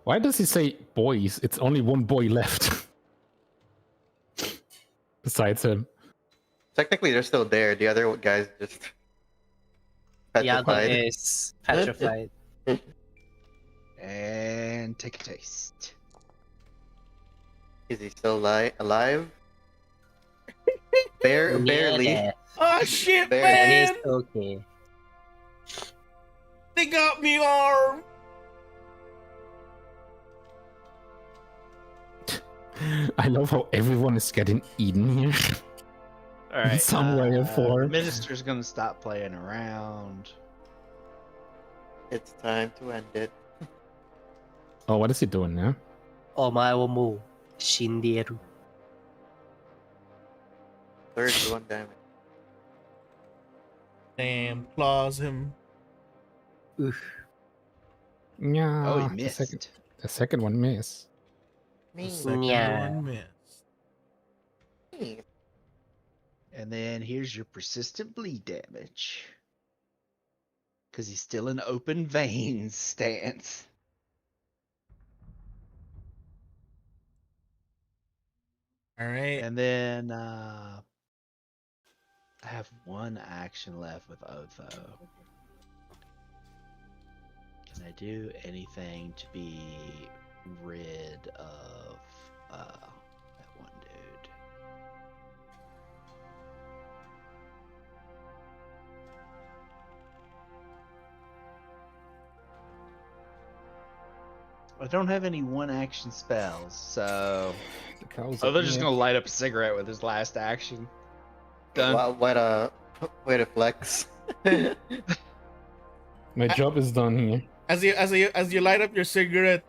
Why does he say boys? It's only one boy left. Besides him. Technically, they're still there. The other guys just Iago Petrified. is petrified. And take a taste. Is he still alive? Barely. Yeah, Oh shit, There. yeah, he's man! okay. They got me armed. I love how everyone is getting eaten here. All right. some way or form. Minister's gonna stop playing around. It's time to end it. Oh, what is he doing now? Omae wo mo shinderu. Third one damage. Damn, claws him. Oof. Yeah. Oh, he missed. The second one missed. The second Yeah. one missed. And then here's your persistent bleed damage. Because he's still in open veins stance. All right. And then I have one action left with Otho. Can I do anything to be rid of that one dude? I don't have any one action spells, so they're just gonna light up a cigarette with his last action. Done. Wow, way to flex. My job is done here. As you light up your cigarette,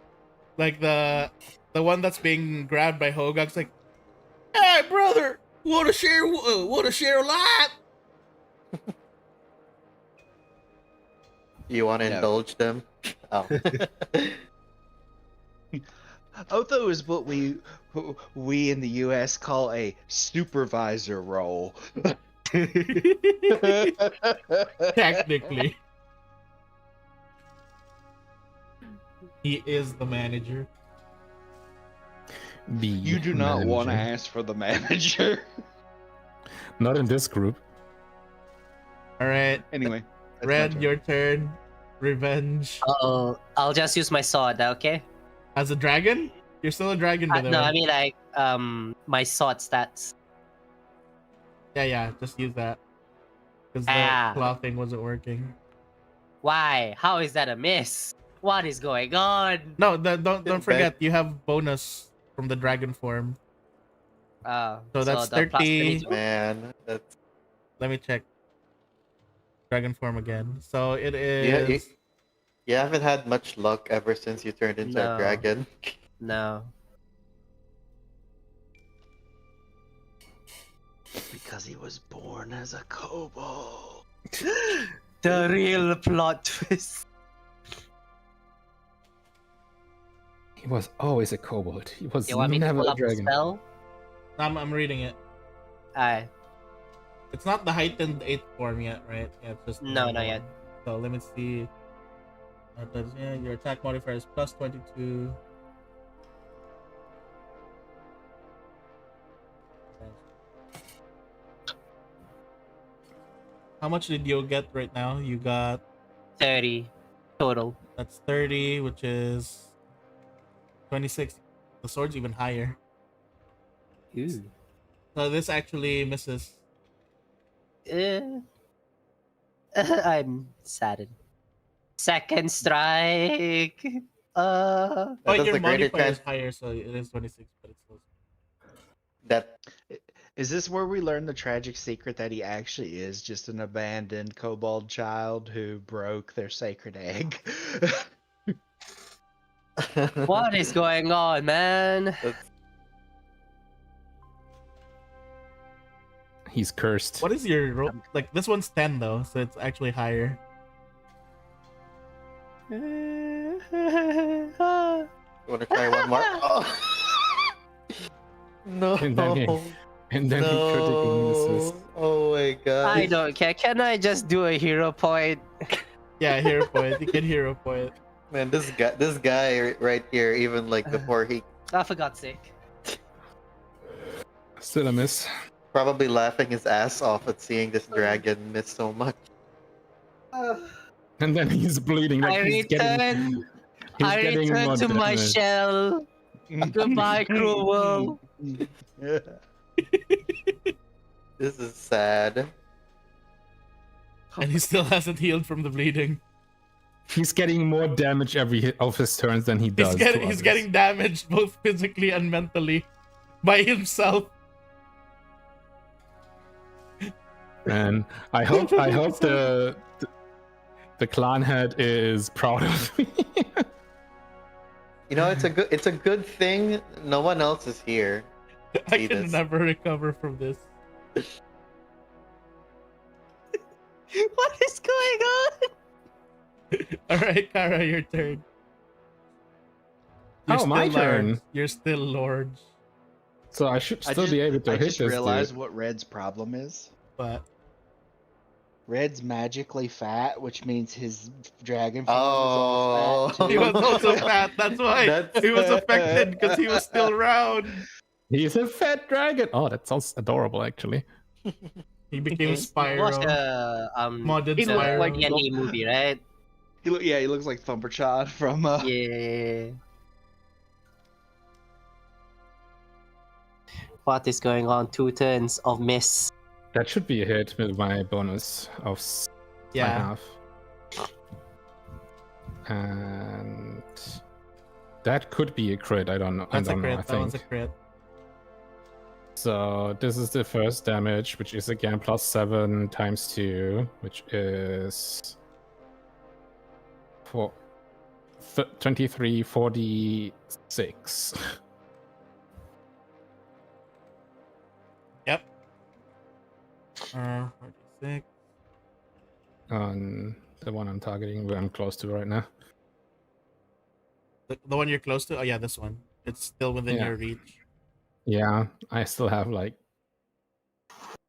like the one that's being grabbed by Hogak's like, "Hey brother, wanna share a light?" You want to No. indulge them? Oh. Otho is what we in the U.S. call a supervisor role. Technically, he is the manager. You do not want to ask for the manager. Not in this group. All right, Anyway, that's my Red, turn. your turn. Revenge. I'll just use my sword, okay? As a dragon? You're still a dragon, by the No, way. I mean like my sword stats. Yeah, just use that. Because the Ah. claw thing wasn't working. Why? How is that a miss? What is going on? No, don't Bad. forget you have bonus from the dragon form. So that's the plus 30. 22? Man, that's Let me check. Dragon form again. So it Yeah, is. you haven't had much luck ever since you turned into No. a dragon. No. Because he was born as a kobold. The real plot twist. He was always a kobold. He was You want me to never pull a up the dragon. spell? I'm reading it. Aye. It's not the heightened 8th form yet, right? Yeah, it's just the No, normal not yet. one. So let me see. Your attack modifier is plus 22. How much did you get right now? You got 30 total. that's 30, which is 26. The sword's even higher. Ooh. So this actually misses. I'm saddened. Second strike. Oh, does your the greater modifier is chance- higher, so it is 26, but it's close. That Is this where we learn the tragic secret that he actually is just an abandoned kobold child who broke their sacred egg? What is going on, man? That's- He's cursed. What is your roll? Like this one's 10 though, so it's actually higher. You want to try one more? Oh. No. And then he critically misses. No. Oh my god. I don't care. Can I just do a hero point? Yeah, hero point. You can hero point. Man, this guy right here, even like before he Oh, for God's sake. Still a miss. probably laughing his ass off at seeing this dragon miss so much. And then he's bleeding. Like I he's getting, return more to my damage. shell. Goodbye, cruel. This is sad. And he still hasn't healed from the bleeding. He's getting more damage of his turns than he does. He's getting damaged both physically and mentally by himself. And I hope the clan head is proud of me. You know, it's a good thing no one else is here. I See can this. never recover from this. What is going on? Alright, Kara, your turn. My turn. You're still Lord. So I should still be able to I hit just this realized dude. what Red's problem is. But Red's magically fat, which means his dragon form Oh. is all fat. he was also fat. That's why That's- he was affected because he was still round. He's a fat dragon. Oh, that sounds adorable, actually. He became Watch Spyro. Modded the Spyro. like- D&D movie, right? He looks like Thumperchod from Yeah. What is going on? 2 turns of miss. That should be a hit with my bonus of Yeah. 1/2. And that could be a crit. I don't know. That's I a don't know. crit. I That was think. a crit. So this is the first damage, which is again +7 times 2, which is 23, 46. Yep. 46. On the one I'm targeting, where I'm close to right now. The one you're close to? Oh, yeah, this one. It's still within Yeah. your reach. Yeah, I still have like.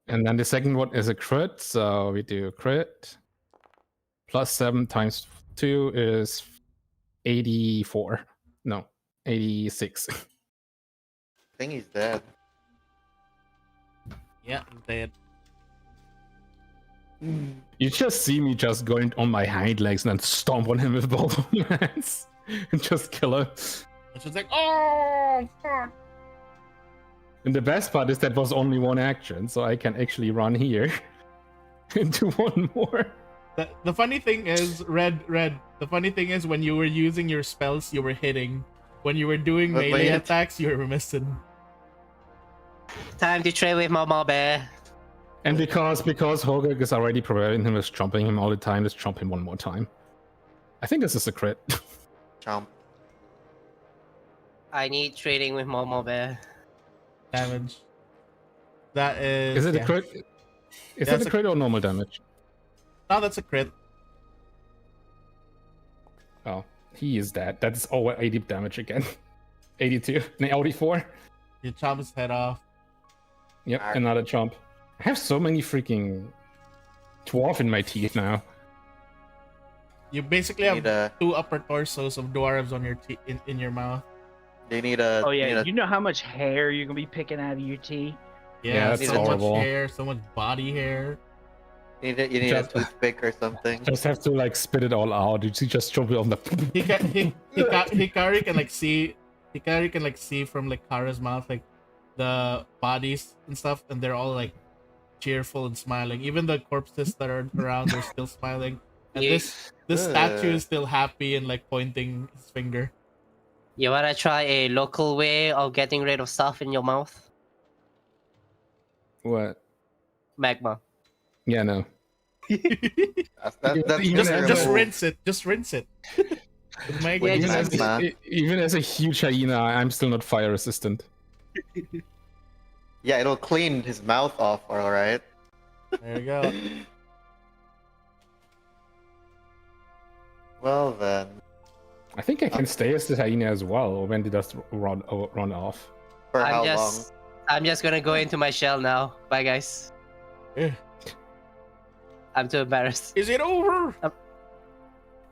And then the second one is a crit, so we do crit. +7 times 2 is 84. No, 86. I think he's dead. Yeah, I'm dead. You just see me just going on my hind legs and then stomp on him with both of my hands and just kill him. It's just like, oh, fuck. And the best part is that was only one action, so I can actually run here and do one more. The funny thing is, Red, the funny thing is when you were using your spells, you were hitting. When you were doing But melee wait. attacks, you were missing. Time to trade with Mama Bear. And because Hogak is already preparing him with chomping him all the time, let's chomp him one more time. I think this is a crit. Chomp. I need trading with Mama Bear. Damage. That is. Is it yeah. a crit? Is That's it a a- crit or normal damage? No, that's a crit. Oh, he is dead. That's over 80 damage again. 82. No, 84. You chop his head off. Yep, Arr. another chomp. I have so many freaking dwarf in my teeth now. You basically You have need a. two upper torsos of dwarves on your in your mouth. You need a. Oh you yeah, need you know how much hair you're gonna be picking out of your teeth? Yeah, Yeah, that's so horrible. much hair, so much body hair. you need Just- a toothpick or something. Just have to like spit it all out. You see, just chomp it on the. Hikari can like see. Hikari can like see from like Kara's mouth like the bodies and stuff, and they're all like cheerful and smiling. Even the corpses that are around are still smiling. And Yeah. this statue is still happy and like pointing his finger. You wanna try a local way of getting rid of stuff in your mouth? What? Magma. Yeah, no. That's Even Just as just a- rinse it. Just rinse it. With magma. Yeah, Even just- as, man. even as a huge hyena, I'm still not fire resistant. Yeah, it'll clean his mouth off, alright? There you go. Well then. I think I can stay as the hyena as well, or when it does run off. For how I'm just gonna go into my shell now. Bye guys. Eh. I'm too embarrassed. Is it over? Yeah.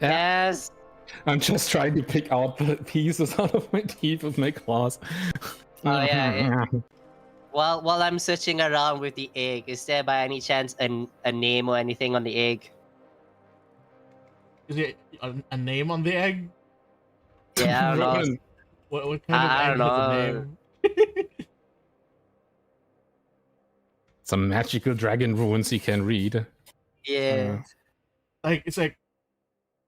Yes. I'm just trying to pick out the pieces out of my teeth with my claws. Oh, yeah. While I'm searching around with the egg, is there by any chance a name or anything on the egg? Is it a name on the egg? Yeah, I don't know. Ronan, What kind of I egg don't has a know. name? some magical dragon runes he can read. Yeah. Like it's like,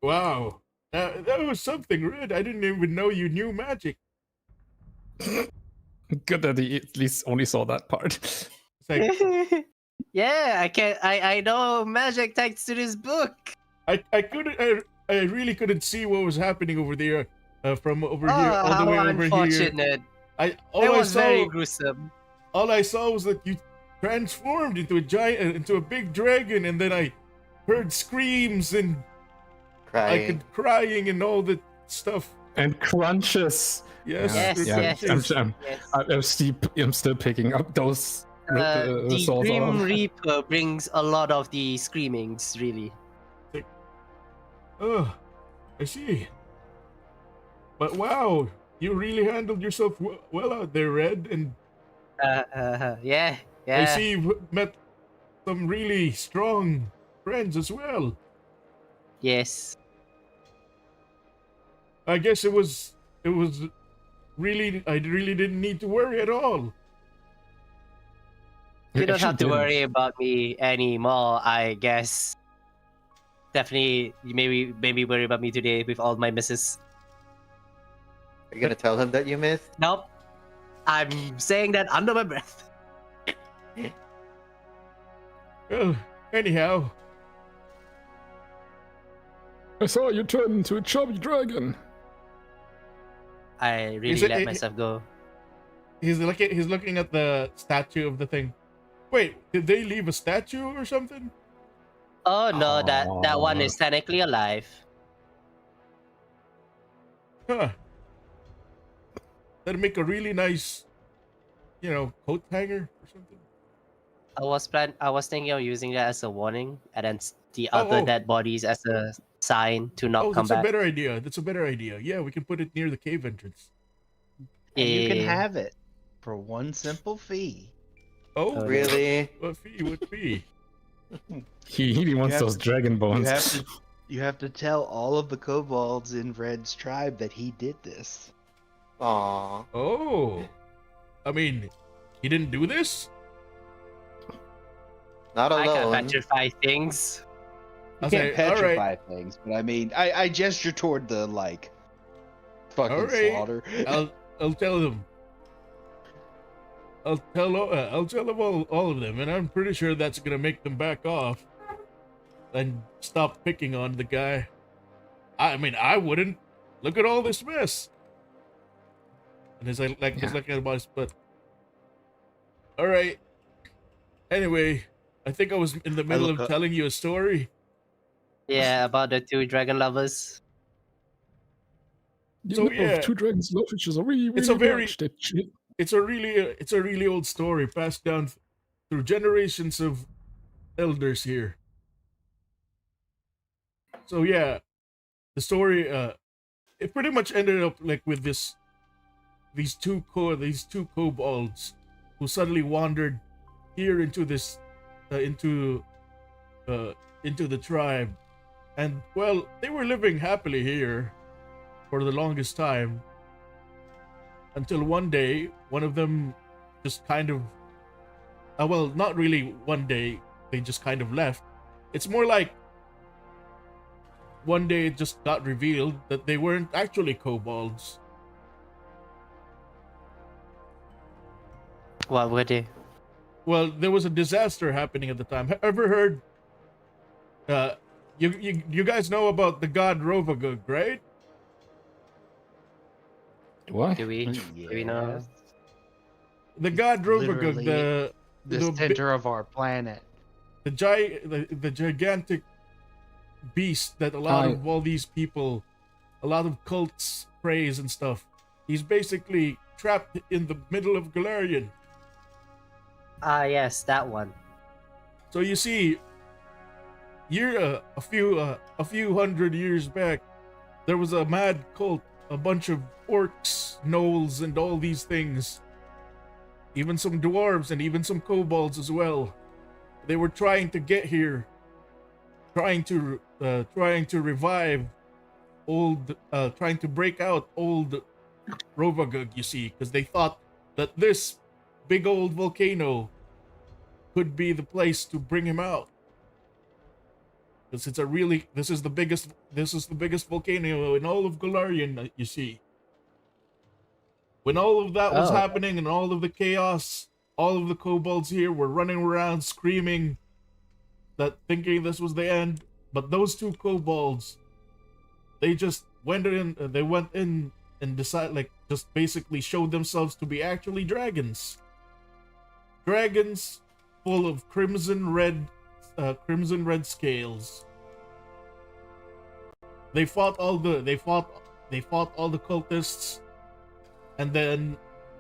wow, that was something, Red. I didn't even know you knew magic. Good that he at least only saw that part. It's like Yeah, I can. I know magic thanks to this book. I couldn't. I really couldn't see what was happening over there, from over Oh, here all the how way over here. unfortunate! I It was very gruesome. all I saw was that you transformed into a giant, into a big dragon, and then I heard screams and I Crying. could crying and all that stuff. And crunches. Yes, Yes, the yes, crunches. yes. I'm still picking up those The souls Grim off. Reaper brings a lot of the screamings, really. Oh, I see. But wow, you really handled yourself well out there, Red. And Yeah, I yeah. see you've met some really strong friends as well. Yes. I guess it was really, I really didn't need to worry at all. You don't have to Actually worry about me anymore, I guess. Definitely, maybe worry about me today with all my misses. Are you gonna tell him that you missed? Nope. I'm saying that under my breath. Well, anyhow, I saw you turn into a chubby dragon. I really Is it- let it- myself go. he's looking at the statue of the thing. Wait, did they leave a statue or something? Oh no, that one Aw. is technically alive. Huh. That'd make a really nice, coat hanger or something. I was thinking of using that as a warning, and then the Oh, other oh. dead bodies as a sign to not Oh, come that's a back. better idea. That's a better idea. Yeah, we can put it near the cave entrance. And you can Yeah. have it for one simple fee. Oh, Oh, Really? what fee? What fee? He really wants have those to- dragon You bones. have to tell all of the kobolds in Red's tribe that he did this. Aw. Oh, I mean, he didn't do this. Not I can alone. petrify things. You I'll can't say, all right. petrify things, but I mean, I gesture toward the fucking Alright. slaughter. I'll tell them. I'll tell them all of them, and I'm pretty sure that's gonna make them back off and stop picking on the guy. I mean, I wouldn't. Look at all this mess. And he's like just looking at my butt. All right. Anyway, I think I was in the middle look of up- telling you a story. Yeah, about the two dragon lovers. You So, know, yeah. two dragons love each other really, It's a really very- much. It's a really old story passed down through generations of elders here. So yeah, the story it pretty much ended up like with these two kobolds who suddenly wandered here into this into the tribe, and well, they were living happily here for the longest time until one day one of them just kind of well, not really one day, they just kind of left. It's more like one day it just got revealed that they weren't actually kobolds. What were they? Well, there was a disaster happening at the time. Ever heard you guys know about the god Rovagug, right? What? Do we? Do we know? Yes. The god Rovagug, Literally the center of our planet. the gigantic beast that a lot of all these people, a lot of cults praise and stuff. He's basically trapped in the middle of Galarian. Ah, yes, that one. So you see, a few hundred years back, there was a mad cult, a bunch of orcs, gnolls, and all these things. Even some dwarves and even some kobolds as well. They were trying to get here trying to revive old, trying to break out old Rovagug, you see, because they thought that this big old volcano could be the place to bring him out. Because this is the biggest volcano in all of Galarian, you see. When all of that was Oh. happening and all of the chaos, all of the kobolds here were running around screaming that thinking this was the end, but those two kobolds, they just went in and decided, like, just basically showed themselves to be actually dragons. Dragons full of crimson red scales. They fought all the cultists, and then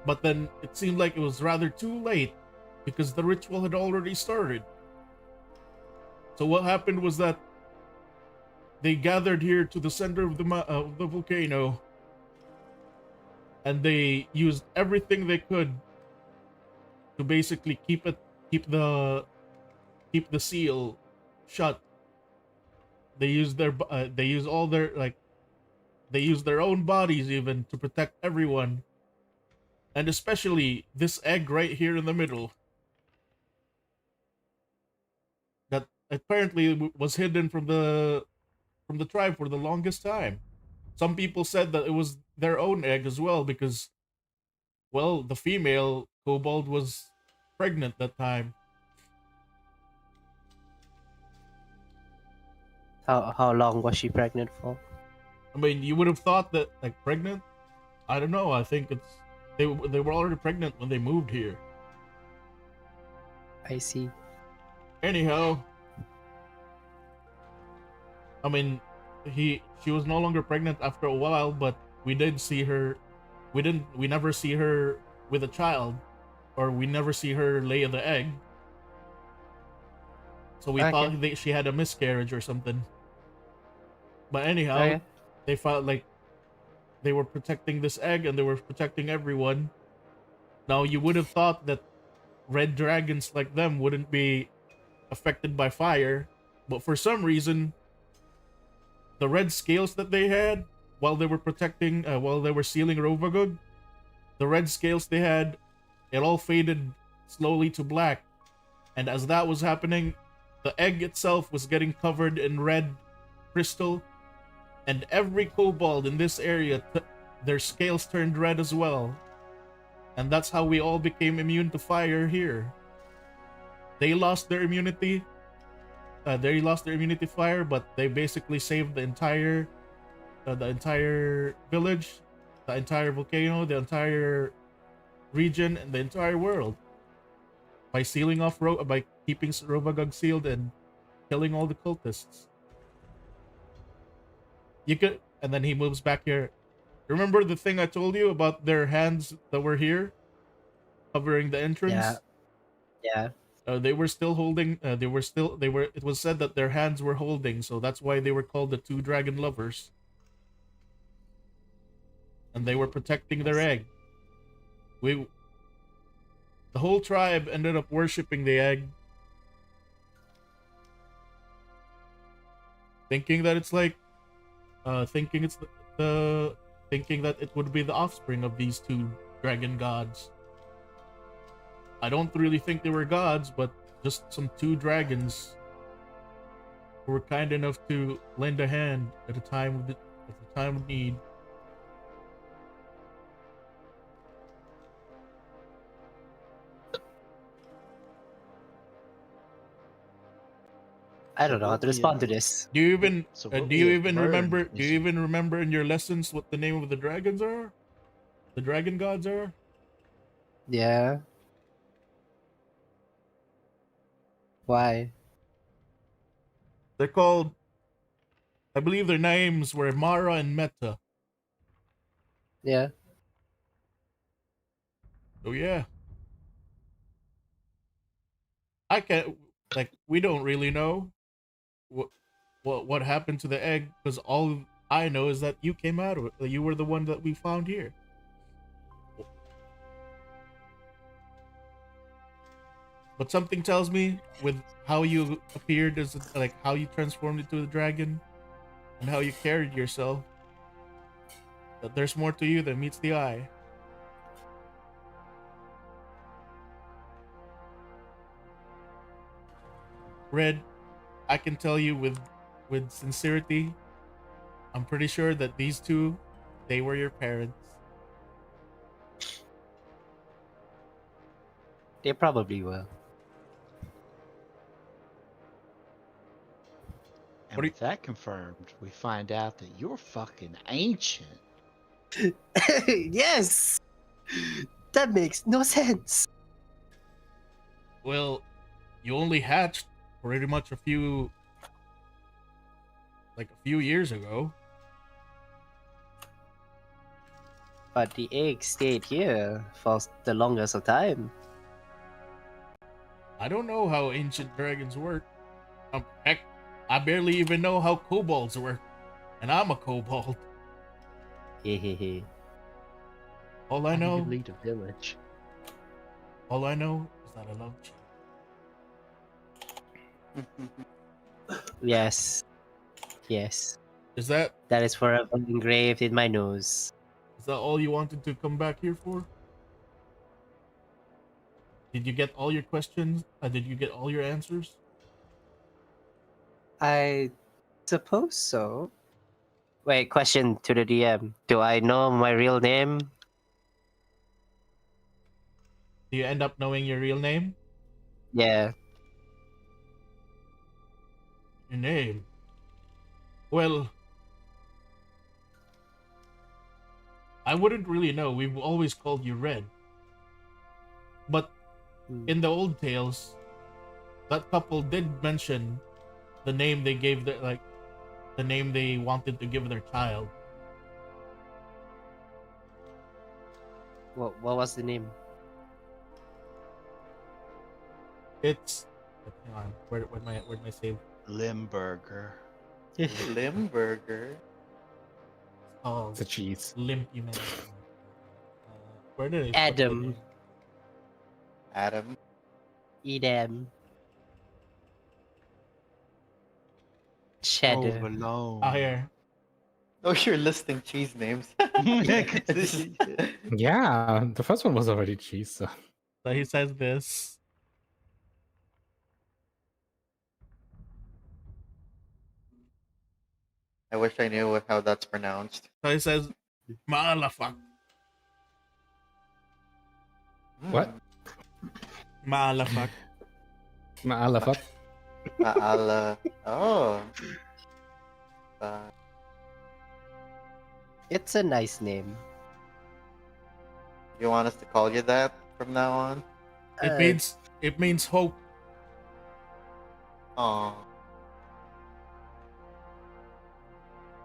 it seemed like it was rather too late because the ritual had already started. So what happened was that they gathered here to the center of the volcano, and they used everything they could to basically keep the seal shut. They used their own bodies even to protect everyone, and especially this egg right here in the middle that apparently was hidden from the tribe for the longest time. Some people said that it was their own egg as well because, well, the female kobold was pregnant that time. How long was she pregnant for? I mean, you would have thought that, like, pregnant? I don't know. I think they were already pregnant when they moved here. I see. Anyhow, I mean, she was no longer pregnant after a while, but we did see her. We never see her with a child, or we never see her lay the egg. So we thought she had a miscarriage or something. But anyhow, Okay. they felt like they were protecting this egg and they were protecting everyone. Now, you would have thought that red dragons like them wouldn't be affected by fire, but for some reason, the red scales that they had while they were sealing Rovagug, the red scales they had, it all faded slowly to black. And as that was happening, the egg itself was getting covered in red crystal, and every kobold in this area, their scales turned red as well. And that's how we all became immune to fire here. They lost their immunity. They lost their immunity to fire, but they basically saved the entire village, the entire volcano, the entire region, and the entire world by sealing off by keeping Rovagug sealed and killing all the cultists. And then he moves back here. Remember the thing I told you about their hands that were here, covering the entrance? Yeah. They were still holding. It was said that their hands were holding, so that's why they were called the two dragon lovers. And they were protecting their egg. The whole tribe ended up worshiping the egg, thinking that it's like, thinking that it would be the offspring of these two dragon gods. I don't really think they were gods, but just some two dragons who were kind enough to lend a hand at a time of need. I don't know how to respond to this. Do you even learned remember in your lessons what the name of the dragons are? The dragon gods are? Yeah. Why? They're called, I believe their names were Mara and Meta. Yeah. Oh yeah. I can't, like, we don't really know what happened to the egg, because all I know is that you came out of it. You were the one that we found here. But something tells me, with how you appeared as like how you transformed into a dragon, and how you carried yourself, that there's more to you than meets the eye. Red, I can tell you with sincerity, I'm pretty sure that these two, they were your parents. They probably will. And What do with that confirmed, we find out that you're fucking ancient. Yes! That makes no sense. Well, you only hatched pretty much a few years ago. But the egg stayed here for the longest of time. I don't know how ancient dragons work. Heck, I barely even know how kobolds work, and I'm a kobold. Hehehe. All I need to know, lead a village. all I know is that I love cheese. Yes. Yes. Is that That is forever engraved in my nose. all you wanted to come back here for? Did you get all your questions? Did you get all your answers? I suppose so. Wait, question to the DM. Do I know my real name? Do you end up knowing your real name? Yeah. Your name? Well, I wouldn't really know. We've always called you Red. But in the old tales, that couple did mention the name they gave the name they wanted to give their child. What was the name? It's hang on, where'd my save? Limburger. Limburger. Oh, It's a cheese. Limpy Man. Where did I put the Adam. name? Adam. Edam. Cheddar. Provolone. Ah, here. Oh, you're listing cheese names. Yeah, the first one was already cheese. So. So he says this. I wish I knew how that's pronounced. So he says, Maalafak. What? Maalafak. Maalafak. Maala. Oh. It's a nice name. You want us to call you that from now on? It means hope. Oh.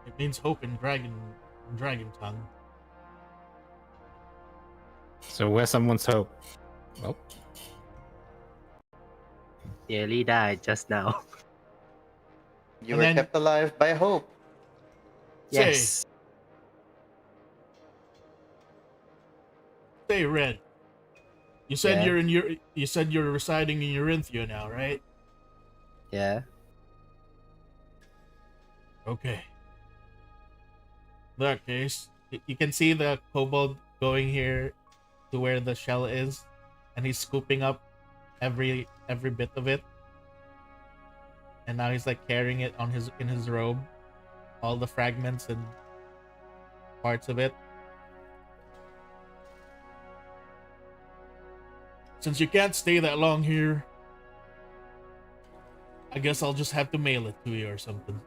It means hope in dragon tongue. So where's someone's hope? Well, Nearly died just now. You And were then- kept alive by hope. Yes. Say Red. You said Yeah. you said you're residing in Eurinthia now, right? Yeah. Okay. In that case, you can see the kobold going here to where the shell is, and he's scooping up every bit of it. And now he's like carrying it in his robe, all the fragments and parts of it. Since you can't stay that long here, I guess I'll just have to mail it to you or something.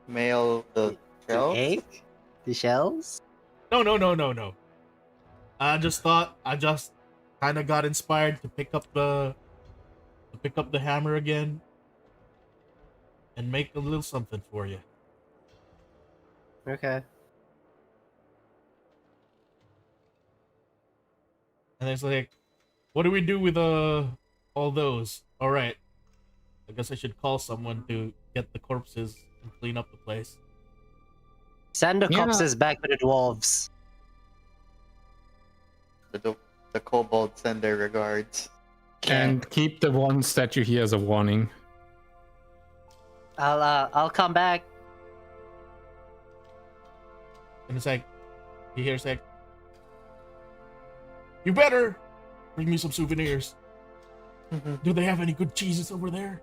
Mail the The shells? egg? The shells? No. I just kind of got inspired to pick up the hammer again and make a little something for you. Okay. And it's like, what do we do with all those? All right, I guess I should call someone to get the corpses and clean up the place. Send the Yeah. corpses back to the dwarves. The the kobolds send their regards. And keep the ones that you hear as a warning. I'll come back. And it's like, he hears like, you better bring me some souvenirs. Do they have any good cheeses over there?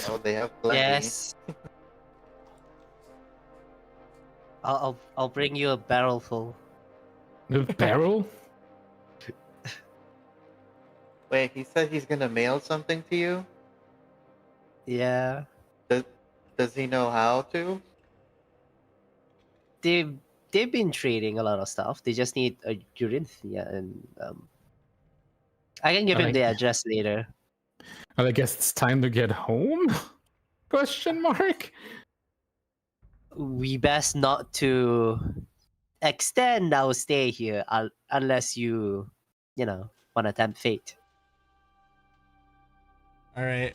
Oh, they have plenty. Yes. I'll bring you a barrel full. The barrel? Wait, he said he's gonna mail something to you? Yeah. Does he know how to? They've been trading a lot of stuff. They just need a Eurythia, and I can give him the address later. Well, I guess it's time to get home? Question mark? We best not to extend our stay here unless you want to tempt fate. All right.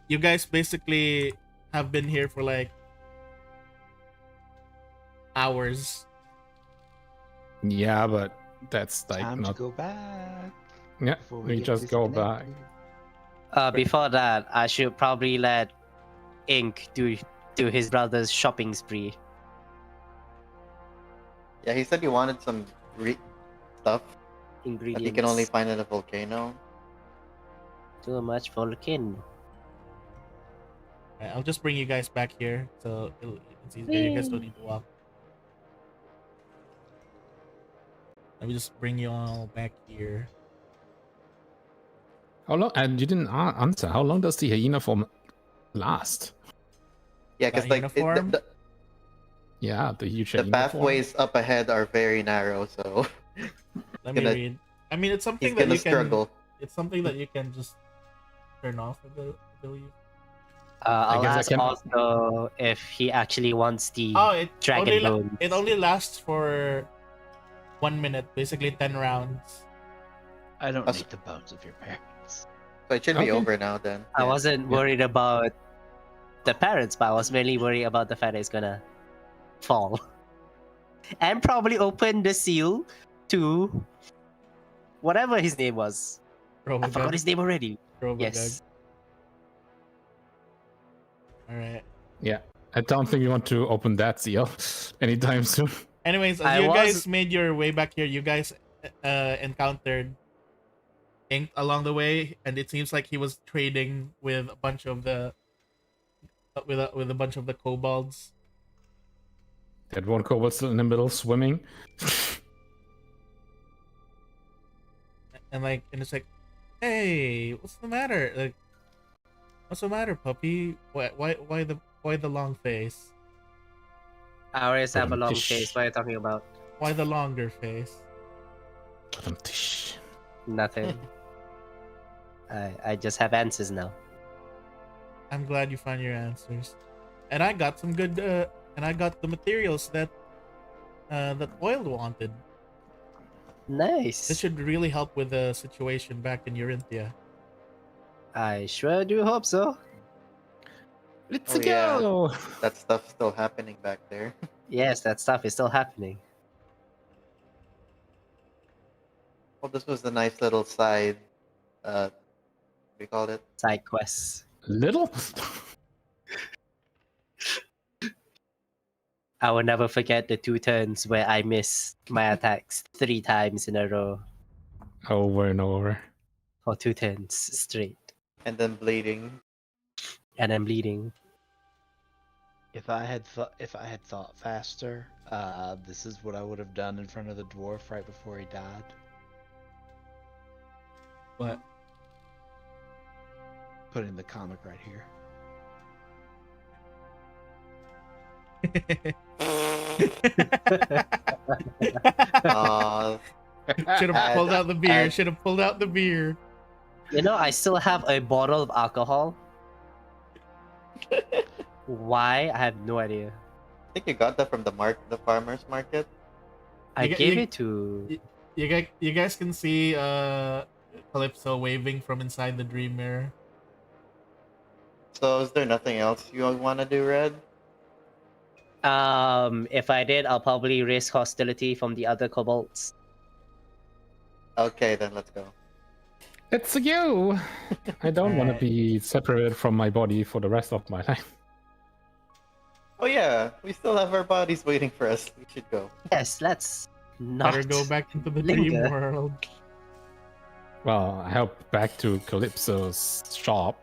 You guys basically have been here for like hours. Yeah, but that's like Time not. to go back. Yeah, before we get just go back. disconnected. Before that, I should probably let Ink do his brother's shopping spree. Yeah, he said he wanted some stuff that Ingredients. he can only find in a volcano. Too much volcano. Alright, I'll just bring you guys back here, so it's easier. You guys don't need to walk. Let me just bring you all back here. How long? And you didn't answer. How long does the hyena form last? Yeah, because like uniform? Yeah, the huge the hyena pathways up ahead are very narrow, so Let me gonna- read. I mean, it's something he's that gonna you can. struggle. It's something that you can just turn off, I believe. I'll guess I ask can- also if he actually wants the Oh, it dragon only bones. it only lasts for 1 minute, basically 10 rounds. I don't Us- need the bones of your parents. So it should be Okay. over now then. I Yeah. wasn't worried about the parents, but I was mainly worried about the fact that it's gonna fall. And probably open the seal to whatever his name was. I forgot his name already. Yes. All right. Yeah, I don't think you want to open that seal anytime soon. Anyways, as I you was- guys made your way back here, you guys encountered Ink along the way, and it seems like he was trading with a bunch of the with a bunch of the kobolds. That one kobold still in the middle swimming. And it's like, hey, what's the matter? Like, what's the matter, puppy? Why the long face? I always have a long Tish. face. What are you talking about? Why the longer face? Nothing. I just have answers now. I'm glad you found your answers, and I got some good. And I got the materials that Oil wanted. Nice. This should really help with the situation back in Eurythia. I sure do hope so. Let's Oh, yeah. go. That stuff's still happening back there. Yes, that stuff is still happening. Well, this was a nice little side. What do you call it? Side quests. Little. I will never forget the 2 turns where I missed my attacks 3 times in a row Over and over. for 2 turns straight. And then bleeding. And I'm bleeding. If I had thought faster, this is what I would have done in front of the dwarf right before he died. What? Putting the comic right here. Should have pulled out the beer. Should have pulled out the beer. You know, I still have a bottle of alcohol. Why? I have no idea. I think you got that from the farmer's market. I You- gave you- it to. You guys can see Calypso waving from inside the dream mirror. So is there nothing else you want to do, Red? If I did, I'll probably risk hostility from the other kobolds. Okay, then let's go. It's you. I don't want to Alright. be separated from my body for the rest of my life. Oh yeah, we still have our bodies waiting for us. We should go. Yes, let's not Better go back into the dream linger. world. Well, I help back to Calypso's shop.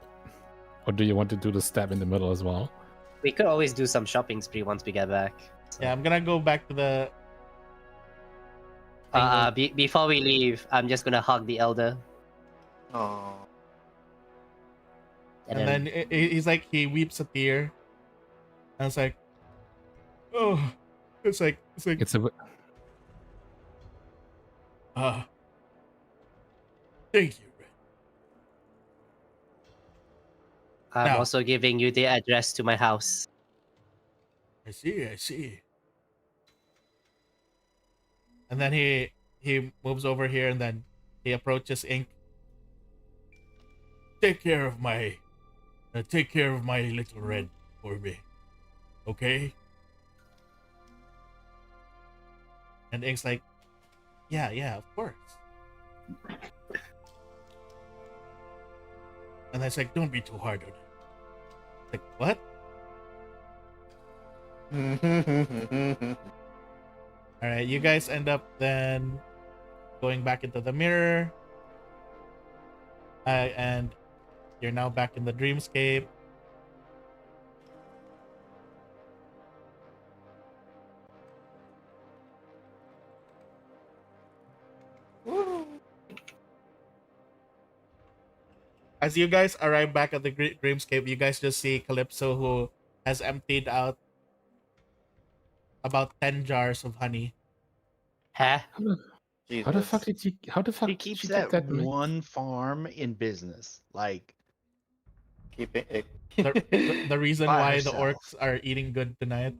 Or do you want to do the step in the middle as well? We could always do some shopping spree once we get back. So, Yeah, I'm gonna go back to the. before we leave, I'm just gonna hug the elder, Oh. And then he's like, he weeps a tear. And it's like, oh, it's like, It's a thank you, Red. I'm Now- also giving you the address to my house. I see. And then he moves over here, and then he approaches Ink. Take care of my little Red for me, okay? And Ink's like, yeah, of course. And I was like, don't be too hard on it. Like, what? All right, you guys end up then going back into the mirror. And you're now back in the dreamscape. As you guys arrive back at the dreamscape, you guys just see Calypso, who has emptied out about 10 jars of honey. Huh? how the fuck did she? How the fuck He did keeps she get that that many? one farm in business. Like, Keeping it. The reason By why herself. the orcs are eating good tonight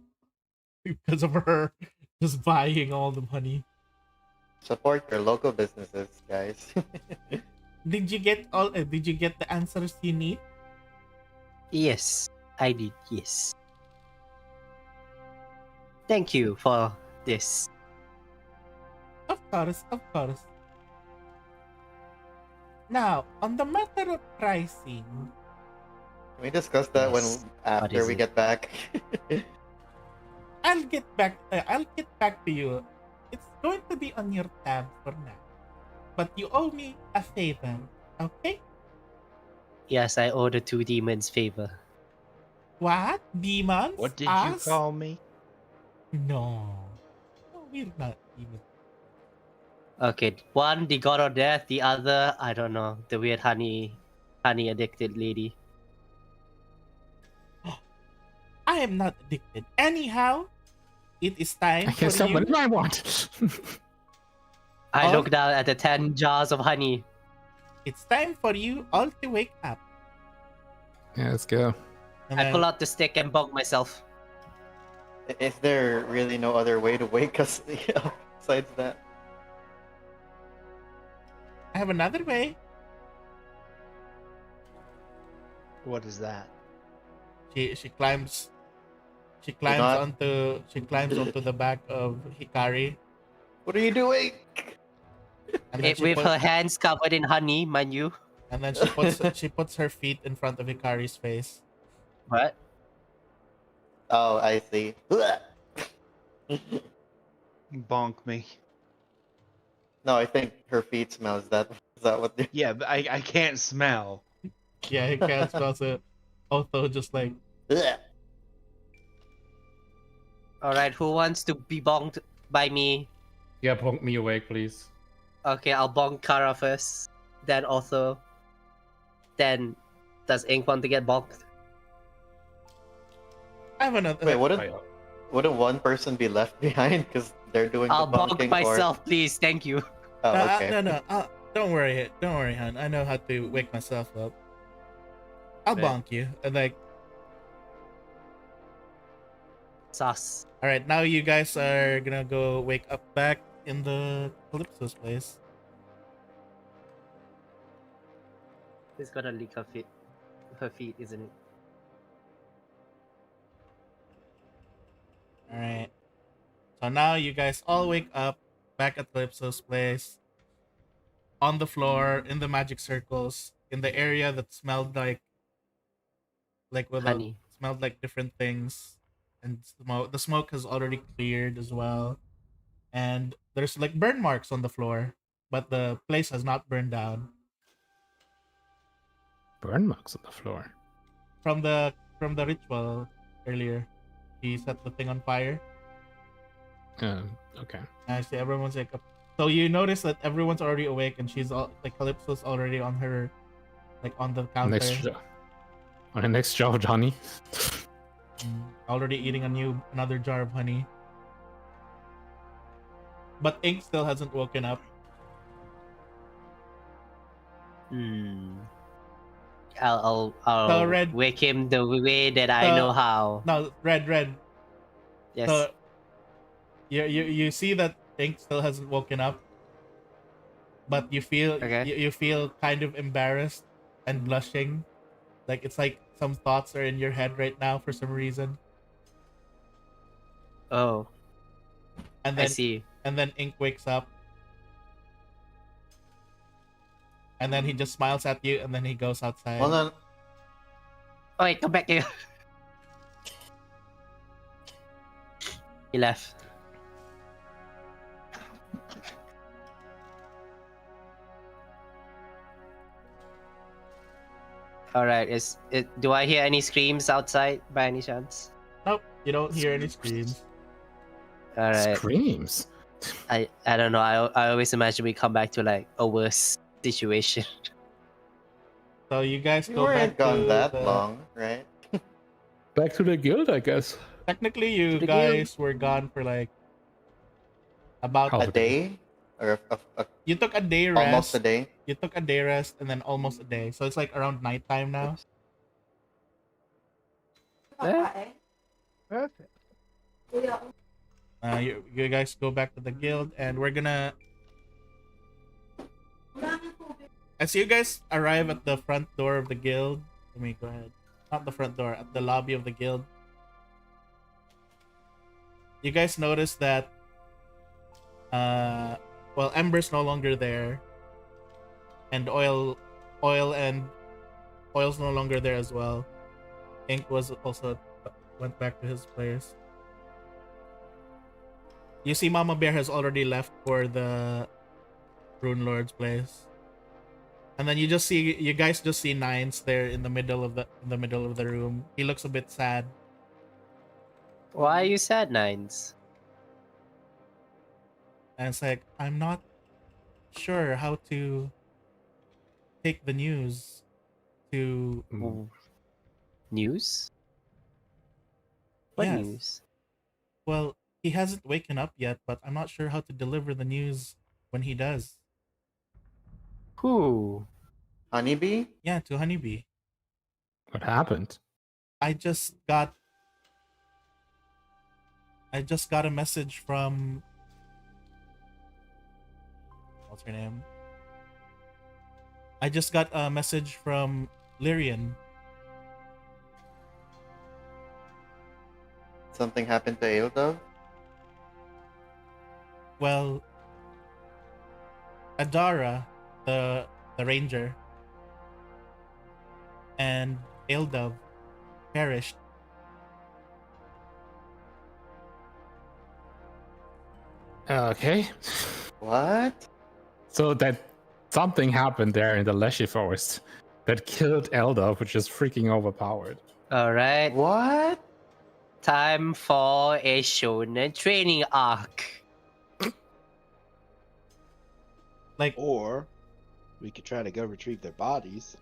because of her just buying all the honey. Support your local businesses, guys. Did you get the answers you need? Yes, I did. Yes. Thank you for this. Of course. Now, on the matter of pricing, Can we discuss that when Yes. after is we it? get back? I'll get back to you. It's going to be on your tab for now. But you owe me a favor, okay? Yes, I owe the two demons favor. What? Demons? what did you Us? call me? No, we're not demons. Okay, one the god of death, the other I don't know, the weird honey addicted lady. I am not addicted. Anyhow, it is time I for can stop you. whenever I want. I Oh. look down at the 10 jars of honey. It's time for you all to wake up. Yeah, let's go. And I then- pull out the stick and bonk myself. Is there really no other way to wake us up besides that? I have another way. What is that? She climbs not- onto the back of Hikari, What are you doing? and then With her hands covered in honey, mind you. and then she puts her feet in front of Hikari's face. What? Oh, I see. Bonk me. No, I think her feet smell. Is that what? Yeah, but I can't smell. Yeah, he can't spell it. Otho just like, Alright, who wants to be bonked by me? Yeah, bonk me awake, please. Okay, I'll bonk Kara first. Then Otho. Then does Ink want to get bonked? I have another. Wait, wouldn't one person be left behind because they're doing I'll the bonk bonking myself, please. Thank you. Oh, okay. No. Don't worry, hon. I know how to wake myself up. I'll Bet. bonk you. And like, Sus. all right, now you guys are gonna go wake up back in the Calypso's place. It's gonna lick her feet, isn't it? All right. So now you guys all wake up back at Calypso's place. on the floor, in the magic circles, in the area that smelled like without Honey. smelled like different things, and smoke. The smoke has already cleared as well, and there's like burn marks on the floor, but the place has not burned down Burn marks on the floor. from the ritual earlier. He set the thing on fire. Okay. I see everyone's like, so you notice that everyone's already awake, and she's all like Calypso's already on her, like on the counter, On the next jar of honey. already eating another jar of honey. But Ink still hasn't woken up. I'll So, Red- wake him the way that I So- know how. No, Red. Yes. So you see that Ink still hasn't woken up, but you feel Okay. you feel kind of embarrassed and blushing, like it's like some thoughts are in your head right now for some reason, Oh, and I then see. Ink wakes up, and then he just smiles at you, and then he goes outside. Hold on. Oh, wait, come back here. He left. All right. Do I hear any screams outside by any chance? Nope, you don't hear any screams. All right. Screams. I don't know. I always imagine we come back to like a worse situation. So you guys You go weren't back to gone that the- long, right? Back to the guild, I guess. Technically, you the guys were gone for like about Half A day? Or you took a day rest. almost a day? You took a day rest and then almost a day. So it's like around nighttime now. Perfect. You guys go back to the guild, and we're gonna. As you guys arrive at the front door of the guild, let me go ahead. Not the front door, at the lobby of the guild. You guys notice that, well, Ember's no longer there, and Oil's no longer there as well. Ink was also went back to his place. You see, Mama Bear has already left for the Rune Lord's place, and then you guys just see Nines there in the middle of the room. He looks a bit sad. Why are you sad, Nines? And it's like, I'm not sure how to take the news to. News? What Yes. news? Well, he hasn't waken up yet, but I'm not sure how to deliver the news when he does. Who? Honeybee? Yeah, to Honeybee. What happened? I just got a message from, what's her name? I just got a message from Lyrian. Something happened to Aeldov? Well, Adara, the ranger, and Aeldov perished. Okay. What? So that something happened there in the Leshy Forest that killed Elder, which is freaking overpowered. All right. What? Time for a shonen training arc. Like, Or we could try to go retrieve their bodies.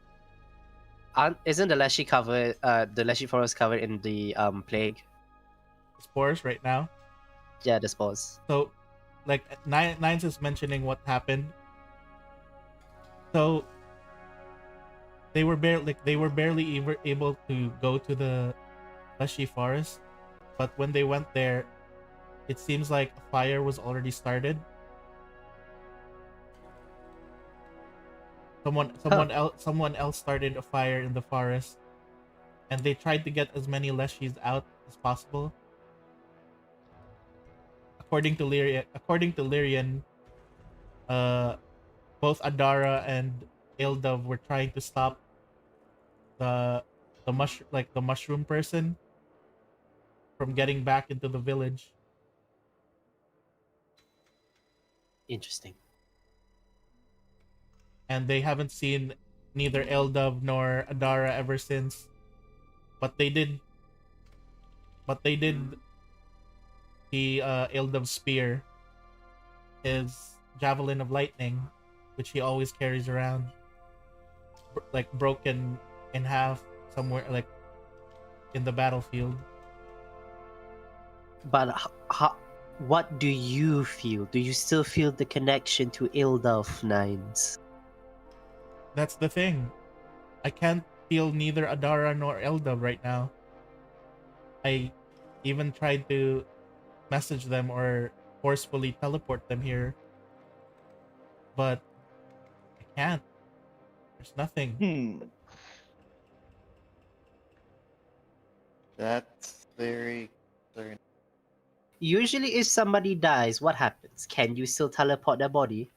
Isn't the Leshy covered? The Leshy forest covered in the plague. spores right now. Yeah, the spores. So, like, Nines is mentioning what happened. So they were barely able to go to the Leshy forest, but when they went there, it seems like a fire was already started. Someone else started a fire in the forest, and they tried to get as many Leshies out as possible. According to Lyrian, both Adara and Ildov were trying to stop the the mushroom person from getting back into the village. Interesting. And they haven't seen neither Ildov nor Adara ever since. But they did the Ildov spear, his javelin of lightning, which he always carries around, like broken in half somewhere, like in the battlefield. But what do you feel? Do you still feel the connection to Ildov Nines? That's the thing. I can't feel neither Adara nor Ildov right now. I even tried to message them or forcefully teleport them here, but I can't. There's nothing. That's very. Usually, if somebody dies, what happens? Can you still teleport their body?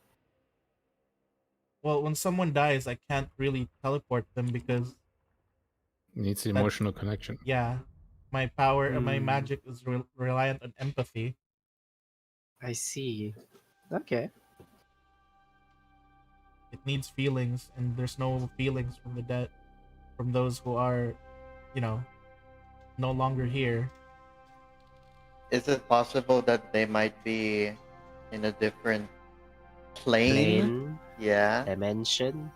Well, when someone dies, I can't really teleport them because Needs the emotional connection. yeah, my power and my Hmm. magic is reliant on empathy. I see. Okay. It needs feelings, and there's no feelings from the dead, from those who are, you know, no longer here. Is it possible that they might be in a different plane? Plane, Yeah. dimension.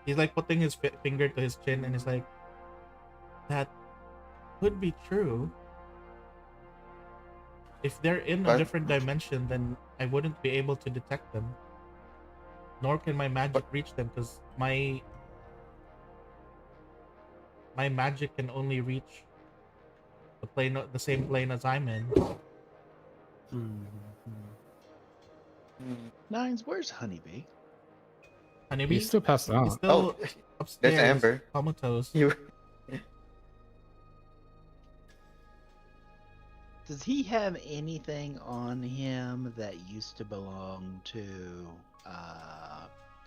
He's like putting his finger to his chin, and he's like, that could be true. If they're in a But- different dimension, then I wouldn't be able to detect them. Nor can my magic reach them, because my magic can only reach the same plane as I'm in. Hmm. Hmm. Nines, where's Honeybee? Honeybee, He's still passed he's out. still Oh, upstairs, Amber. comatose. You. Does he have anything on him that used to belong to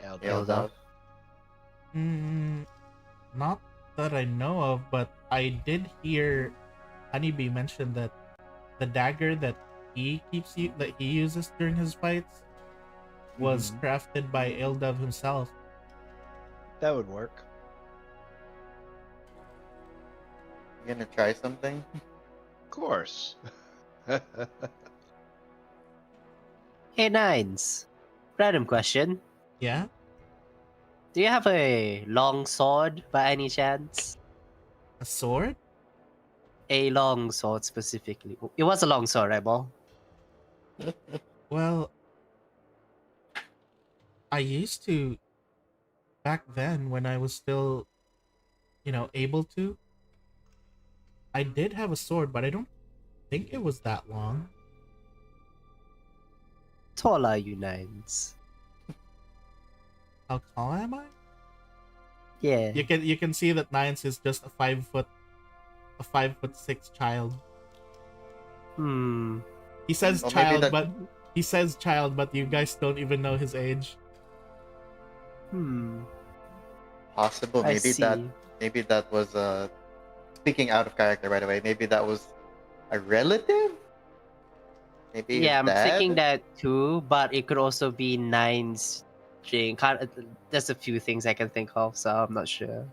Eldar? Eldov. Not that I know of, but I did hear Honeybee mention that the dagger that that he uses during his fights was Mhm. crafted by Ildov himself. That would work. You gonna try something? Of course. Hey, Nines. Random question. Yeah? Do you have a long sword by any chance? A sword? A long sword specifically. It was a long sword, right, Ball? Well, I used to back then when I was still, able to. I did have a sword, but I don't think it was that long. Tall are you, Nines? How tall am I? Yeah. You can see that Nines is just a 5'6" child. Hmm. He says Well, maybe child, that- but he says child, but you guys don't even know his age. Hmm. Possible. I Maybe that was speaking out of character right away. Maybe that was a relative. Maybe Yeah, his I'm dad? thinking that too, but it could also be Nine's string. There's a few things I can think of, so I'm not sure.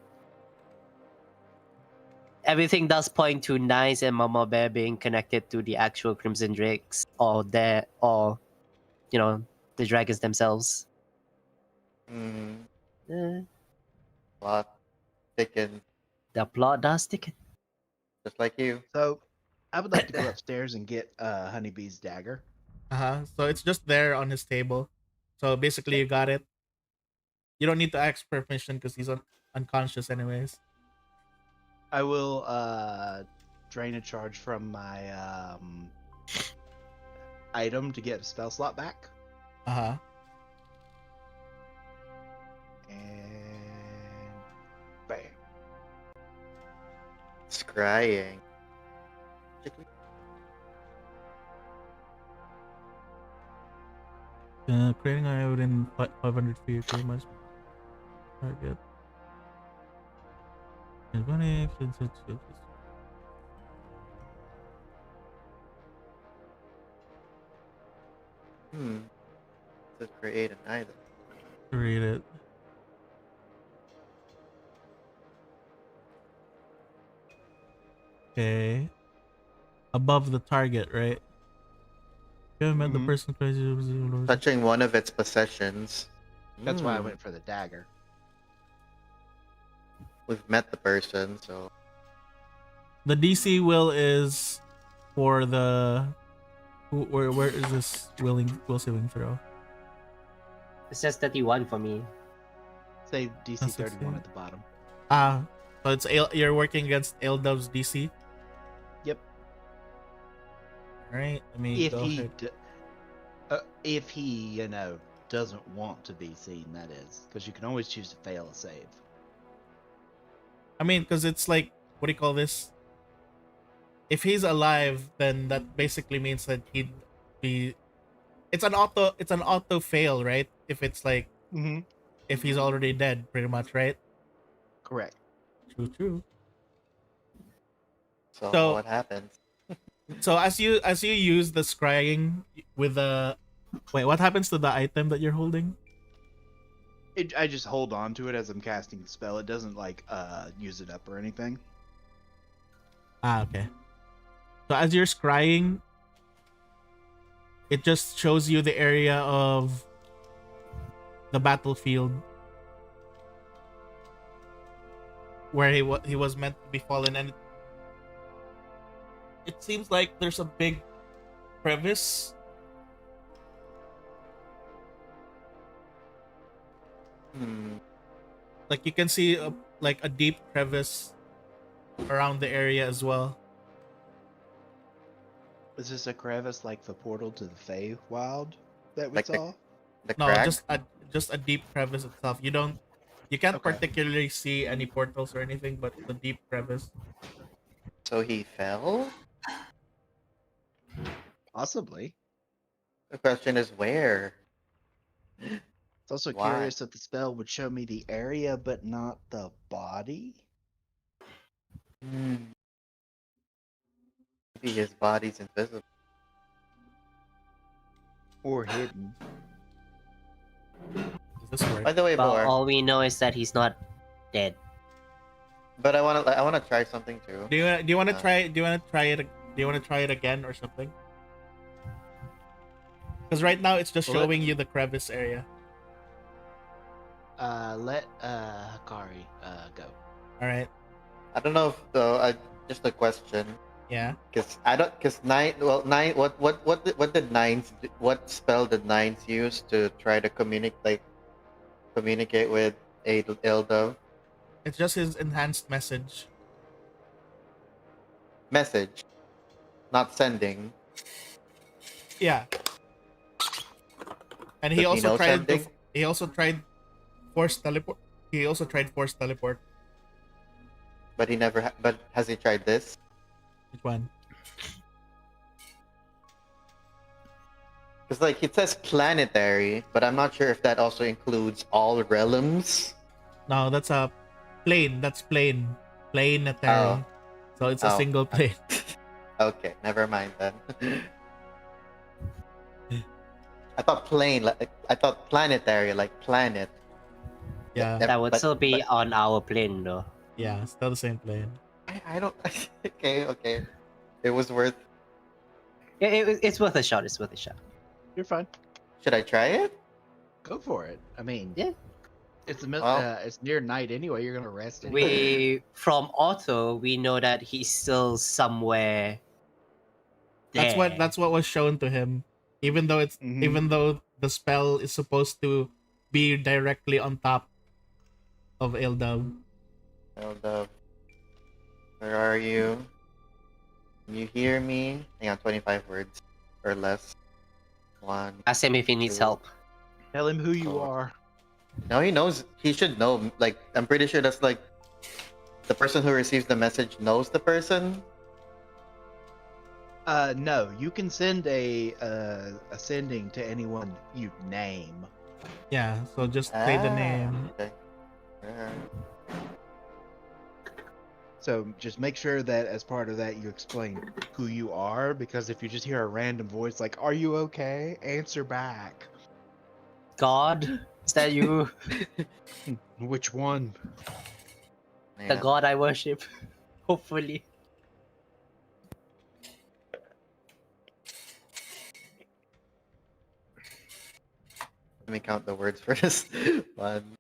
Everything does point to Nice and Mama Bear being connected to the actual Crimson Drakes, or the dragons themselves. Hmm. Eh, Plot thicken, the plot does thicken. just like you. So, I would like to go upstairs and get Honeybee's dagger. So it's just there on his table. So basically, you got it. You don't need to ask permission because he's unconscious, anyways. I will drain a charge from my item to get a spell slot back. Uh-huh. And bam. Scrying. Creating an area within 500 feet pretty much target. And when To create an item. create it. Okay. Above the target, right? You haven't met the Mhm. person crazy. Touching one of its possessions. That's why I Hmm, went for the dagger. We've met the person, so The DC will is for the where is this will saving throw? It says 31 for me. Say DC That's 31 16. at the bottom. Ah, so it's you're working against Eldov's DC. Yep. All right, let me If go he, ahead. if he, doesn't want to be seen, that is, because you can always choose to fail a save. I mean, because it's like, what do you call this? If he's alive, then that basically means that he'd be. It's an auto fail, right? If it's like Mm-hmm. if he's already dead, pretty much, right? Correct. True. so So what happens? so as you use the scrying with the wait, what happens to the item that you're holding? I just hold on to it as I'm casting the spell. It doesn't use it up or anything. Ah, okay. So as you're scrying, it just shows you the area of the battlefield where he was meant to be fallen, and it seems like there's a big crevice. Like you can see like a deep crevice around the area as well. Is this a crevice like the portal to the Feywild that we Like saw? the No, crack? just a deep crevice itself. You can't Okay. particularly see any portals or anything, but the deep crevice. So he fell? Possibly. The question is where? It's also Why? curious that the spell would show me the area but not the body. Hmm. Maybe his body's invisible. Or hidden. Does this work? By the way, Well, Boar, all we know is that he's not dead. but I wanna try something too. Do you want to Uh, try? Do you want to try it? Do you want to try it again or something? Because right now it's just Well, showing you the crevice area. Let Hakari go. All right. I don't know if though. Just a question. Yeah. Because nine. Well, nine. What did nines? What spell did nines use to try to communicate with a Eldov? It's just his enhanced message. Message, not sending. Yeah. And he Does he also know tried sending? he also tried force teleport. He also tried force teleport. But he never. But has he tried this? Which one? Because like it says planetary, but I'm not sure if that also includes all realms. No, that's a plane. That's plane. Planetary. Oh. So it's a Oh. single plane. Okay, never mind then. I thought plane. I thought planetary, like planet. Yeah. That would but- still be but on our plane, though. Yeah, still the same plane. I don't. Okay. It was worth. It's worth a shot. It's worth a shot. You're fine. Should I try it? Go for it. I mean, Yeah. it's Well- it's near night anyway. You're gonna rest. Anyway. We from Otto, we know that he's still somewhere. There. That's what was shown to him. Even though Mhm. even though the spell is supposed to be directly on top of Eldov. Eldov, where are you? Can you hear me? Hang on, 25 words or less. One. Ask him if he needs Two. help. Tell him who you Oh. are. No, he knows. He should know. Like, I'm pretty sure that's like the person who receives the message knows the person. No, you can send a sending to anyone you name. Yeah, so just say the name. Okay. Alright. So just make sure that as part of that you explain who you are, because if you just hear a random voice like, "Are you okay?" answer back. God, is that you? Which one? The Yeah. God I worship. Hopefully. Let me count the words for this one.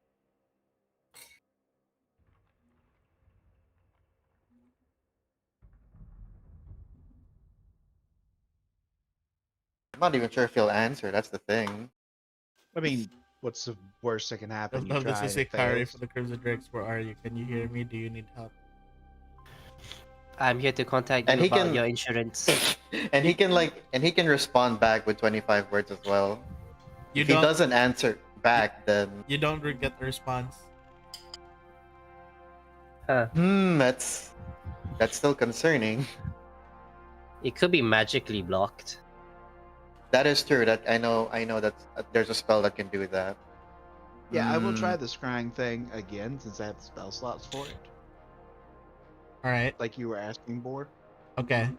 I'm not even sure if he'll answer. That's the thing. I mean, what's the worst that can happen? You Love this try is and a it Kari fails. for the Crimson Drakes. Where are you? Can you hear me? Do you need help? I'm here to contact And you he about can- your insurance. and he can respond back with 25 words as well. You If he don't. doesn't answer back, then You don't get the response. Huh. that's still concerning. It could be magically blocked. That is true. That I know that there's a spell that can do that. Yeah, I will Hmm. try the scrying thing again since I have the spell slots for it, All right. like you were asking for. Okay.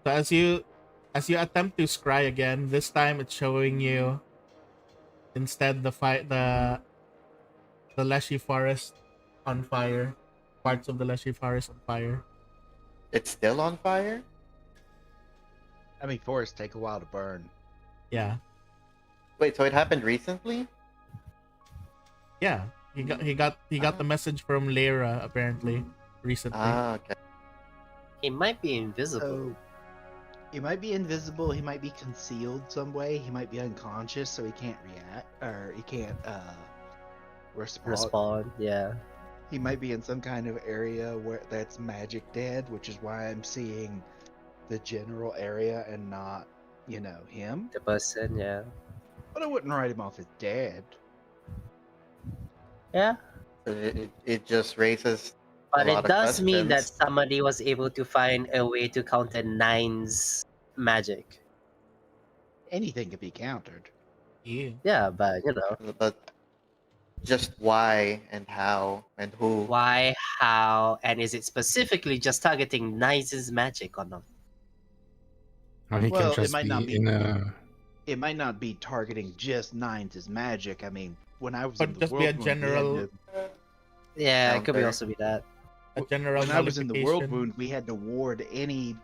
So as you attempt to scry again, this time it's showing you instead the Leshy Forest on fire. Parts of the Leshy Forest on fire. It's still on fire? I mean, forests take a while to burn. Yeah. Wait, so it happened recently? Yeah. He got the message from Lyra apparently recently. Ah, okay. He might be invisible. So he might be invisible. He might be concealed some way. He might be unconscious, so he can't react or he can't respond. Respond, yeah. He might be in some kind of area where that's magic dead, which is why I'm seeing the general area and not, him. The person, yeah. But I wouldn't write him off as dead. Yeah. So it just raises But a it lot of does mean that questions. somebody was able to find a way to counter Nine's magic. Anything could be countered. Yeah. Yeah, but But just why and how and who? why, how, and is it specifically just targeting Nine's magic or not? Or he Well, can it just might be not be. in a. It might not be targeting just Nines' magic. I mean, when I was Could in the just be a world wound, we had general- to- Yeah, it could be Counter. also be that. A general when I was in the world nullification. wound, we had to ward any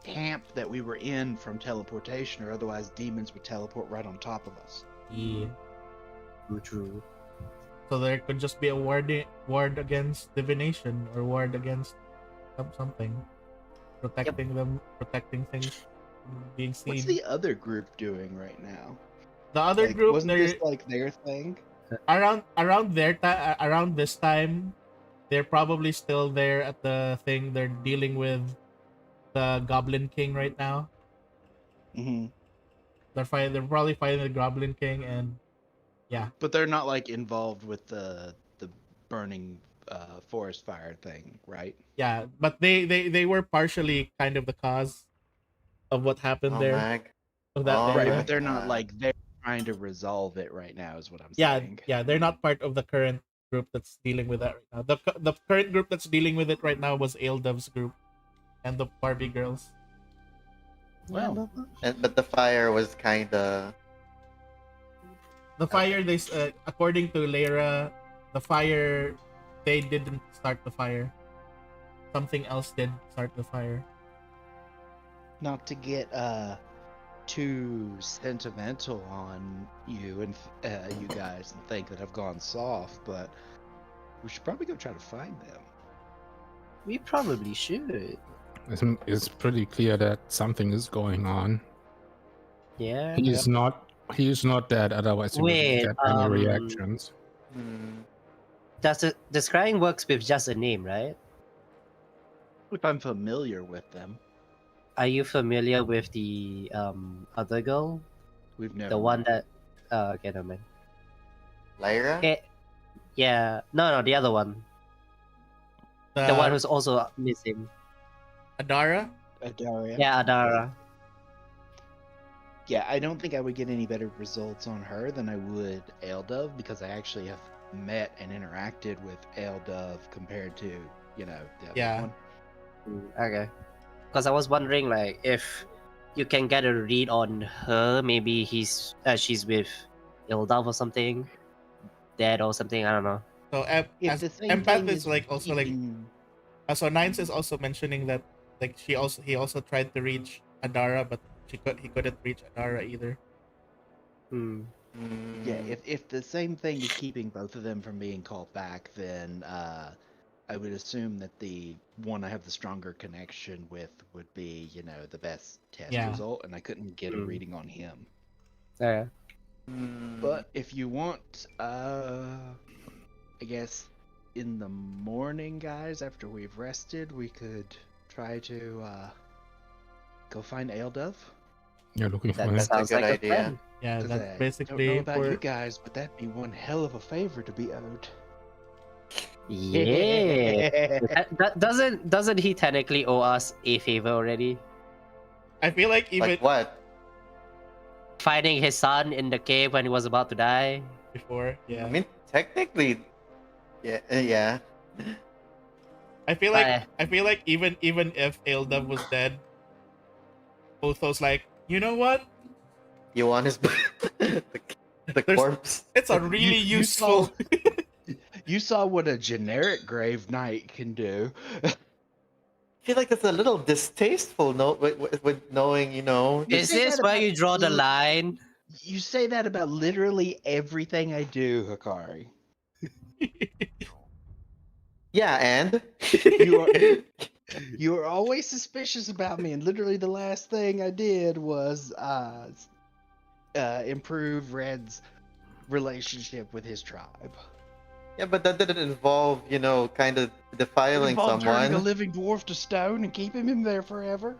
camp that we were in from teleportation, or otherwise demons would teleport right on top of us. Yeah. True. So there could just be a ward against divination or ward against something, protecting things from being seen. What's the other group doing right now? The other Like, group, wasn't they're this like their thing? around this time, they're probably still there at the thing. They're dealing with the Goblin King right now. Mm-hmm. They're probably fighting the Goblin King, and yeah, But they're not like involved with the burning forest fire thing, right? yeah. But they were partially kind of the cause of what happened Oh there. Mag. Of that Oh Right, area. but they're not God. like they're trying to resolve it right now, is what I'm Yeah, saying. yeah. They're not part of the current group that's dealing with that right now. The current group that's dealing with it right now was Aildov's group and the Barbie girls. Well, But the fire was kinda. The fire according to Lyra, the fire they didn't start the fire. Something else did start the fire. not to get too sentimental on you and you guys and think that I've gone soft, but we should probably go try to find them. We probably should. It's pretty clear that something is going on. Yeah. He is not dead, otherwise he Wait, wouldn't get any reactions. Hmm. Does the scrying works with just a name, right? If I'm familiar with them, Are you familiar with the other girl? we've never The one met. that okay, never mind. Lyra? Okay. Yeah. No, the other one. The one who's also missing. Adara? Adaria. Yeah, Adara. Yeah, I don't think I would get any better results on her than I would Eldov because I actually have met and interacted with Eldov compared to, the other Yeah. one. Okay. Because I was wondering, like, if you can get a read on her, maybe she's with Ildov or something, dead or something. I don't know. So If as the same empath thing is like also like keeping... so Nines is also mentioning that like he also tried to reach Adara, but he couldn't reach Adara either. Hmm. Yeah, if the same thing is keeping both of them from being called back, then I would assume that the one I have the stronger connection with would be, the best test Yeah. result, and I couldn't get a Mm. reading on him. Yeah. But if you want, I guess in the morning, guys, after we've rested, we could try to go find Aeldove. You're looking for That him. That's a sounds good like idea. a plan. Yeah, 'Cause that's I don't know basically about you for guys, but that'd be one hell of a favor to be owed. Yeah. Doesn't he technically owe us a favor already? I feel like even Like what? Finding his son in the cave when he was about to die. before, yeah. I mean, technically, yeah. I feel like even if Eldov was dead, Otho's like, you know what? You want his the There's- corpse? It's a really useful. You saw what a generic grave knight can do. I feel like that's a little distasteful. No, with knowing, You Is say this that where about you draw the li- line? You say that about literally everything I do, Hikari. Yeah, and You are always suspicious about me, and literally the last thing I did was improve Red's relationship with his tribe. yeah, but that didn't involve, kind of It defiling involved turning a someone. living dwarf to stone and keeping him there forever.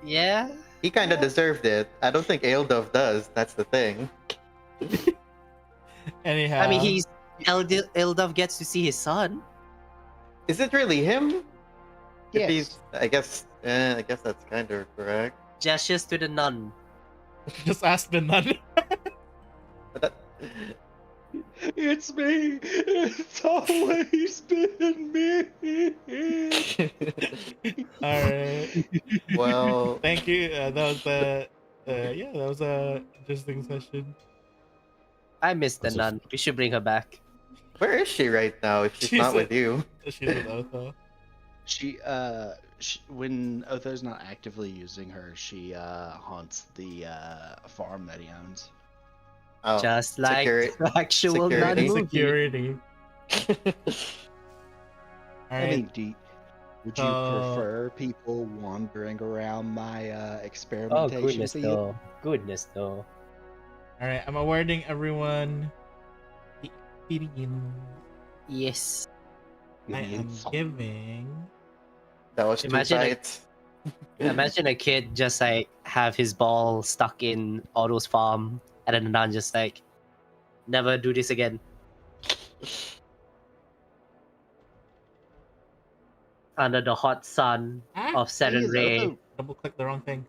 Yeah. He kind of deserved it. I don't think Aeldov does. That's the thing. Anyhow, I mean, Ildov gets to see his son. Is it really him? If Yes. he's, I guess that's kind of correct. Gestures to the nun. just ask the nun. But that, It's me. It's always been me. All right. well, Thank you. That was that was a interesting session. I miss the That's a- nun. We should bring her back. where is she right now? If she's She's not a- with you, She's with Otho. She when Otho's not actively using her, she haunts the farm that he owns. oh, Just like security- the actual nun security. movie. Security. All I right. mean, would you prefer people wandering around my Oh experimentation goodness field? no. Goodness no. All right. I'm awarding everyone the experience. Yes. I am giving. that was two Imagine a- sides. Imagine a kid just like have his ball stuck in Otto's farm, and then the nun just like, never do this again. Under the hot sun of Saturn Thing is, Ray. Double click the wrong thing.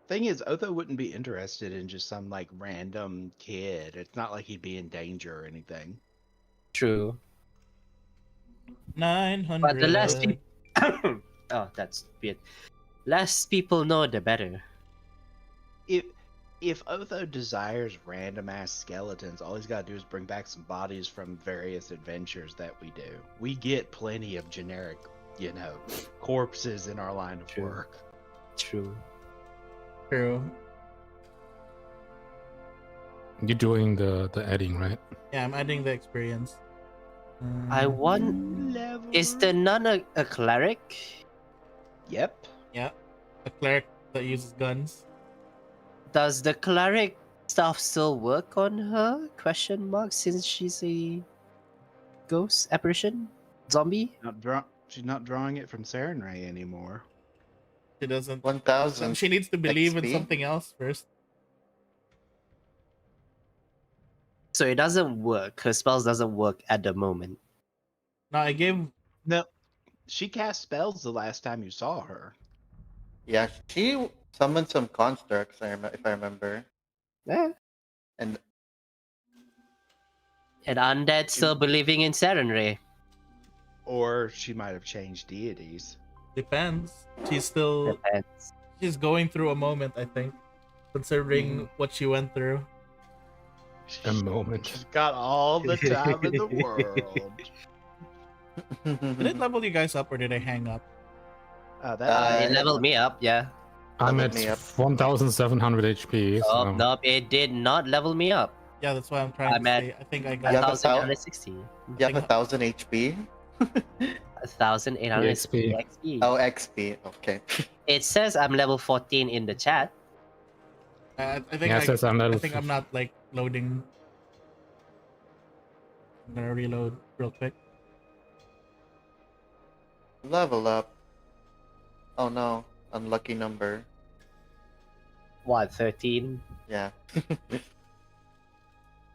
Thing is, Otho wouldn't be interested in just some like random kid. It's not like he'd be in danger or anything. True. 900. But the less people. Oh, that's weird. Less people know, the better. If Otho desires random ass skeletons, all he's got to do is bring back some bodies from various adventures that we do. We get plenty of generic, corpses in our line of True. work. True. True. You're doing the adding, right? Yeah, I'm adding the experience. I want. Is the nun a cleric? Yep. Yeah, a cleric that uses guns. Does the cleric stuff still work on her? Question mark. Since she's a ghost apparition, zombie. She's not drawing it from Saren Ray anymore. She doesn't. 1,000. She needs to believe in XP? something else first. So it doesn't work. Her spells doesn't work at the moment. No, I gave. No, she cast spells the last time you saw her. Yeah, she summoned some constructs. If I remember, Eh. and And undead still believing in Serenray. Or she might have changed deities. Depends. She's still Depends. she's going through a moment, I think, considering what she went through. A moment. She's got all the time in the world. Did it level you guys up or did I hang up? It leveled me up, yeah. I'm Leveled at me up. 1,700 HP. Oh, So. nope, it did not level me up. Yeah, that's what I'm trying I'm to at say. I think I You got have a 1,860. You have 1,000 HP. 1,860 XP. Oh, XP. Okay. It says I'm level 14 in the chat. I think Yeah, it says I'm I level think I'm not like loading. I'm gonna reload real quick. Level up. Oh no, unlucky number. What, 13? Yeah.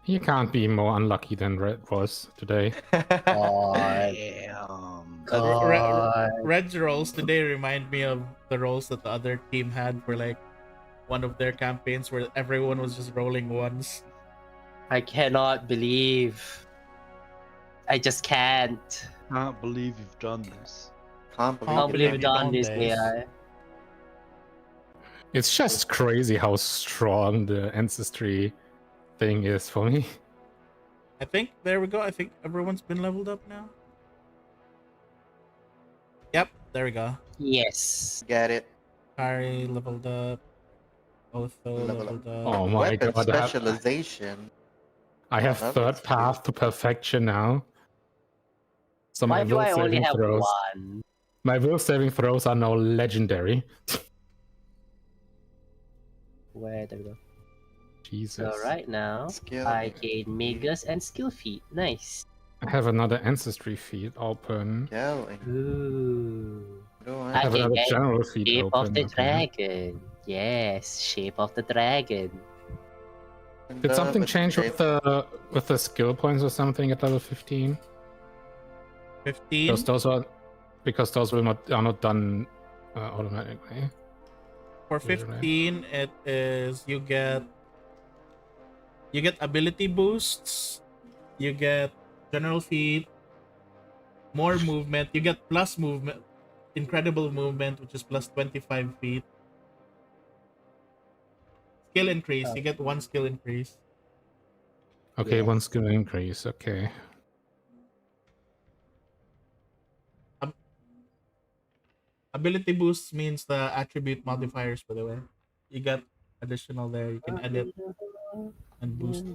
You can't be more unlucky than Red was today. God. Damn. God. Red's rolls today remind me of the rolls that the other team had for like one of their campaigns where everyone was just rolling ones. I cannot believe. I just can't. Can't believe you've done this. Can't I believe can't believe you you've done done this, this. AI. It's just crazy how strong the ancestry thing is for me. I think there we go. I think everyone's been leveled up now. Yep, there we go. Yes. Get it. Kari leveled up. Otho Level leveled up. Oh my Weapon god, specialization. I have that third looks path to perfection now. So Why my do will I only saving have throws. one? My will saving throws are now legendary. Where there we go. Jesus. So right now, Skill. I gain Megas and Skill Feet. Nice. I have another ancestry feed open. Skill. Ooh. Do I I have can another get general feed Shape open. of the okay. Dragon. Yes, Shape of the Dragon. Did something change with the skill points or something at level 15? 15. Because those are not done automatically. For 15, it is you get ability boosts, you get general feat, more movement, you get plus movement, incredible movement, which is plus 25 feet. Skill increase, you get one skill increase. Okay, Yes. one skill increase. Okay. Ability boosts means the attribute modifiers, by the way. You got additional there, you can edit and boost.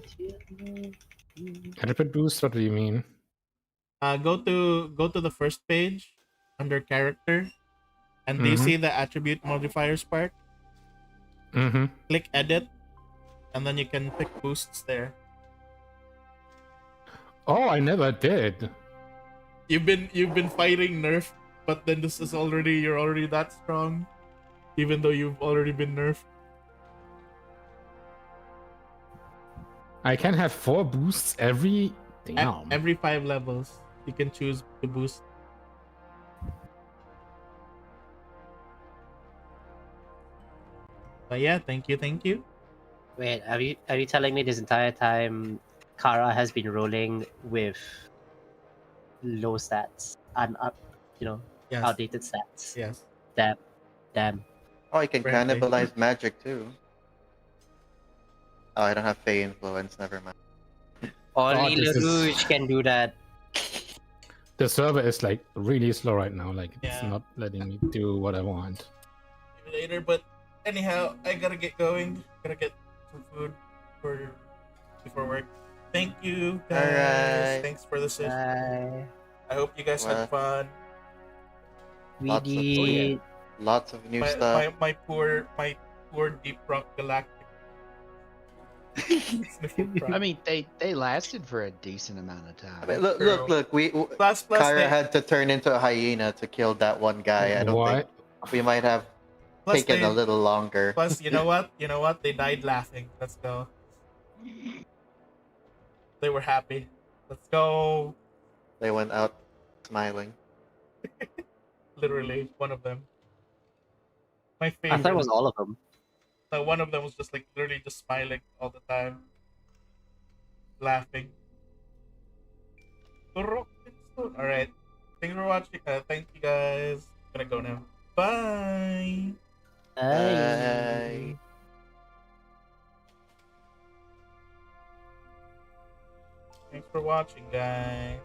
Attribute boost, what do you mean? Go to the first page under character, and do you see the attribute modifiers part? Click edit, and then you can pick boosts there. Oh, I never did. You've been fighting nerf, but then this is you're already that strong, even though you've already been nerfed. I can have 4 boosts every. Damn. Every 5 levels, you can choose to boost. But yeah, thank you. Wait, are you telling me this entire time Kara has been rolling with low stats and Yes. outdated stats? Yes. Damn. Oh, you can Frankly. cannibalize magic too. Oh, I don't have Fey influence. Never mind. Only this is- LaRouge can do that. The server is like really slow right now. Like it's Yeah. not letting me do what I want. Maybe later, but anyhow, I gotta get going. Gotta get some food before work. Thank you guys. Alright. Thanks for the session. Bye. I hope you guys had fun. We Lots of- did. Lots of new stuff. My poor Deep Rock Galactic. I mean, they lasted for a decent amount of time. I mean, look. plus Kyra they, had to turn into a hyena to kill that one guy. I don't Why? think we might have plus taken a they, little longer. plus you know what? They died laughing. Let's go. They were happy. Let's go. They went out smiling. Literally, one of them. My I favorite. thought it was all of them. Like, one of them was just like literally just smiling all the time, laughing. All right. Thanks for watching. Thank you guys. I'm gonna go now. Bye. Bye. Thanks for watching, guys.